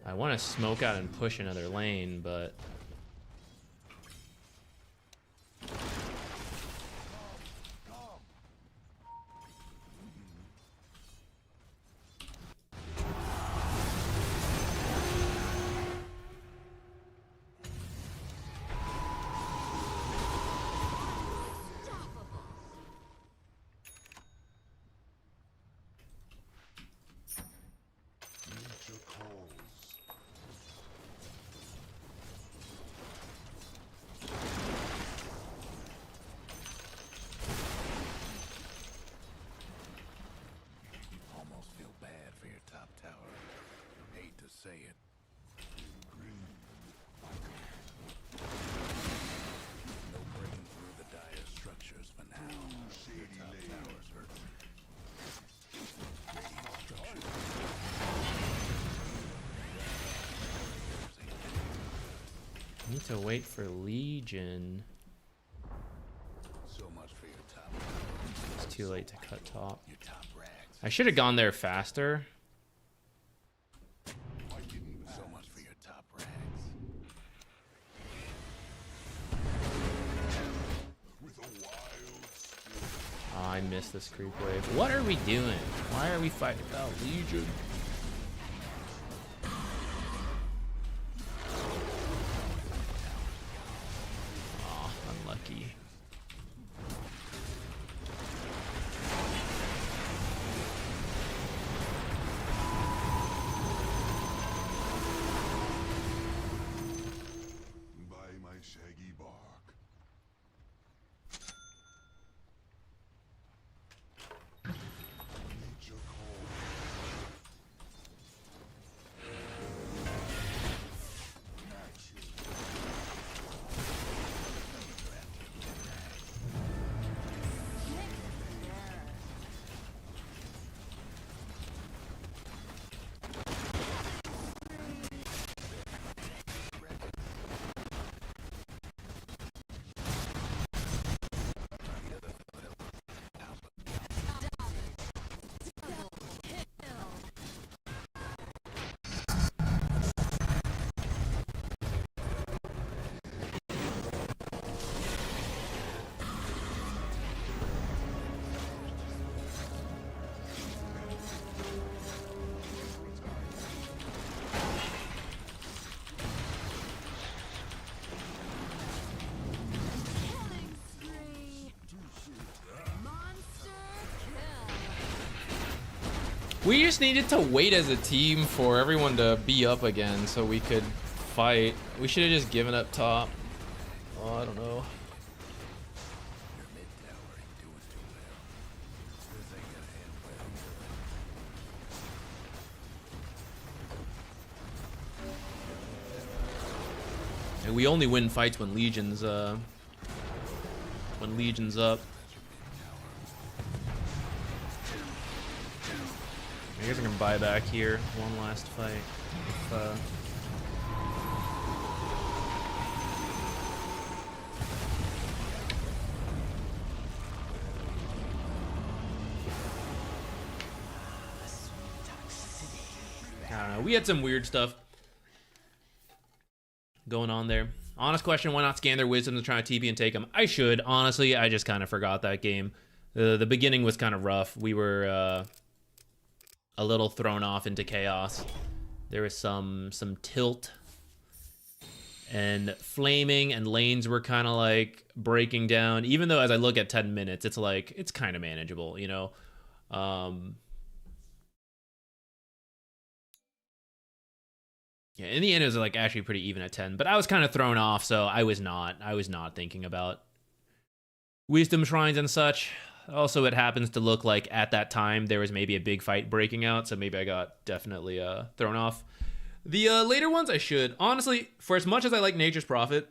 I want to smoke out and push another lane, but Need to wait for Legion. So much for your top. It's too late to cut top. Your top rags. I should have gone there faster. So much for your top rags. With a wild Oh, I missed this creep wave. What are we doing? Why are we fighting about Legion? Oh, unlucky. by my shaggy bark. Nature calls. We just needed to wait as a team for everyone to be up again so we could fight. We should have just given up top. Oh, I don't know. Your mid tower ain't doing too well. This ain't gonna end well. And we only win fights when Legion's up. I guess I can buy back here. One last fight. If, I don't know. We had some weird stuff going on there. Honest question, why not scan their wisdoms and try to TP and take them? I should. Honestly, I just kind of forgot that game. The beginning was kind of rough. We were a little thrown off into chaos. There was some tilt and flaming, and lanes were kind of like breaking down. Even though as I look at 10 minutes, it's like, it's kind of manageable, you know? Yeah, in the end, it was like actually pretty even at 10, but I was kind of thrown off, so I was not thinking about wisdom shrines and such. Also, it happens to look like at that time there was maybe a big fight breaking out, so maybe I got definitely thrown off. The later ones I should. Honestly, for as much as I like Nature's Prophet,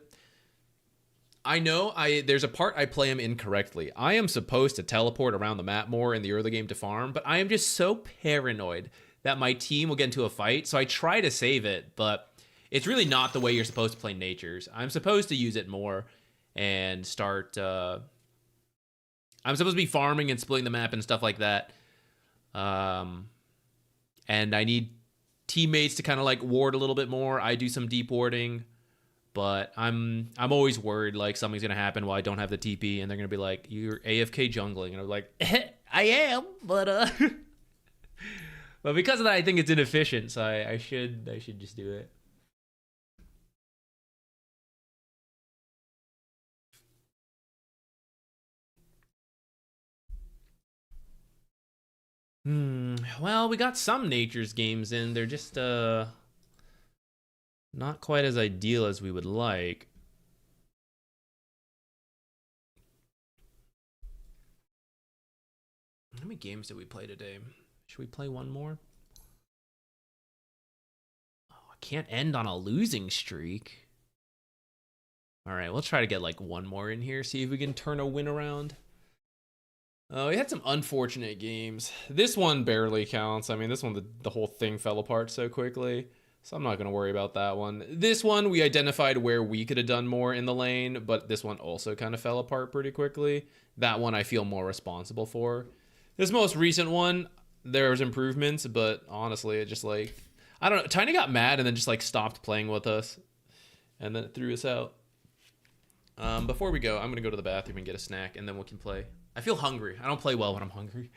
I know there's a part I play him incorrectly. I am supposed to teleport around the map more in the early game to farm, but I am just so paranoid that my team will get into a fight, so I try to save it, but it's really not the way you're supposed to play Nature's. I'm supposed to use it more and start... I'm supposed to be farming and splitting the map and stuff like that. And I need teammates to kind of like ward a little bit more. I do some deep warding, but I'm always worried like something's gonna happen while I don't have the TP, and they're gonna be like, "You're AFK jungling," and I'm like, "I am," but but because of that, I think it's inefficient. So I should just do it. Well, we got some Nature's games in. They're just not quite as ideal as we would like. How many games did we play today? Should we play one more? Oh, I can't end on a losing streak. All right, we'll try to get like one more in here, see if we can turn a win around. We had some unfortunate games. This one barely counts. I mean, this one, the whole thing fell apart so quickly. So I'm not going to worry about that one. This one, we identified where we could have done more in the lane, but this one also kind of fell apart pretty quickly. That one I feel more responsible for. This most recent one, there was improvements, but honestly, it just like, I don't know. Tiny got mad and then just like stopped playing with us, and then it threw us out. Before we go, I'm going to go to the bathroom and get a snack, and then we can play. I feel hungry. I don't play well when I'm hungry.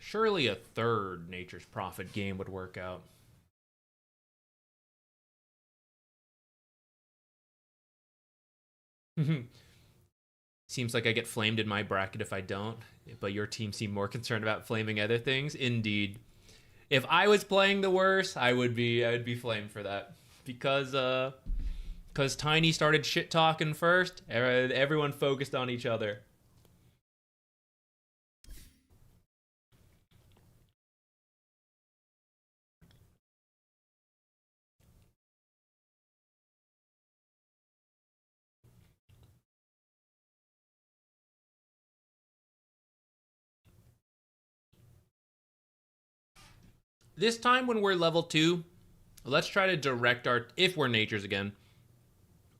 Surely a third Nature's Prophet game would work out. Seems like I get flamed in my bracket if I don't, but your team seem more concerned about flaming other things. Indeed. If I was playing the worst, I would be flamed for that. Because Tiny started shit talking first, everyone focused on each other. This time when we're level 2, let's try to direct our... If we're Nature's again,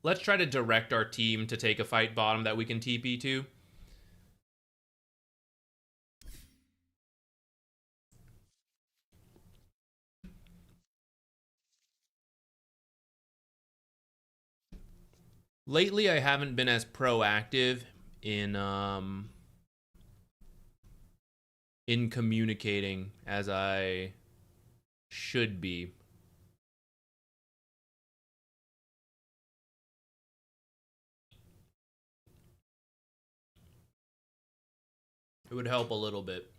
let's try to direct our team to take a fight bottom that we can TP to. Lately, I haven't been as proactive in communicating as I should be. It would help a little bit.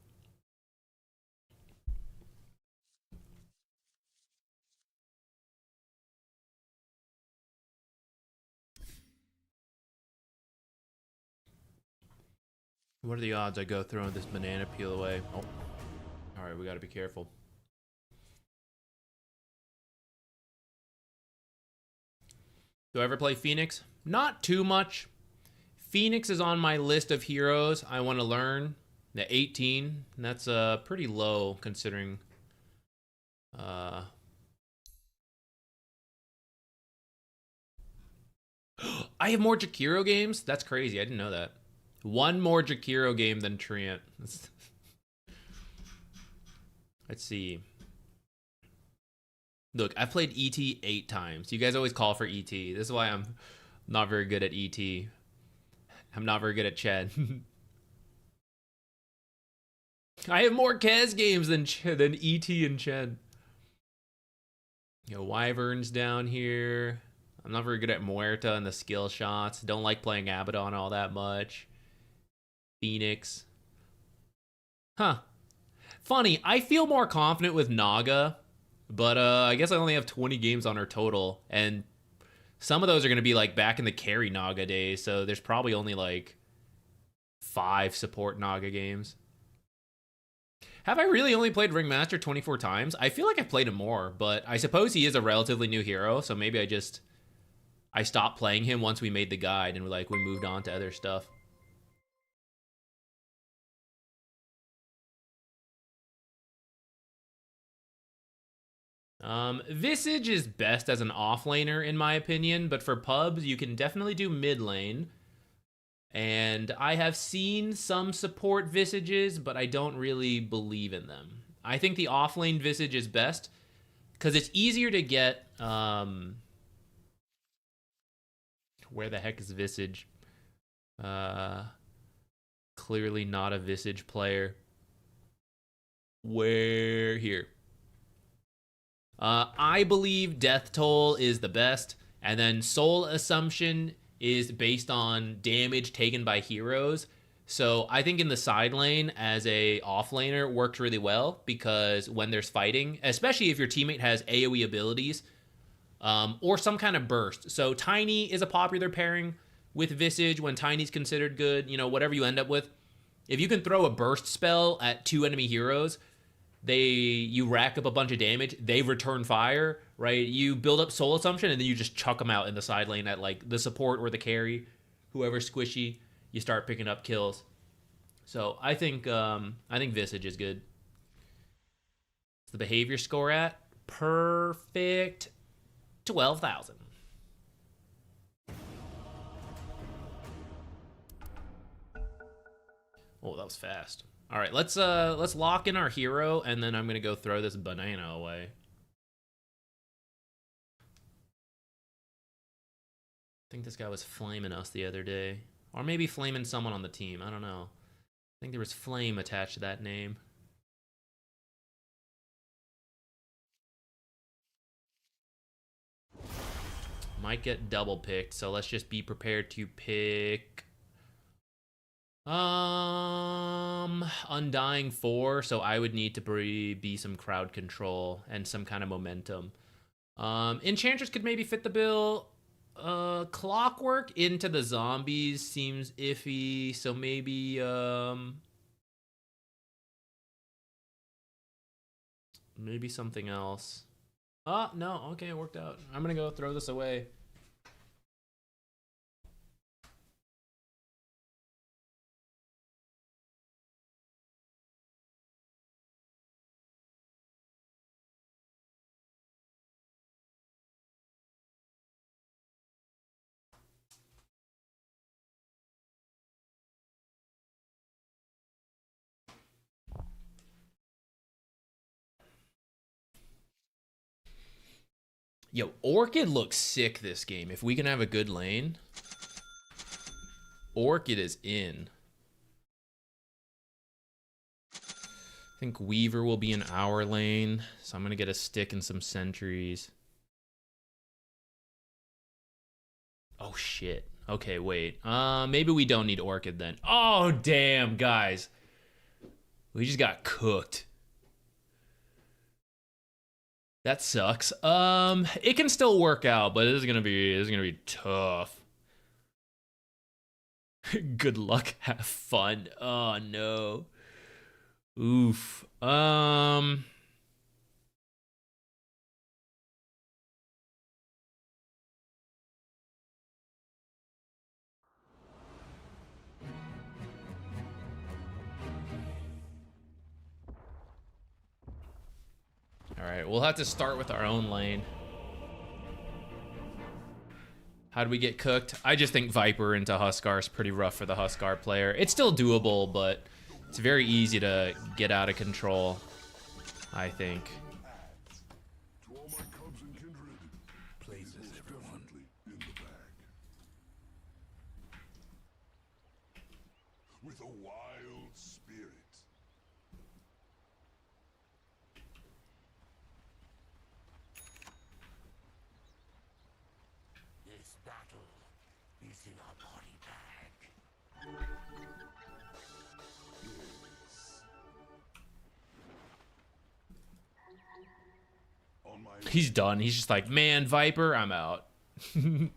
What are the odds I go throwing this banana peel away? Oh. Alright, we gotta be careful. Do I ever play Phoenix? Not too much. Phoenix is on my list of heroes I want to learn. The 18. That's pretty low considering I have more Jakiro games? That's crazy. I didn't know that. One more Jakiro game than Treant. Let's see. Look, I've played ET 8 times. You guys always call for ET. This is why I'm not very good at ET. I'm not very good at Chen. I have more Kez games than ET and Chen. You know, Wyvern's down here. I'm not very good at Muerta and the skill shots. Don't like playing Abaddon all that much. Phoenix. Huh. Funny, I feel more confident with Naga, but I guess I only have 20 games on her total, and some of those are going to be like back in the carry Naga days, so there's probably only like 5 support Naga games. Have I really only played Ringmaster 24 times? I feel like I've played him more, but I suppose he is a relatively new hero, so maybe I stopped playing him once we made the guide and we moved on to other stuff. Visage is best as an offlaner in my opinion, but for pubs you can definitely do mid lane. And I have seen some support Visages, but I don't really believe in them. I think the offlane Visage is best because it's easier to get. Where the heck is Visage? Clearly not a Visage player. Where here? I believe Death Toll is the best, and then Soul Assumption is based on damage taken by heroes. So I think in the side lane as a offlaner works really well because when there's fighting, especially if your teammate has AoE abilities or some kind of burst. So Tiny is a popular pairing with Visage when Tiny's considered good, you know, whatever you end up with. If you can throw a burst spell at 2 enemy heroes, you rack up a bunch of damage, they return fire, right? You build up Soul Assumption and then you just chuck them out in the side lane at like the support or the carry, whoever's squishy, you start picking up kills. So I think Visage is good. What's the behavior score at? Perfect 12,000. Oh, that was fast. All right, let's lock in our hero, and then I'm gonna go throw this banana away. I think this guy was flaming us the other day, or maybe flaming someone on the team. I don't know. I think there was flame attached to that name. Might get double picked, so let's just be prepared to pick. Undying 4, so I would need to be some crowd control and some kind of momentum. Enchantress could maybe fit the bill. Clockwork into the zombies seems iffy, so maybe maybe something else. Oh, no, okay, it worked out. I'm gonna go throw this away. Yo, Orchid looks sick this game. If we can have a good lane, Orchid is in. I think Weaver will be in our lane, so I'm gonna get a stick and some sentries. Oh shit. Okay, wait. Maybe we don't need Orchid then. Oh damn, guys. We just got cooked. That sucks. It can still work out, but it is gonna be tough. Good luck, have fun. Oh no. Oof. All right, we'll have to start with our own lane. How do we get cooked? I just think Viper into Huskar is pretty rough for the Huskar player. It's still doable, but it's very easy to get out of control, I think. To all my cubs and kindred, places everyone in the bag. With a wild spirit. This battle is in our body bag. Yes. On my He's done. He's just like, man, Viper, I'm out. leaving.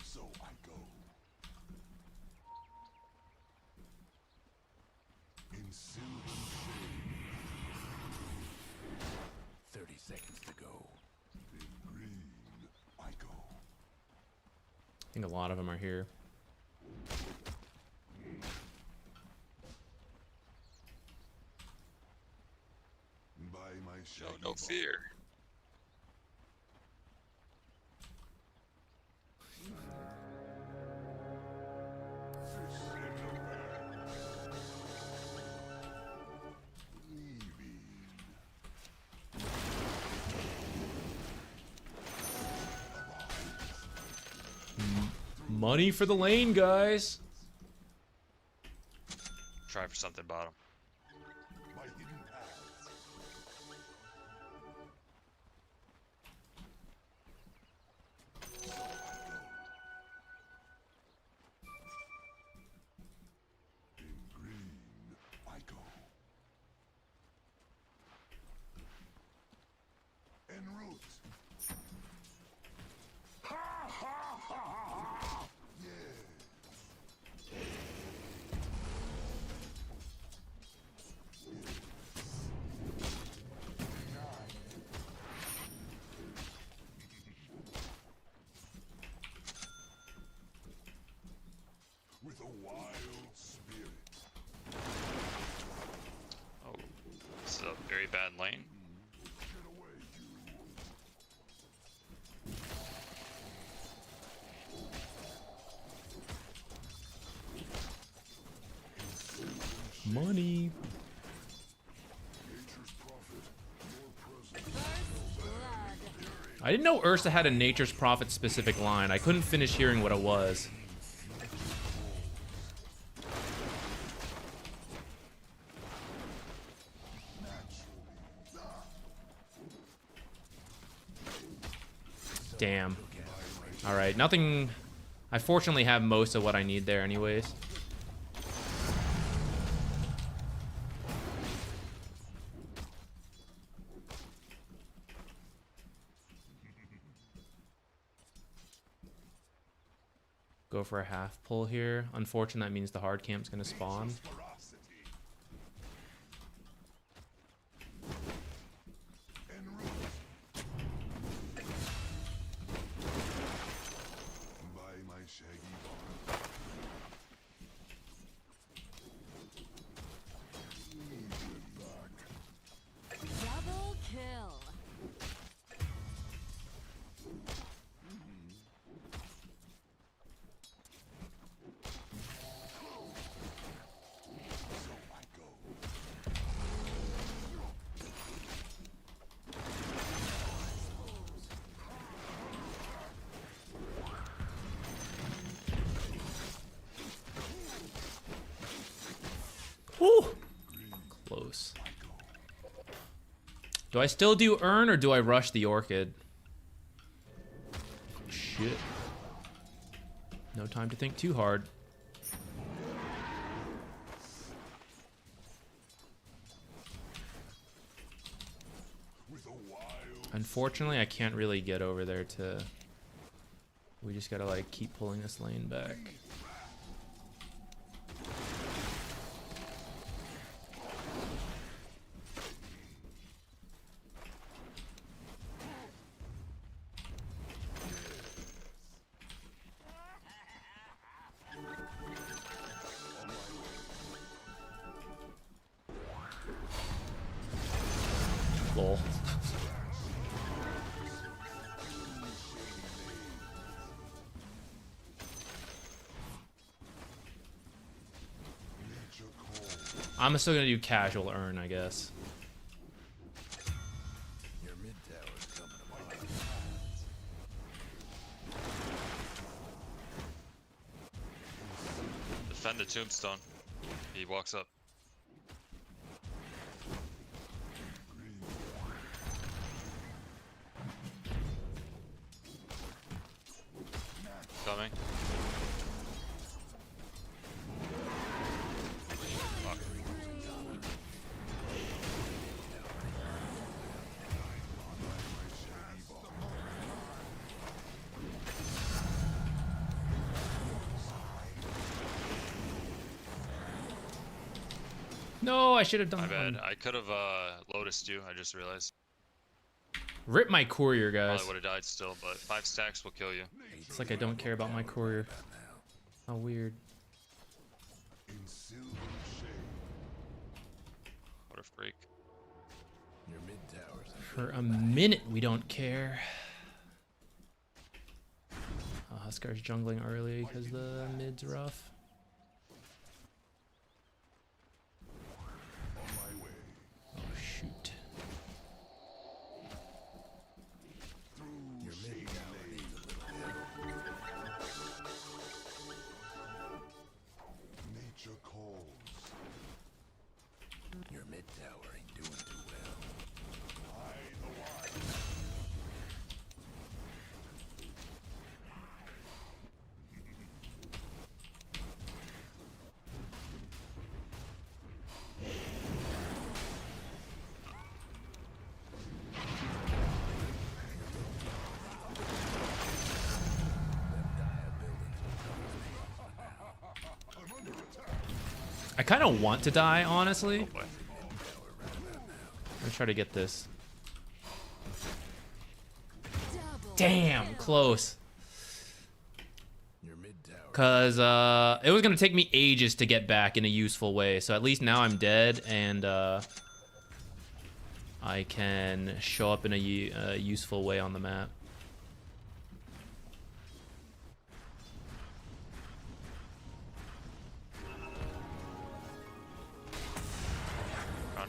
So I go. In sylvan shade. 30 seconds to go. In green, I go. I think a lot of them are here. By my Show shaggy no fear. Money for the lane, guys. Try for something bottom. My hidden paths. In green, I go. En route. Ha ha ha ha ha! Yeah. With a wild spirit. Oh, this is a very bad lane. Get away, you. Money. Nature's prophet, your presence. I didn't know Ursa had a Nature's Prophet specific line. I couldn't finish hearing what it was. Damn. Alright, nothing... I fortunately have most of what I need there anyways. Go for a half pull here. Unfortunately, that means the hard camp's gonna spawn. Ferocity. En route. By my shaggy barn. Double kill. So I go. Whew. Close. Do I still do Earn or do I rush the Orchid? Shit. No time to think too hard. With a wild Unfortunately, I can't really get over there to... We just gotta, like, keep pulling this lane back. I'm still gonna do casual Urn, I guess. Your mid tower's coming apart. Defend the tombstone. He walks up. Coming. Fuck. No, I should have done My that one. bad. I could have Lotused you. I just realized. Rip my courier, guys. Probably would have died still, but 5 stacks will kill you. It's like I don't care about my courier. How weird. What a freak. Your mid tower's For a minute, we don't care. Huskar's jungling early because the mid's rough. Oh, shoot. Your mid tower needs a little help. Nature calls. Your mid tower ain't doing too well. I kind of want to die, honestly. Oh boy. I'm gonna try to get this. Damn, close. Your mid tower. Cause it was gonna take me ages to get back in a useful way. So at least now I'm dead, and I can show up in a useful way on the map. Run.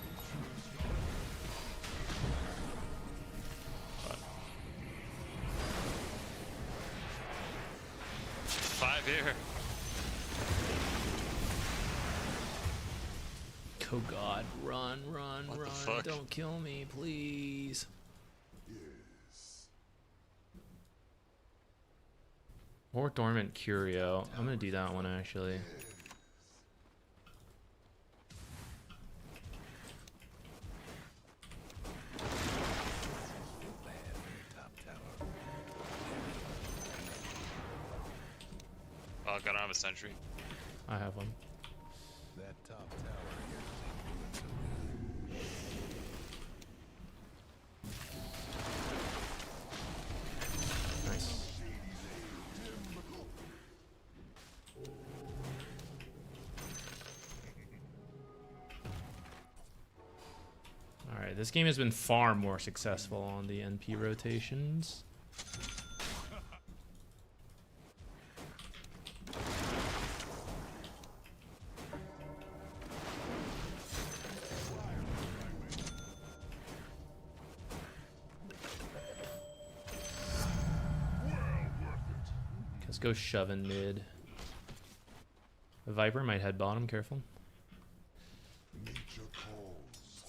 5 here. Oh god, run, run, What the run. fuck? Don't kill me, please. Or Dormant Curio. I'm gonna do that one actually. Top tower. Oh, God, I don't have a sentry. I have one. That top tower here ain't doing so good. Nice. Alright, this game has been far more successful on the NP rotations. Let's go shoving mid. The Viper might head bottom, careful. Nature calls.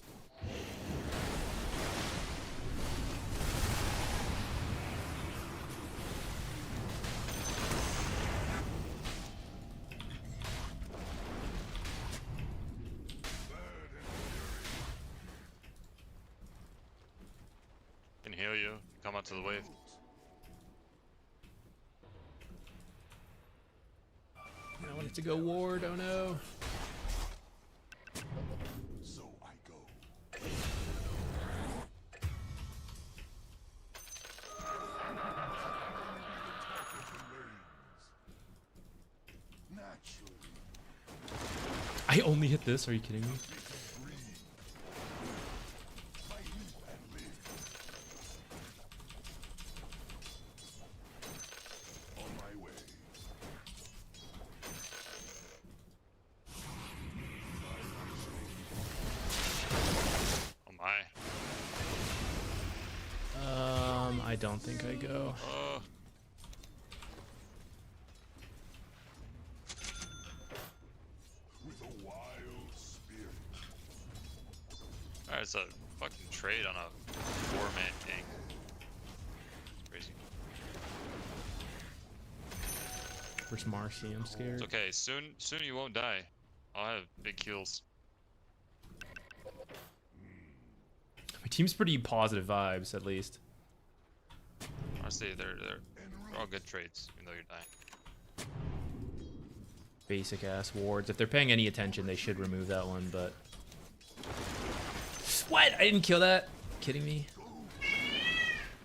Can heal you. Come onto the wave. I wanted to go ward, oh no. So I go. Naturally. I only hit this, are you kidding me? On my way. I don't think I go. Alright, it's a fucking trade on a 4-man king. It's crazy. Where's Marcy? I'm scared. It's okay. Soon you won't die. I'll have big kills. My team's pretty positive vibes, at least. Honestly, they're all good trades, even though you're dying. Basic ass wards. If they're paying any attention, they should remove that one, but... What? I didn't kill that? Kidding me?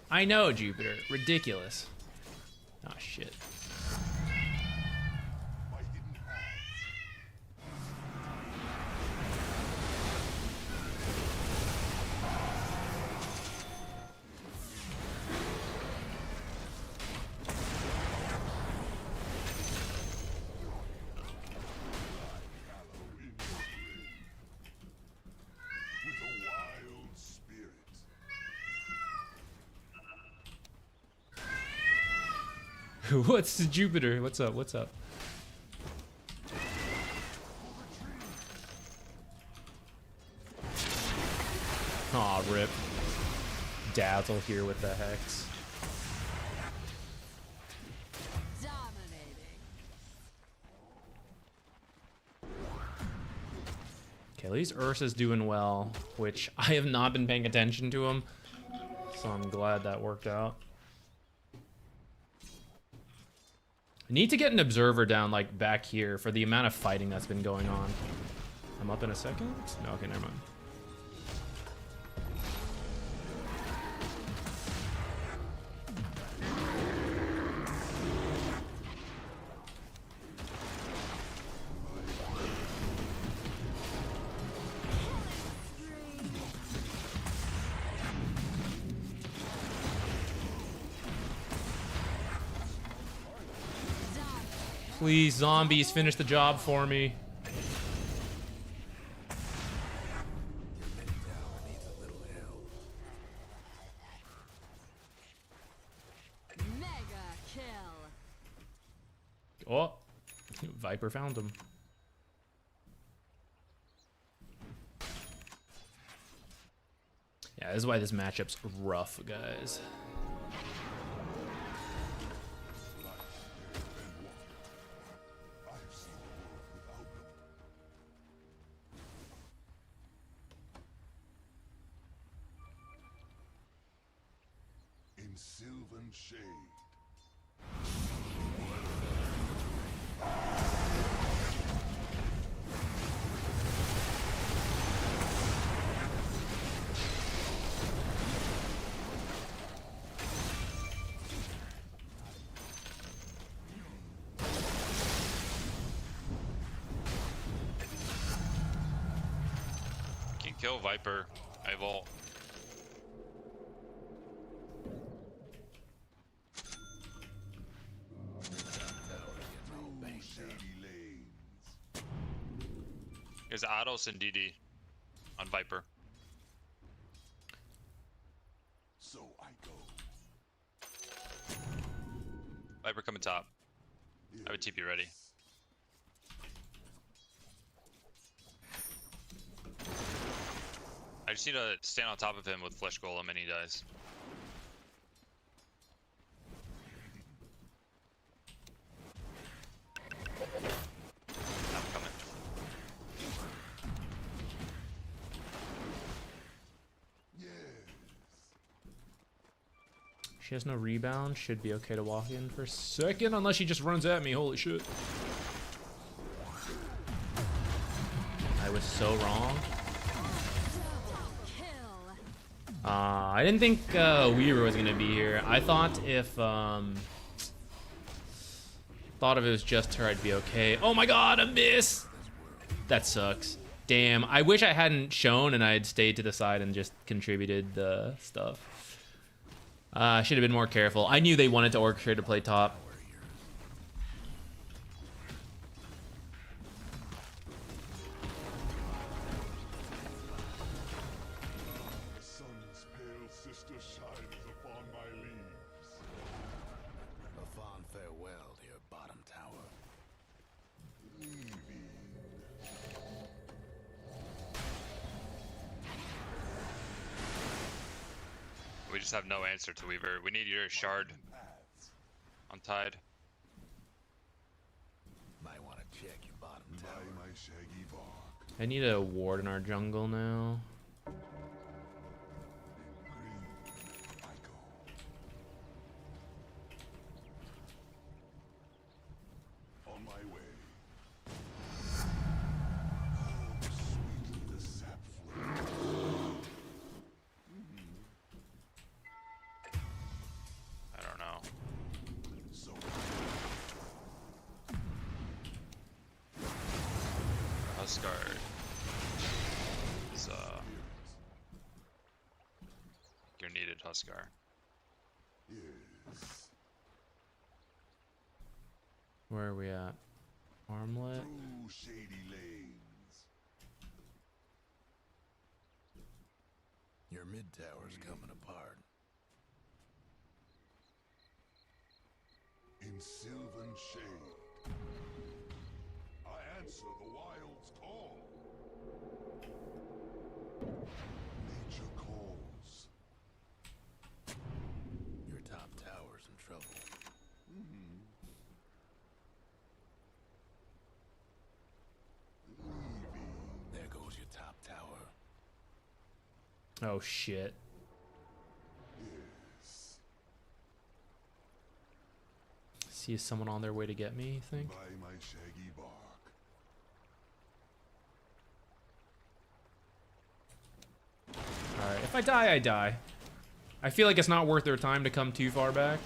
I know, Jupiter. Ridiculous. Oh, shit. What's Jupiter? What's up? What's up? Aw, rip. Dazzle here with the Hex. Okay, at least Ursa's doing well, which I have not been paying attention to him, so I'm glad that worked out. I need to get an observer down, like, back here for the amount of fighting that's been going on. I'm up in a second? No, okay, never mind. Please, zombies, finish the job for me. Mega kill. Oh, Viper found him. Yeah, this is why this matchup's rough, guys. Sylvan shade. Can kill Viper. I vault. There's Ados and DD on Viper. So I go. Viper coming top. I have a TP ready. I just need to stand on top of him with Flesh Golem and he dies. I'm coming. She has no rebound. Should be okay to walk in for a second, unless she just runs at me. Holy shit. I was so wrong. I didn't think Weaver was gonna be here. I thought if it was just her, I'd be okay. Oh my god, a miss! That sucks. Damn, I wish I hadn't shown and I had stayed to the side and just contributed the stuff. I should have been more careful. I knew they wanted to orchestrate to play top. The sun's pale sister shines upon my lead. Farewell, dear bottom tower. We just have no answer to Weaver. We need your shard. I'm tied. Might want to check your bottom tower. My shaggy bark. I need a ward in our jungle now. On my way. I don't know. Huskard is you're needed, Huskar. Yes. Where are we at? Armlet? Through shady lanes. Your mid tower's coming apart. In sylvan shade, I answer the wild's call. Nature calls. Your top tower's in trouble. There goes your top tower. Oh shit. Yes. See someone on their way to get me, you think? By my shaggy bark. Alright, if I die, I die. I feel like it's not worth their time to come too far back.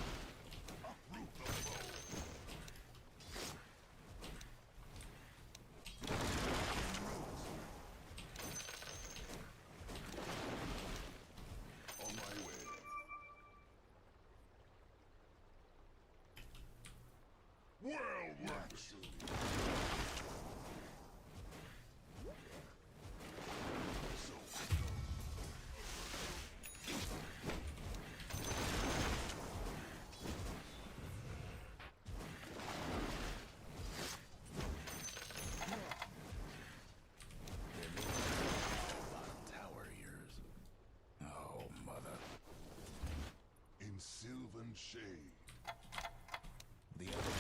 On my way. World wax. Tower ears. Oh, mother. In sylvan shade. The other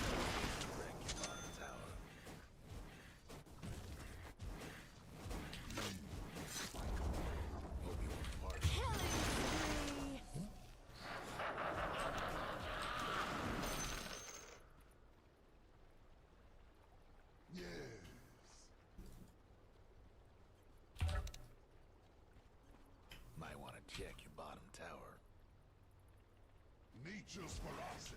wreck your bottom tower. Hope you weren't part of it. Yes. Might want to check your bottom tower. Nature's ferocity.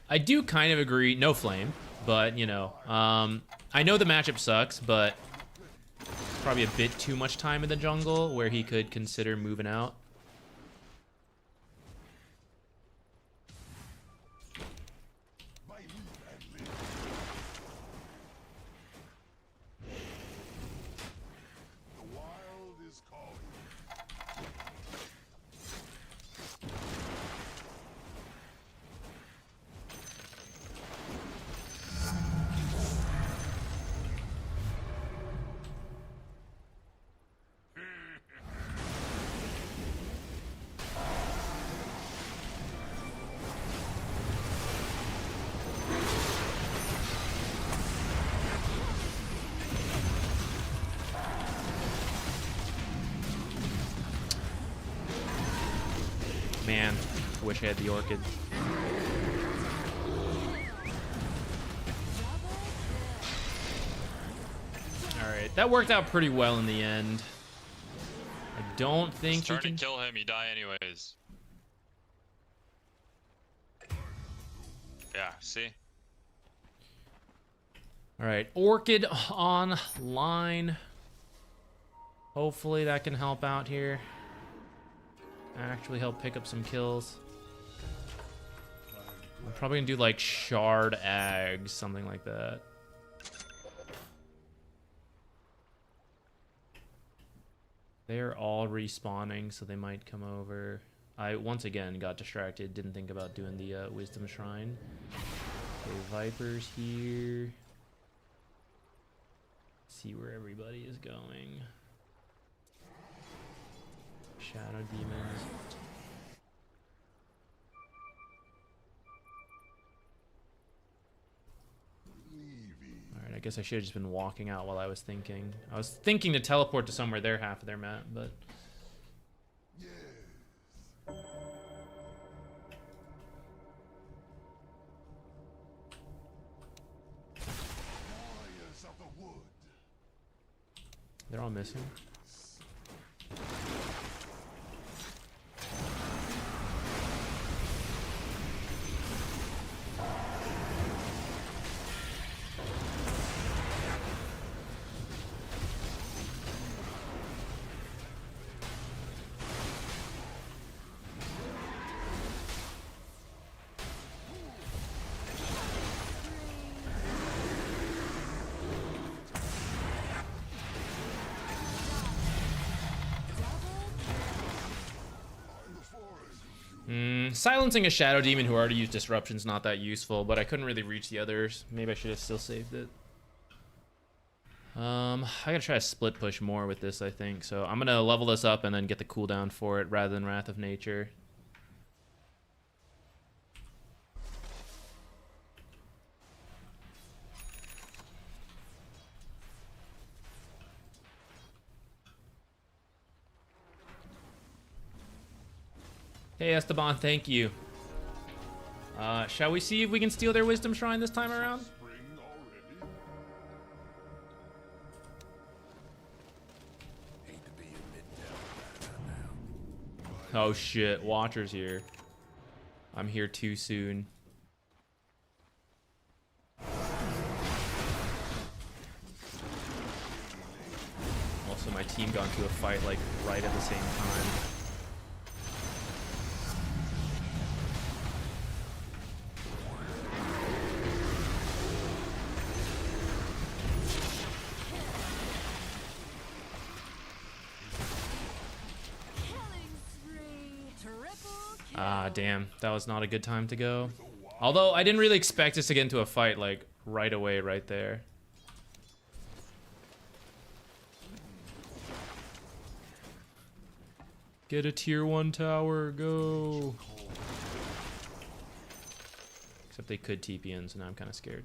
I do kind of agree, no flame, but you know, I know the matchup sucks, but probably a bit too much time in the jungle where he could consider moving out. By leave and live. The wild is calling. Man, I wish I had the orchid. Alright, that worked out pretty well in the end. I don't think It's he turn can... to kill him, you die anyways. Yeah, see? Alright, orchid online. Hopefully that can help out here. Actually help pick up some kills. I'm probably gonna do like shard ags, something like that. They're all respawning, so they might come over. I once again got distracted, didn't think about doing the wisdom shrine. Okay, Vipers here. See where everybody is going. Shadow demons. Alright, I guess I should have just been walking out while I was thinking. I was thinking to teleport to somewhere their half of their map, but... They're all missing. Silencing a shadow demon who already used disruption is not that useful, but I couldn't really reach the others. Maybe I should have still saved it. I gotta try to split push more with this, I think. So I'm gonna level this up and then get the cooldown for it rather than Wrath of Nature. Hey Esteban, thank you. Shall we see if we can steal their wisdom shrine this time around? Oh shit, Watcher's here. I'm here too soon. Also, my team got into a fight like right at the same time. Ah, damn. That was not a good time to go. Although, I didn't really expect us to get into a fight, like, right away, right there. Get a tier 1 tower, go! Except they could TP in, so now I'm kind of scared.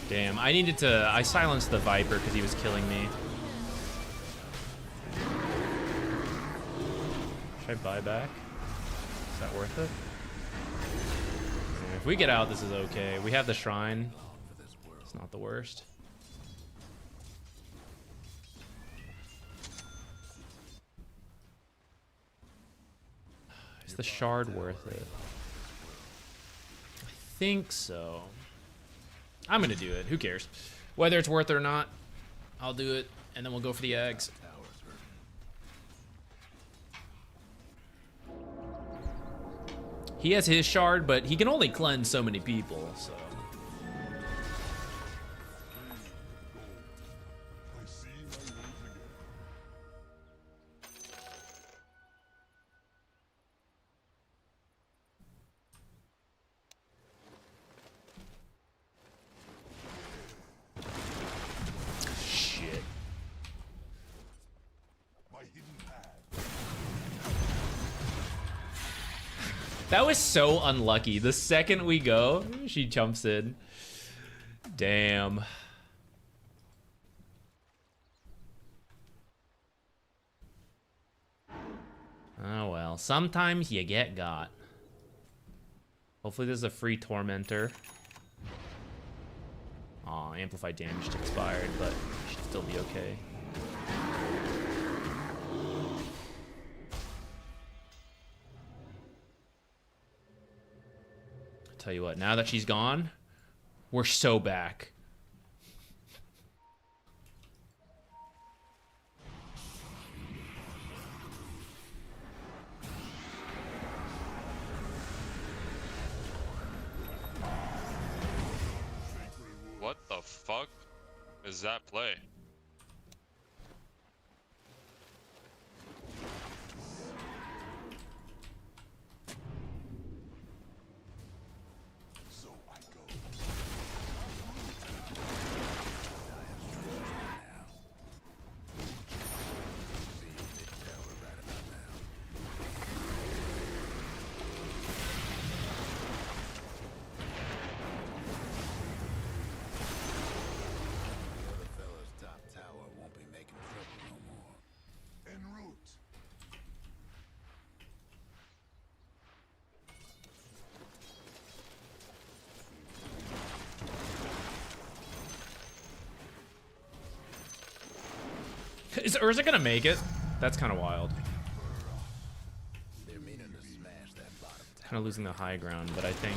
Damn, I needed to... I silenced the Viper because he was killing me. Should I buy back? Is that worth it? Yeah, if we get out, this is okay. We have the shrine. It's not the worst. Is the shard worth it? I think so. I'm gonna do it. Who cares? Whether it's worth it or not, I'll do it, and then we'll go for the eggs. He has his shard, but he can only cleanse so many people, so... That was so unlucky. The second we go, she jumps in. Damn. Oh well, sometimes you get got. Hopefully this is a free tormentor. Aw, amplified damage expired, but should still be okay. Tell you what, now that she's gone, we're so back. What the fuck is that play? So I go. Is Urza gonna make it? That's kind of wild. Kind of losing the high ground, but I think.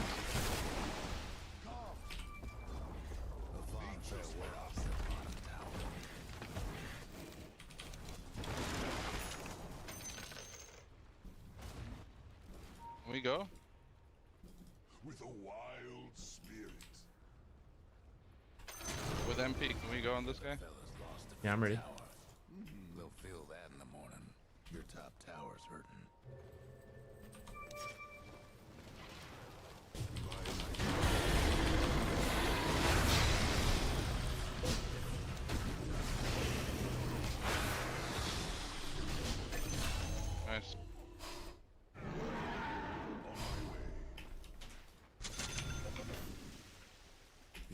Can we go? With a wild spirit. With MP, can we go on this guy? Yeah, I'm ready. They'll feel that in the morning. Your top tower's hurting. Nice.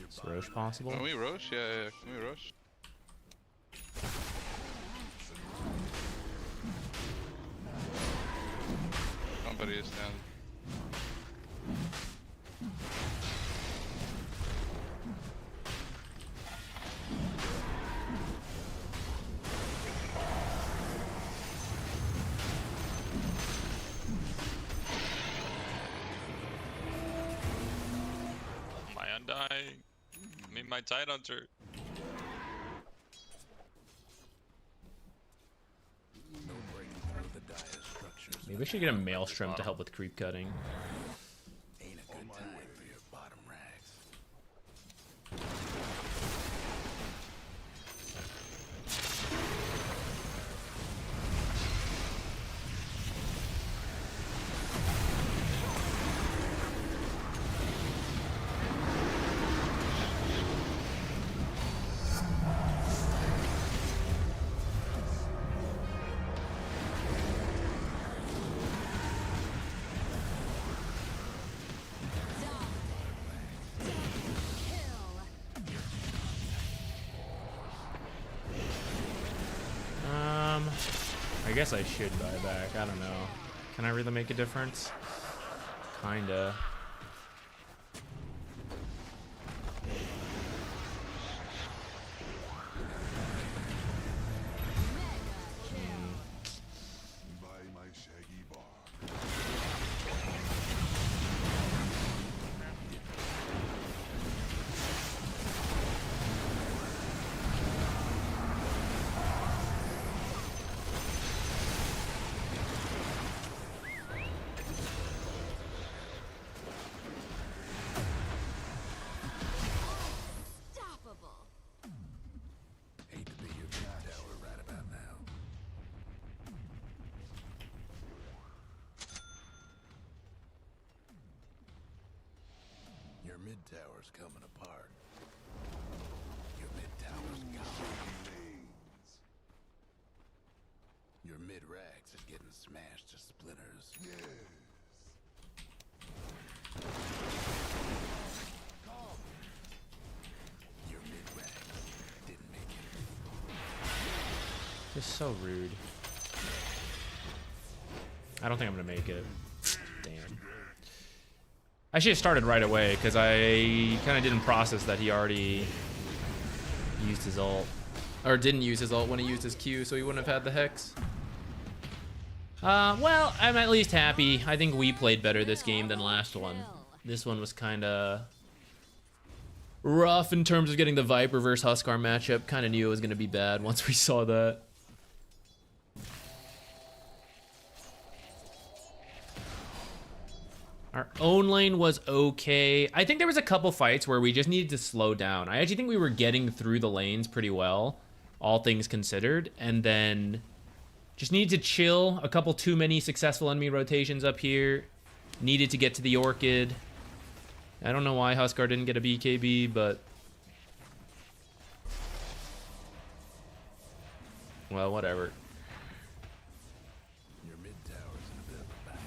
Is Roche possible? Can we rush? Yeah. Can we rush? Somebody is down. Am I undying? I mean, my Tide Hunter. Maybe we should get a Maelstrom to help with creep cutting. Ain't a good time for your bottom rags. I guess I should buy back. I don't know. Can I really make a difference? Kinda. By my shaggy bar. Hate to be your big tower right about now. Your mid tower's coming apart. Your mid tower's gone. Your mid rags is getting smashed to splinters. Yes. Your mid rags didn't make it. Just so rude. I don't think I'm gonna make it. Damn. I should have started right away because I kind of didn't process that he already used his ult. Or didn't use his ult when he used his Q, so he wouldn't have had the Hex. Well, I'm at least happy. I think we played better this game than last one. This one was kind of rough in terms of getting the Viper versus Huskar matchup. Kind of knew it was going to be bad once we saw that. Our own lane was okay. I think there was a couple fights where we just needed to slow down. I actually think we were getting through the lanes pretty well, all things considered, and then just needed to chill. A couple too many successful enemy rotations up here. Needed to get to the Orchid. I don't know why Huskar didn't get a BKB, but... well, whatever. Your mid tower's in a bit of a bind.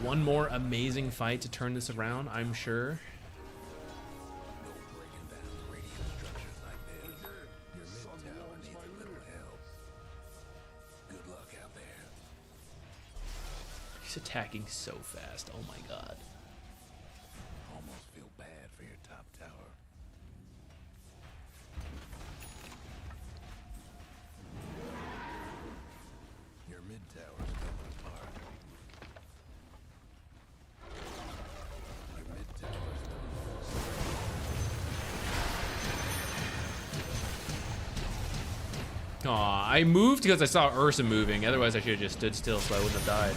One more amazing fight to turn this around, I'm sure. No breaking down radiant structures like this. Your mid tower needs a little help. Good luck out there. He's attacking so fast, oh my god. Almost feel bad for your top tower. Your mid tower's coming apart. Your mid tower's Aw, I moved because I saw Ursa moving. Otherwise, I should have just stood still so I wouldn't have died.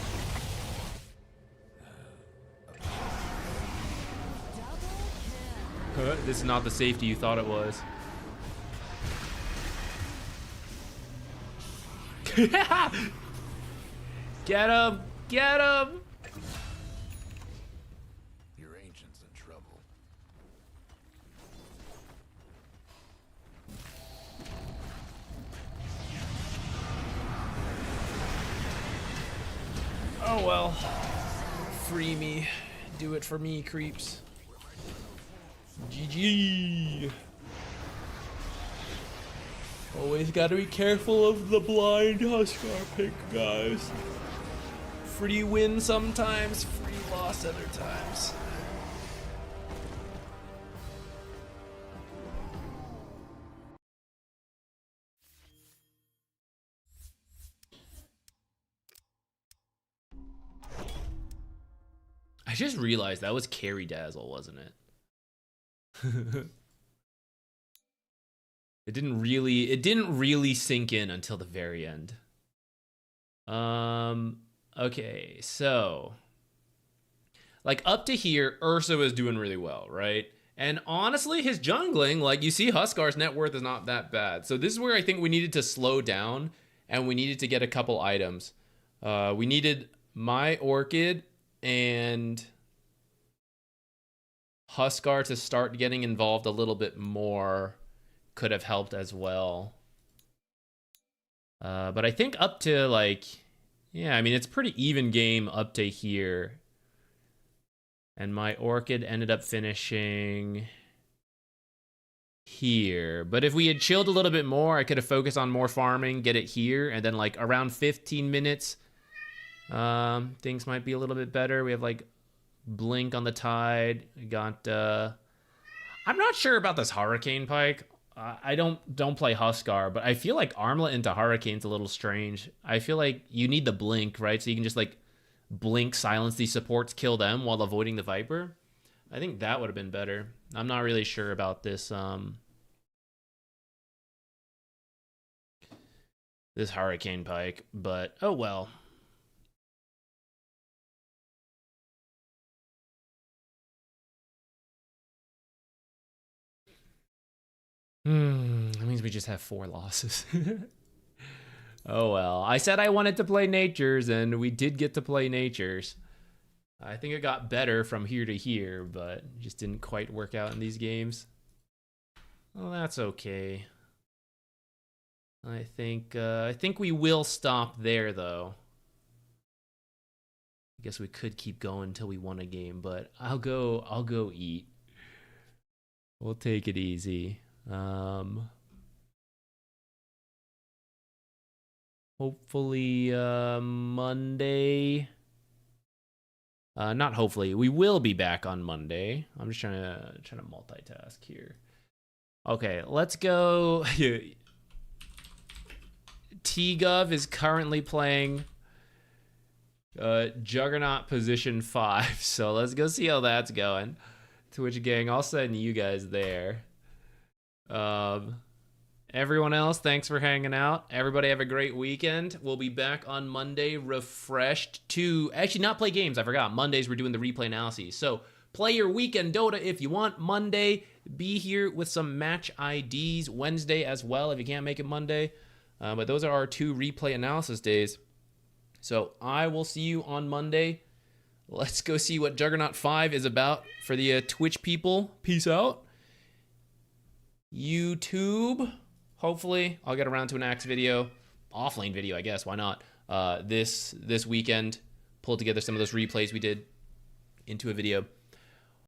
This is not the safety you thought it was. Get him! Get him! your ancient's in trouble. Oh well. Free me. Do it for me, creeps. GG. Always gotta be careful of the blind Huskar pick, guys. Free win sometimes, free loss other times. I just realized that was Carry Dazzle, wasn't it? It didn't really sink in until the very end. Okay, so like up to here, Ursa was doing really well, right? And honestly, his jungling, like you see Huskar's net worth is not that bad. So this is where I think we needed to slow down and we needed to get a couple items. We needed my Orchid and Huskar to start getting involved a little bit more. Could have helped as well. But I think up to like, yeah, I mean, it's pretty even game up to here. And my Orchid ended up finishing here. But if we had chilled a little bit more, I could have focused on more farming, get it here, and then like around 15 minutes, things might be a little bit better. We have like Blink on the Tide. We got, I'm not sure about this Hurricane Pike. I don't play Huskar, but I feel like Armlet into Hurricane's a little strange. I feel like you need the Blink, right? So you can just like Blink, silence these supports, kill them while avoiding the Viper. I think that would have been better. I'm not really sure about this this Hurricane Pike, but oh well. That means we just have 4 losses. Oh well. I said I wanted to play Natures, and we did get to play Natures. I think it got better from here to here, but it just didn't quite work out in these games. Well, that's okay. I think we will stop there, though. I guess we could keep going until we won a game, but I'll go eat. We'll take it easy. Hopefully Monday Not hopefully. We will be back on Monday. I'm just trying to multitask here. Okay, let's go. T-Gov is currently playing Juggernaut position 5. So let's go see how that's going. Twitch gang, I'll send you guys there. Everyone else, thanks for hanging out. Everybody have a great weekend. We'll be back on Monday refreshed to actually not play games. I forgot. Mondays we're doing the replay analyses. So play your weekend Dota if you want. Monday, be here with some match IDs. Wednesday as well if you can't make it Monday. But those are our 2 replay analysis days. So I will see you on Monday. Let's go see what Juggernaut 5 is about for the Twitch people. Peace out. YouTube. Hopefully, I'll get around to an Axe video. Offlane video, I guess. Why not? This weekend. Pull together some of those replays we did into a video.